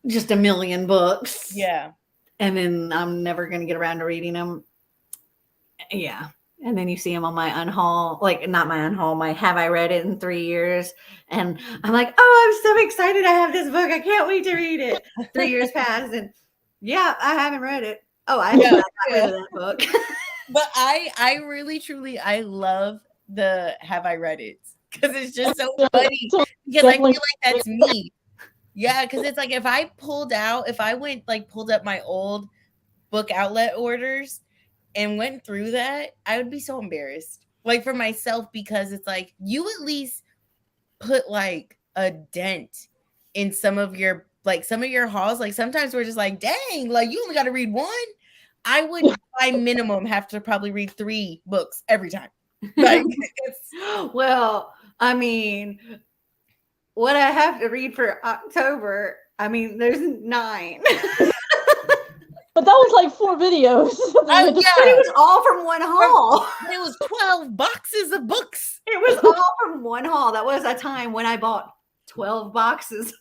just a million books. Yeah. And then I'm never going to get around to reading them. Yeah. And then you see them on my unhaul, like not my unhaul, my have I read it in 3 years? And I'm like, oh, I'm so excited I have this book. I can't wait to read it. 3 years passed and yeah, I haven't read it. Oh, I got rid of that book. But I really, truly, I love the Have I Read It because it's just so funny because I feel like that's me. Yeah, because it's like if I pulled up my old book outlet orders and went through that, I would be so embarrassed. Like for myself, because it's like you at least put like a dent in some of your hauls. Like sometimes we're just like, dang, like you only got to read one. I would by minimum have to probably read 3 books every time. Like well, I mean, what I have to read for October, I mean, there's 9. But that was like 4 videos. But it was all from one haul. It was 12 boxes of books. It was all from one haul. That was a time when I bought 12 boxes.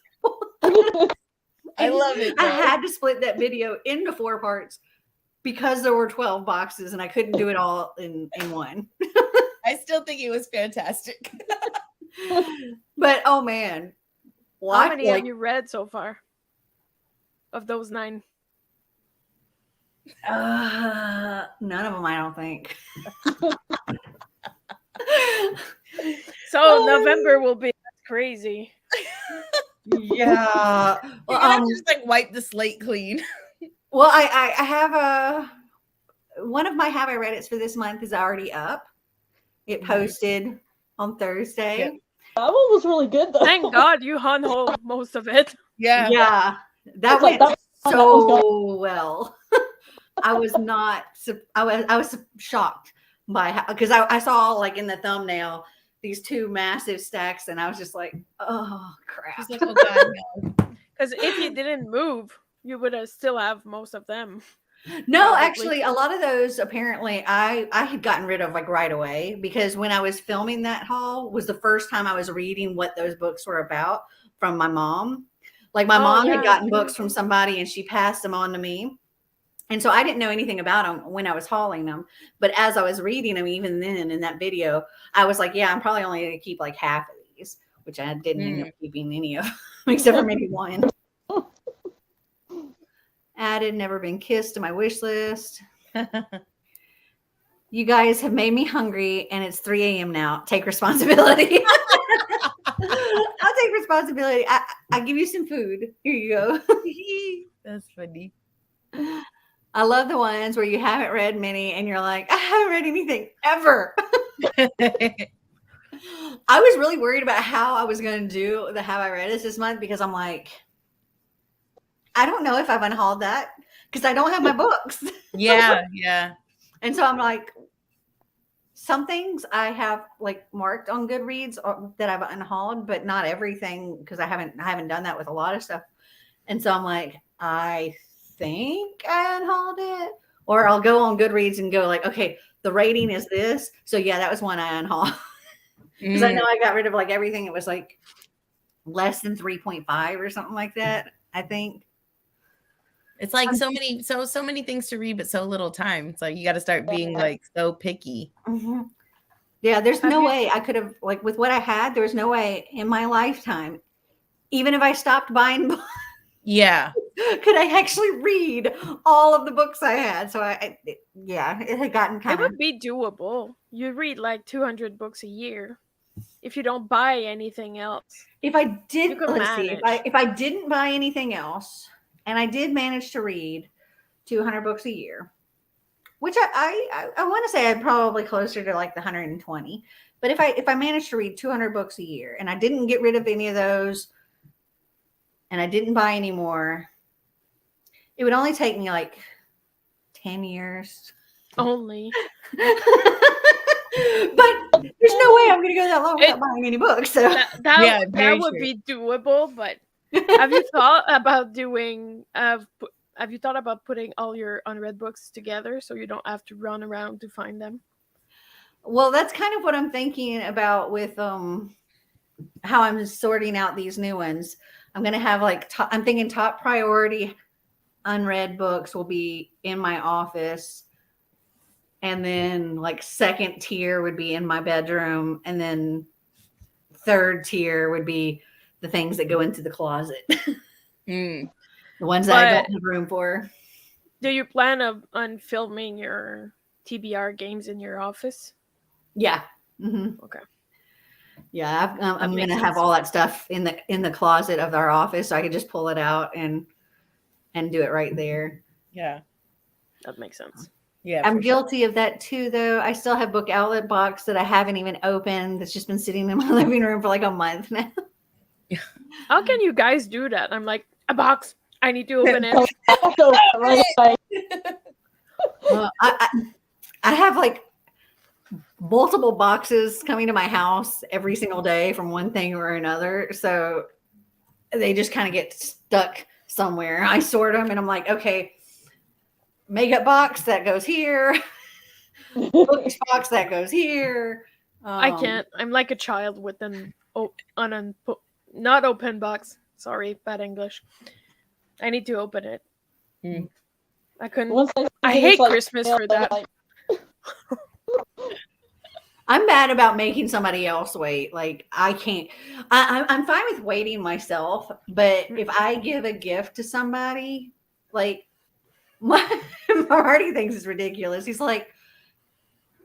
I love it. I had to split that video into 4 parts because there were 12 boxes and I couldn't do it all in one. I still think it was fantastic. But oh man. How many have you read so far? Of those 9? None of them, I don't think. So November will be crazy. Yeah. Well, I'm just like wipe the slate clean. Well, I have one of my Have I Read It's for this month is already up. It posted on Thursday. Yep. That one was really good though. Thank God you unhauled most of it. Yeah. Yeah. That went so well. I was not. I was shocked by because I saw like in the thumbnail these 2 massive stacks, and I was just like, oh crap. Like, oh God, no. Because if you didn't move, you would have still have most of them. No, probably. Actually, a lot of those apparently I had gotten rid of like right away because when I was filming that haul was the first time I was reading what those books were about from my mom. Like my mom had gotten books from somebody and she passed them on to me. And so I didn't know anything about them when I was hauling them. But as I was reading them, even then in that video, I was like, yeah, I'm probably only going to keep like half of these, which I didn't end up keeping any of them, except for maybe one. Added Never Been Kissed to my wish list. You guys have made me hungry and it's 3 a.m. now. Take responsibility. I'll take responsibility. I give you some food. Here you go. That's funny. I love the ones where you haven't read many and you're like, I haven't read anything ever. I was really worried about how I was going to do the Have I Read It this month because I'm like, I don't know if I've unhauled that because I don't have my books. Yeah. And so I'm like, some things I have like marked on Goodreads that I've unhauled, but not everything because I haven't done that with a lot of stuff. And so I'm like, I think I unhauled it, or I'll go on Goodreads and go like, okay, the rating is this. So yeah, that was one I unhauled because I know I got rid of like everything. It was like less than 3.5 or something like that. I think. It's like so many things to read, but so little time. It's like you got to start being like so picky. Mm-hmm. Yeah, there's no way I could have like with what I had. There was no way in my lifetime, even if I stopped buying books, could I actually read all of the books I had. So it had gotten kind of. It would be doable. You read like 200 books a year if you don't buy anything else. If I did, let's see, if I didn't buy anything else. And I did manage to read 200 books a year, which I want to say I'm probably closer to like the 120. But if I managed to read 200 books a year and I didn't get rid of any of those and I didn't buy any more, it would only take me like 10 years. Only. But there's no way I'm going to go that long without buying any books. So that would be doable, but have you thought about have you thought about putting all your unread books together so you don't have to run around to find them? Well, that's kind of what I'm thinking about with how I'm sorting out these new ones. I'm going to have like I'm thinking top priority unread books will be in my office, and then like second tier would be in my bedroom, and then third tier would be the things that go into the closet. The ones that I don't have room for. Do you plan on filming your TBR games in your office? Yeah. Mm-hmm. Okay. Yeah, I'm gonna have all that stuff in the closet of our office, so I can just pull it out and do it right there. Yeah, That makes sense. Yeah, I'm guilty of that too, though. I still have book outlet box that I haven't even opened. That's just been sitting in my living room for like a month now. How can you guys do that? I'm like, a box. I need to open it. Right away. I have like multiple boxes coming to my house every single day from one thing or another. So they just kind of get stuck somewhere. I sort them and I'm like, okay, makeup box that goes here, books box that goes here. I can't. I'm like a child with an not open box. Sorry, bad English. I need to open it. I couldn't. I hate Christmas for that. Like, I'm bad about making somebody else wait. Like I can't. I'm fine with waiting myself, but if I give a gift to somebody, like Marty thinks it's ridiculous. He's like,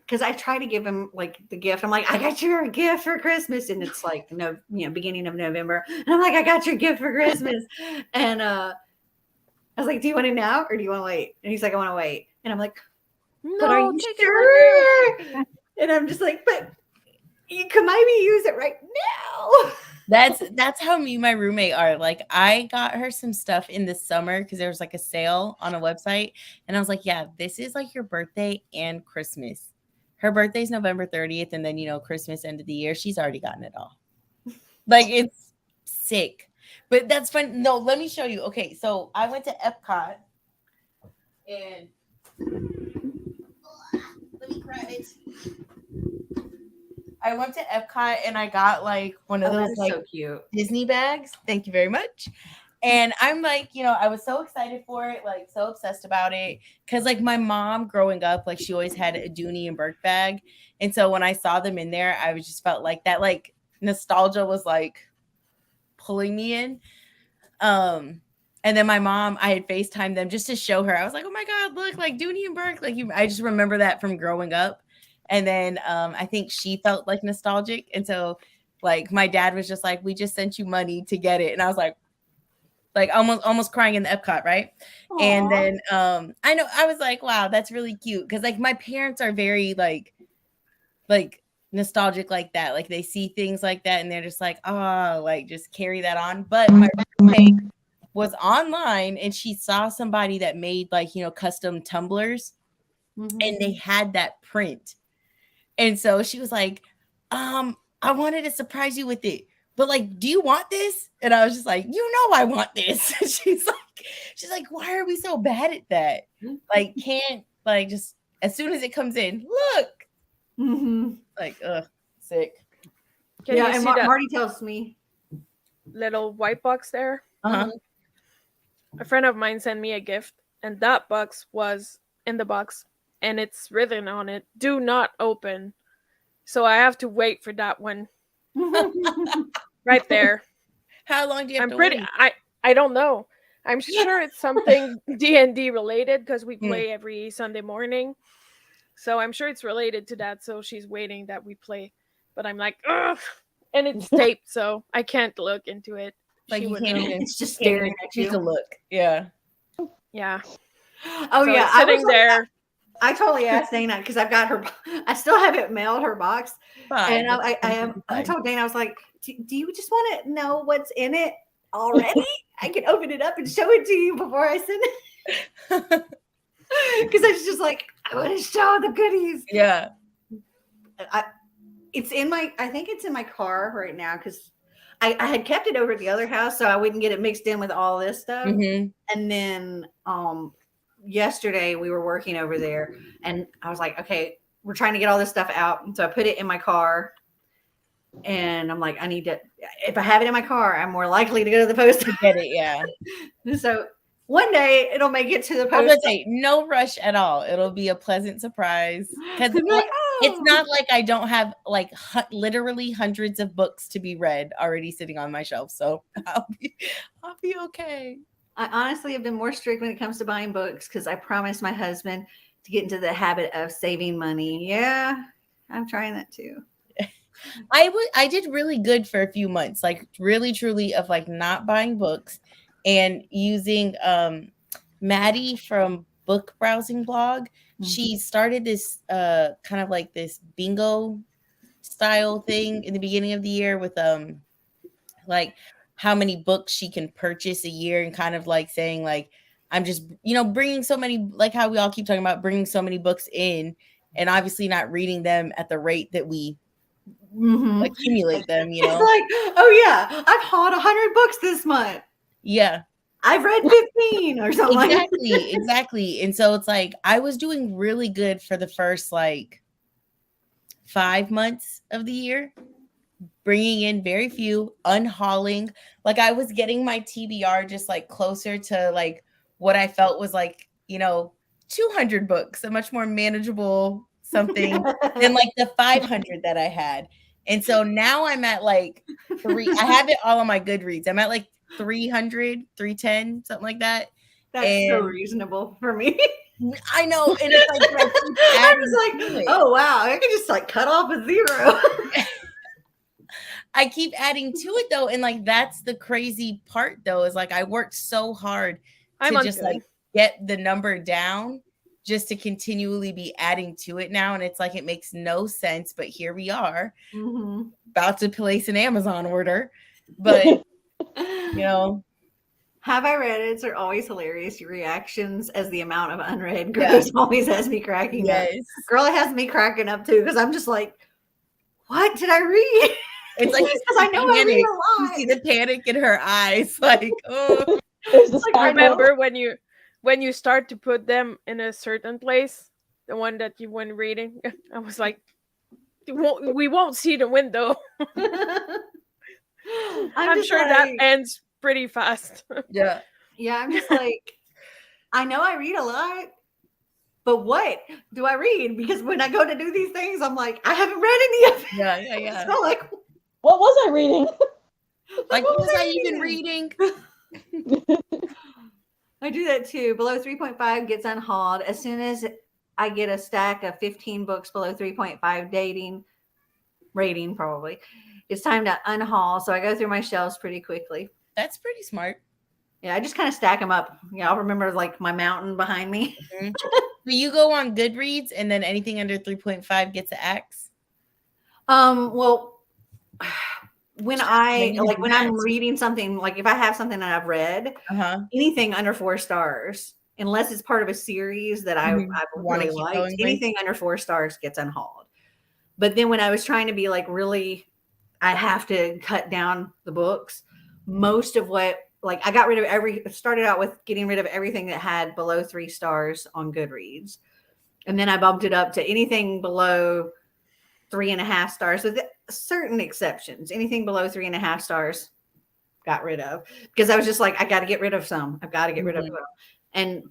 because I try to give him like the gift. I'm like, I got your gift for Christmas, and it's like beginning of November, and I'm like, I got your gift for Christmas, and I was like, do you want it now or do you want to wait? And he's like, I want to wait, and I'm like, but are you sure? And I'm just like, but you could maybe use it right now. That's how me and my roommate are. Like, I got her some stuff in the summer because there was like a sale on a website, and I was like, yeah, this is like your birthday and Christmas. Her birthday's November 30th, and then Christmas, end of the year. She's already gotten it all. Like, it's sick, but that's fun. No, let me show you. Okay, so I went to Epcot, and let me grab it. I went to Epcot and I got like one of those like so cute Disney bags. Thank you very much. And I'm like, I was so excited for it, like so obsessed about it. Cause like my mom growing up, like she always had a Dooney and Burke bag. And so when I saw them in there, I just felt like that, like nostalgia was like pulling me in. And then my mom, I had FaceTimed them just to show her. I was like, oh my God, look, like Dooney and Burke. Like I just remember that from growing up. And then I think she felt like nostalgic. And so like my dad was just like, we just sent you money to get it. And I was like almost crying in the Epcot, right? Aww. And then I know I was like, wow, that's really cute. Cause like my parents are very like nostalgic like that. Like they see things like that and they're just like, oh, like just carry that on. But my roommate was online and she saw somebody that made like, custom tumblers. Mm-hmm. And they had that print. And so she was like, I wanted to surprise you with it, but like, do you want this? And I was just like, I want this. she's like, why are we so bad at that? Like, can't like just as soon as it comes in, look. Mm-hmm. Like, sick. Can you and see that Marty tells me little white box there? Uh-huh. A friend of mine sent me a gift, and that box was in the box. And it's written on it, do not open. So I have to wait for that one. Right there. How long do you have to wait? I don't know. I'm sure it's something D&D related because we play every Sunday morning. So I'm sure it's related to that. So she's waiting that we play. But I'm like, ugh. And it's taped, so I can't look into it. Like you can't even. It's just staring at you. To look. Yeah. Yeah. Oh, so yeah. Sitting there. I totally asked Dana because I've got her. I still haven't mailed her box, and I told Dana, I was like, "Do you just want to know what's in it already? I can open it up and show it to you before I send it." Because I was just like, I want to show the goodies. Yeah, it's in my. I think it's in my car right now because I had kept it over at the other house so I wouldn't get it mixed in with all this stuff, and then yesterday we were working over there and I was like, okay, we're trying to get all this stuff out. And so I put it in my car and I'm like, I need to, if I have it in my car, I'm more likely to go to the post to get it. Yeah. So one day it'll make it to the post. I would say no rush at all. It'll be a pleasant surprise because it's not like I don't have like literally hundreds of books to be read already sitting on my shelf. So I'll be okay. I honestly have been more strict when it comes to buying books because I promised my husband to get into the habit of saving money. Yeah, I'm trying that too. I did really good for a few months, like really truly of like not buying books and using Maddie from Book Browsing Blog. She started this kind of like this bingo style thing in the beginning of the year with like how many books she can purchase a year and kind of like saying like I'm just bringing so many, like how we all keep talking about bringing so many books in and obviously not reading them at the rate that we accumulate them, It's like, oh yeah, I've hauled 100 books this month. Yeah. I've read 15 or something. Exactly. And so it's like I was doing really good for the first like 5 months of the year, bringing in very few, unhauling. Like I was getting my TBR just like closer to like what I felt was like, 200 books, a much more manageable something than like the 500 that I had. And so now I'm at like I have it all on my Goodreads. I'm at like 300, 310, something like that. That's so reasonable for me. I know. And it's like, I was like, oh wow, I can just like cut off a 0. I keep adding to it though. And like, that's the crazy part though, is like, I worked so hard to just like get the number down just to continually be adding to it now. And it's like, it makes no sense, but here we are about to place an Amazon order. But, Have I read it? Are always hilarious. Your reactions as the amount of unread grows always has me cracking up. Girl, it has me cracking up too because I'm just like, what did I read? It's like because I know I read a lot. You see the panic in her eyes, like, oh. Like, I remember when you start to put them in a certain place, the one that you went reading, I was like, we won't see the window. I'm sure that ends pretty fast. Yeah, I'm just like, I know I read a lot, but what do I read? Because when I go to do these things, I'm like, I haven't read any of it. Yeah. So like, what was I reading? Like, what was I even reading? I do that too. Below 3.5 gets unhauled. As soon as I get a stack of 15 books below 3.5 rating, probably, it's time to unhaul. So I go through my shelves pretty quickly. That's pretty smart. Yeah, I just kind of stack them up. Yeah, I'll remember like my mountain behind me. So you go on Goodreads and then anything under 3.5 gets an X? Well, when I'm reading something, like if I have something that I've read, anything under 4 stars, unless it's part of a series that I really liked, anything under 4 stars gets unhauled. But then when I was trying to be like really, I have to cut down the books. Most of what, like I got rid of started out with getting rid of everything that had below 3 stars on Goodreads. And then I bumped it up to anything below 3.5 stars with certain exceptions. Anything below 3.5 stars got rid of because I was just like, I got to get rid of some. I've got to get rid of them. And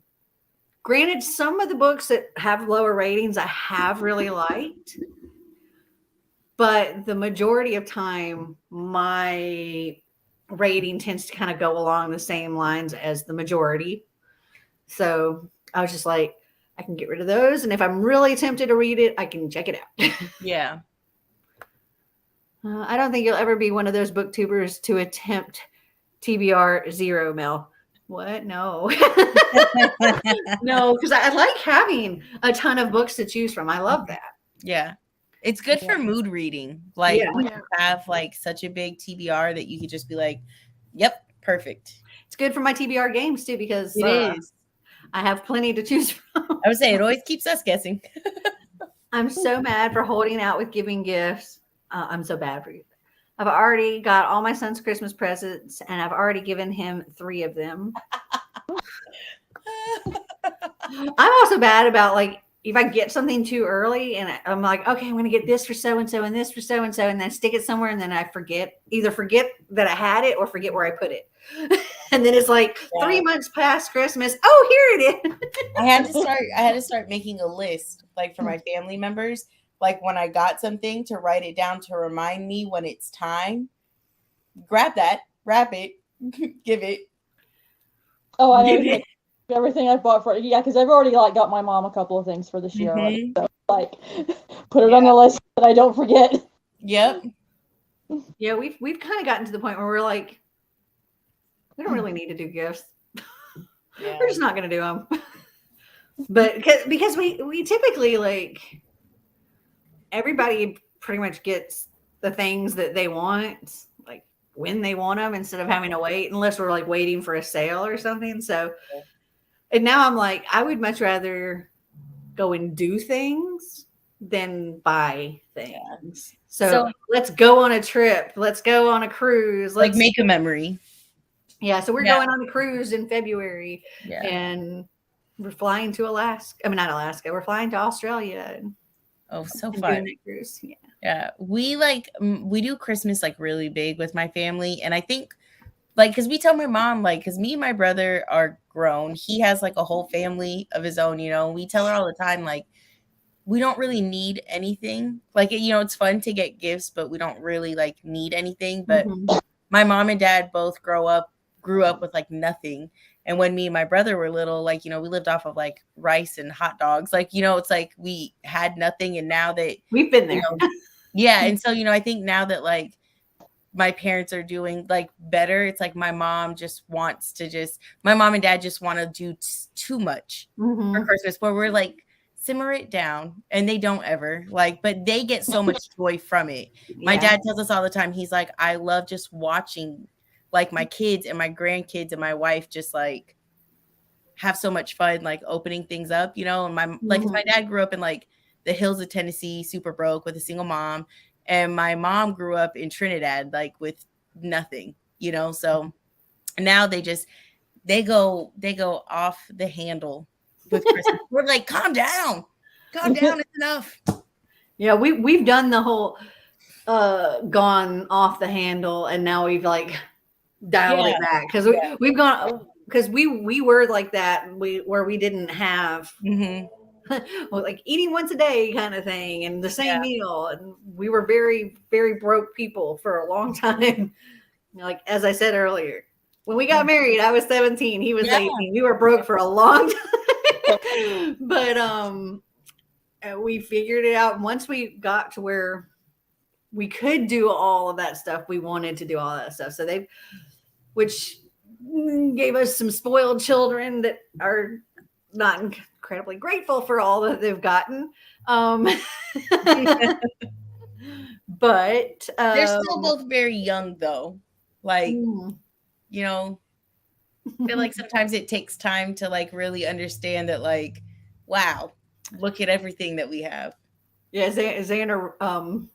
granted, some of the books that have lower ratings I have really liked, but the majority of time, my rating tends to kind of go along the same lines as the majority. So I was just like, I can get rid of those. And if I'm really tempted to read it, I can check it out. Yeah. I don't think you'll ever be one of those booktubers to attempt TBR 0, Mel. What? No. No, because I like having a ton of books to choose from. I love that. Yeah. It's good for mood reading. Like when you have like such a big TBR that you could just be like, yep, perfect. It's good for my TBR games too, because it is. I have plenty to choose from. I would say it always keeps us guessing. I'm so mad for holding out with giving gifts. I'm so bad for you. I've already got all my son's Christmas presents and I've already given him 3 of them. I'm also bad about like, if I get something too early and I'm like, okay, I'm going to get this for so-and-so and this for so-and-so, and then stick it somewhere. And then I either forget that I had it or forget where I put it. And then it's like 3 months past Christmas. Oh, here it is. I had to start making a list, like for my family members, like when I got something to write it down to remind me when it's time. Grab that, wrap it, give it. Oh, I know. Everything I bought for because I've already like got my mom a couple of things for this year. So like put it on the list that I don't forget. Yep. Yeah, we've kind of gotten to the point where we're like, we don't really need to do gifts. Yeah. We're just not going to do them. But because we typically like everybody pretty much gets the things that they want like when they want them instead of having to wait unless we're like waiting for a sale or something. So, and now I'm like, I would much rather go and do things than buy things. So let's go on a trip. Let's go on a cruise. Let's like make a memory. Yeah. So we're going on a cruise in February and we're flying to Alaska. I mean, not Alaska. We're flying to Australia. Oh, so fun. Cruise. Yeah. Yeah. We do Christmas like really big with my family. And I think like, because we tell my mom, like, because me and my brother are grown. He has like a whole family of his own, you know. We tell her all the time, like, we don't really need anything. Like, you know, it's fun to get gifts, but we don't really like need anything. But my mom and dad both grew up with like nothing. And when me and my brother were little, like, you know, we lived off of like rice and hot dogs. Like, you know, it's like we had nothing. And now that we've been there. You know, yeah. And so, you know, I think now that like my parents are doing like better, it's like my mom and dad just want to do too much for Christmas, where we're like, simmer it down. And they don't ever like, but they get so much joy from it. My dad tells us all the time, he's like, I love just watching like my kids and my grandkids and my wife just like have so much fun, like opening things up, you know. And my dad grew up in like the hills of Tennessee, super broke with a single mom. And my mom grew up in Trinidad, like with nothing, you know. So now they go off the handle with Christmas. We're like, calm down, it's enough. Yeah, we've done the whole gone off the handle, and now we've like dialed it back because we've gone because we were like that where we didn't have well, like eating once a day kind of thing and the same meal, and we were very, very broke people for a long time. Like as I said earlier, when we got married, I was 17, he was 18. We were broke for a long time. But we figured it out. Once we got to where we could do all of that stuff, we wanted to do all that stuff. So which gave us some spoiled children that are not incredibly grateful for all that they've gotten. But they're still both very young though. Like, you know, I feel like sometimes it takes time to like really understand that, like, wow, look at everything that we have. Yeah, Xander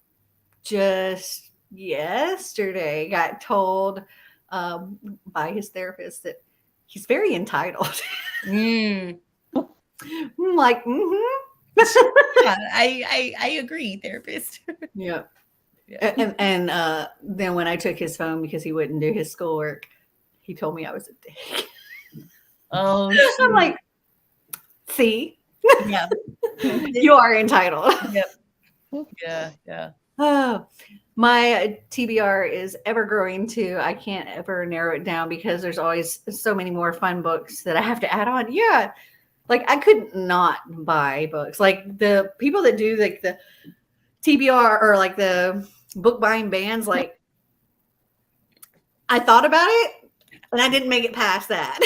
just yesterday got told by his therapist that he's very entitled. I'm like, yeah, I agree, therapist. Yeah. And then when I took his phone because he wouldn't do his schoolwork, he told me I was a dick. Oh, I'm like, see, yeah, you are entitled. Yep. Yeah. Oh, my TBR is ever growing too. I can't ever narrow it down because there's always so many more fun books that I have to add on. Yeah. Like I could not buy books. Like the people that do like the TBR or like the book buying bans, like I thought about it and I didn't make it past that.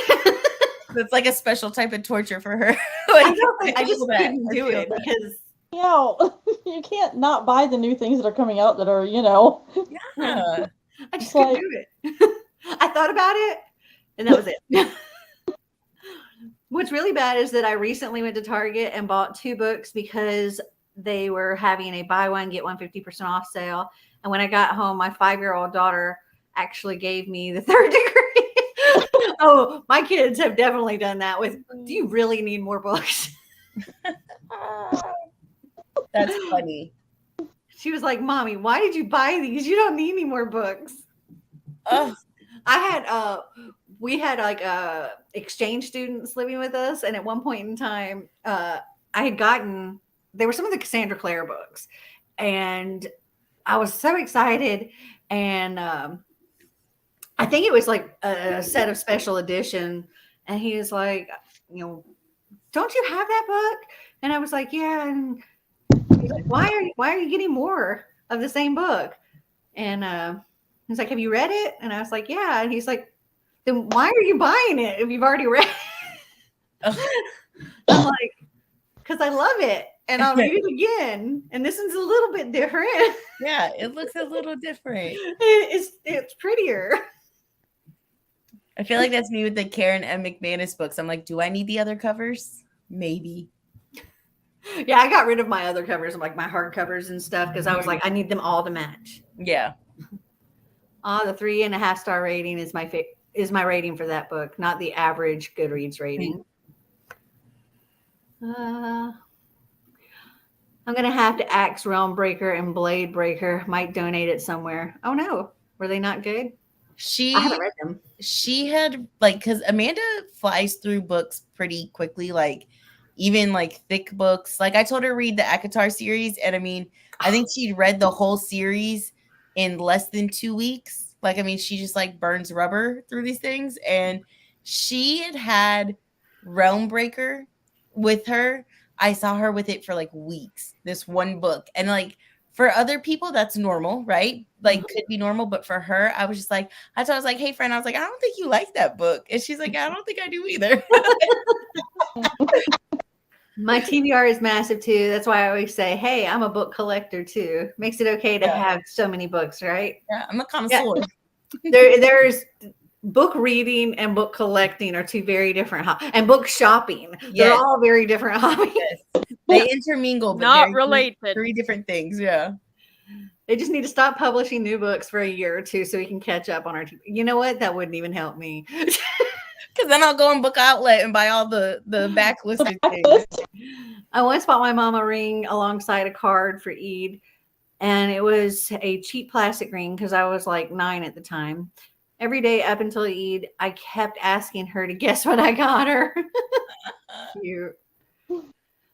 That's like a special type of torture for her. Like, I just couldn't do it because you can't not buy the new things that are coming out that are, you know. Yeah. I just couldn't do it. I thought about it and that was it. What's really bad is that I recently went to Target and bought 2 books because they were having a buy one, get one 50% off sale. And when I got home, my 5-year-old daughter actually gave me the 3rd degree. Oh, my kids have definitely done that with, do you really need more books? That's funny. She was like, Mommy, why did you buy these? You don't need any more books. Oh. We had like exchange students living with us. And at one point in time, they were some of the Cassandra Clare books. And I was so excited. And I think it was like a set of special edition. And he was like, you know, don't you have that book? And I was like, yeah. And he's like, why are you getting more? of the same book. And he's like, have you read it? And I was like, yeah. And he's like, then why are you buying it if you've already read it? I'm like, because I love it and I'll read it again. And this one's a little bit different. Yeah, it looks a little different. It's prettier. I feel like that's me with the Karen M. McManus books. I'm like, do I need the other covers? Maybe. Yeah, I got rid of my other covers, like my hard covers and stuff, because I was like, I need them all to match. Yeah. The 3.5-star rating is my rating for that book, not the average Goodreads rating. I'm gonna have to axe Realm Breaker and Blade Breaker. Might donate it somewhere. Oh no, were they not good? I haven't read them. She had like, because Amanda flies through books pretty quickly, like even like thick books. Like I told her to read the Akatar series, and I mean, I think she'd read the whole series in less than 2 weeks. Like, I mean, she just like burns rubber through these things, and she had Realm Breaker with her. I saw her with it for like weeks, this one book, and like for other people, that's normal, right? Like, could be normal. But for her, I was just like, I was like, hey, friend, I was like, I don't think you like that book. And she's like, I don't think I do either. My TBR is massive too. That's why I always say, hey, I'm a book collector too. Makes it okay to have so many books, right? Yeah, I'm a connoisseur. There's book reading and book collecting are two very different and book shopping. They're all very different hobbies. Yes. They intermingle, but not related. Three different things. Yeah. They just need to stop publishing new books for a year or two so we can catch up on our TV. You know what? That wouldn't even help me. Because then I'll go on Book Outlet and buy all the backlisted things. I once bought my mom a ring alongside a card for Eid, and it was a cheap plastic ring because I was like 9 at the time. Every day up until Eid, I kept asking her to guess what I got her. Cute.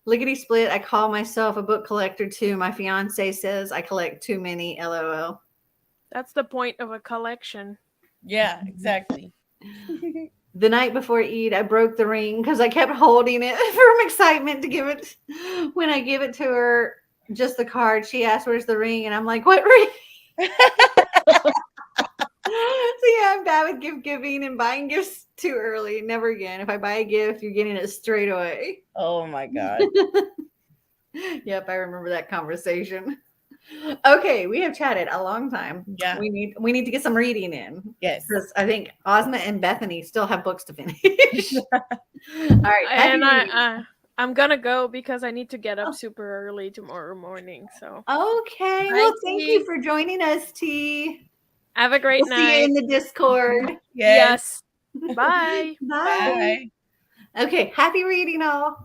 Lickety split, I call myself a book collector too. My fiance says I collect too many, LOL. That's the point of a collection. Yeah, exactly. The night before Eid, I broke the ring because I kept holding it from excitement to give it. When I give it to her, just the card, she asked, where's the ring? And I'm like, what ring? So yeah, I'm bad with gift giving and buying gifts too early. Never again. If I buy a gift, you're getting it straight away. Oh my God. Yep, I remember that conversation. Okay, we have chatted a long time. Yeah. We need to get some reading in. Yes. Because I think Ozma and Bethany still have books to finish. All right. And I'm gonna go because I need to get up super early tomorrow morning. So okay. Well, thank you for joining us, T. Have a great night. See you in the Discord. Yes. Bye. Bye. Okay. Happy reading, all.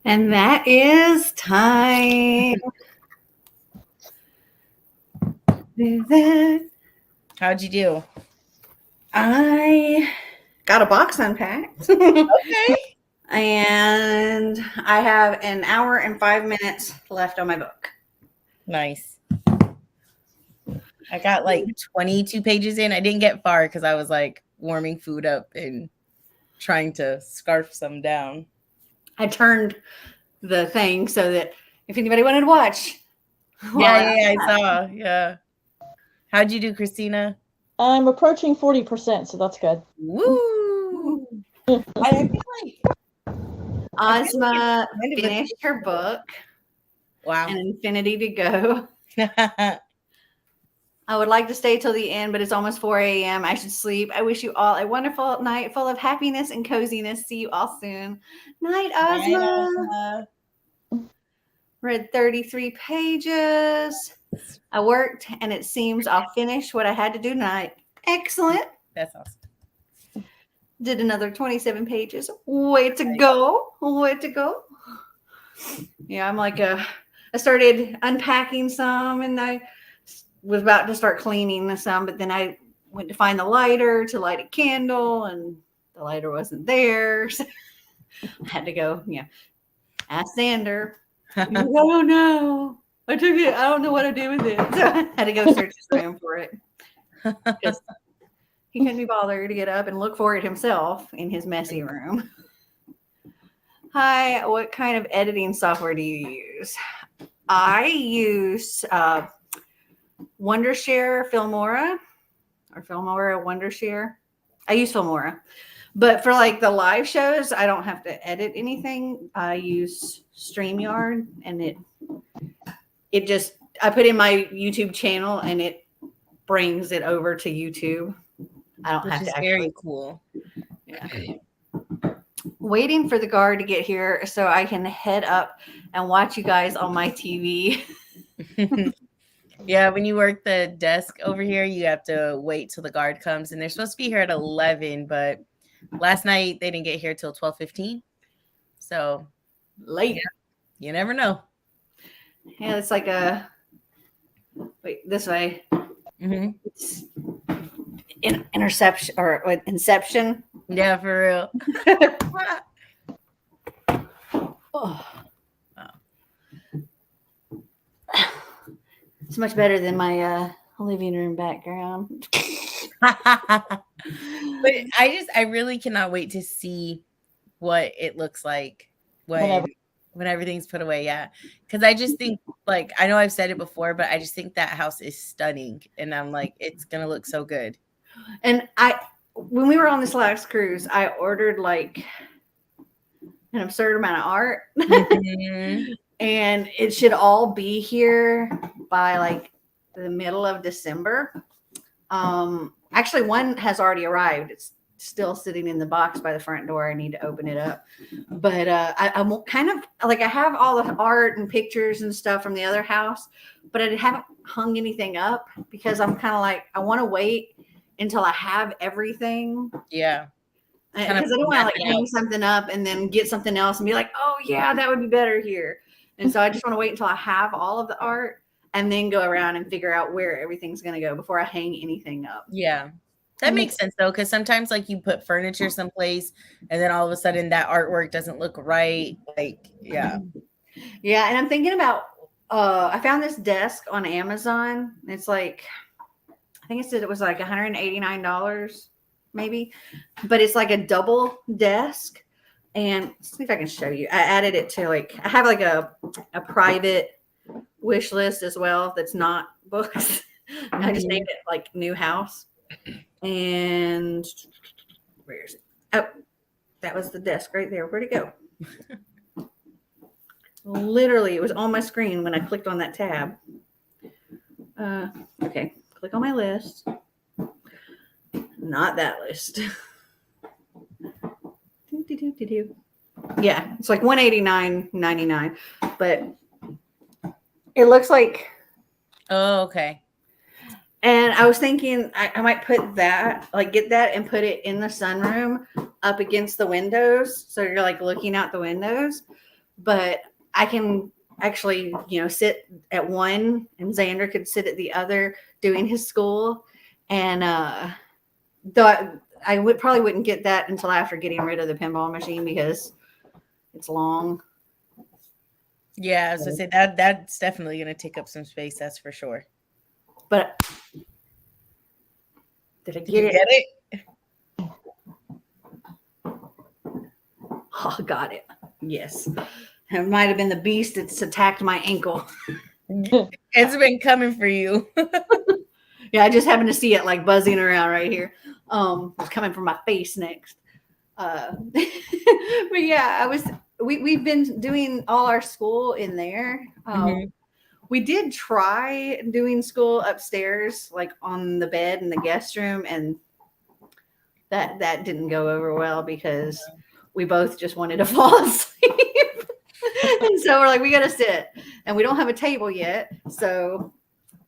And that is time. How'd you do? I got a box unpacked. Okay. And I have an hour and 5 minutes left on my book. Nice. I got like 22 pages in. I didn't get far because I was like warming food up and trying to scarf some down. I turned the thing so that if anybody wanted to watch. I saw. Yeah. How'd you do, Christina? I'm approaching 40%, so that's good. Woo! I feel like Ozma finished her book. Wow. An infinity to go. I would like to stay till the end, but it's almost 4 a.m. I should sleep. I wish you all a wonderful night full of happiness and coziness. See you all soon. Night, Ozma. Night, Ozma. Read 33 pages. I worked, and it seems I'll finish what I had to do tonight. Excellent. That's awesome. Did another 27 pages. Way to go. Way to go. Yeah, I'm like I started unpacking some, and I was about to start cleaning some, but then I went to find the lighter to light a candle, and the lighter wasn't there. So I had to go, ask Xander. I don't know. I took it. I don't know what to do with it. So I had to go search his room for it. Because he couldn't be bothered to get up and look for it himself in his messy room. Hi, what kind of editing software do you use? I use Wondershare Filmora or Filmora Wondershare. I use Filmora. But for like the live shows, I don't have to edit anything. I use StreamYard, and it just, I put in my YouTube channel and it brings it over to YouTube. I don't have to actually. Very cool. Yeah. Waiting for the guard to get here so I can head up and watch you guys on my TV. Yeah, when you work the desk over here, you have to wait till the guard comes, and they're supposed to be here at 11, but last night they didn't get here till 12:15. So Late. Yeah, you never know. Yeah, it's like wait, this way. Mm-hmm. It's interception or inception. Yeah, for real. Oh. It's much better than my living room background. But I really cannot wait to see what it looks like when everything's put away. Yeah, because I just think, like, I know I've said it before, but I just think that house is stunning, and I'm like, it's gonna look so good. And when we were on this last cruise, I ordered like an absurd amount of art. Mm-hmm. And it should all be here by like the middle of December. Actually, one has already arrived. It's still sitting in the box by the front door. I need to open it up. But I'm kind of like, I have all the art and pictures and stuff from the other house, but I haven't hung anything up because I'm kind of like, I want to wait until I have everything. Yeah. Because I don't want to like hang something up and then get something else and be like, oh yeah, that would be better here. And so I just want to wait until I have all of the art and then go around and figure out where everything's going to go before I hang anything up. Yeah. That makes sense though, because sometimes like you put furniture someplace and then all of a sudden that artwork doesn't look right. Like, yeah. Yeah. And I'm thinking about, I found this desk on Amazon. It's like, I think it was like $189 maybe, but it's like a double desk. And let's see if I can show you. I added it to like, I have like a private wish list as well that's not books. I just named it like new house. And where is it? Oh, that was the desk right there. Where'd it go? Literally, it was on my screen when I clicked on that tab. Okay, click on my list. Not that list. Yeah, it's like $189.99, but it looks like. Oh, okay. And I was thinking I might put that, like get that and put it in the sunroom up against the windows. So you're like looking out the windows. but I can actually, sit at one and Xander could sit at the other doing his school. And though I probably wouldn't get that until after getting rid of the pinball machine because it's long. Yeah, as I say, that's definitely going to take up some space. That's for sure. But did I Did you get it? Oh, got it. Yes. It might have been the beast that's attacked my ankle. It's been coming for you. Yeah, I just happened to see it like buzzing around right here. It's coming from my face next. But yeah, we've been doing all our school in there. We did try doing school upstairs, like on the bed in the guest room, and that didn't go over well because we both just wanted to fall asleep. And so we're like, we got to sit, and we don't have a table yet. So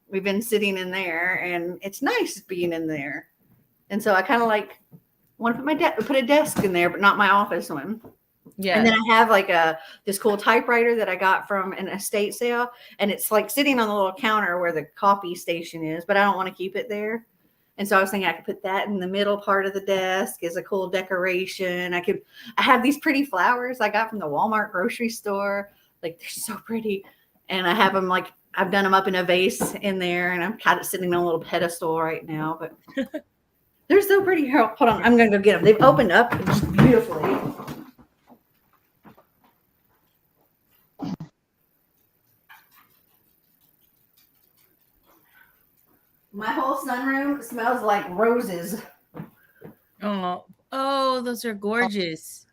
we've been sitting in there, and it's nice being in there. And so I kind of like want to put a desk in there, but not my office one. Yeah. And then I have like this cool typewriter that I got from an estate sale, and it's like sitting on the little counter where the coffee station is, but I don't want to keep it there. And so I was thinking I could put that in the middle part of the desk as a cool decoration. I have these pretty flowers I got from the Walmart grocery store. Like, they're so pretty. And I have them like, I've done them up in a vase in there, and I'm kind of sitting on a little pedestal right now, but they're so pretty. Hold on. I'm going to go get them. They've opened up just beautifully. My whole sunroom smells like roses. Oh, those are gorgeous.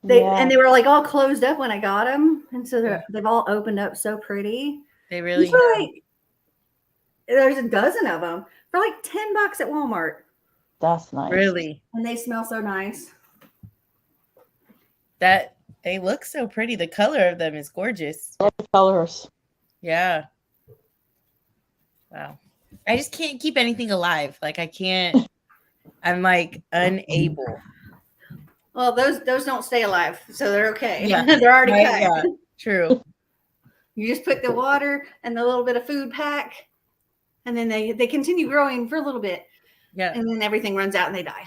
And they were like all closed up when I got them, and so they've all opened up so pretty. They really like, there's a dozen of them for like $10 at Walmart. That's nice. Really, and they smell so nice. That they look so pretty. The color of them is gorgeous. All the colors. Yeah. Wow. I just can't keep anything alive. Like, I can't. I'm like unable. Well, those don't stay alive, so they're okay. Yeah. They're already cut. Yeah, true. You just put the water and the little bit of food pack, and then they continue growing for a little bit. Yeah. And then everything runs out and they die.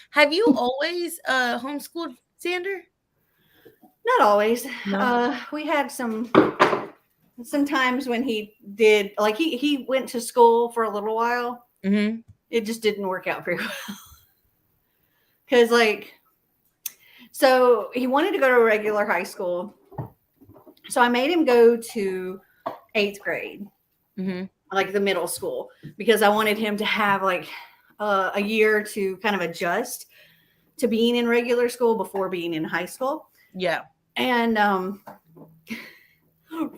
Have you always homeschooled Xander? Not always. No. We had some times when he did, like he went to school for a little while. Mm-hmm. It just didn't work out very well. Because so he wanted to go to a regular high school. So I made him go to 8th grade, like the middle school, because I wanted him to have like a year to kind of adjust to being in regular school before being in high school. Yeah. And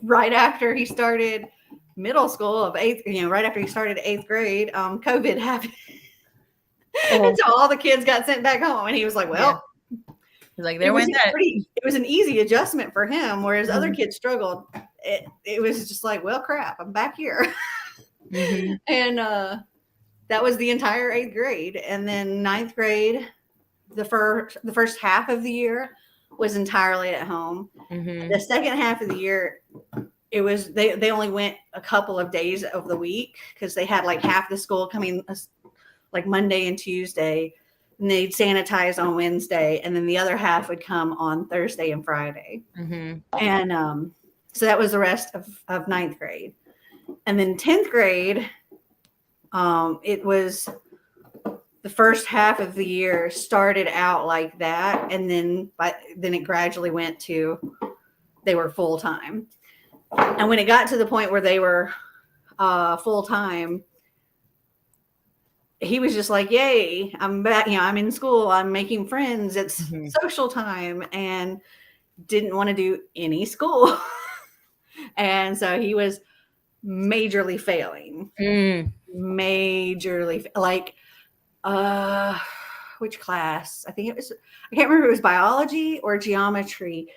right after he started middle school of 8th, right after he started 8th grade, COVID happened. And so all the kids got sent back home, and he was like, well, he's like, there went that. It was an easy adjustment for him, whereas other kids struggled. It was just like, well, crap, I'm back here. And that was the entire 8th grade. And then 9th grade, the first half of the year was entirely at home. The second half of the year, it was they only went a couple of days of the week because they had like half the school coming like Monday and Tuesday, and they'd sanitize on Wednesday, and then the other half would come on Thursday and Friday. And so that was the rest of 9th grade. And then 10th grade, it was the first half of the year started out like that, and then it gradually went to they were full time. And when it got to the point where they were full time, he was just like, yay, I'm back. I'm in school. I'm making friends. It's social time, and didn't want to do any school. And so he was majorly failing. Majorly. Like, which class? I think it was, I can't remember if it was biology or geometry.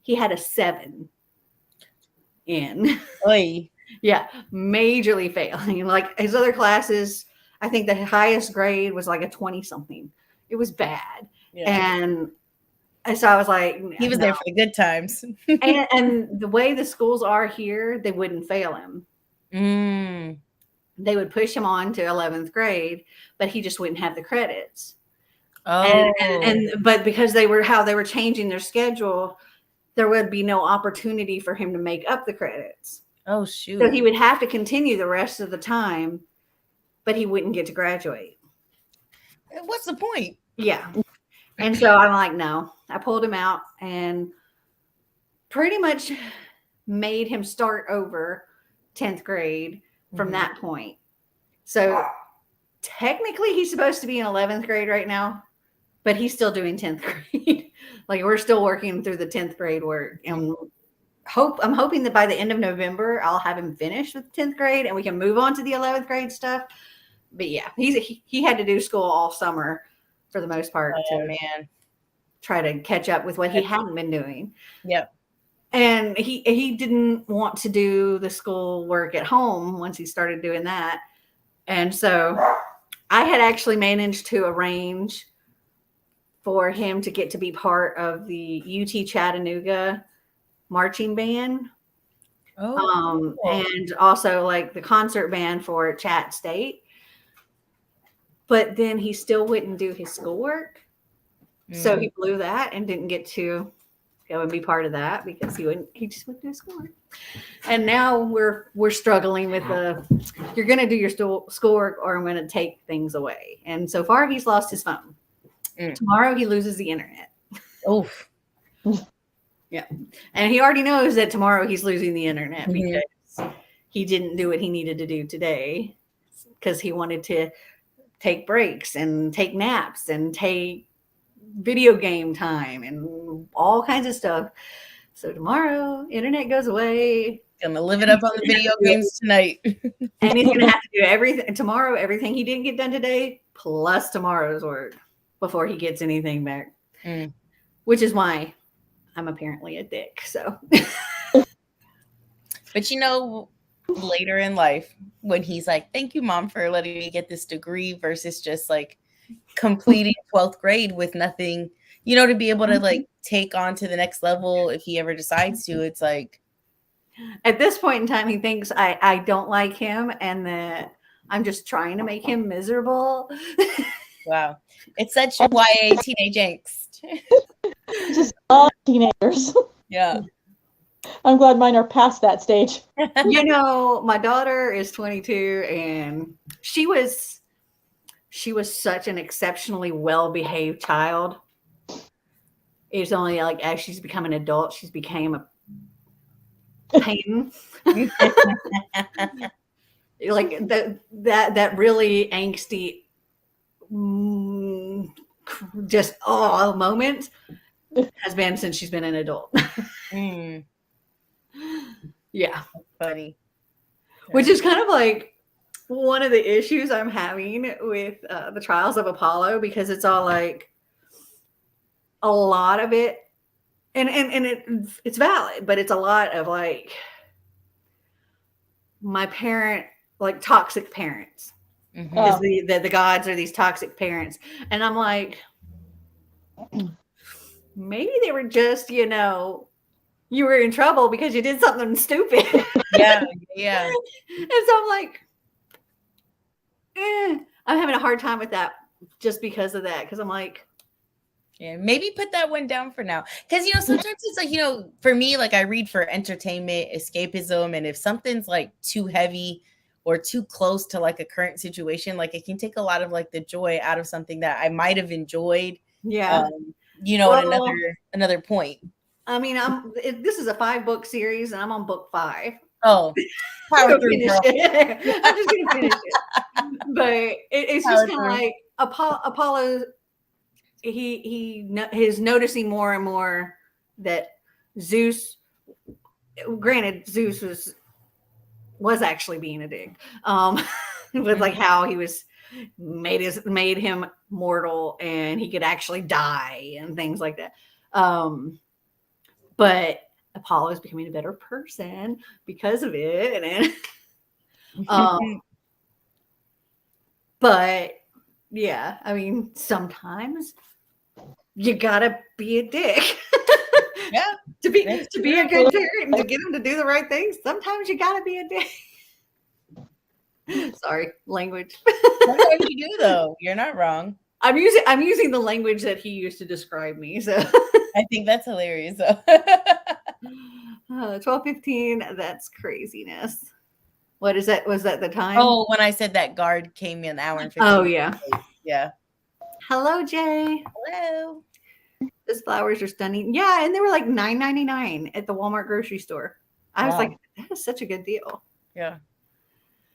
He had a 7 in. Oy. Yeah, majorly failing. Like his other classes, I think the highest grade was like a 20 something. It was bad. Yeah. And And so I was like, he was there for the good times. and the way the schools are here, they wouldn't fail him. They would push him on to 11th grade, but he just wouldn't have the credits. But because they were changing their schedule, there would be no opportunity for him to make up the credits. Oh, shoot. So he would have to continue the rest of the time, but he wouldn't get to graduate. What's the point? Yeah. And so I'm like, no. I pulled him out and pretty much made him start over 10th grade from that point. So technically he's supposed to be in 11th grade right now, but he's still doing 10th grade. Like we're still working through the 10th grade work. And I'm hoping that by the end of November, I'll have him finished with 10th grade and we can move on to the 11th grade stuff. But yeah, he had to do school all summer for the most part to try to catch up with what he hadn't been doing. Yep. And he didn't want to do the school work at home once he started doing that. And so I had actually managed to arrange for him to get to be part of the UT Chattanooga marching band. And also like the concert band for Chat State. But then he still wouldn't do his schoolwork. So he blew that and didn't get to go and be part of that because he just wouldn't do his schoolwork. And now we're struggling with you're going to do your schoolwork or I'm going to take things away. And so far he's lost his phone. Tomorrow he loses the internet. Oof. Yeah. And he already knows that tomorrow he's losing the internet because he didn't do what he needed to do today because he wanted to take breaks and take naps and take video game time and all kinds of stuff. So tomorrow, internet goes away. Gonna live it up on the video games tonight. And he's gonna have to do everything tomorrow, everything he didn't get done today, plus tomorrow's work before he gets anything back. Which is why I'm apparently a dick. So but you know, later in life, when he's like, thank you, Mom, for letting me get this degree versus just like completing 12th grade with nothing, you know, to be able to like take on to the next level if he ever decides to. It's like at this point in time, he thinks I don't like him and that I'm just trying to make him miserable. Wow. It's such YA teenage angst. Just all teenagers. Yeah. I'm glad mine are past that stage. You know, my daughter is 22 and she was such an exceptionally well-behaved child. It's only like as she's become an adult, she's became a pain. Like that really angsty just moment has been since she's been an adult. Yeah. Funny. Which is kind of like one of the issues I'm having with the Trials of Apollo, because it's all like a lot of it, and it's valid, but it's a lot of like my parent, like toxic parents. Is the gods are these toxic parents, and I'm like, maybe they were just, you know, you were in trouble because you did something stupid. Yeah. And so I'm like, I'm having a hard time with that just because of that. Because I'm like, yeah, maybe put that one down for now. Because, you know, sometimes it's like, you know, for me, like I read for entertainment, escapism. And if something's like too heavy or too close to like a current situation, like it can take a lot of like the joy out of something that I might have enjoyed. Yeah. You know, at another point. I mean, this is a 5-book series and I'm on book 5. Oh, power through, girl. I'm just gonna finish it. But it's just kind of like Apollo. He is noticing more and more that Zeus. Granted, Zeus was actually being a dick. With like how he was made him mortal and he could actually die and things like that. But Apollo is becoming a better person because of it. And but yeah, I mean, sometimes you gotta be a dick. Yeah. to be a good parent and to get them to do the right things, sometimes you gotta be a dick. Sorry, language. Sometimes you do though. You're not wrong. I'm using the language that he used to describe me. So I think that's hilarious though. 12:15, that's craziness. What is that? Was that the time? Oh, when I said that guard came in an hour and 15 Oh yeah. Yeah. Hello, Jay. Hello. Those flowers are stunning. Yeah, and they were like $9.99 at the Walmart grocery store. I was like, that is such a good deal. Yeah.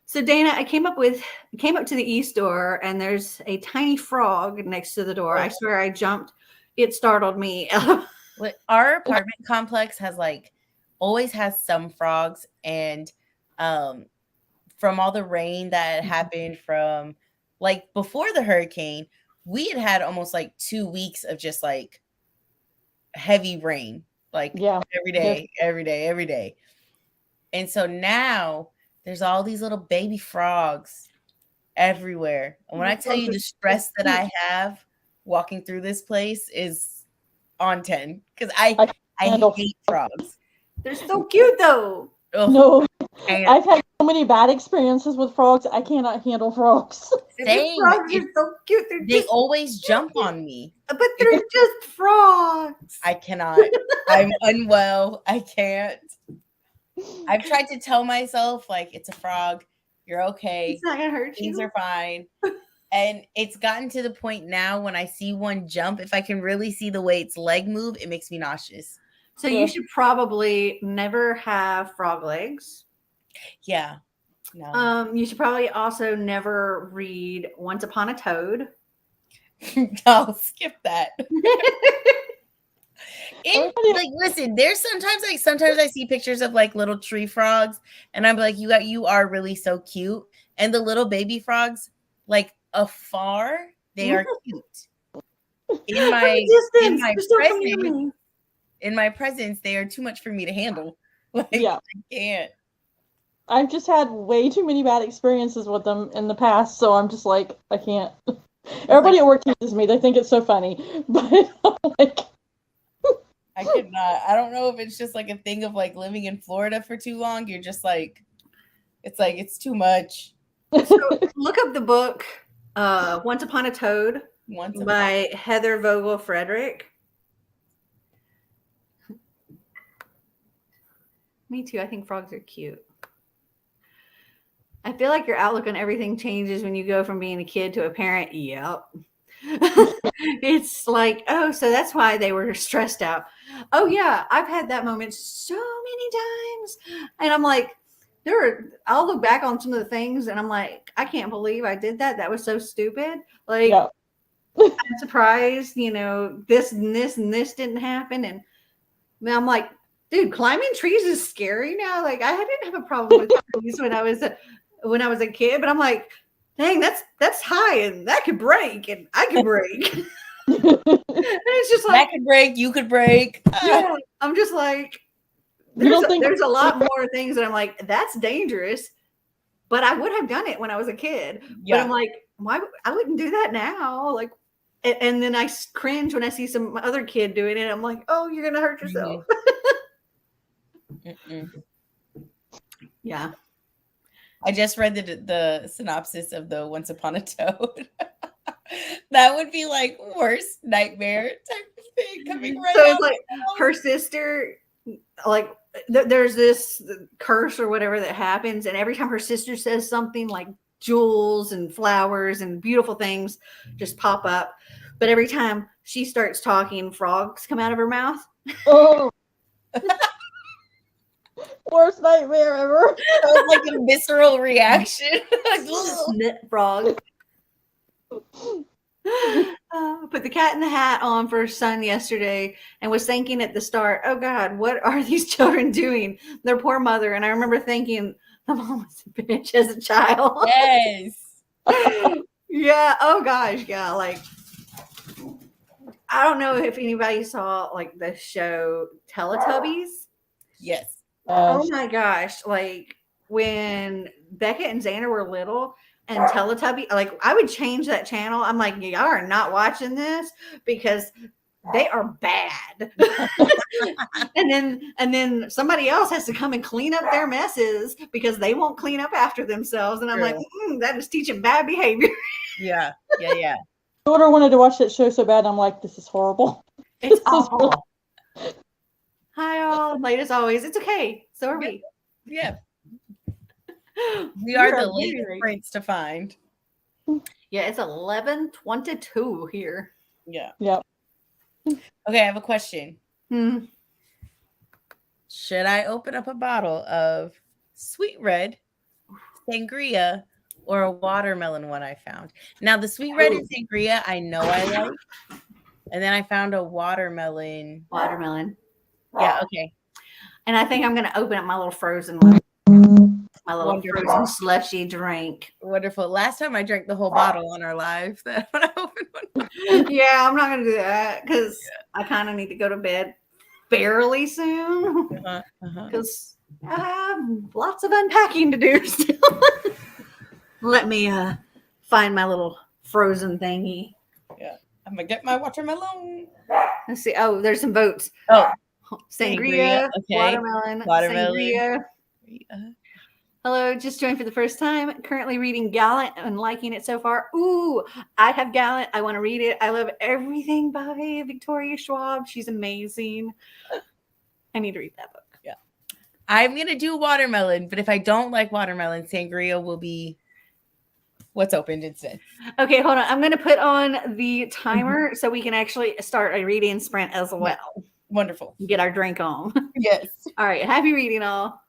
So Dana, I came up to the e-store and there's a tiny frog next to the door. I swear I jumped. It startled me. Our apartment complex has always has some frogs, and from all the rain that happened from before the hurricane, we had almost 2 weeks of just heavy rain, every day. And so now there's all these little baby frogs everywhere. And when I tell you the stress that I have walking through this place is on 10, because I hate frogs. They're so cute though. Ugh. No, I've had so many bad experiences with frogs. I cannot handle frogs. Same. Frogs are so cute. They always jump on me. But they're just frogs. I cannot. I'm unwell. I can't. I've tried to tell myself, it's a frog. You're okay. It's not going to hurt you. Things are fine. And it's gotten to the point now when I see one jump, if I can really see the way its leg move, it makes me nauseous. So you should probably never have frog legs. Yeah. No. You should probably also never read Once Upon a Toad. I'll skip that. Listen, there's sometimes I see pictures of little tree frogs and I'm like, you are really so cute. And the little baby frogs, afar, they are cute. In my presence, they are too much for me to handle. I can't. I've just had way too many bad experiences with them in the past, so I'm just I can't. Everybody at work teases me; they think it's so funny, but I could not. I don't know if it's just a thing of living in Florida for too long. You're just it's too much. So look up the book Once Upon a Toad by Heather Vogel Frederick. Me too. I think frogs are cute. I feel like your outlook on everything changes when you go from being a kid to a parent. Yep. It's oh, so that's why they were stressed out. Oh yeah, I've had that moment so many times. And I'm I'll look back on some of the things and I'm I can't believe I did that. That was so stupid. I'm surprised, this and this and this didn't happen. And I'm dude, climbing trees is scary now. I didn't have a problem with trees when I was a kid, but I'm dang, that's high and that could break and I could break. And it's just that could break, you could break. Yeah, I'm just there's a lot more things that I'm that's dangerous, but I would have done it when I was a kid. Yeah. But I'm why I wouldn't do that now? And then I cringe when I see some other kid doing it. I'm oh, you're gonna hurt yourself. Yeah. I just read the synopsis of the Once Upon a Toad. That would be worst nightmare type of thing coming right so out. It's her sister, there's this curse or whatever that happens, and every time her sister says something, jewels and flowers and beautiful things just pop up. But every time she starts talking, frogs come out of her mouth. Oh. Worst nightmare ever. That was a visceral reaction. Frog. Put the Cat in the Hat on for son yesterday and was thinking at the start, oh God, what are these children doing? Their poor mother. And I remember thinking, the mom was a bitch as a child. Yes. Yeah. Oh gosh. Yeah. I don't know if anybody saw the show Teletubbies. Yes. Oh my gosh. When Beckett and Xander were little and Teletubby, I would change that channel. I'm y'all are not watching this because they are bad. and then somebody else has to come and clean up their messes because they won't clean up after themselves. And I'm like, that is teaching bad behavior. Yeah. My daughter wanted to watch that show so bad. I'm like, this is horrible. It's awful. Hi all, late as always. It's okay. So are we. Yeah. We are the late prints to find. Yeah, it's 11:22 here. Yeah. Yep. Okay, I have a question. Should I open up a bottle of sweet red sangria or a watermelon one I found? Now, the sweet red and sangria, I know I like. And then I found a watermelon. Yeah, okay. And I think I'm going to open up my little frozen one. My little frozen slushy drink. Wonderful. Last time I drank the whole bottle on our live. When I opened one. Yeah, I'm not going to do that because I kind of need to go to bed fairly soon. Because I have lots of unpacking to do still. Let me find my little frozen thingy. Yeah, I'm going to get my watermelon. Let's see. Oh, there's some votes. Oh, sangria, okay. watermelon, sangria. Hello, just joined for the first time. Currently reading Gallant and liking it so far. Ooh, I have Gallant. I want to read it. I love everything by Victoria Schwab. She's amazing. I need to read that book. Yeah. I'm going to do watermelon, but if I don't like watermelon, sangria will be what's opened instead. Okay, hold on. I'm going to put on the timer so we can actually start a reading sprint as well. Wonderful. Get our drink on. Yes. All right. Happy reading all.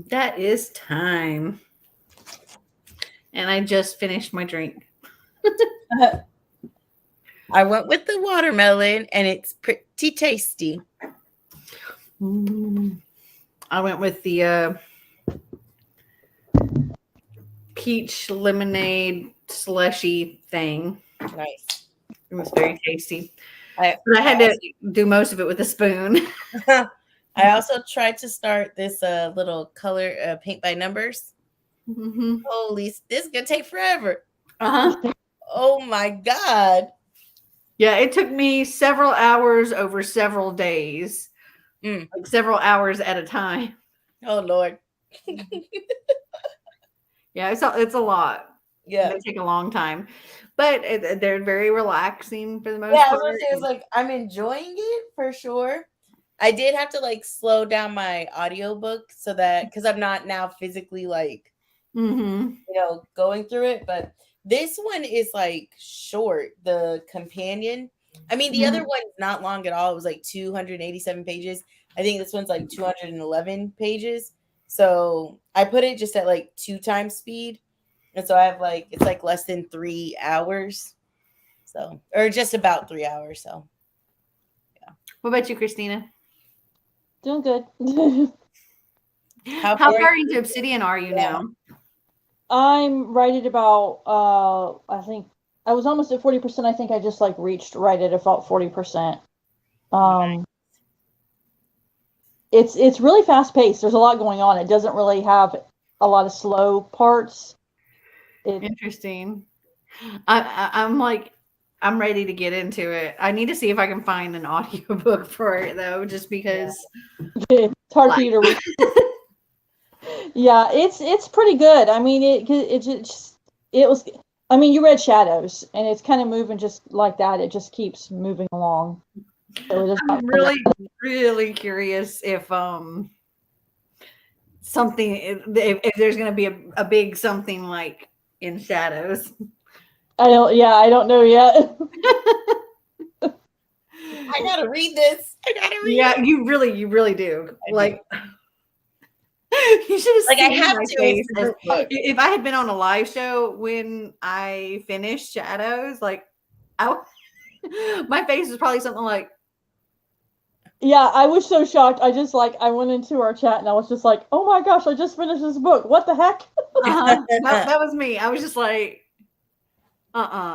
That is time. And I just finished my drink. I went with the watermelon, and it's pretty tasty. I went with the peach lemonade slushy thing. Nice. It was very tasty. I had to do most of it with a spoon. I also tried to start this little color paint by numbers. Holy, this is gonna take forever. Oh my God. Yeah, it took me several hours over several days. Like several hours at a time. Oh Lord. Yeah, it's a lot. Yeah, they take a long time, but they're very relaxing for the most part. I was gonna say, it's like I'm enjoying it for sure. I did have to like slow down my audiobook so that because I'm not now physically like going through it, but this one is like short. The companion. I mean, the other one's not long at all. It was like 287 pages. I think this one's like 211 pages. So I put it just at like 2 times speed. And so I have like, it's like less than 3 hours. So, or just about 3 hours. So, yeah. What about you, Christina? Doing good. How far into Obsidian are you now? I'm right at about, I think, I was almost at 40%. I think I just like reached right at about 40%. It's really fast paced. There's a lot going on. It doesn't really have a lot of slow parts. Interesting. I'm like, I'm ready to get into it. I need to see if I can find an audiobook for it though, just because it's hard for you to read. Yeah, it's pretty good. I mean, it was. I mean, you read Shadows, and it's kind of moving just like that. It just keeps moving along. So I'm really curious if something if there's going to be a big something like in Shadows. I don't know yet. I gotta read this. Yeah, you really do. Like. You should have seen my face. If I had been on a live show when I finished Shadows, like my face was probably something like. Yeah, I was so shocked. I went into our chat and I was just like, "Oh my gosh, I just finished this book. What the heck?" That was me. I was just like, That's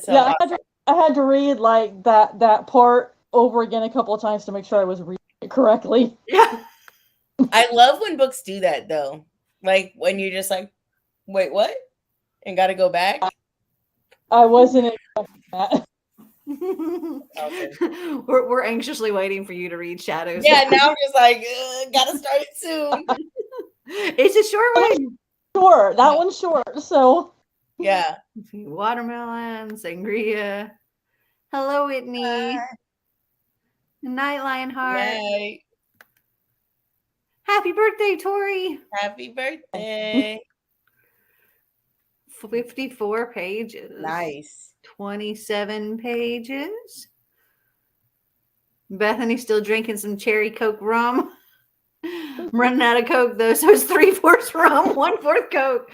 yeah. Awesome. I had to read like that part over again a couple of times to make sure I was reading it correctly. Yeah. I love when books do that though. Like when you're just like, wait, what? And gotta go back. I wasn't expecting that. Okay. We're anxiously waiting for you to read Shadows. Yeah, now I'm just like, gotta start it soon. It's a short one. Sure, that one's short. So yeah. Watermelon, sangria. Hello, Whitney. Night, Lionheart. Night. Happy birthday, Tori. Happy birthday. 54 pages. Nice. 27 pages. Bethany's still drinking some cherry Coke rum. I'm running out of Coke though, so it's 3/4 rum, 1/4 Coke.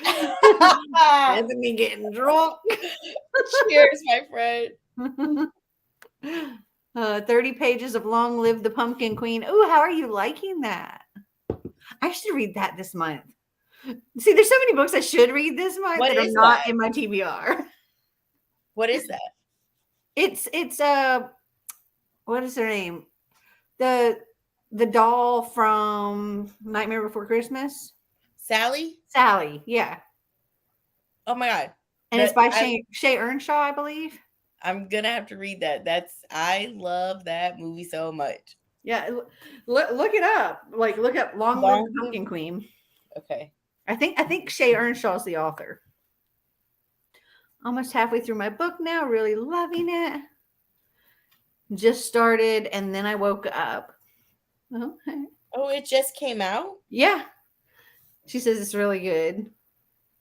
Bethany getting drunk. Cheers, my friend. 30 pages of Long Live the Pumpkin Queen. Oh, how are you liking that? I should read that this month. See, there's so many books I should read this month that are not in my TBR. What is that? It's what is her name? The doll from Nightmare Before Christmas. Sally, yeah. Oh my God. And it's by Shay Earnshaw, I believe. I'm gonna have to read that. I love that movie so much. Yeah, look it up. Like look up Long Live the Pumpkin Queen. Okay. I think Shay Earnshaw is the author. Almost halfway through my book now, really loving it. Just started and then I woke up. Okay. Oh, it just came out? Yeah. She says it's really good.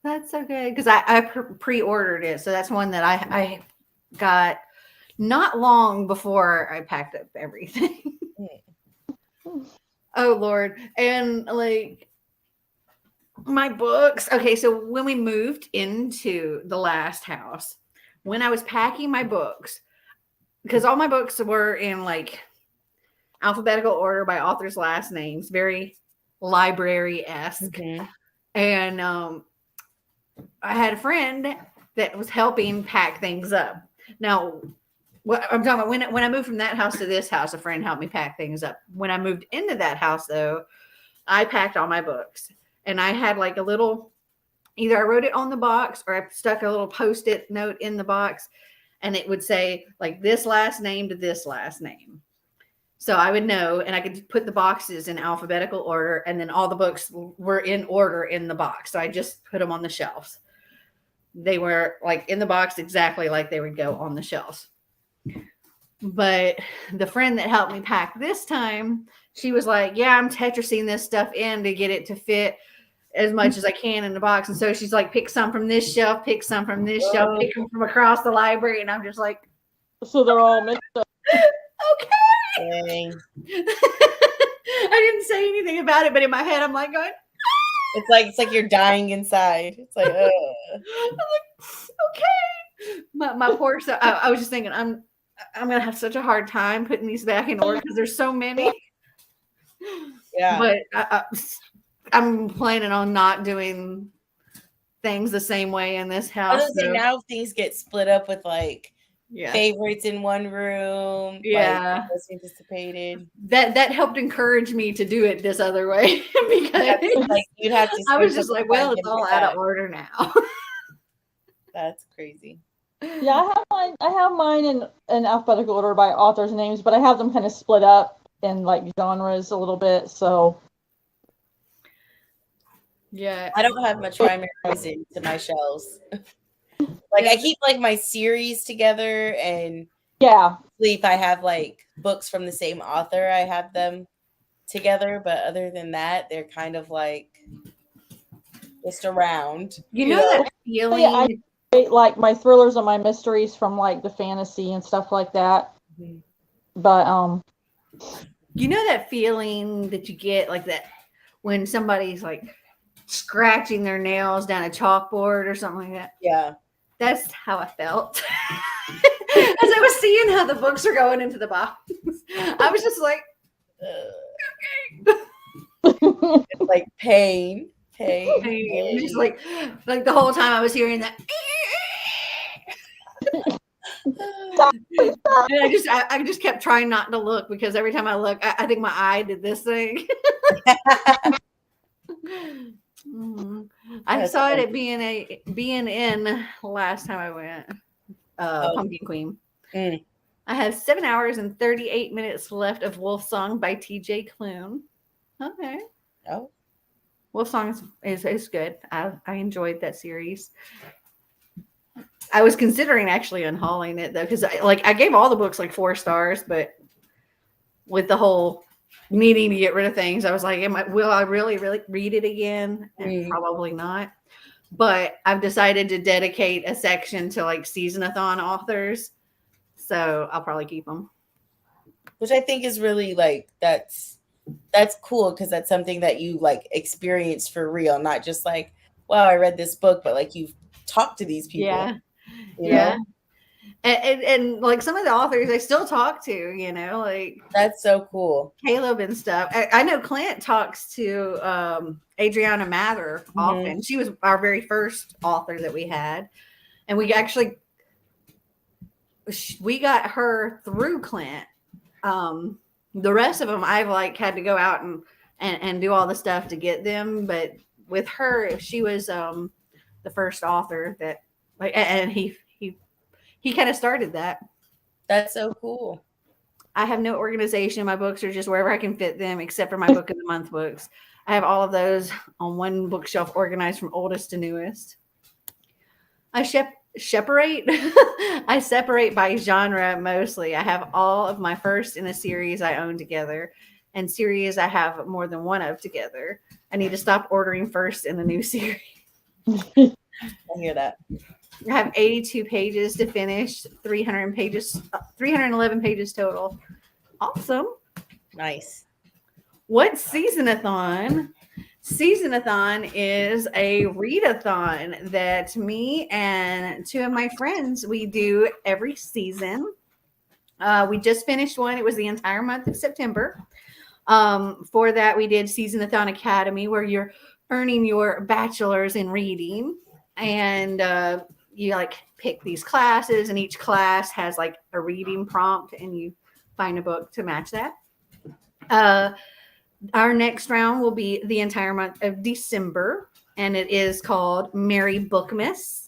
That's so good because I pre-ordered it. So that's one that I got not long before I packed up everything. Oh Lord. And like my books. Okay, so when we moved into the last house, when I was packing my books, because all my books were in like alphabetical order by author's last names, very library-esque. And I had a friend that was helping pack things up. Now, what I'm talking about, when I moved from that house to this house, a friend helped me pack things up. When I moved into that house, though, I packed all my books. And I had like a little, either I wrote it on the box or I stuck a little Post-it note in the box, and it would say like this last name to this last name. So I would know, and I could put the boxes in alphabetical order, and then all the books were in order in the box. So I just put them on the shelves. They were like in the box exactly like they would go on the shelves. But the friend that helped me pack this time, she was like, yeah, I'm Tetrising this stuff in to get it to fit as much as I can in the box. And so she's like, pick some from this shelf, pick some from this shelf, pick them from across the library. And I'm just like, so they're all mixed up. Okay. I didn't say anything about it, but in my head, I'm like going, it's like you're dying inside. It's like, I'm like, okay. My poor self. I was just thinking, I'm gonna have such a hard time putting these back in order because there's so many. Yeah. But I'm planning on not doing things the same way in this house. So now things get split up with like yeah. favorites in one room. Yeah. Like, anticipated. That helped encourage me to do it this other way because like you'd have to. I was just like, well, it's all out of order now. That's crazy. Yeah, I have mine in alphabetical order by authors' names, but I have them kind of split up in like genres a little bit. So yeah, I don't have much rhyme or reason to my shelves. Like I keep like my series together, and sleep I have like books from the same author. I have them together, but other than that, they're kind of like just around. You know that feeling. I like my thrillers and my mysteries from like the fantasy and stuff like that. Mm-hmm. But you know that feeling that you get like that when somebody's like scratching their nails down a chalkboard or something like that. Yeah. That's how I felt. As I was seeing how the books are going into the box, I was just like, it's like pain. Just like the whole time I was hearing that. And I just kept trying not to look because every time I look, I think my eye did this thing. Mm-hmm. I saw it at B&N last time I went. Pumpkin Queen. I have 7 hours and 38 minutes left of Wolf Song by T.J. Klune. Okay. Oh. Wolf Song is good. I enjoyed that series. I was considering actually unhauling it though, because I gave all the books like 4 stars, but with the whole needing to get rid of things, I was like, will I really read it again? Probably not. But I've decided to dedicate a section to like season-a-thon authors, so I'll probably keep them. Which I think is really like that's cool because that's something that you like experience for real, not just like, wow, I read this book, but like you've talked to these people. Yeah. You know? And like some of the authors I still talk to, you know, like that's so cool. Caleb and stuff. I know Clint talks to Adriana Mather often. She was our very first author that we had, and we got her through Clint. The rest of them I've like had to go out and do all the stuff to get them, but with her, she was the first author that like, and he kind of started that. That's so cool. I have no organization. My books are just wherever I can fit them, except for my book of the month books. I have all of those on one bookshelf organized from oldest to newest. I separate. I separate by genre mostly. I have all of my first in a series I own together and series I have more than one of together. I need to stop ordering first in a new series. I hear that. I have 82 pages to finish, 311 pages total. Awesome. Nice. What's Seasonathon? Seasonathon is a readathon that me and two of my friends, we do every season. We just finished one. It was the entire month of September. For that, we did Seasonathon Academy, where you're earning your bachelor's in reading. And you like pick these classes, and each class has like a reading prompt, and you find a book to match that. Our next round will be the entire month of December, and it is called Merry Bookmas.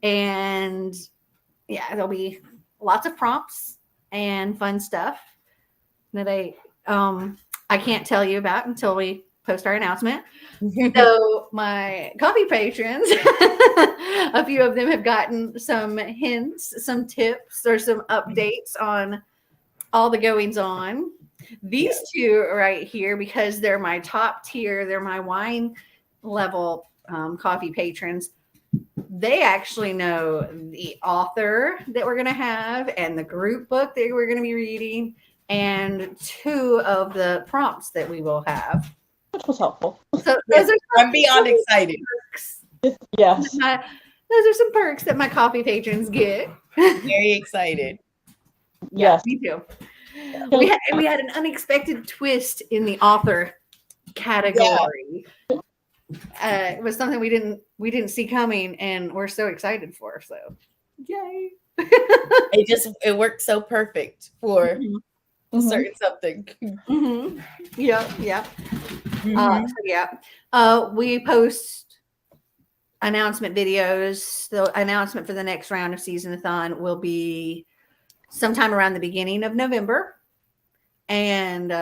And yeah, there'll be lots of prompts and fun stuff that I can't tell you about until we post our announcement. So my coffee patrons, a few of them have gotten some hints, some tips, or some updates on all the goings on. These two right here, because they're my top tier, they're my wine level coffee patrons. They actually know the author that we're going to have and the group book that we're going to be reading and two of the prompts that we will have. Which was helpful. So those are I'm beyond excited. Perks. Yes. Those are some perks that my coffee patrons get. Very excited. Yes. Me too. We had an unexpected twist in the author category. It was something we didn't see coming, and we're so excited for. So, yay! It worked so perfect for certain something. Mm-hmm. Yeah. We post announcement videos. The announcement for the next round of Seasonathon will be sometime around the beginning of November. And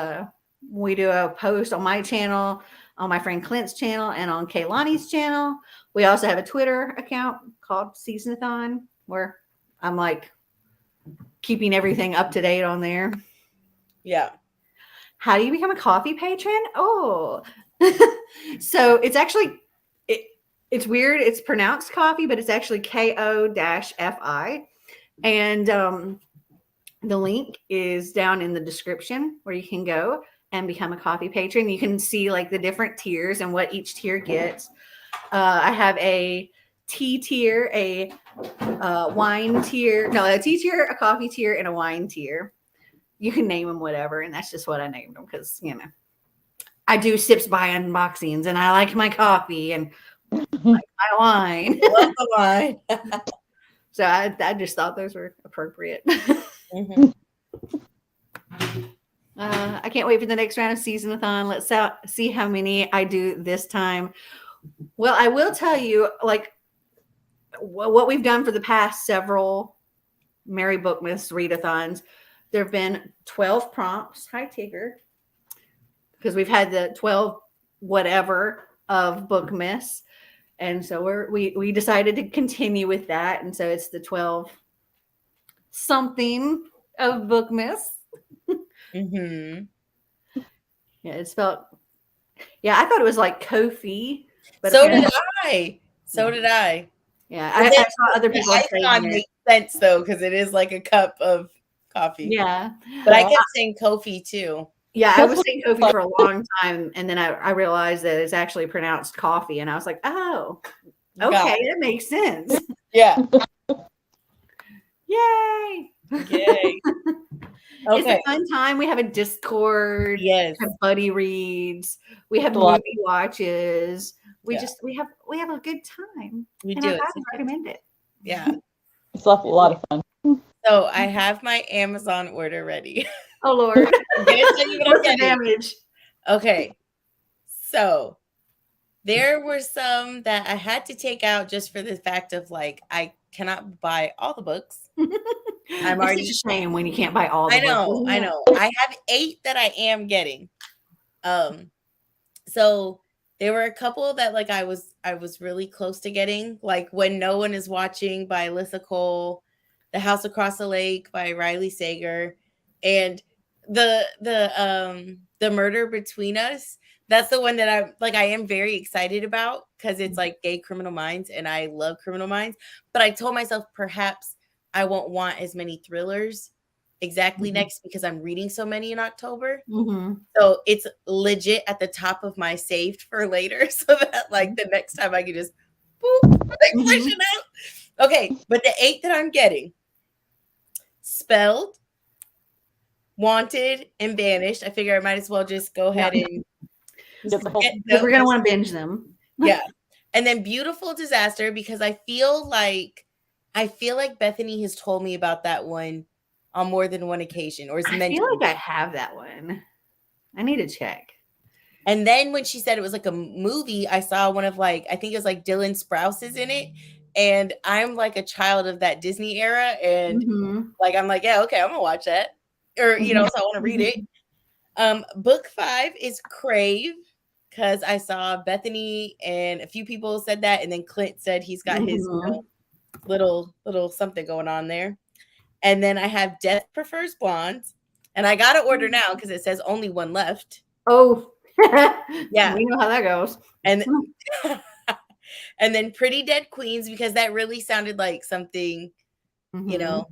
we do a post on my channel, on my friend Clint's channel, and on Kaylani's channel. We also have a Twitter account called Seasonathon, where I'm like keeping everything up to date on there. Yeah. How do you become a coffee patron? Oh, so it's actually, it's weird. It's pronounced coffee, but it's actually KO-FI. And the link is down in the description where you can go and become a coffee patron. You can see like the different tiers and what each tier gets. I have a tea tier, a wine tier, a tea tier, a coffee tier, and a wine tier. You can name them whatever, and that's just what I named them because, I do sips by unboxings, and I like my coffee and like my wine. I love the wine. So I just thought those were appropriate. I can't wait for the next round of Seasonathon. Let's see how many I do this time. Well, I will tell you, like, what we've done for the past several Merry Bookmas readathons. There have been 12 prompts. Hi, Tigger. Because we've had the 12 whatever of Bookmas. And so we decided to continue with that. And so it's the 12 something of Bookmas. Mm-hmm. Yeah, it's spelled. Yeah, I thought it was like Kofi. But So did I. Yeah, I saw other people saying it. Makes sense though, because it is like a cup of coffee. Yeah, but I kept saying Kofi too. Yeah, I was saying Kofi for a long time, and then I realized that it's actually pronounced coffee, and I was like, oh, okay, that makes sense. Yeah. Yay! Okay. It's a fun time. We have a Discord. Yes. We have buddy reads. We have movie watches. We have a good time. We and do. I highly recommend it. Yeah. It's a lot of fun. So I have my Amazon order ready. Oh Lord. What's the damage? Okay. So there were some that I had to take out just for the fact of like I cannot buy all the books. I'm already such a shame when you can't buy all the books. I know. I have 8 that I am getting. So there were a couple that like I was really close to getting, like When No One Is Watching by Alyssa Cole, The House Across the Lake by Riley Sager, and the The Murder Between Us. That's the one that I am very excited about because it's like gay Criminal Minds and I love Criminal Minds. But I told myself perhaps I won't want as many thrillers exactly next because I'm reading so many in October. So it's legit at the top of my saved for later so that like the next time I can just boop, push it out. Okay, but the 8 that I'm getting, Spelled, Wanted, and Banished. I figure I might as well just go ahead and we're gonna want to binge them. Yeah. And then Beautiful Disaster, because I feel like Bethany has told me about that one on more than one occasion, or I feel like I have that one. I need to check. And then when she said it was like a movie, I saw one of like, I think it was like Dylan Sprouse is in it. And I'm like a child of that Disney era. And like, I'm like, yeah, okay, I'm gonna watch that. Or, you know, so I want to read it. Book 5 is Crave, because I saw Bethany and a few people said that. And then Clint said he's got his little something going on there. And then I have Death Prefers Blondes. And I got to order now because it says only one left. Oh, yeah. We know how that goes. And and then Pretty Dead Queens, because that really sounded like something, you know,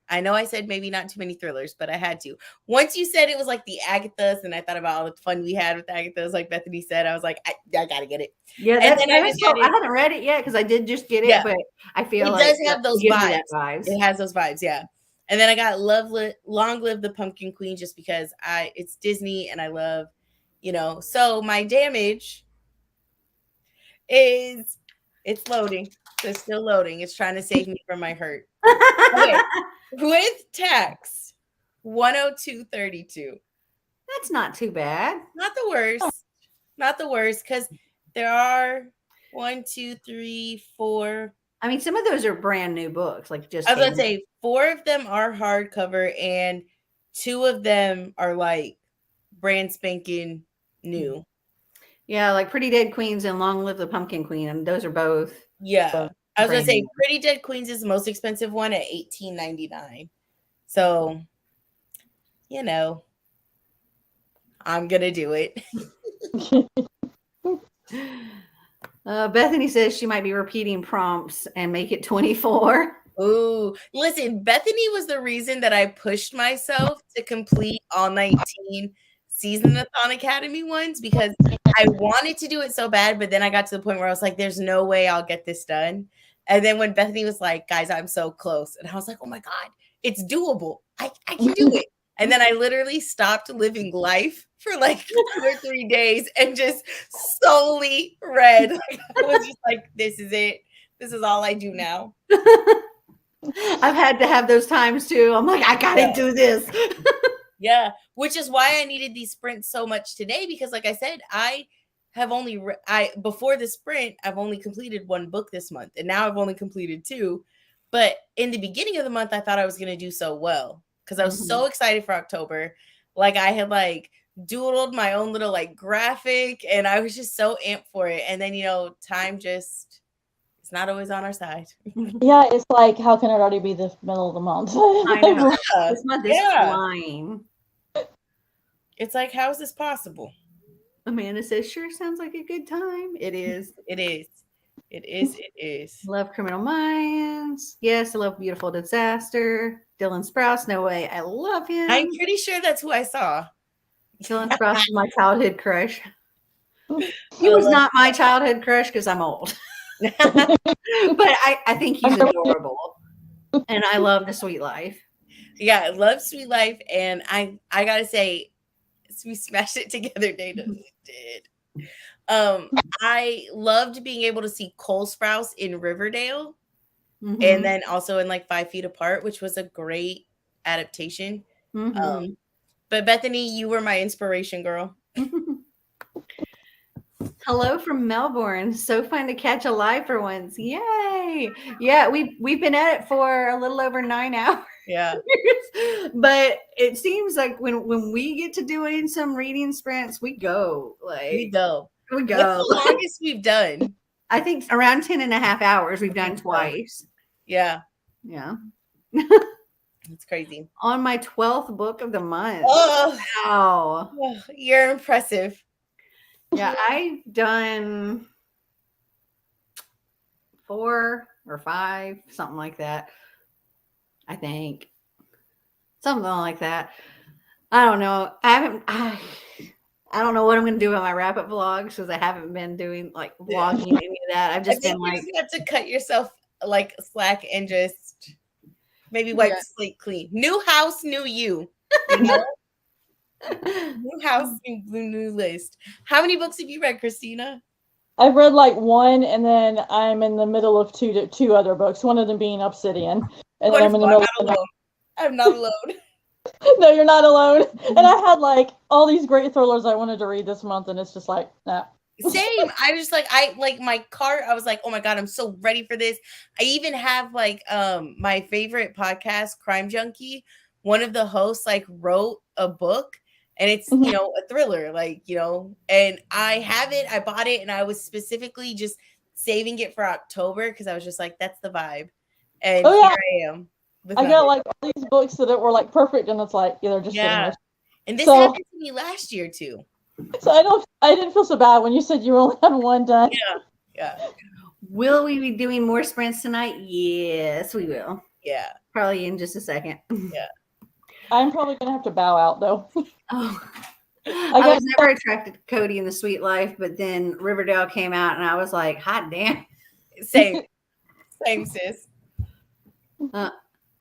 I know I said maybe not too many thrillers, but I had to. Once you said it was like the Agathas, and I thought about all the fun we had with Agathas, like Bethany said, I was like, I got to get it. Yeah, and then I haven't read it yet because I did just get it, but I feel it like does have those vibes. It has those vibes, yeah. And then I got Long Live the Pumpkin Queen, just because it's Disney and I love, you know. So my damage is it's loading. It's still loading. It's trying to save me from my hurt. Okay. With tax, 102.32. That's not too bad. Not the worst. Not the worst, because there are 1, 2, 3, 4. I mean, some of those are brand new books. Like just I was gonna say 4 of them are hardcover, and 2 of them are like brand spanking new. Yeah, like Pretty Dead Queens and Long Live the Pumpkin Queen, and those are both. Yeah, I was gonna say Pretty Dead Queens is the most expensive one at $18.99. So, you know, I'm gonna do it. Bethany says she might be repeating prompts and make it 24. Ooh, listen, Bethany was the reason that I pushed myself to complete all 19 Season-a-thon Academy ones, because I wanted to do it so bad, but then I got to the point where I was like, there's no way I'll get this done. And then when Bethany was like, guys, I'm so close. And I was like, oh my God, it's doable. I can do it. And then I literally stopped living life for like 2 or 3 days and just solely read. Like, I was just like, this is it. This is all I do now. I've had to have those times too. I'm like, I gotta do this. Yeah, which is why I needed these sprints so much today, because like I said, I have only before the sprint, I've only completed 1 book this month, and now I've only completed 2. But in the beginning of the month, I thought I was going to do so well because I was so excited for October. Like I had like doodled my own little like graphic, and I was just so amped for it. And then, you know, time just, it's not always on our side. Yeah, it's like, how can it already be the middle of the month? I know. This month is flying. It's like, how is this possible? Amanda says, sure sounds like a good time. It is. It is. It is. It is. Love Criminal Minds. Yes, I love Beautiful Disaster. Dylan Sprouse. No way. I love him. I'm pretty sure that's who I saw. Dylan Sprouse is my childhood crush. He was not my childhood crush because I'm old. But I think he's adorable. And I love The Sweet Life. Yeah, I love Sweet Life. And I gotta say, we smashed it together, Dana. We did. I loved being able to see Cole Sprouse in Riverdale, and then also in like 5 Feet Apart, which was a great adaptation. But Bethany, you were my inspiration, girl. Hello from Melbourne. So fun to catch a live for once. Yay. Yeah, we've been at it for a little over 9 hours. Yeah. But it seems like when we get to doing some reading sprints, we go. Like we go. We go. What's the longest we've done? I think around 10 and a half hours we've done twice. Yeah. Yeah. It's crazy. On my 12th book of the month. Oh, wow. You're impressive. Yeah, I've done 4 or 5, something like that. I think. Something like that. I don't know. I don't know what I'm going to do with my wrap up vlogs because I haven't been doing like vlogging any of that. I've just been like, you have to cut yourself like slack and just maybe wipe the slate clean. New house, new you. You know? New house, new list. How many books have you read, Christina? I've read like 1, and then I'm in the middle of two other books. One of them being Obsidian, and then I'm in the middle. I'm not alone. No, you're not alone. And I had like all these great thrillers I wanted to read this month, and it's just like, nah. Same. I was like, I like my cart. I was like, oh my God, I'm so ready for this. I even have like my favorite podcast, Crime Junkie. One of the hosts like wrote a book, and it's you know a thriller, like and I have it. I bought it, and I was specifically just saving it for October because I was just like, that's the vibe. And here I am. I got like all these books that were like perfect, and it's like they're just sitting there. And this happened to me last year too. So I didn't feel so bad when you said you only had 1 done. Yeah. Will we be doing more sprints tonight? Yes, we will. Yeah. Probably in just a second. Yeah. I'm probably gonna have to bow out though. Oh. I was never attracted to Cody in the Sweet Life, but then Riverdale came out, and I was like, hot damn. Same, sis.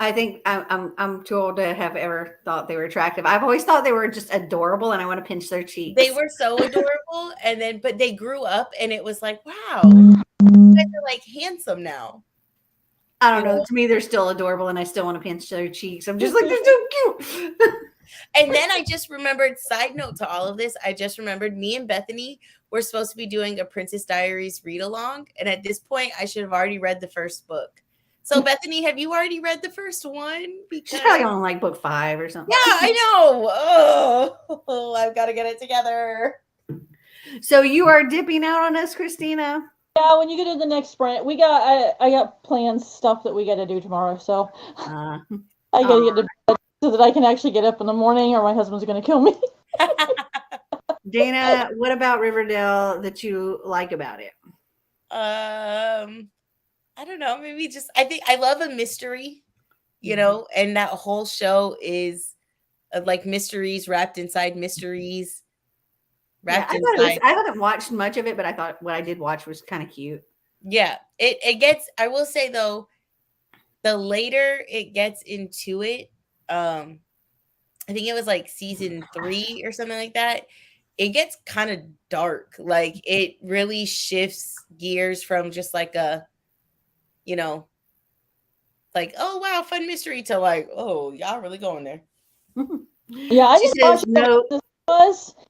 I think I'm too old to have ever thought they were attractive. I've always thought they were just adorable, and I want to pinch their cheeks. They were so adorable, and then but they grew up, and it was like, wow, you guys are like handsome now. I don't know. To me, they're still adorable, and I still want to pinch their cheeks. I'm just like, they're so cute. And then I just remembered, side note to all of this, I just remembered me and Bethany were supposed to be doing a Princess Diaries read along. And at this point, I should have already read the first book. So, Bethany, have you already read the first one? Because she's probably on like book 5 or something. Yeah, I know. Oh, I've got to get it together. So you are dipping out on us, Christina? Yeah, when you get to the next sprint, I got plans, stuff that we got to do tomorrow. So I got to get to bed so that I can actually get up in the morning, or my husband's going to kill me. Dana, what about Riverdale that you like about it? I don't know. Maybe just I think I love a mystery, and that whole show is like mysteries wrapped inside mysteries. I haven't watched much of it, but I thought what I did watch was kind of cute. Yeah, it gets. I will say though, the later it gets into it, I think it was like season 3 or something like that. It gets kind of dark. Like it really shifts gears from just like a, like, oh wow, fun mystery to like, oh, y'all really going there. Yeah, I just watched no.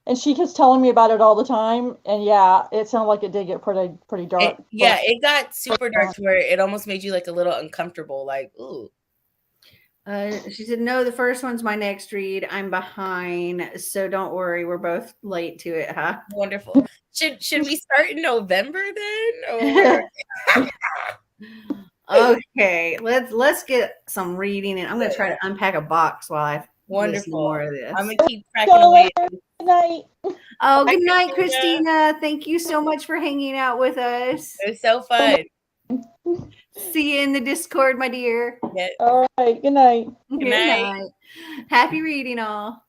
And she keeps telling me about it all the time. And yeah, it sounded like it did get pretty dark. It got super dark to where it almost made you like a little uncomfortable. Like, ooh. She said, no, the first one's my next read. I'm behind, so don't worry. We're both late to it, huh? Wonderful. Should we start in November then? Or okay, let's get some reading, and I'm gonna try to unpack a box while I listen to more of this. I'm gonna keep cracking away. Good night. Oh, good night, Christina. Thank you so much for hanging out with us. It was so fun. See you in the Discord, my dear. Yeah. All right. Good night. Good night. Happy reading, all.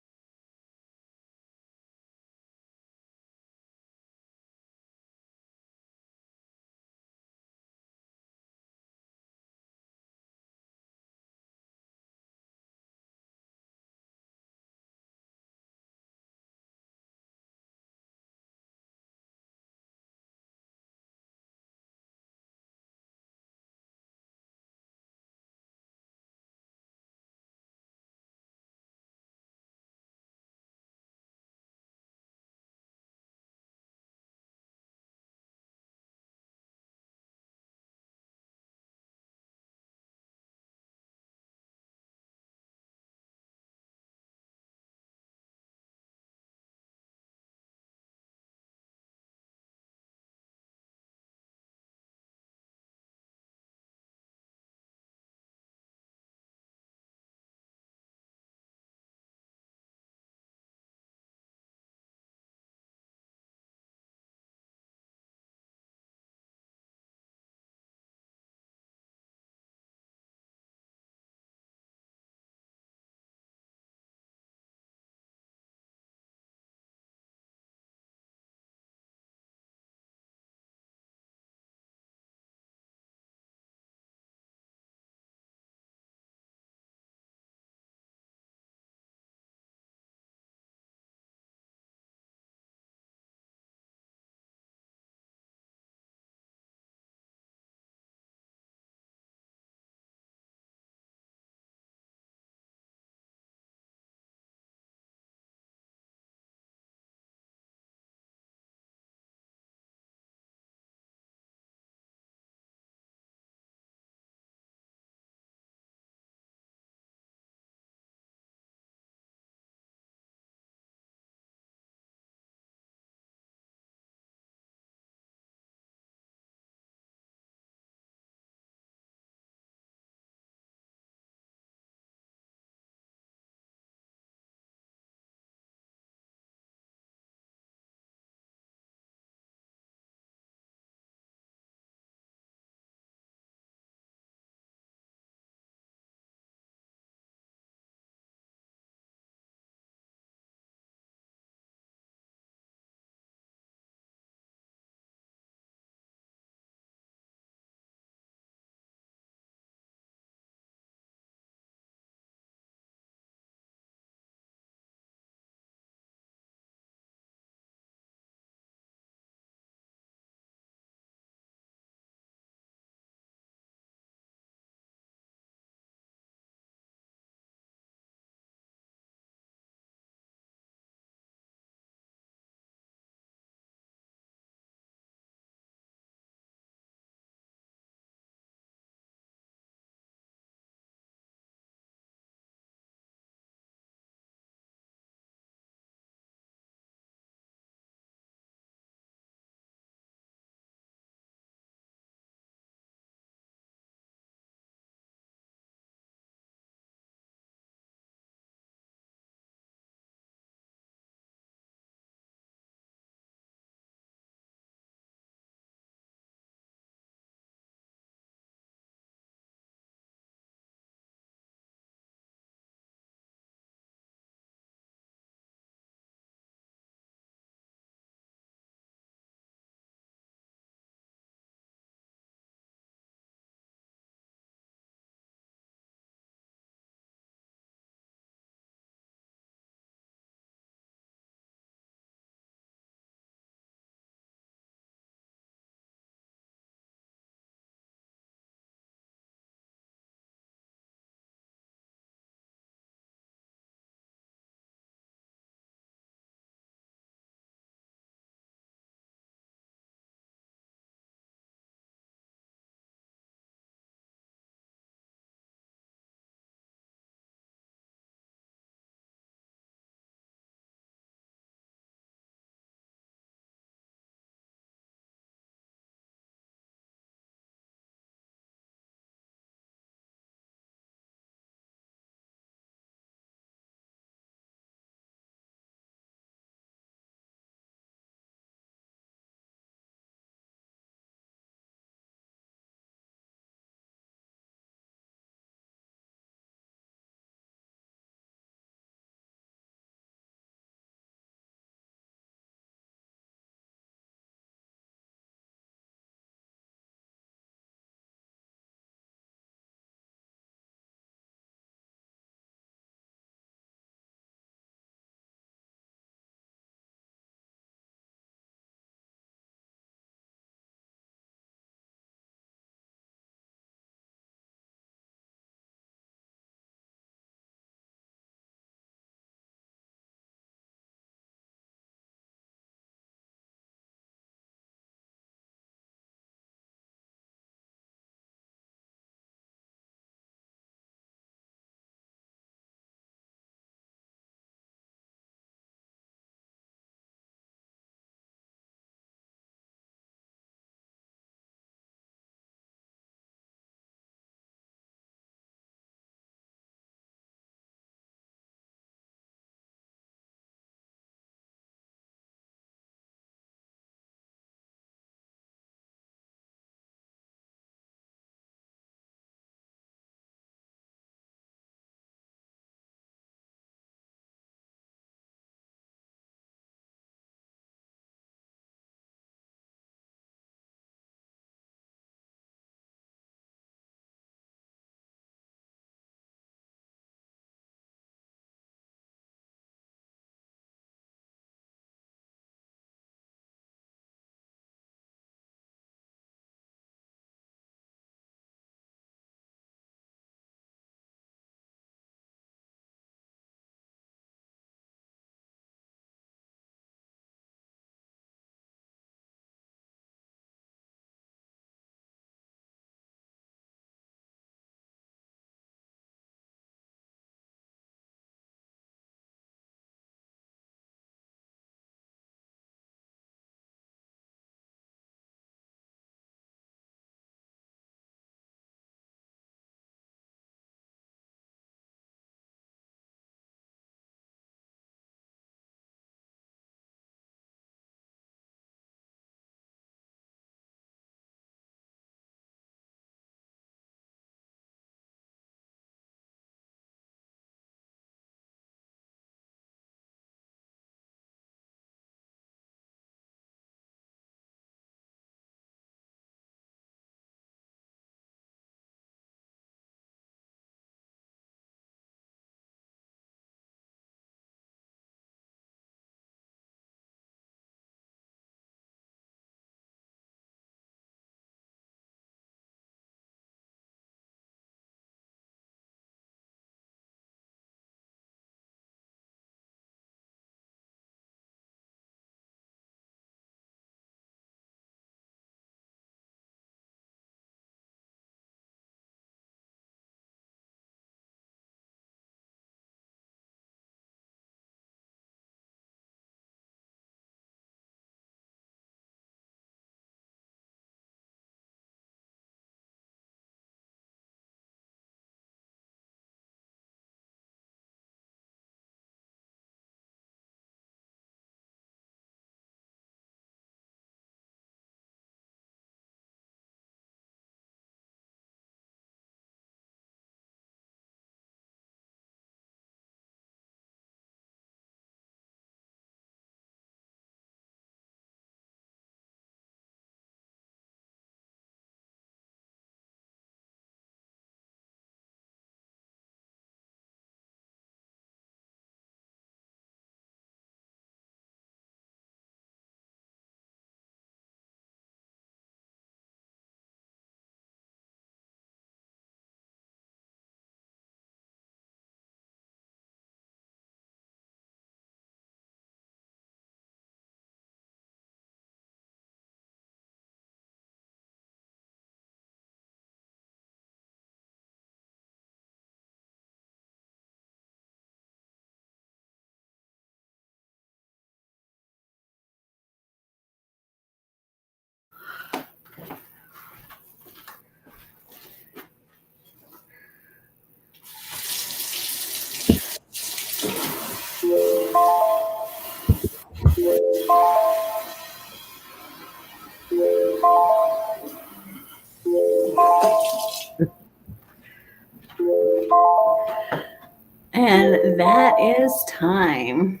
And that is time.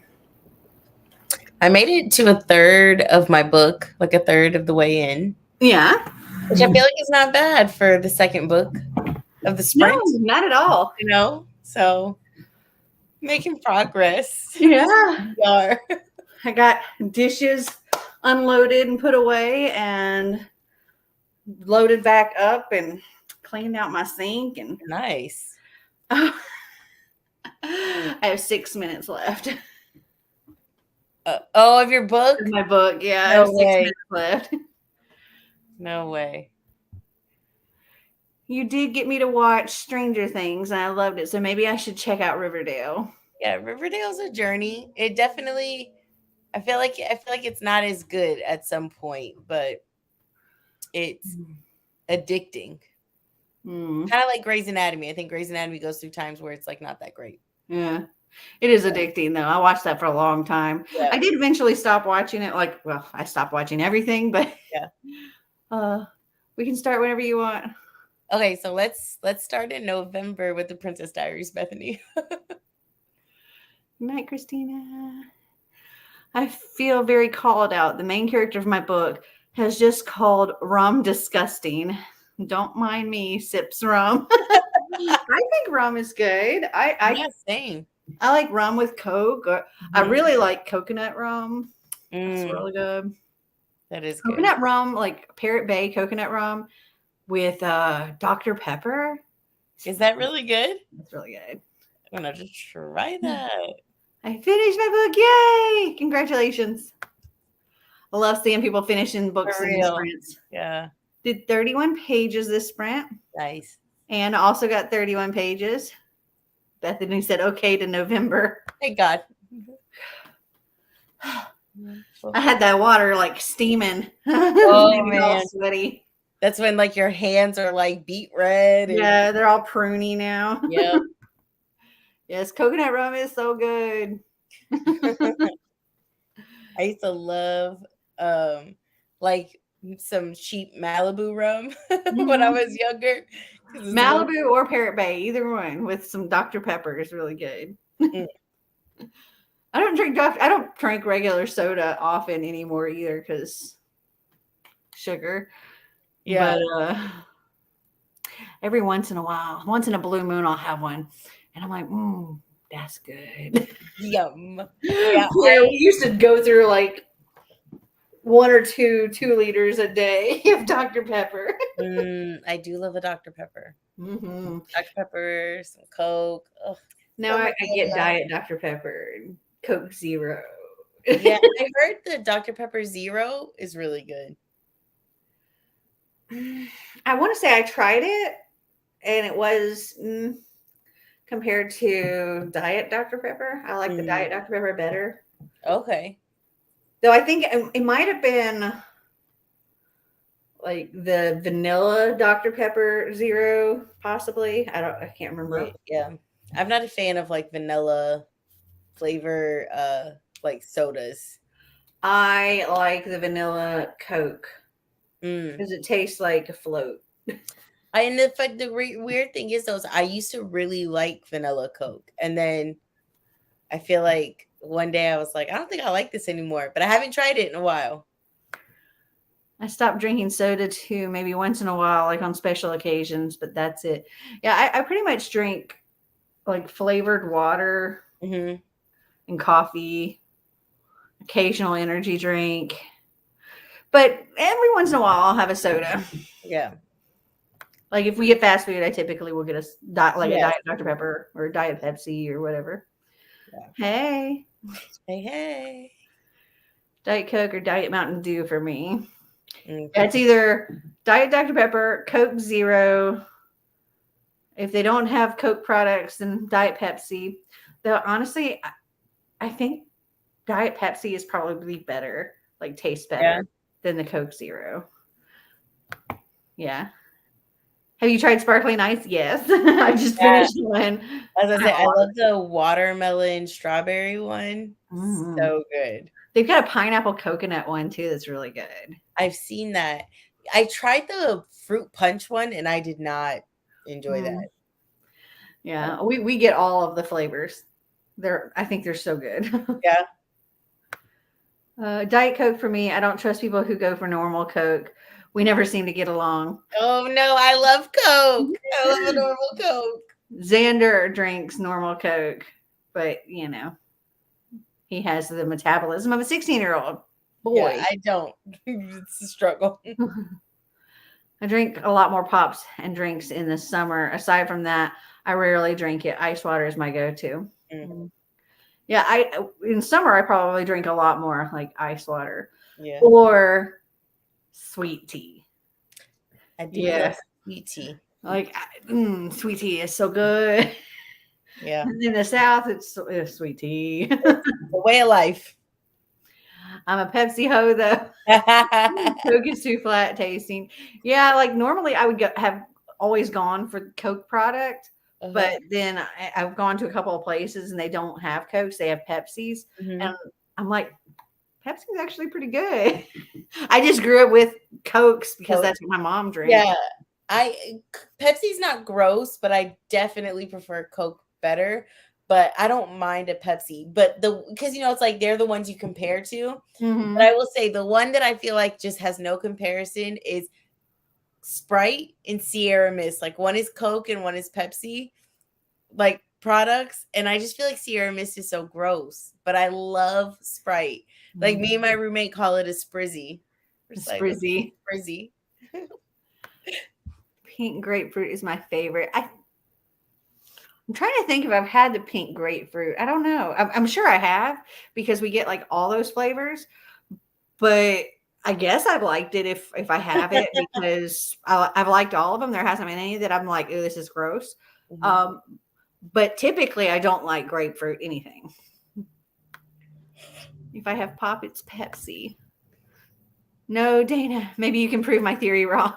I made it to a third of my book, like a third of the way in. Yeah. Which I feel like is not bad for the second book of the sprint. No, not at all. You know? So making progress. Yeah. We are. I got dishes unloaded and put away and loaded back up and cleaned out my sink and Nice. I have 6 minutes left. Of your book? My book, yeah. No I have 6 way. minutes left. No way. You did get me to watch Stranger Things and I loved it. So maybe I should check out Riverdale. Yeah, Riverdale's a journey. It definitely I feel like it's not as good at some point, but it's addicting. Kind of like Grey's Anatomy. I think Grey's Anatomy goes through times where it's like not that great. Yeah. It is addicting though. I watched that for a long time. Yeah. I did eventually stop watching it. I stopped watching everything, but yeah. We can start whenever you want. Okay, so let's start in November with the Princess Diaries, Bethany. Good night, Christina. I feel very called out. The main character of my book has just called rum disgusting. Don't mind me, sips rum. I think rum is good. Yeah, same. I like rum with Coke. I really like coconut rum. It's really good. That is good. Coconut rum, like Parrot Bay coconut rum with Dr. Pepper. Is that really good? It's really good. I'm gonna just try that. I finished my book. Yay! Congratulations. I love seeing people finishing books in these sprints. Yeah. Did 31 pages this sprint. Nice. And also got 31 pages. Bethany said okay to November. Thank God. I had that water like steaming. Oh man, all sweaty. That's when like your hands are like beet red. Yeah, they're all pruny now. Yeah. Yes, coconut rum is so good. I used to love like some cheap Malibu rum when I was younger. Malibu or Parrot Bay, either one with some Dr. Pepper is really good. I don't drink regular soda often anymore either because sugar. Yeah. But every once in a while, once in a blue moon, I'll have one. And I'm like, that's good. Yum. Yeah, we used to go through like 1 or 2 liters a day of Dr. Pepper. I do love a Dr. Pepper. Mm-hmm. Dr. Pepper, some Coke. Ugh. Now I get Diet Dr. Pepper and Coke Zero. Yeah, I heard the Dr. Pepper Zero is really good. I want to say I tried it, and it was compared to Diet Dr. Pepper. I like the Diet Dr. Pepper better. Okay. Though I think it might have been like the vanilla Dr. Pepper Zero, possibly. I can't remember. Yeah. I'm not a fan of like vanilla flavor like sodas. I like the vanilla Coke because it tastes like a float. And in fact, the weird thing is, though, I used to really like vanilla Coke, and then I feel like one day I was like, I don't think I like this anymore, but I haven't tried it in a while. I stopped drinking soda too, maybe once in a while, like on special occasions, but that's it. Yeah, I pretty much drink like flavored water and coffee, occasional energy drink. But every once in a while, I'll have a soda. Yeah. Like if we get fast food, I typically will get a Diet Dr. Pepper or a Diet Pepsi or whatever. Yeah. Hey. Diet Coke or Diet Mountain Dew for me. It's either Diet Dr. Pepper, Coke Zero. If they don't have Coke products, then Diet Pepsi. Though honestly, I think Diet Pepsi is probably better, like tastes better than the Coke Zero. Yeah. Have you tried sparkling ice? Yes. I just finished one. As I say, I love the watermelon strawberry one. So good. They've got a pineapple coconut one too that's really good. I've seen that. I tried the fruit punch one and I did not enjoy that. Yeah, we get all of the flavors. I think they're so good. Yeah. Diet Coke for me. I don't trust people who go for normal Coke. We never seem to get along. Oh no, I love Coke. I love a normal Coke. Xander drinks normal Coke, but he has the metabolism of a 16-year-old boy. Yeah, I don't. It's a struggle. I drink a lot more pops and drinks in the summer. Aside from that, I rarely drink it. Ice water is my go-to. Yeah, in summer I probably drink a lot more like ice water or sweet tea. I do love sweet tea. Like sweet tea is so good. Yeah. In the South, it's sweet tea. The way of life. I'm a Pepsi ho though. Coke is too flat tasting. Yeah, like normally I would have always gone for the Coke product. But then I've gone to a couple of places and they don't have Cokes. They have Pepsis. And I'm like, Pepsi's actually pretty good. I just grew up with Cokes because that's what my mom drank. Yeah. Pepsi's not gross, but I definitely prefer Coke better. But I don't mind a Pepsi. But because it's like they're the ones you compare to. But I will say the one that I feel like just has no comparison is Sprite and Sierra Mist. Like one is Coke and one is Pepsi, like products. And I just feel like Sierra Mist is so gross, but I love Sprite. Like me and my roommate call it a sprizzy. Sprizzy. Sprizzy. Pink grapefruit is my favorite. I'm trying to think if I've had the pink grapefruit. I don't know. I'm sure I have because we get like all those flavors, but I guess I've liked it if I have it because I've liked all of them. There hasn't been any that I'm like, oh, this is gross. But typically I don't like grapefruit anything. If I have pop, it's Pepsi. No, Dana, maybe you can prove my theory wrong.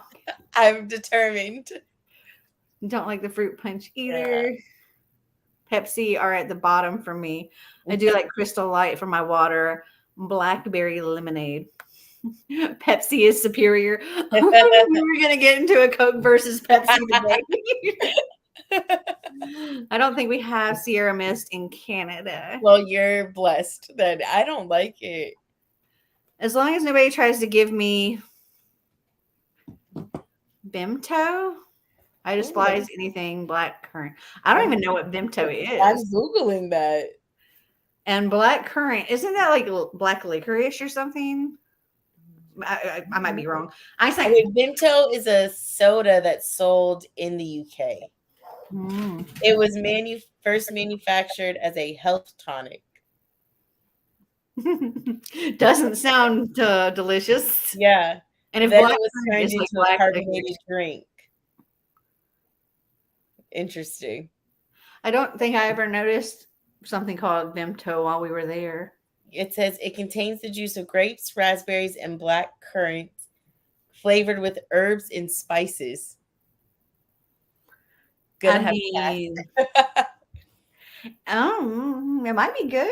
I'm determined. Don't like the fruit punch either. Yeah. Pepsi are at the bottom for me. I do like Crystal Light for my water. Blackberry lemonade. Pepsi is superior. We're going to get into a Coke versus Pepsi debate. I don't think we have Sierra Mist in Canada. Well, you're blessed then. I don't like it. As long as nobody tries to give me Vimto, I despise anything black currant. I don't even know what Vimto is. I'm Googling that. And black currant, isn't that like black licorice or something? I might be wrong. Vimto is a soda that's sold in the UK. It was first manufactured as a health tonic. Doesn't sound delicious. Yeah. And if then black it was turned into like a carbonated drink. Interesting. I don't think I ever noticed something called Vimto while we were there. It says it contains the juice of grapes, raspberries, and black currant, flavored with herbs and spices. Good. I mean, it might be good.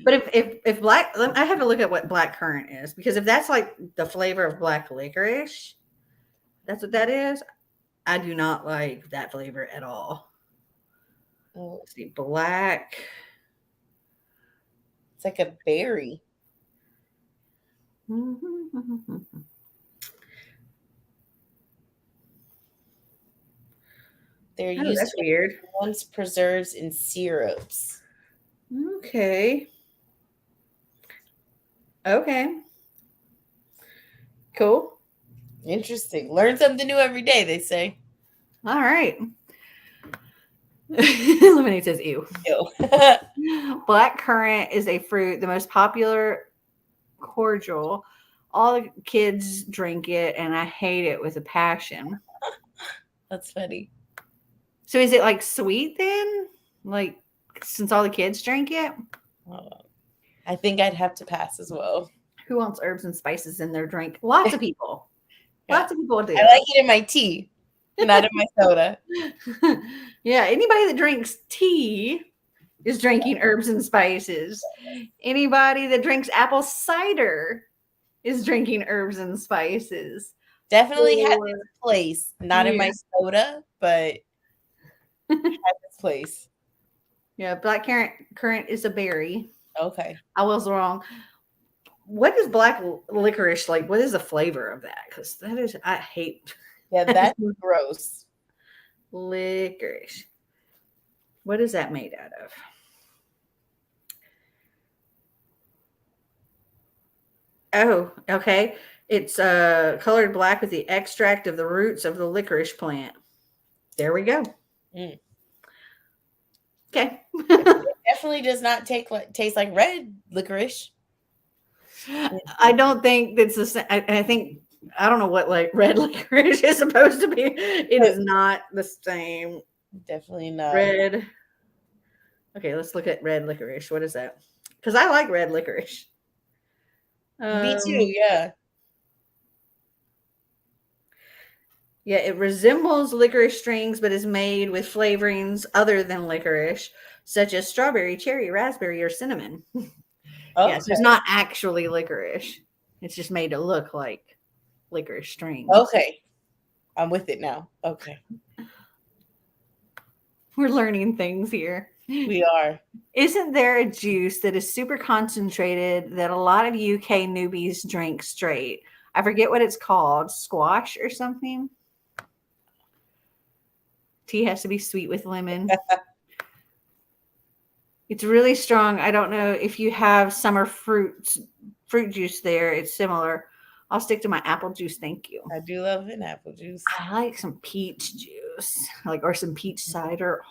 But if black, I have to look at what black currant is, because if that's like the flavor of black licorice, that's what that is. I do not like that flavor at all. Let's see, black. It's like a berry. They're used that's weird. Once preserves in syrups. Okay. Cool. Interesting. Learn something new every day, they say. All right. Lemonade says ew. Black currant is a fruit, the most popular cordial. All the kids drink it, and I hate it with a passion. That's funny. So is it like sweet then? Like, since all the kids drink it? I think I'd have to pass as well. Who wants herbs and spices in their drink? Lots of people. Lots of people do. I like it in my tea, not in my soda. Yeah, anybody that drinks tea is drinking herbs and spices. Anybody that drinks apple cider is drinking herbs and spices. Definitely has its place. Not in my Yeah. soda, but has its place. Yeah, black currant is a berry. Okay. I was wrong. What is black licorice like? What is the flavor of that? Because that is, I hate Yeah, that's gross. licorice. What is that made out of? Oh, okay. It's colored black with the extract of the roots of the licorice plant. There we go. Mm. Okay. It definitely does not taste like red licorice. I don't think that's the same. I think, I don't know what like red licorice is supposed to be. It is not the same. Definitely not. Red. Okay, let's look at red licorice. What is that? Because I like red licorice. Me too, yeah. Yeah, it resembles licorice strings, but is made with flavorings other than licorice, such as strawberry, cherry, raspberry, or cinnamon. Okay. Yes, it's not actually licorice. It's just made to look like licorice strings. Okay. I'm with it now. Okay. We're learning things here. We are. Isn't there a juice that is super concentrated that a lot of UK newbies drink straight? I forget what it's called. Squash or something? Tea has to be sweet with lemon. It's really strong. I don't know if you have summer fruit juice there. It's similar. I'll stick to my apple juice. Thank you. I do love an apple juice. I like some peach juice, or some peach cider.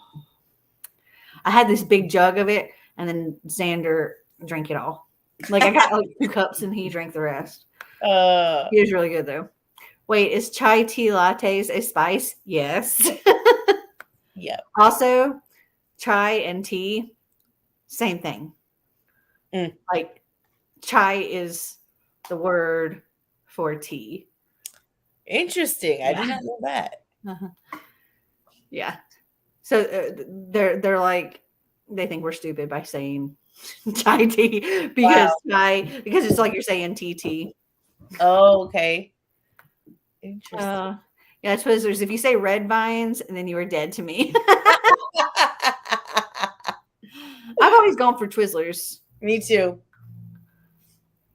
I had this big jug of it, and then Xander drank it all. Like I got like 2 cups, and he drank the rest. It was really good though. Wait, is chai tea lattes a spice? Yes. Yeah. Also, chai and tea, same thing. Like chai is the word for tea. Interesting. I did not know that. Uh-huh. Yeah. So they're like, they think we're stupid by saying chai tea because it's like you're saying TT. Oh, okay. Interesting. Yeah, Twizzlers. If you say red vines, and then you are dead to me. I've always gone for Twizzlers. Me too.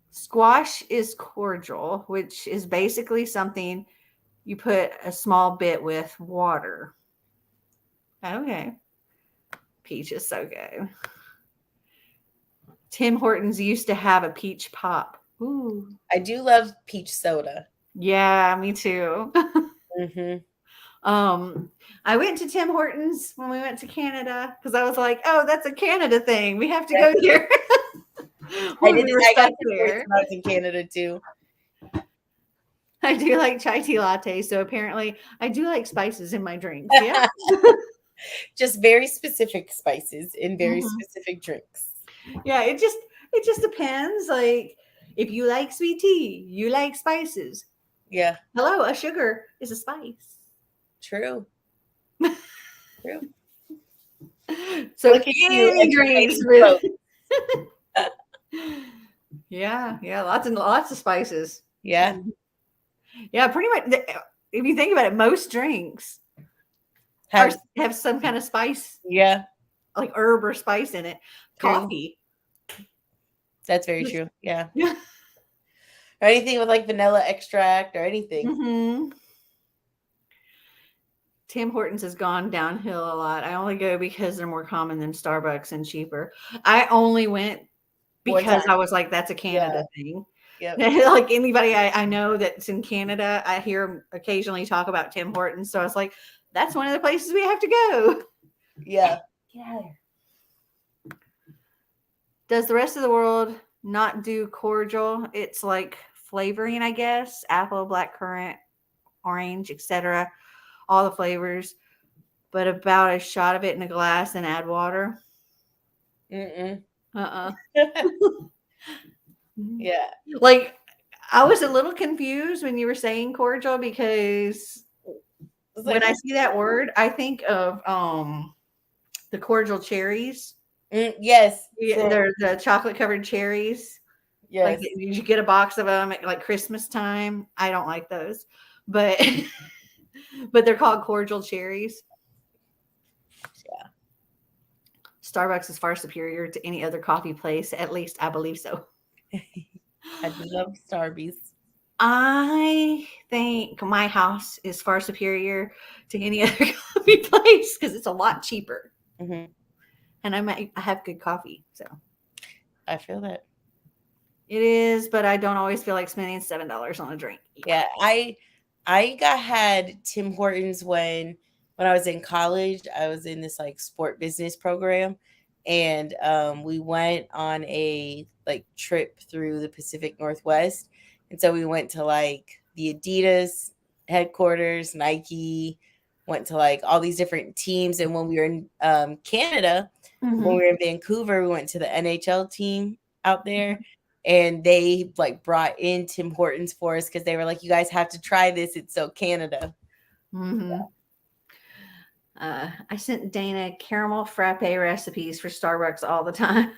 Squash is cordial, which is basically something you put a small bit with water. Okay. Peach is so good. Tim Hortons used to have a peach pop. Ooh. I do love peach soda. Yeah, me too. Mm-hmm. I went to Tim Hortons when we went to Canada because I was like, oh, that's a Canada thing. We have to go here. I got there. I was in Canada too. I do like chai tea latte, so apparently I do like spices in my drinks. Yeah. Just very specific spices in very specific drinks. Yeah, it just depends. Like if you like sweet tea, you like spices. Yeah. Hello, a sugar is a spice. True. True. So any drinks really. Yeah, lots of spices. Yeah. Yeah, pretty much. If you think about it, most drinks have some kind of spice. Yeah. Like herb or spice in it. True. Coffee. That's very true. Yeah. Yeah. Or anything with like vanilla extract or anything. Mm-hmm. Tim Hortons has gone downhill a lot. I only go because they're more common than Starbucks and cheaper. I only went because I was like, that's a Canada thing. Yep. Like anybody I know that's in Canada, I hear them occasionally talk about Tim Hortons. So I was like, that's one of the places we have to go. Yeah. Get out of there. Does the rest of the world not do cordial? It's like flavoring, I guess. Apple, blackcurrant, orange, etc. All the flavors. But about a shot of it in a glass and add water. Mm-mm. Yeah. Like I was a little confused when you were saying cordial because when I see that word, I think of the cordial cherries. Yes. They're the chocolate covered cherries. Yes. Like you get a box of them at like Christmas time. I don't like those, but but they're called cordial cherries. Yeah. Starbucks is far superior to any other coffee place. At least I believe so. I do love Starbies. I think my house is far superior to any other coffee place because it's a lot cheaper. Mm-hmm. And I have good coffee, so I feel that. It is, but I don't always feel like spending $7 on a drink. Yeah, I had Tim Hortons when I was in college. I was in this like sport business program, and we went on a like trip through the Pacific Northwest, and so we went to like the Adidas headquarters, Nike, went to like all these different teams, and when we were in Canada, when we were in Vancouver, we went to the NHL team out there. And they like brought in Tim Hortons for us because they were like, you guys have to try this. It's so Canada. Mm-hmm. I sent Dana caramel frappe recipes for Starbucks all the time.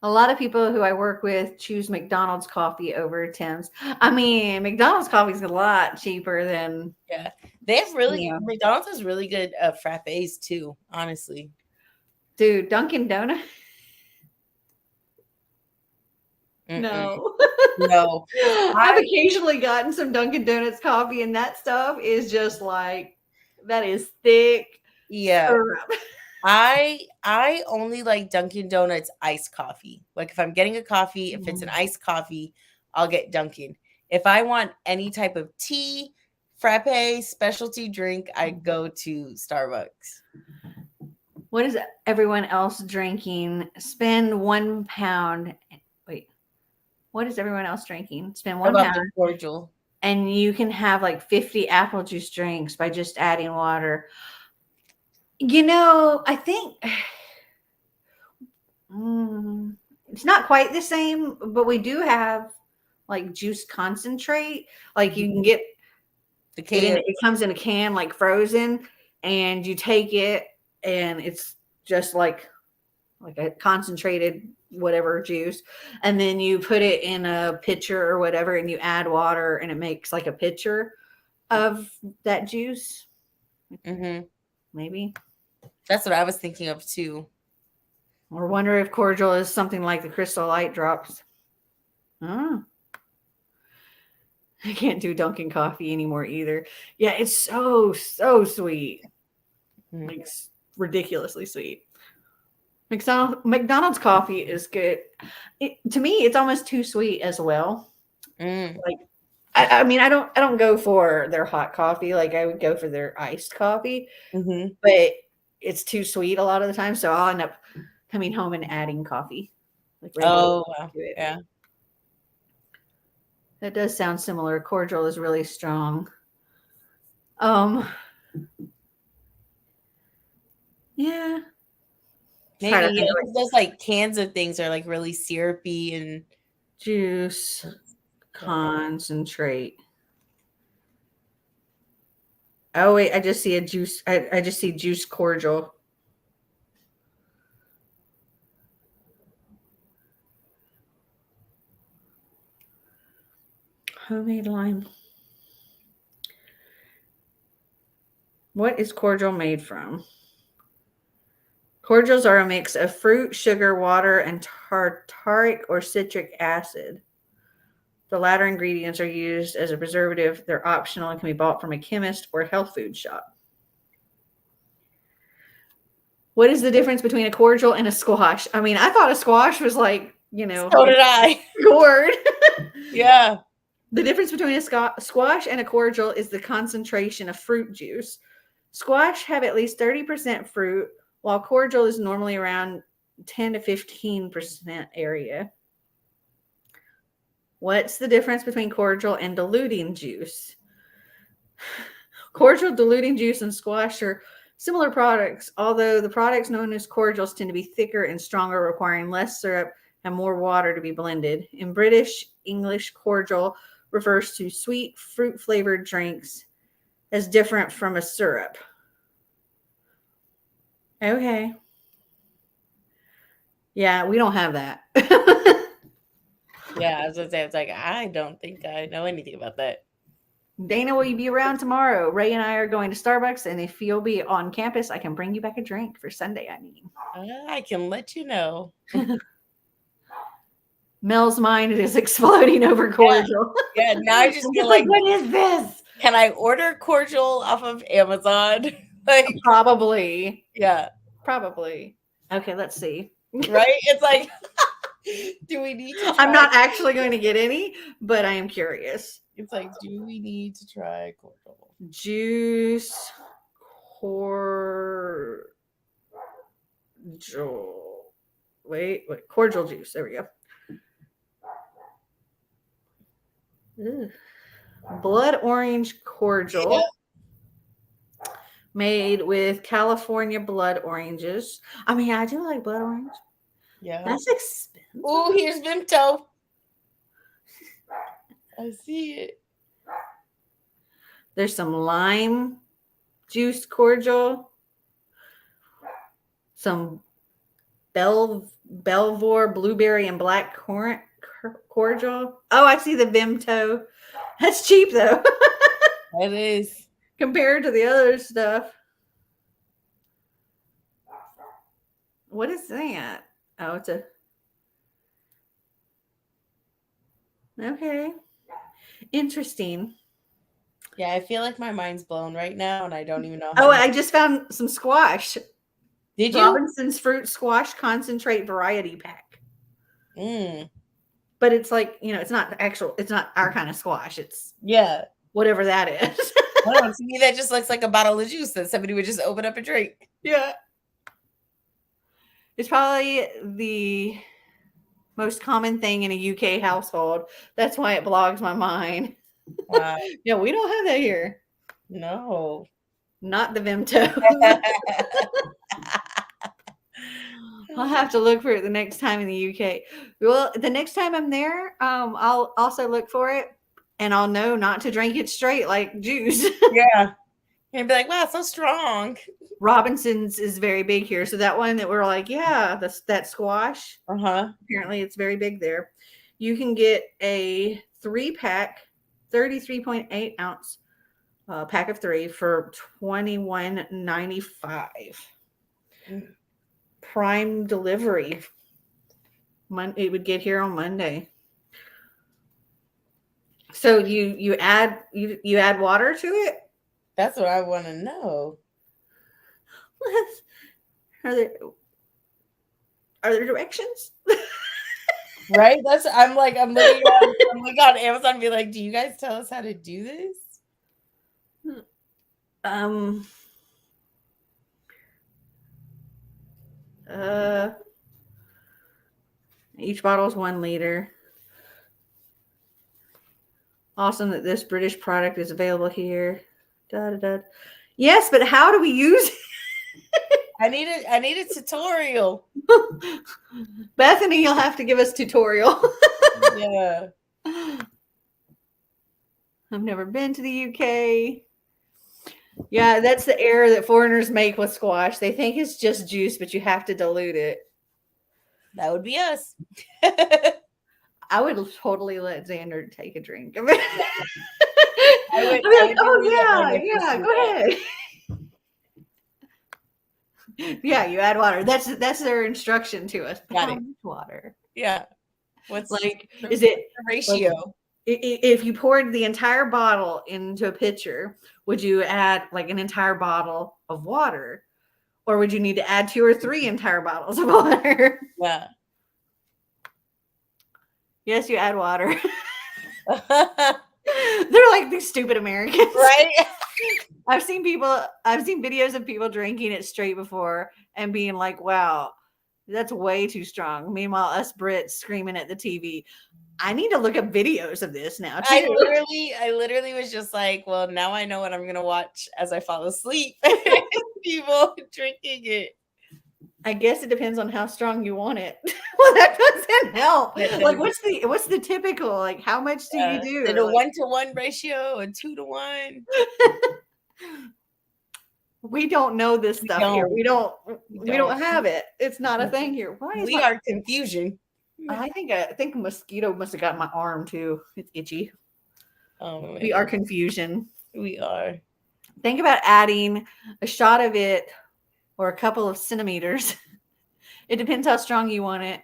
A lot of people who I work with choose McDonald's coffee over Tim's. I mean, McDonald's coffee is a lot cheaper than. Yeah, they have really McDonald's has really good frappes too. Honestly, dude, Dunkin' Donuts. No. No. I've occasionally gotten some Dunkin' Donuts coffee, and that stuff is just like, that is thick. Yeah. Syrup. I only like Dunkin' Donuts iced coffee. Like if I'm getting a coffee, if it's an iced coffee, I'll get Dunkin'. If I want any type of tea, frappe, specialty drink, I go to Starbucks. What is everyone else drinking? Spend £1. Wait. What is everyone else drinking? Spend £1 cordial, and you can have like 50 apple juice drinks by just adding water. You know, I think it's not quite the same, but we do have like juice concentrate. Like you can get the can. It comes in a can, like frozen, and you take it, and it's just like a concentrated whatever juice, and then you put it in a pitcher or whatever, and you add water, and it makes like a pitcher of that juice. Maybe that's what I was thinking of too. Or wonder if cordial is something like the Crystal Light drops. I can't do Dunkin' coffee anymore either. Yeah, it's so sweet. Like ridiculoly sweet. McDonald's coffee is good. To me, it's almost too sweet as well. Like, I mean, I don't go for their hot coffee. Like I would go for their iced coffee, but it's too sweet a lot of the time. So I'll end up coming home and adding coffee. Like yeah. That does sound similar. Cordial is really strong. Yeah. Maybe those like cans of things are like really syrupy and juice concentrate. Oh wait, I just see a juice. I just see juice cordial. Homemade lime. What is cordial made from? Cordials are a mix of fruit, sugar, water, and tartaric or citric acid. The latter ingredients are used as a preservative. They're optional and can be bought from a chemist or health food shop. What is the difference between a cordial and a squash? I mean, I thought a squash was like, so did I. Gourd. Yeah. The difference between a squash and a cordial is the concentration of fruit juice. Squash have at least 30% fruit, while cordial is normally around 10 to 15% area. What's the difference between cordial and diluting juice? Cordial, diluting juice, and squash are similar products, although the products known as cordials tend to be thicker and stronger, requiring less syrup and more water to be blended. In British English, cordial refers to sweet, fruit-flavored drinks as different from a syrup. Okay. Yeah, we don't have that. Yeah, I was gonna say, it's like, I don't think I know anything about that. Dana, will you be around tomorrow? Ray and I are going to Starbucks, and if you'll be on campus, I can bring you back a drink for Sunday, I mean. I can let you know. Mel's mind is exploding over cordial. Yeah, now I just feel like, what is this? Can I order cordial off of Amazon? Like, probably. Yeah. Probably. Okay, let's see. Right? It's like, do we need to try? I'm not actually going to get any, but I am curious. It's like, do we need to try cordial? Juice cordial. Wait, cordial juice. There we go. Ugh. Blood orange cordial. Yeah. Made with California blood oranges. I mean, I do like blood orange. Yeah. That's expensive. Oh, here's Vimto. I see it. There's some lime juice cordial. Some Belvoir blueberry and black currant cordial. Oh, I see the Vimto. That's cheap though. It is. Compared to the other stuff. What is that? Oh, it's a... Okay. Interesting. Yeah, I feel like my mind's blown right now, and I don't even know how I just found some squash. Did you? Robinson's Fruit Squash Concentrate Variety Pack. But it's like, it's not our kind of squash. It's whatever that is. To me, that just looks like a bottle of juice that somebody would just open up and drink. Yeah. It's probably the most common thing in a UK household. That's why it blogs my mind. Wow. Yeah, we don't have that here. No. Not the Vimto. I'll have to look for it the next time in the UK. Well, the next time I'm there, I'll also look for it, and I'll know not to drink it straight like juice. Yeah. And be like, wow, it's so strong. Robinson's is very big here. So that one that we're like, yeah, that squash. Apparently it's very big there. You can get a 3-pack, 33.8 ounce pack of 3 for $21.95. Prime delivery. It would get here on Monday. So you add water to it? That's what I want to know. Are there directions? Right? I'm looking on Amazon and be like, do you guys tell us how to do this? Each bottle is 1 liter. Awesome that this British product is available here. Yes, but how do we use it? I need a tutorial. Bethany, you'll have to give us tutorial. Yeah. I've never been to the UK. Yeah, that's the error that foreigners make with squash. They think it's just juice, but you have to dilute it. That would be us. I would totally let Xander take a drink. Go ahead. Yeah, you add water. That's their instruction to us. Got it. Water. Yeah. What's is it the ratio? If you poured the entire bottle into a pitcher, would you add like an entire bottle of water? Or would you need to add 2 or 3 entire bottles of water? Yeah. Yes, you add water. They're like these stupid Americans. Right? I've seen videos of people drinking it straight before and being like, wow, that's way too strong. Meanwhile, us Brits screaming at the TV. I need to look up videos of this now. Too. I literally was just like, well, now I know what I'm going to watch as I fall asleep. People drinking it. I guess it depends on how strong you want it. Well, that doesn't help. Like, what's the typical? Like, how much do you do? Is it a 1-to-1 ratio, a 2-to-1? We don't know this stuff here. We don't have it. It's not a thing here. We are confusion. I think a mosquito must have got my arm too. It's itchy. Oh man. We are confusion. We are. Think about adding a shot of it or a couple of centimeters. It depends how strong you want it.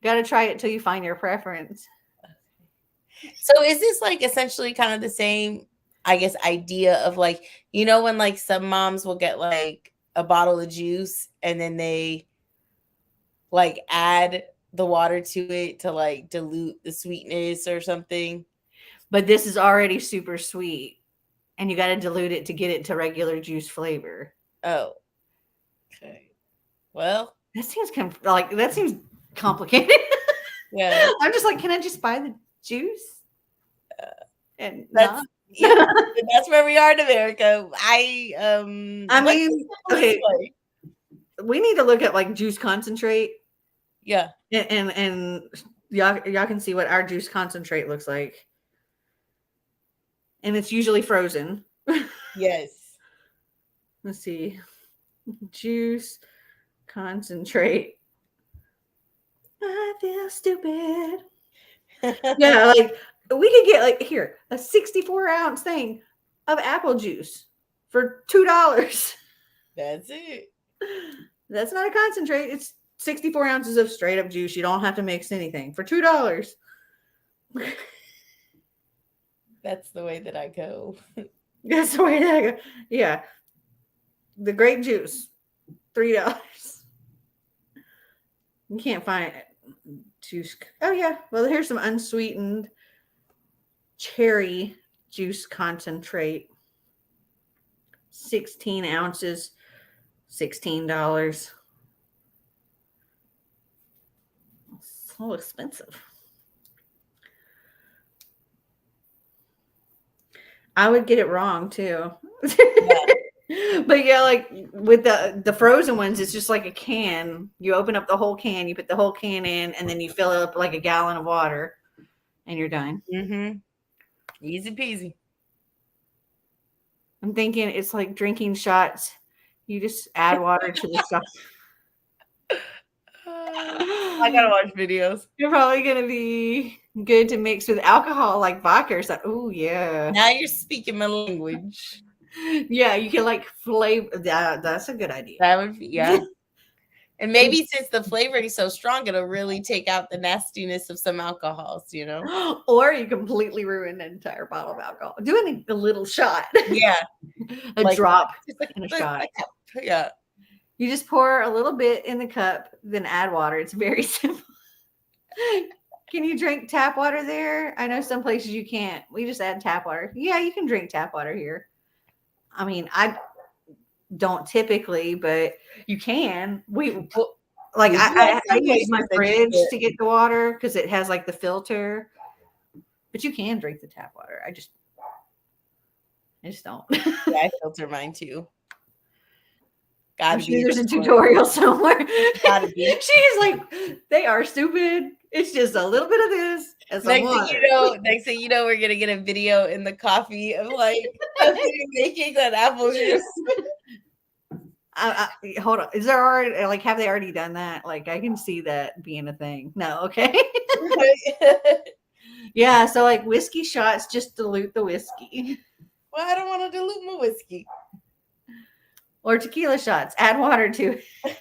Got to try it till you find your preference. So is this like essentially kind of the same, I guess, idea of like, you know, when like some moms will get like a bottle of juice and then they like add the water to it to like dilute the sweetness or something? But this is already super sweet and you got to dilute it to get it to regular juice flavor. Oh, okay. Well, that seems complicated. Yeah. I'm just like, can I just buy the juice? And that's where we are in America. I mean, okay. We need to look at like juice concentrate. Yeah. And y'all can see what our juice concentrate looks like. And it's usually frozen. Yes. Let's see. Juice concentrate. I feel stupid. Yeah, like we could get like here a 64-ounce thing of apple juice for $2. That's it. That's not a concentrate. It's 64 ounces of straight up juice. You don't have to mix anything for $2. That's the way that I go. That's the way that I go. Yeah. The grape juice, $3. You can't find juice. Oh, yeah. Well, here's some unsweetened cherry juice concentrate. 16 ounces, $16. So expensive. I would get it wrong too. Yeah. But yeah, like with the frozen ones, it's just like a can. You open up the whole can, you put the whole can in, and then you fill it up like a gallon of water, and you're done. Mm-hmm. Easy peasy. I'm thinking it's like drinking shots. You just add water to the shot. I gotta watch videos. You're probably gonna be good to mix with alcohol, like vodka or something. Oh yeah. Now you're speaking my language. Yeah, you can like flavor. That's a good idea. That would be, yeah. And maybe since the flavoring is so strong, it'll really take out the nastiness of some alcohols, you know? Or you completely ruin an entire bottle of alcohol. Doing a little shot. Yeah. A drop in a shot. Yeah. You just pour a little bit in the cup, then add water. It's very simple. Can you drink tap water there? I know some places you can't. We just add tap water. Yeah, you can drink tap water here. I mean, I don't typically, but you can. I use my fridge to get the water because it has like the filter. But you can drink the tap water. I just don't. Yeah, I filter mine too. I'm sure there's a tutorial somewhere. Gotta be. She's like, they are stupid. It's just a little bit of this. Next thing you know, we're gonna get a video in the coffee of like making that apple juice. Hold on. Is there already like have they already done that? Like I can see that being a thing. No, okay. Yeah, so like whiskey shots just dilute the whiskey. Well, I don't want to dilute my whiskey. Or tequila shots. Add water to it.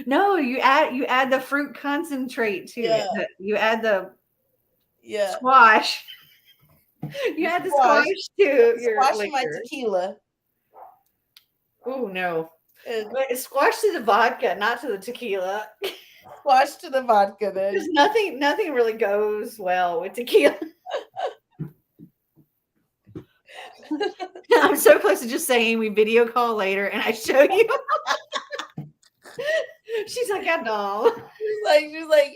No, you add the fruit concentrate to it. You add the squash. You add the squash to your squash liquor. My tequila. Oh no. Squash to the vodka, not to the tequila. Squash to the vodka then. Because nothing really goes well with tequila. I'm so close to just saying we video call later and I show you. She's like, I know.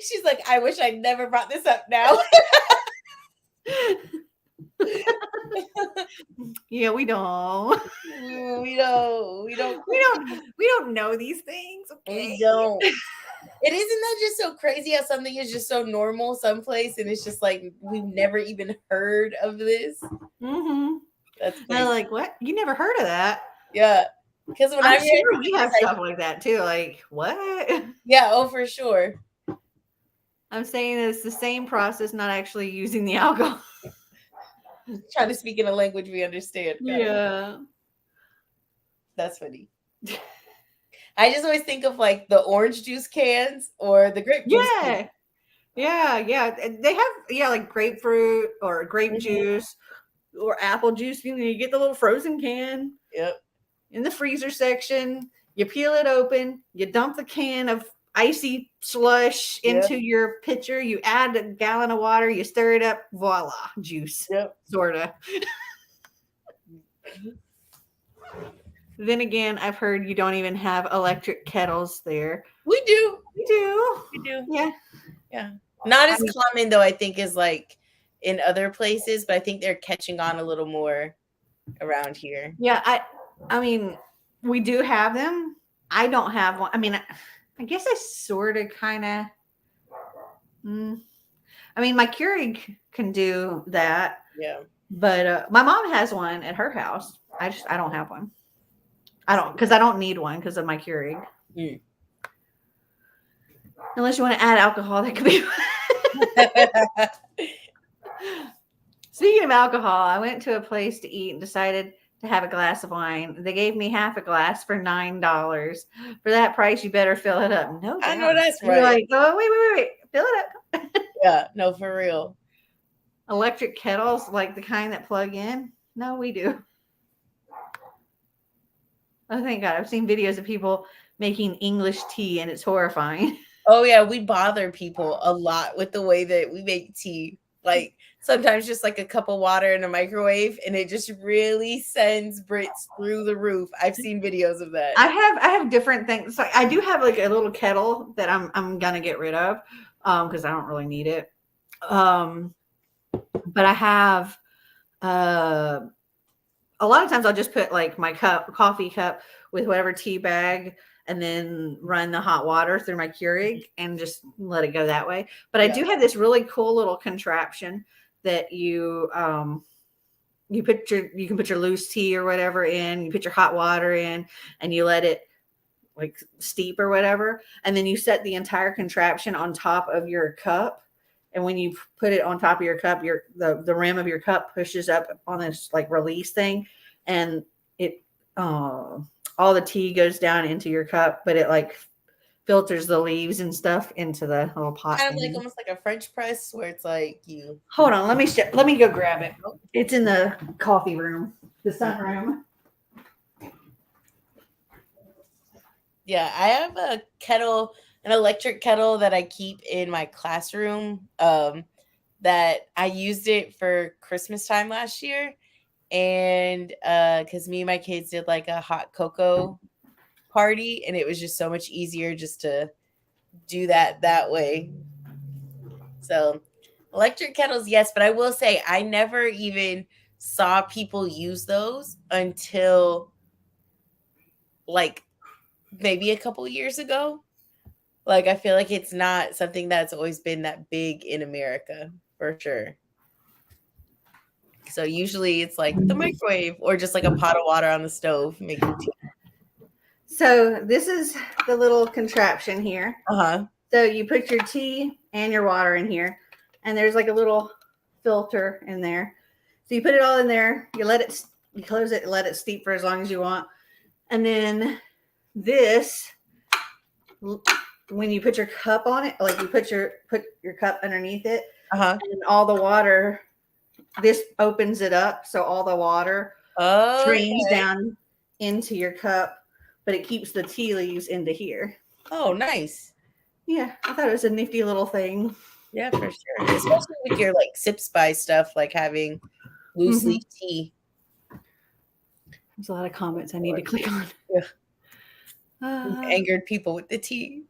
She's like, I wish I never brought this up now. Yeah, we don't. We don't know these things. Okay. We don't. It isn't that just so crazy how something is just so normal someplace and it's just like we've never even heard of this. Mm-hmm. That's they're like, what? You never heard of that? Yeah. Because when I'm sure we have stuff like that too. Like, what? Yeah, oh, for sure. I'm saying it's the same process, not actually using the alcohol. Trying to speak in a language we understand. Yeah. That's funny. I just always think of like the orange juice cans or the grape juice cans. Yeah. They have, like grapefruit or grape juice or apple juice. You get the little frozen can. Yep. In the freezer section. You peel it open. You dump the can of icy slush into your pitcher. You add a gallon of water. You stir it up. Voila, juice. Yep. Sorta. Then again, I've heard you don't even have electric kettles there. We do. We do. We do. Yeah. Not as common though, I think, as like in other places, but I think they're catching on a little more around here. Yeah, I mean, we do have them. I don't have one. I mean, I guess I sort of kind of. I mean, my Keurig can do that. Yeah. But my mom has one at her house. I don't have one. Because I don't need one because of my Keurig. Unless you want to add alcohol, that could be. Speaking of alcohol, I went to a place to eat and decided to have a glass of wine. They gave me half a glass for $9. For that price, you better fill it up. No, I know that's right. You're like, oh, wait, fill it up. Yeah, no, for real. Electric kettles, like the kind that plug in? No, we do. Oh, thank God. I've seen videos of people making English tea, and it's horrifying. Oh, yeah. We bother people a lot with the way that we make tea. Like sometimes just like a cup of water in a microwave, and it just really sends Brits through the roof. I've seen videos of that. I have different things. So I do have like a little kettle that I'm gonna get rid of because I don't really need it. But I have a lot of times I'll just put like my coffee cup with whatever tea bag and then run the hot water through my Keurig and just let it go that way. But I do have this really cool little contraption that you can put your loose tea or whatever in, you put your hot water in and you let it like steep or whatever. And then you set the entire contraption on top of your cup. And when you put it on top of your cup, the rim of your cup pushes up on this like release thing, and it all the tea goes down into your cup, but it like filters the leaves and stuff into the little pot. Kind of like almost like a French press where it's like you. Hold on, let me go grab it. It's in the coffee room, the sunroom. Yeah, I have a kettle. An electric kettle that I keep in my classroom that I used it for Christmas time last year. And because me and my kids did like a hot cocoa party, and it was just so much easier just to do that way. So electric kettles, yes, but I will say I never even saw people use those until like maybe a couple years ago. Like, I feel like it's not something that's always been that big in America, for sure. So usually it's like the microwave or just like a pot of water on the stove making tea. So this is the little contraption here. Uh-huh. So you put your tea and your water in here, and there's like a little filter in there. So you put it all in there, you close it, let it steep for as long as you want. And then this, when you put your cup on it, like you put your cup underneath it, and all the water, this opens it up, so all the water drains down into your cup, but it keeps the tea leaves into here. Oh, nice. Yeah, I thought it was a nifty little thing. Yeah, for sure. Especially with your like sip spice stuff, like having loose leaf tea. There's a lot of comments I need to click on. Yeah. Angered people with the tea.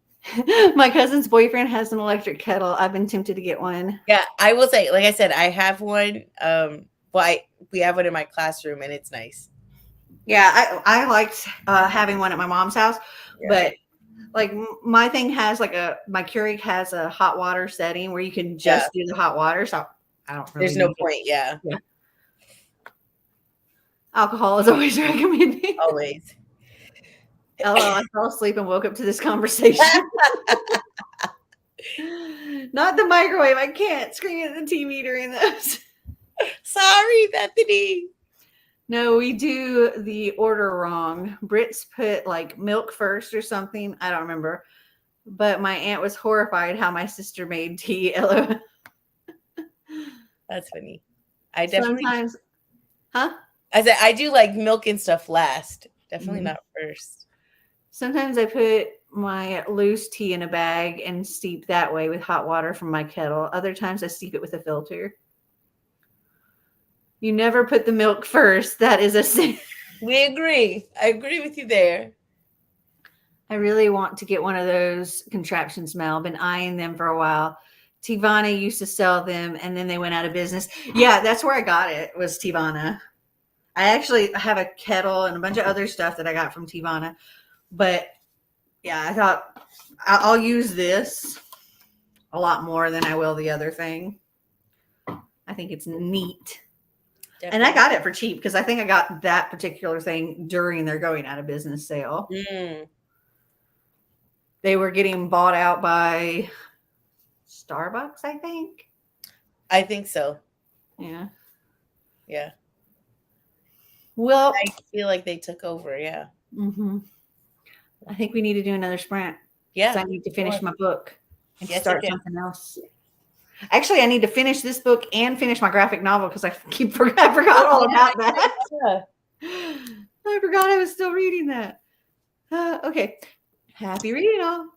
My cousin's boyfriend has an electric kettle. I've been tempted to get one. Yeah, I will say, like I said, I have one. We have one in my classroom, and it's nice. Yeah, I liked having one at my mom's house, but like my thing has like my Keurig has a hot water setting where you can just do the hot water. So I don't really. There's no point. Yeah. Alcohol is always recommended. Always. Oh, I fell asleep and woke up to this conversation. Not the microwave. I can't scream at the TV during this. Sorry, Bethany. No, we do the order wrong. Brits put like milk first or something. I don't remember. But my aunt was horrified how my sister made tea. That's funny. I definitely Sometimes, huh? I said I do like milk and stuff last. Definitely not first. Sometimes I put my loose tea in a bag and steep that way with hot water from my kettle. Other times I steep it with a filter. You never put the milk first. That is a sin. We agree. I agree with you there. I really want to get one of those contraptions, Mel. Been eyeing them for a while. Tivana used to sell them and then they went out of business. Yeah, that's where I got it, was Tivana. I actually have a kettle and a bunch of other stuff that I got from Tivana. But yeah, I thought I'll use this a lot more than I will the other thing. I think it's neat. Definitely. And I got it for cheap because I think I got that particular thing during their going out of business sale. They were getting bought out by Starbucks, I think. I think so. Yeah. Yeah. Well, I feel like they took over. Yeah. Mm-hmm. I think we need to do another sprint. Yeah. I need to finish my book and start okay. something else. Actually, I need to finish this book and finish my graphic novel because I forgot all about that. I forgot I was still reading that. Okay. Happy reading all.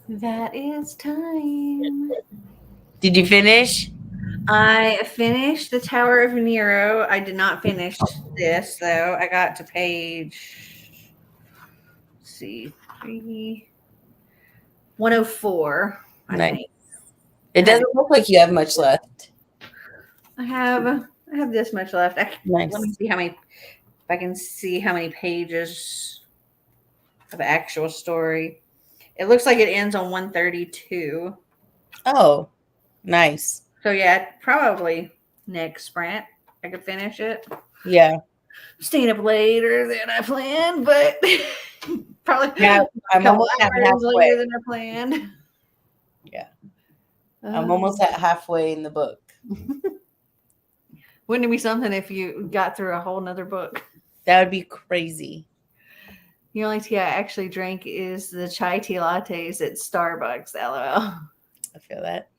That is time. Did you finish? I finished the Tower of Nero. I did not finish this though. I got to page, let's see, 104, I Nice. think. It doesn't look like you have much left. I have this much left. Nice. Let me see if I can see how many pages of actual story. It looks like it ends on 132. Oh, nice. So yeah, probably next sprint I could finish it. Yeah. Staying up later than I planned, but probably I'm almost at halfway. later than I planned. Yeah. I'm almost at halfway in the book. Wouldn't it be something if you got through a whole nother book? That would be crazy. The only tea I actually drank is the chai tea lattes at Starbucks. LOL. I feel that.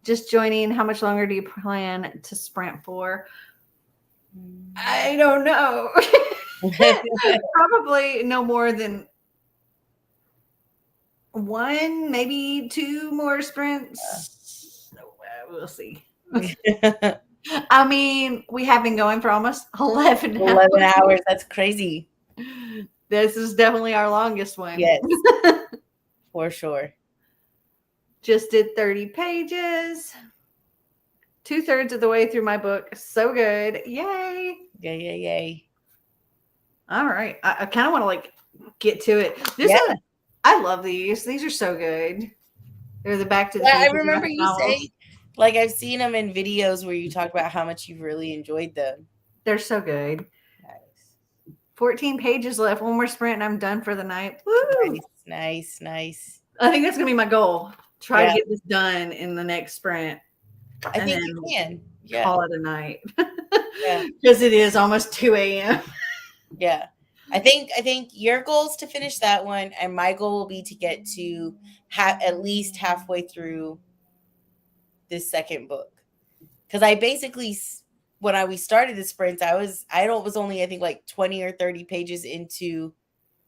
Just joining. How much longer do you plan to sprint for? I don't know. Probably no more than one, maybe two more sprints. We'll see. I mean, we have been going for almost 11 hours. That's crazy. This is definitely our longest one. Yes. For sure. Just did 30 pages. 2/3 of the way through my book. So good. Yay. Yay. All right. I kind of want to like get to it. I love these. These are so good. They're the Back to the Future. I remember you saying, like, I've seen them in videos where you talk about how much you've really enjoyed them. They're so good. Nice. 14 pages left. One more sprint and I'm done for the night. Woo! Nice. I think that's going to be my goal. Try to get this done in the next sprint. I think you can. Yeah. Call it a night. Because it is almost 2 a.m. Yeah. I think your goal is to finish that one, and my goal will be to get to at least halfway through this second book. Because I basically, when we started the sprints, I was only, I think, like 20 or 30 pages into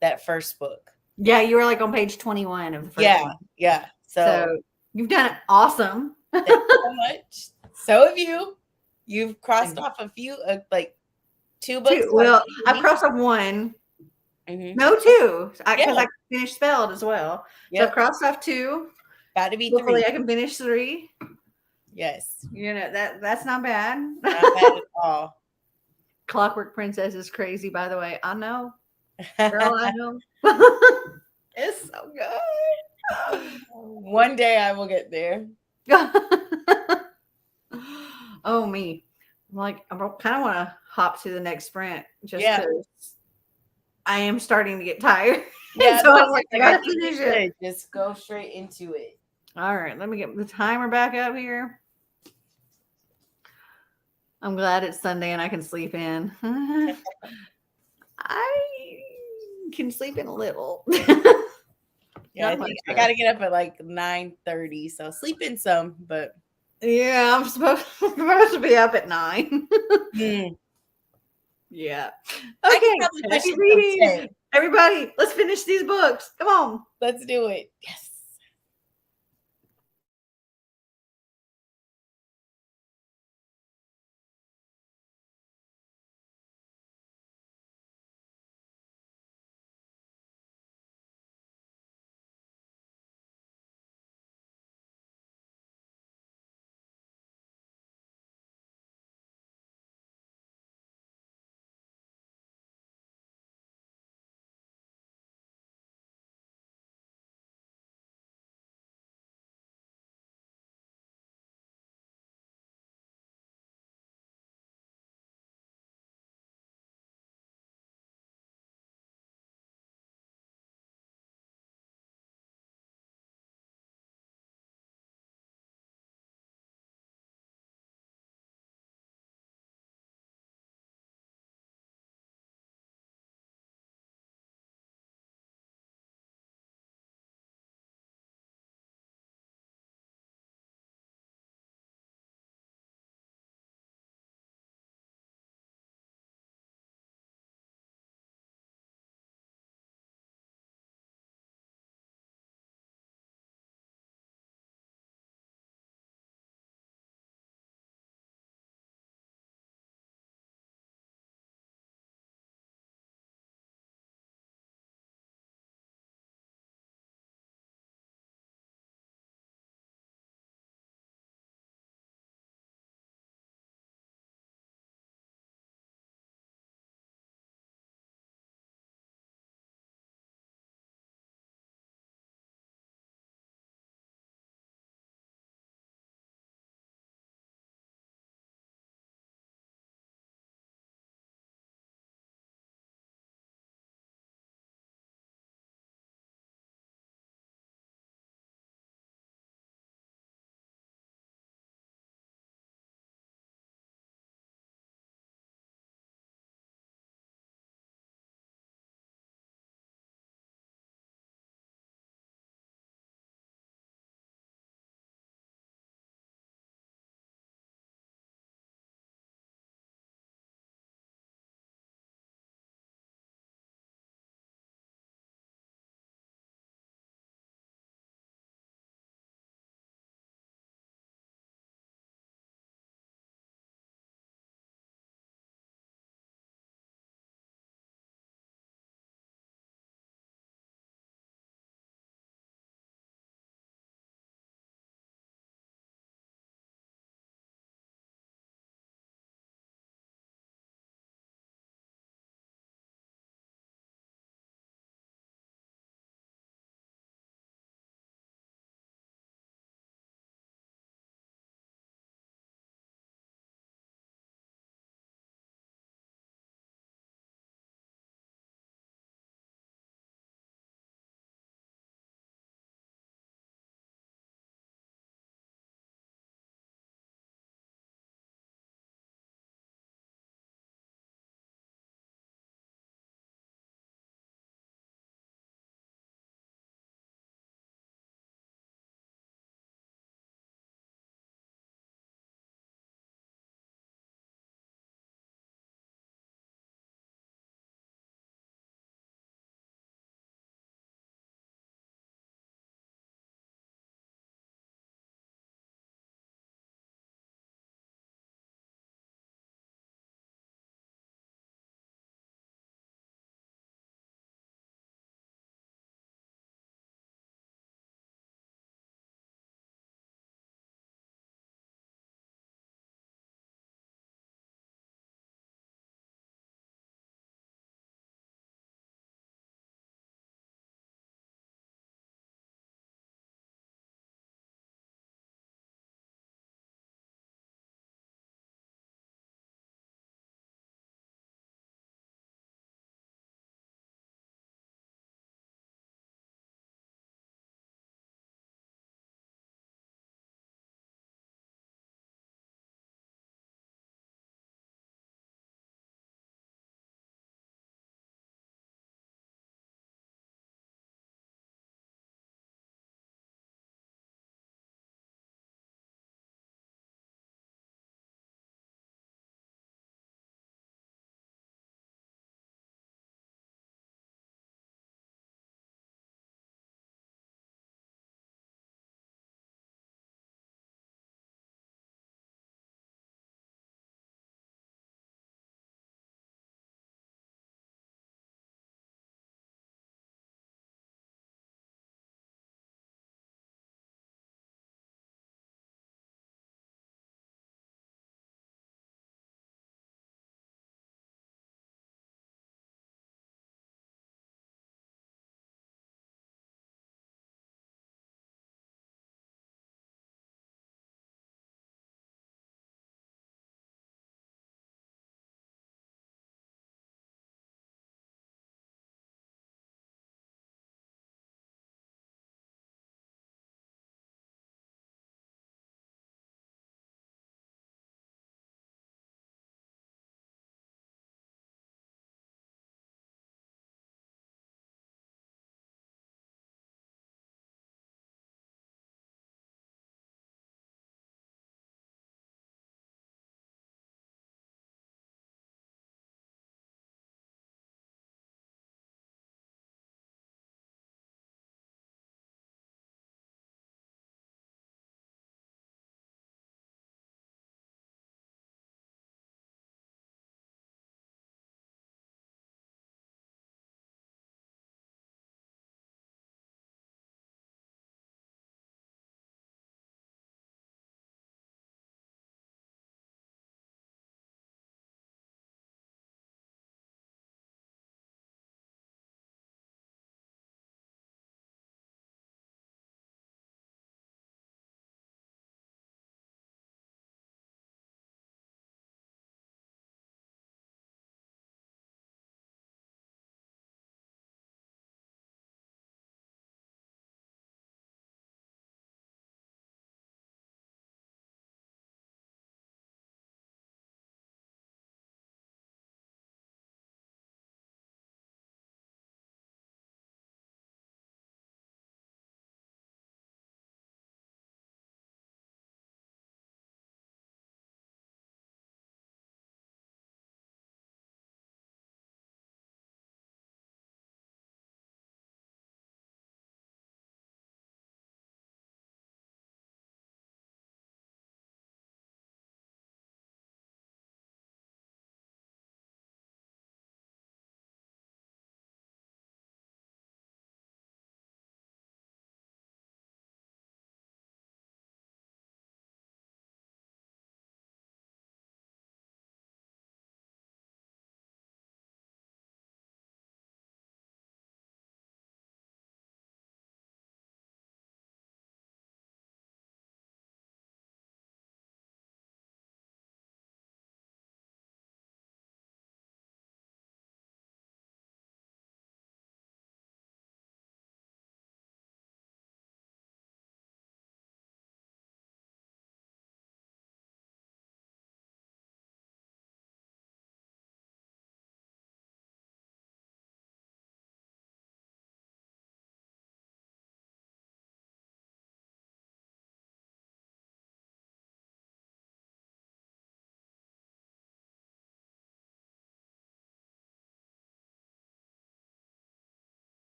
that first book. Yeah, you were like on page 21 of the first one. Yeah. So you've done it awesome. Thank you so much. So have you. You've crossed off a few, like 2 books. Well, I've crossed off 1. Mm-hmm. No, 2. Because I finished Spelled as well. Yep. So I've crossed off 2. About to be 3. Hopefully I can finish 3. Yes. You know, that's not bad. Not bad at all. Clockwork Princess is crazy, by the way. I know. Girl, I know. It's so good. One day I will get there. Oh, me. I kind of want to hop to the next sprint just because I am starting to get tired. Yeah, so I was like, I gotta finish it. Just go straight into it. All right, let me get the timer back up here. I'm glad it's Sunday and I can sleep in. I can sleep in a little. Yeah, I think I gotta get up at like 9:30, so sleep in some, but yeah, I'm supposed to be up at 9. Yeah. Okay. Everybody, let's finish these books. Come on. Let's do it. Yes.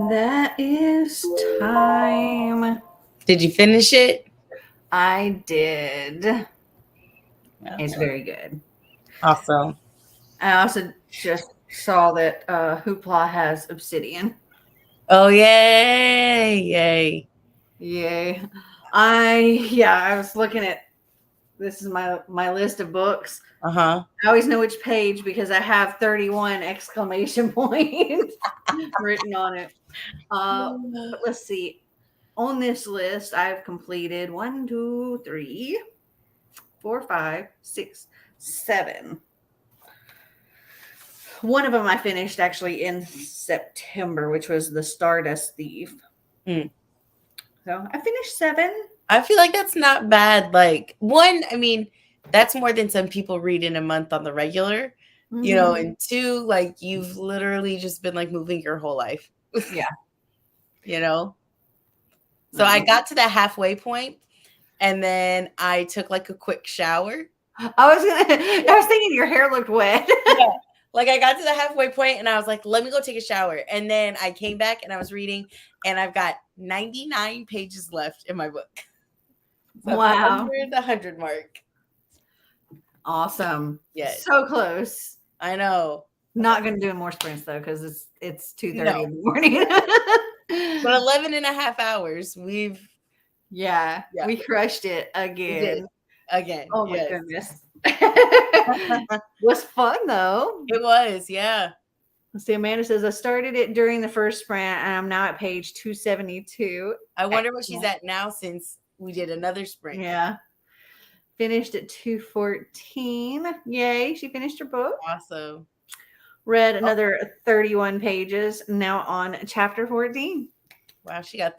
That is time. Did you finish it? I did. Yeah. It's very good. Awesome. I also just saw that Hoopla has Obsidian. Oh, yay. Yay. Yay. I was looking at, this is my list of books. Uh-huh. I always know which page because I have 31 exclamation points written on it. But let's see. On this list, I've completed 1, 2, 3, 4, 5, 6, 7. One of them I finished actually in September, which was The Stardust Thief. So I finished 7. I feel like that's not bad. Like, one, I mean, that's more than some people read in a month on the regular, you know, and 2, like, you've literally just been like moving your whole life. Yeah. You know? So I got to the halfway point and then I took like a quick shower. I was thinking your hair looked wet. Yeah. Like I got to the halfway point and I was like, let me go take a shower. And then I came back and I was reading and I've got 99 pages left in my book. So Wow. under the 100 mark. Awesome. Yes. So close. I know. Not going to do more sprints though, because it's 2:30 in the morning. But 11 and a half hours. We crushed it again. Oh my goodness. Was fun though. It was, yeah. Let's see, Amanda says, I started it during the first sprint and I'm now at page 272. I wonder what she's at now since we did another sprint. Yeah. Finished at 214. Yay, she finished her book. Awesome. Read another 31 pages, now on chapter 14. Wow, she got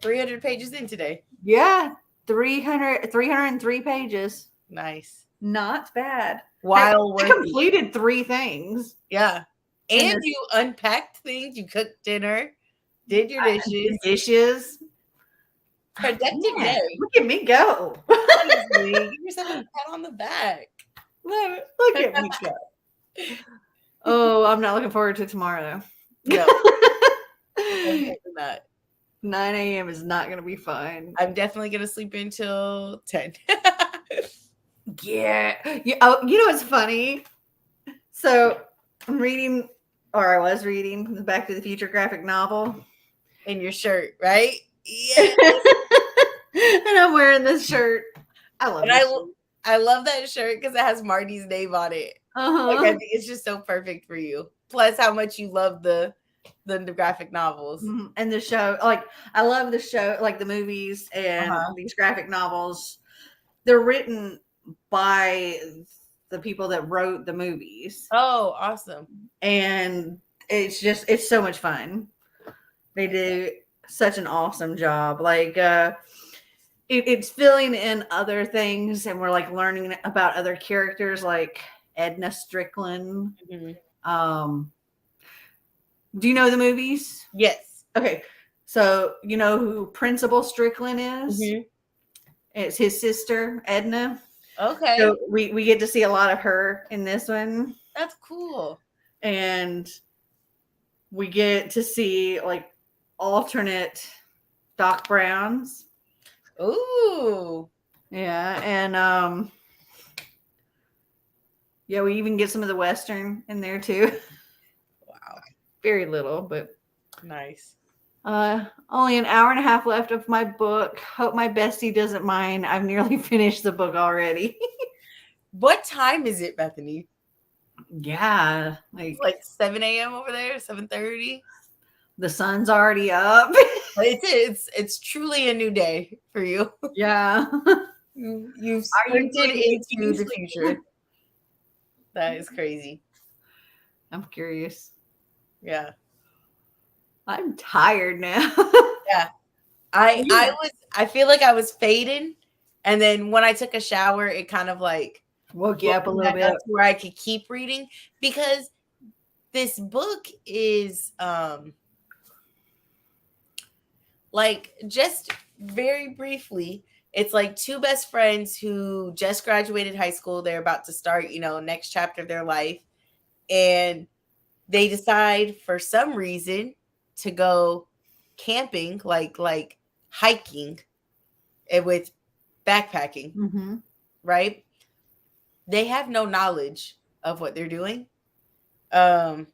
300 pages in today. Yeah, 303 pages. Nice. Not bad. While I completed 3 things. Yeah. And you unpacked things, you cooked dinner, did your dishes. Productive day. Look at me go. Honestly, give yourself a pat on the back. Look at me go. Oh, I'm not looking forward to tomorrow. No. Not. 9 a.m. is not going to be fun. I'm definitely going to sleep until 10. Yeah. Oh, you know what's funny? So I'm reading, or I was reading the Back to the Future graphic novel. In your shirt, right? Yeah. And I'm wearing this shirt. I love it. I love that shirt because it has Marty's name on it. Like, I think it's just so perfect for you. Plus, how much you love the graphic novels and the show. Like, I love the show, like the movies and these graphic novels. They're written by the people that wrote the movies. Oh, awesome! And it's so much fun. They do such an awesome job. Like, it's filling in other things, and we're like learning about other characters, like Edna Strickland. Do you know the movies? Yes. Okay. So you know who Principal Strickland is? It's his sister, Edna. Okay. So we get to see a lot of her in this one. That's cool. And we get to see like alternate Doc Browns. Ooh. Yeah. And yeah, we even get some of the Western in there too. Wow. Very little, but nice. Only an hour and a half left of my book. Hope my bestie doesn't mind. I've nearly finished the book already. What time is it, Bethany? Yeah, like 7 a.m. over there, 7:30. The sun's already up. It's truly a new day for you. Yeah, you've sprinted into the future. That is crazy. I'm curious. Yeah. I'm tired now. Yeah. I feel like I was fading, and then when I took a shower, it kind of like woke you up a little bit where I could keep reading, because this book is like, just very briefly, it's like 2 best friends who just graduated high school. They're about to start, next chapter of their life. And they decide for some reason to go camping, like hiking, and with backpacking, right? They have no knowledge of what they're doing, and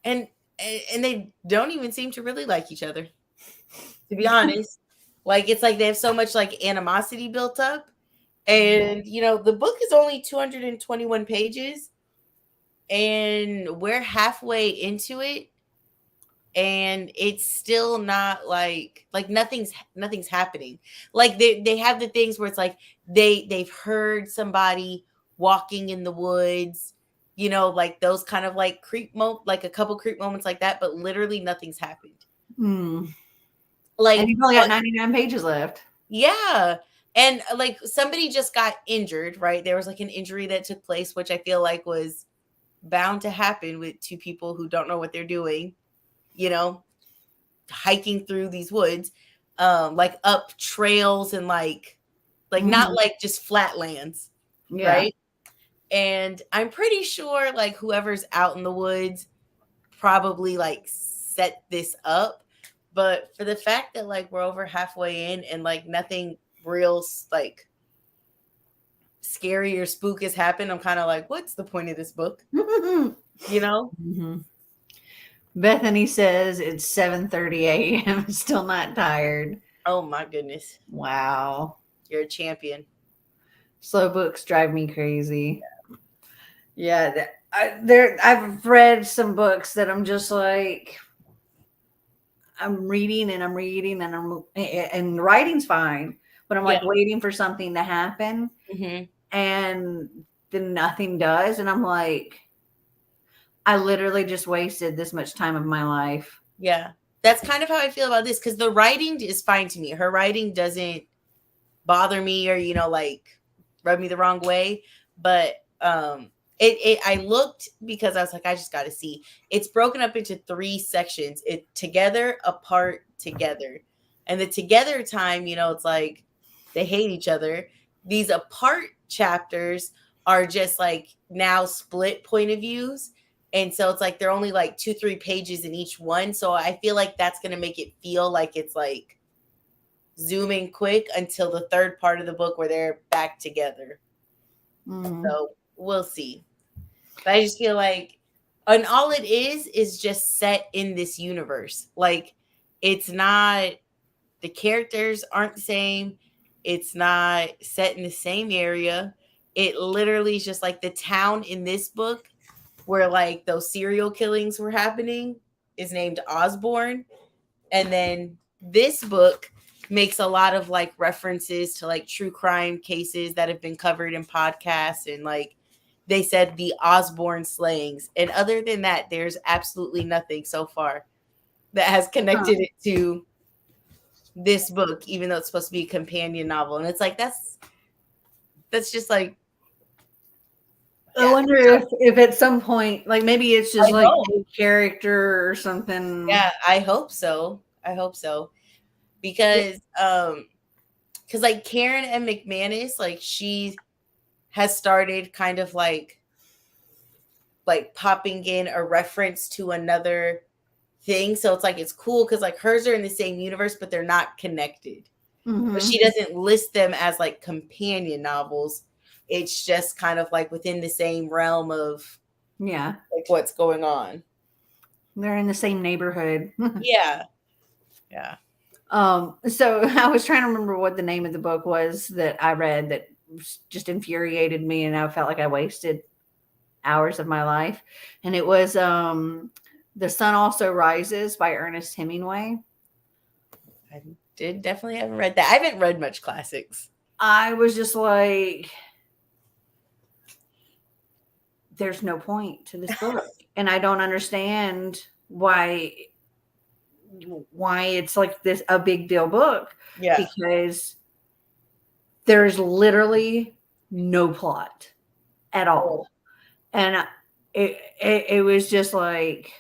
they don't even seem to really like each other, to be honest. Like, it's like they have so much like animosity built up, and the book is only 221 pages, and we're halfway into it, and it's still not like nothing's happening. Like, they have the things where it's like they've heard somebody walking in the woods, like those kind of like like a couple creep moments like that, but literally nothing's happened. Like, and you've only got 99 pages left. Yeah. And like somebody just got injured, right? There was like an injury that took place, which I feel like was bound to happen with two people who don't know what they're doing, hiking through these woods, like up trails and like not like just flatlands, right? And I'm pretty sure like whoever's out in the woods probably like set this up. But for the fact that like we're over halfway in and like nothing real like scary or spook has happened, I'm kind of like, what's the point of this book? Bethany says it's 7:30 a.m. Still not tired. Oh my goodness. Wow. You're a champion. Slow books drive me crazy. Yeah. I've read some books that I'm just like, I'm reading and and writing's fine, but I'm like waiting for something to happen, and then nothing does, and I'm like, I literally just wasted this much time of my life. Yeah, that's kind of how I feel about this, because the writing is fine to me. Her writing doesn't bother me or like rub me the wrong way, but I looked because I was like, I just got to see. It's broken up into 3 sections. It together, apart, together. And the together time, it's like they hate each other. These apart chapters are just like now split point of views. And so it's like they're only like 2-3 pages in each one. So I feel like that's going to make it feel like it's like zooming quick until the third part of the book where they're back together. So we'll see. But I just feel like, and all it is just set in this universe. Like, it's not, the characters aren't the same. It's not set in the same area. It literally is just like the town in this book where like those serial killings were happening is named Osborne. And then this book makes a lot of like references to like true crime cases that have been covered in podcasts, and like they said the Osborne slayings. And other than that, there's absolutely nothing so far that has connected it to this book, even though it's supposed to be a companion novel. And it's like, that's just like, I wonder if at some point, like maybe it's just like a character or something. Yeah, I hope so. Because like Karen and McManus, like she has started kind of like popping in a reference to another thing. So it's like, it's cool because like hers are in the same universe, but they're not connected. But she doesn't list them as like companion novels. It's just kind of like within the same realm of like what's going on. They're in the same neighborhood. Yeah. So I was trying to remember what the name of the book was that I read that just infuriated me, and I felt like I wasted hours of my life. And it was The Sun Also Rises by Ernest Hemingway. I definitely haven't read that. I haven't read much classics. I was just like, there's no point to this book. And I don't understand why it's like this a big deal book. Yeah. Because there's literally no plot at all. And it was just like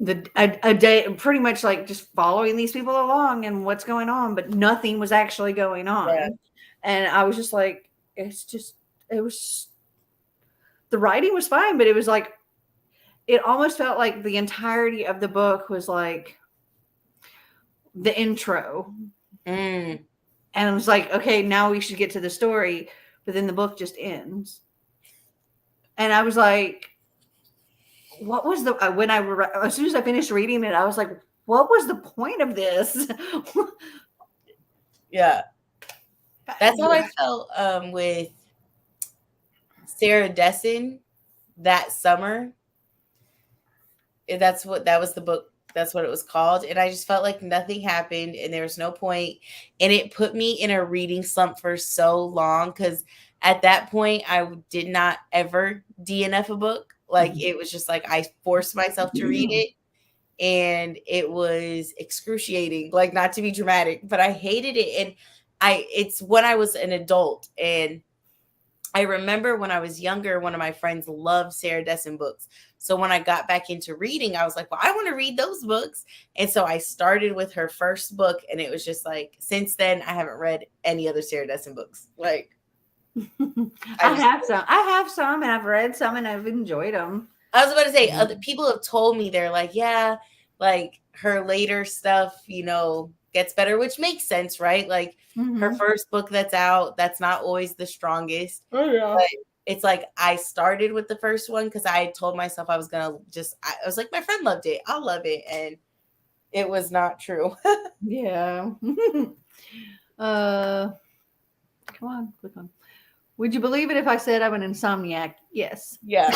a day, pretty much like just following these people along and what's going on, but nothing was actually going on. Yeah. And I was just like, the writing was fine, but it was like, it almost felt like the entirety of the book was like the intro. Mm. And it was like, okay, now we should get to the story. But then the book just ends. And I was like, what was the, as soon as I finished reading it, I was like, what was the point of this? Yeah. That's how I felt with Sarah Dessen that summer. That was the book. That's what it was called. And I just felt like nothing happened and there was no point. And it put me in a reading slump for so long because at that point I did not ever DNF a book. Like it was just like I forced myself to read it. And it was excruciating, like not to be dramatic, but I hated it. And it's when I was an adult. And I remember when I was younger, one of my friends loved Sarah Dessen books. So when I got back into reading, I was like, well, I want to read those books. And so I started with her first book. And it was just like, since then, I haven't read any other Sarah Dessen books. Like, I have some and I've read some and I've enjoyed them. I was about to say, other people have told me they're like, yeah, like her later stuff, gets better, which makes sense, right? Like her first book that's out, that's not always the strongest. Oh yeah. But it's like I started with the first one because I told myself I was gonna I was like, my friend loved it, I'll love it, and it was not true. Yeah. Come on, click on. Would you believe it if I said I'm an insomniac? Yes. Yeah.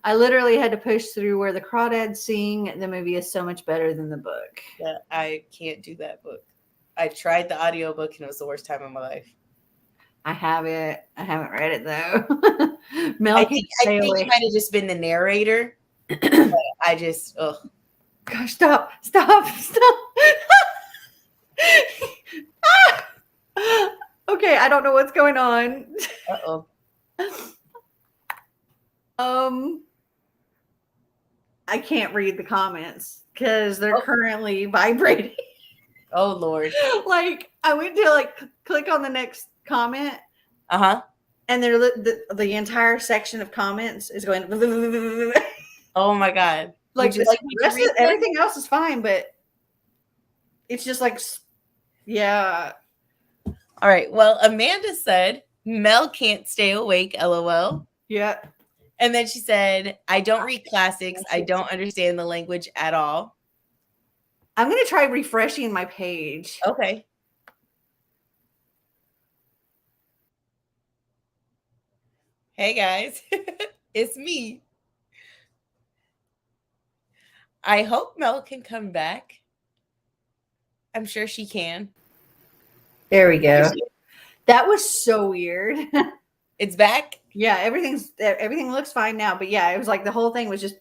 I literally had to push through where the crawdads sing. The movie is so much better than the book. Yeah, I can't do that book. I tried the audiobook and it was the worst time of my life. I haven't read it though. Mel, I think you might have just been the narrator. I just, gosh, stop. Okay, I don't know what's going on. Uh-oh. I can't read the comments because they're currently vibrating. Oh Lord. Like I went to click on the next comment. Uh-huh. And they're the entire section of comments is going. Oh my God. Everything else is fine, but it's just like, yeah. All right. Well, Amanda said Mel can't stay awake. LOL. Yeah. And then she said, I don't read classics. I don't understand the language at all. I'm going to try refreshing my page. Okay. Hey guys, it's me. I hope Mel can come back. I'm sure she can. There we go. That was so weird. It's back? Yeah, everything looks fine now. But yeah, it was like the whole thing was just.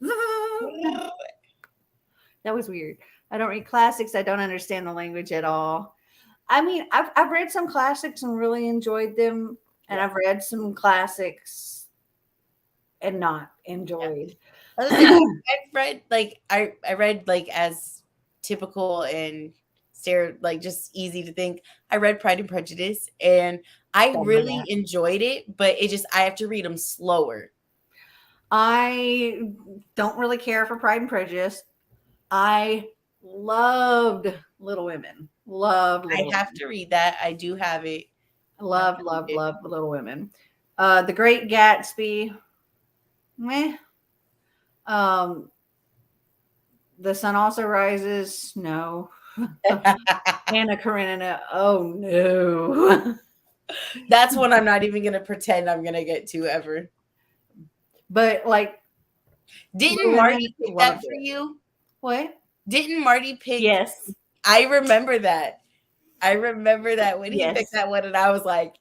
That was weird. I don't read classics. I don't understand the language at all. I mean, I've read some classics and really enjoyed them. And I've read some classics and not enjoyed. Yeah. I've read I read as typical and just easy to think. I read Pride and Prejudice and I really enjoyed it, but I have to read them slower. I don't really care for Pride and Prejudice. I loved Little Women. I have to read that. I do have it. Love Little Women. The Great Gatsby. Meh. The Sun Also Rises. No. Anna Karenina. Oh no. That's one I'm not even gonna pretend I'm gonna get to ever. But didn't Marty pick that for you? What? Didn't Marty pick? Yes. I remember that. When he picked that one, and I was like,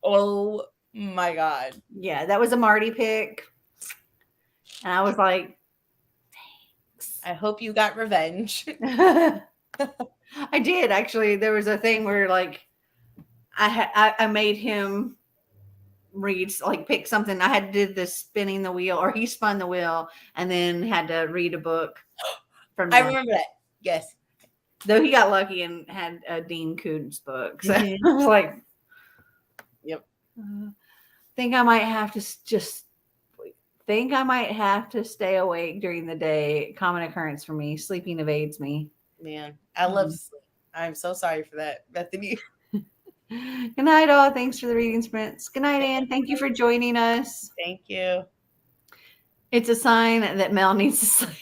"Oh my God!" Yeah, that was a Marty pick, and I was like, "Thanks." I hope you got revenge. I did actually. There was a thing where I made him read pick something. I had to do the spinning the wheel, or he spun the wheel, and then had to read a book from. I remember that. Yes. Though he got lucky and had a Dean Koontz book. So I was like, yep. I think I might have to just think I might have to stay awake during the day. Common occurrence for me. Sleeping evades me. Man, I love sleep. I'm so sorry for that, Bethany. Good night, all. Thanks for the reading sprints. Good night, Anne. Thank you for joining us. Thank you. It's a sign that Mel needs to sleep.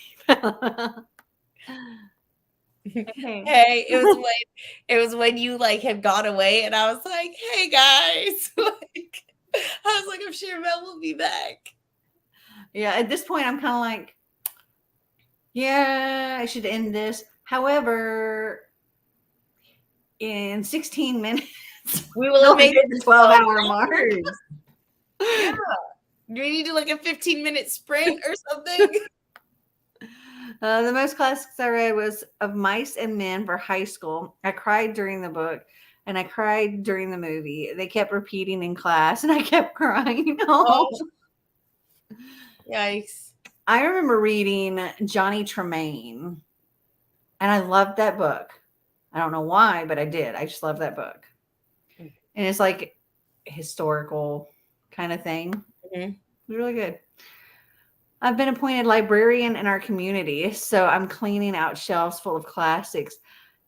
Hey, it was when you like had gone away, and I was like, "Hey guys," like I was like, "I'm sure Mel will be back." Yeah, at this point, I'm kind of like, yeah, I should end this. However, in 16 minutes, we will have made the 12-hour mark. Yeah. Do we need to like a 15-minute sprint or something? The most classics I read was Of Mice and Men for high school. I cried during the book, and I cried during the movie. They kept repeating in class, and I kept crying. Oh. Yikes. I remember reading Johnny Tremaine, and I loved that book. I don't know why, but I did. I just love that book. And it's like a historical kind of thing. Mm-hmm. It was really good. I've been appointed librarian in our community, so I'm cleaning out shelves full of classics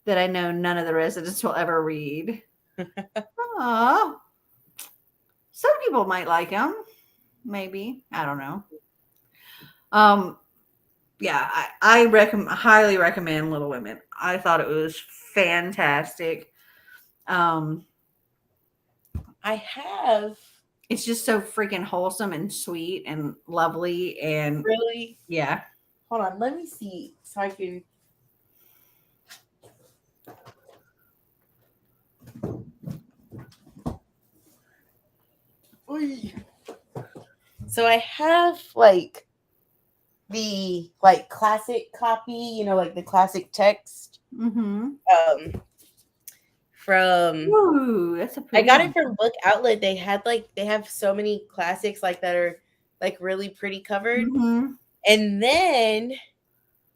that I know none of the residents will ever read. Aww. Some people might like them. Maybe. I don't know. Yeah, I highly recommend Little Women. I thought it was fantastic. I have. It's just so freaking wholesome and sweet and lovely and really. Yeah. Hold on, let me see so I can. So I have like the like classic copy, you know, like the classic text. Mm-hmm. From Ooh, that's a I got one. it from Book Outlet. They have so many classics like that are like really pretty covered. Mm-hmm. And then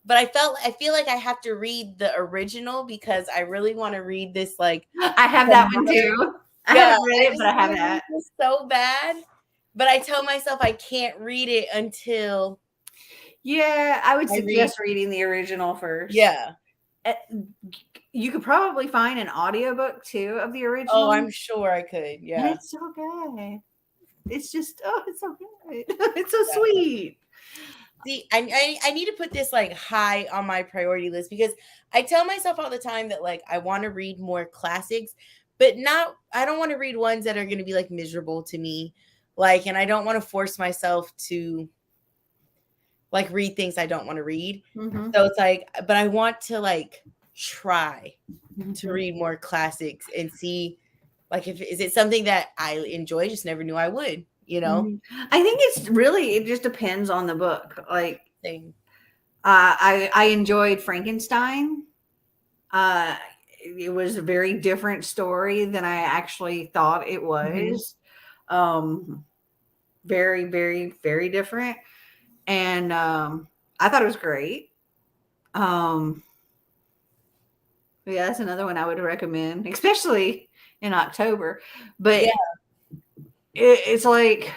but I feel like I have to read the original because I really want to read this like I have that one too. I haven't read it, but I have that. It's so bad. But I tell myself I can't read it until Yeah, I would suggest reading the original first. Yeah. You could probably find an audiobook too of the original. Oh, I'm sure I could. Yeah. And it's so good. It's just, it's so good. It's so sweet. See, I need to put this like high on my priority list because I tell myself all the time that like I want to read more classics, but I don't want to read ones that are going to be like miserable to me. Like, and I don't want to force myself to like read things I don't want to read. Mm-hmm. So it's like, but I want to like try to read more classics and see like is it something that I enjoy, just never knew I would, you know? I think it just depends on the book. Like I enjoyed Frankenstein. It was a very different story than I actually thought it was. Very, very, very different. And I thought it was great. Yeah, that's another one I would recommend, especially in October. But it's like,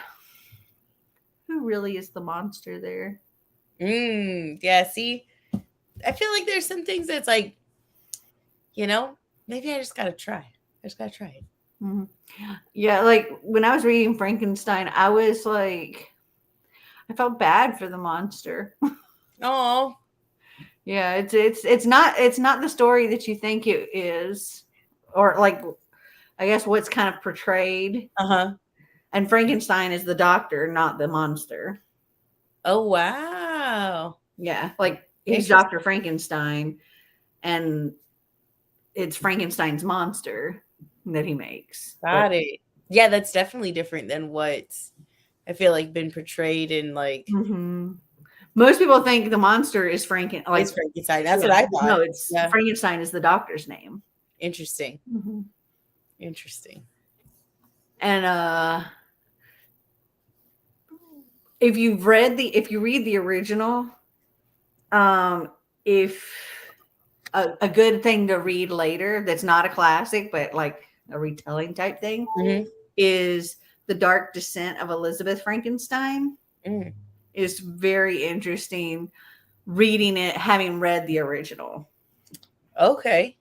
who really is the monster there? Yeah, see, I feel like there's some things that's like, you know, maybe I just gotta try. I just gotta try it. Mm-hmm. Yeah, like when I was reading Frankenstein, I was like, I felt bad for the monster. Oh, yeah, it's not the story that you think it is, or like, I guess what's kind of portrayed. And Frankenstein is the doctor, not the monster. Oh wow! Yeah, like he's Dr. Frankenstein, and it's Frankenstein's monster that he makes. Got it. Yeah, that's definitely different than what's I feel like been portrayed in like. Most people think the monster is Frankenstein. It's Frankenstein. That's what I thought. No, it's Frankenstein is the doctor's name. Interesting. Interesting. And if you read the original, if a good thing to read later that's not a classic but like a retelling type thing is The Dark Descent of Elizabeth Frankenstein. is very interesting reading it, having read the original. Okay.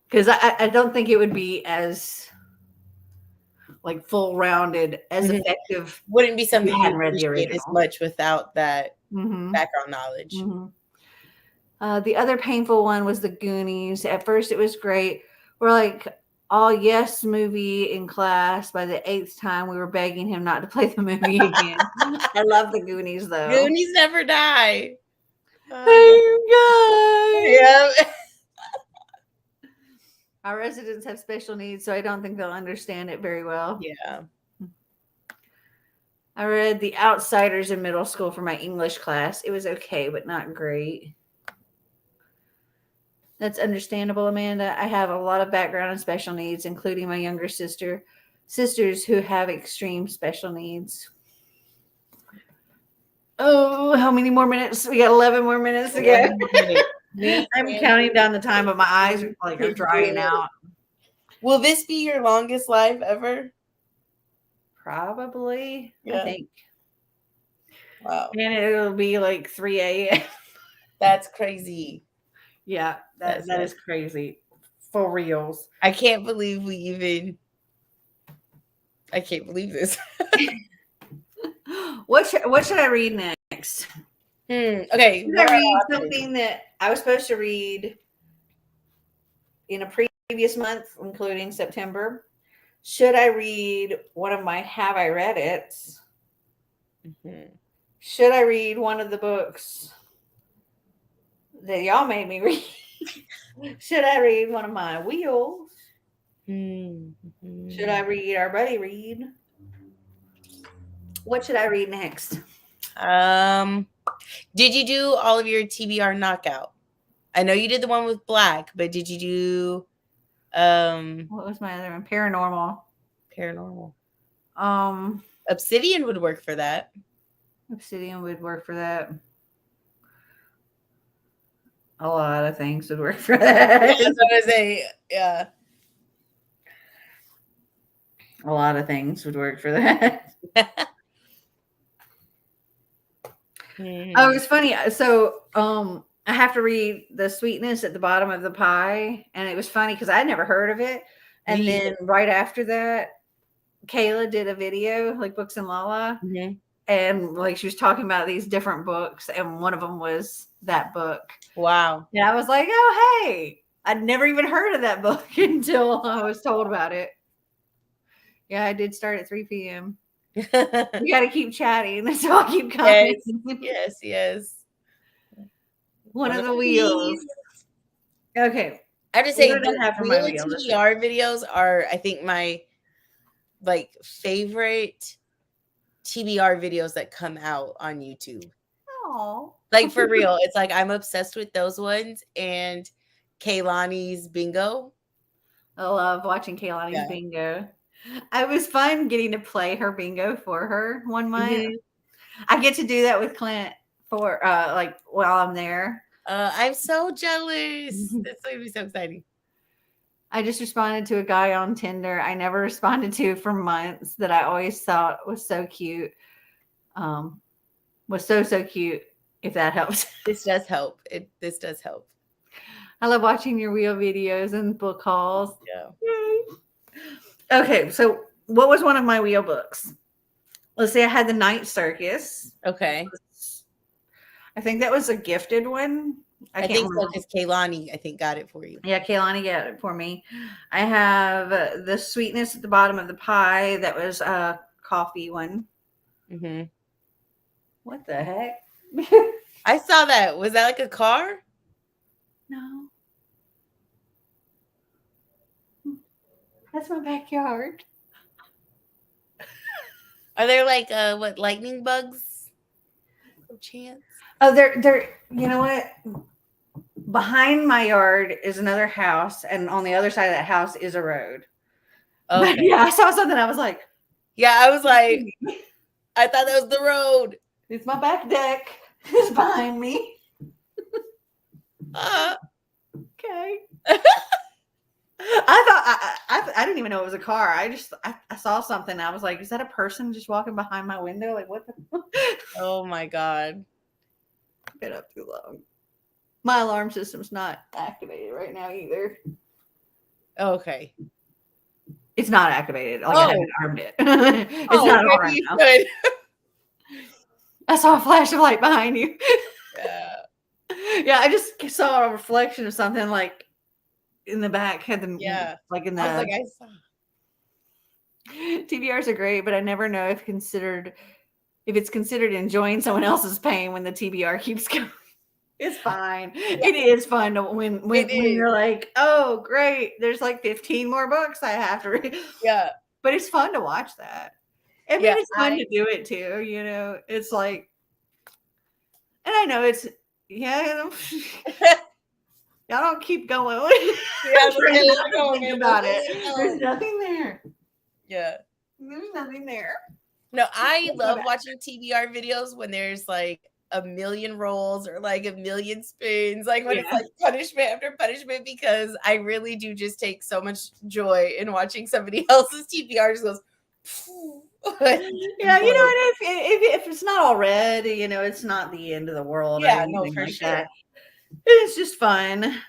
Because I don't think it would be as like full rounded, as effective. Wouldn't be something you hadn't read the appreciate as original. much without that background knowledge. The other painful one was the Goonies. At first, it was great. We're like all yes movie in class. By the 8th time, we were begging him not to play the movie again. I love the Goonies, though. Goonies never die. Hey, guys. Yeah. Our residents have special needs, so I don't think they'll understand it very well. Yeah. I read The Outsiders in middle school for my English class. It was okay, but not great. That's understandable, Amanda. I have a lot of background and special needs, including my younger sisters who have extreme special needs. Oh, how many more minutes? We got 11 more minutes to go. I'm counting down the time, but my eyes are drying out. Will this be your longest live ever? Probably, I think. Wow. And it'll be like 3 a.m. That's crazy. Yeah, that is crazy. For reals. I can't believe I can't believe this. What should I read next? Okay. Should I read something that I was supposed to read in a previous month, including September? Should I read one of my Have I Read It's? Should I read one of the books that y'all made me read? Should I read one of my Wheels? Should I read our buddy read? What should I read next? Did you do all of your TBR knockout? I know you did the one with Black, but did you do what was my other one? Paranormal. Obsidian would work for that. Obsidian would work for that. A lot of things would work for that. That's what I say. Yeah. A lot of things would work for that. Oh, it's funny. So, I have to read The Sweetness at the Bottom of the Pie, and it was funny because I'd never heard of it. And then right after that, Kayla did a video, like Books and Lala, and like she was talking about these different books, and one of them was that book. Wow. And I was like, oh, hey, I'd never even heard of that book until I was told about it. Yeah, I did start at 3 p.m. We got to keep chatting, so I'll keep coming. Yes. One of the wheels. Okay. I have to say, the TBR videos are, I think, my favorite TBR videos that come out on YouTube. Oh, like for real, it's like I'm obsessed with those ones and Kaylani's bingo. I love watching Kaylani's bingo. I was fun getting to play her bingo for her one month. I get to do that with Clint for while I'm there. I'm so jealous. That's going to be so exciting. I just responded to a guy on Tinder I never responded to for months that I always thought was so cute. Was so cute, if that helps. This does help. This does help. I love watching your wheel videos and book hauls. Yeah. Okay, so what was one of my wheel books? Let's say I had The Night Circus. Okay. I think that was a gifted one. I think so, because Kaylani, I think, got it for you. Yeah, Kaylani got it for me. I have The Sweetness at the Bottom of the Pie. That was a coffee one. What the heck? I saw that. Was that like a car? No. That's my backyard. Are there lightning bugs? No chance. Oh, they're you know what? Behind my yard is another house, and on the other side of that house is a road. Okay. Yeah, I saw something. I was like, I was like, I thought that was the road. It's my back deck. It's behind me. Okay. I I didn't even know it was a car. I saw something. I was like, is that a person just walking behind my window? Like, what the? Oh my God. Been up too long. My alarm system's not activated right now either. Okay. It's not activated. Like I haven't armed it. It's not on right now. Good. I saw a flash of light behind you. Yeah. Yeah, I just saw a reflection of something like in the back. Had them like in the. I was like, I saw. TBRs are great, but I never know if it's considered enjoying someone else's pain when the TBR keeps going. It's fine. Yeah. It is fun to when you're like, oh great, there's like 15 more books I have to read. Yeah. But it's fun to watch that. I mean, it's fun to do it too, you know. It's like, and I know it's y'all don't keep going. Going about it. There's nothing there. Yeah. There's nothing there. No, I love watching TBR videos when there's like a million rolls or like a million spoons, like when it's like punishment after punishment, because I really do just take so much joy in watching somebody else's TBR just goes. Yeah, you know, and if it's not all red, you know, it's not the end of the world. Yeah, no, for sure. That. It's just fun. Yeah.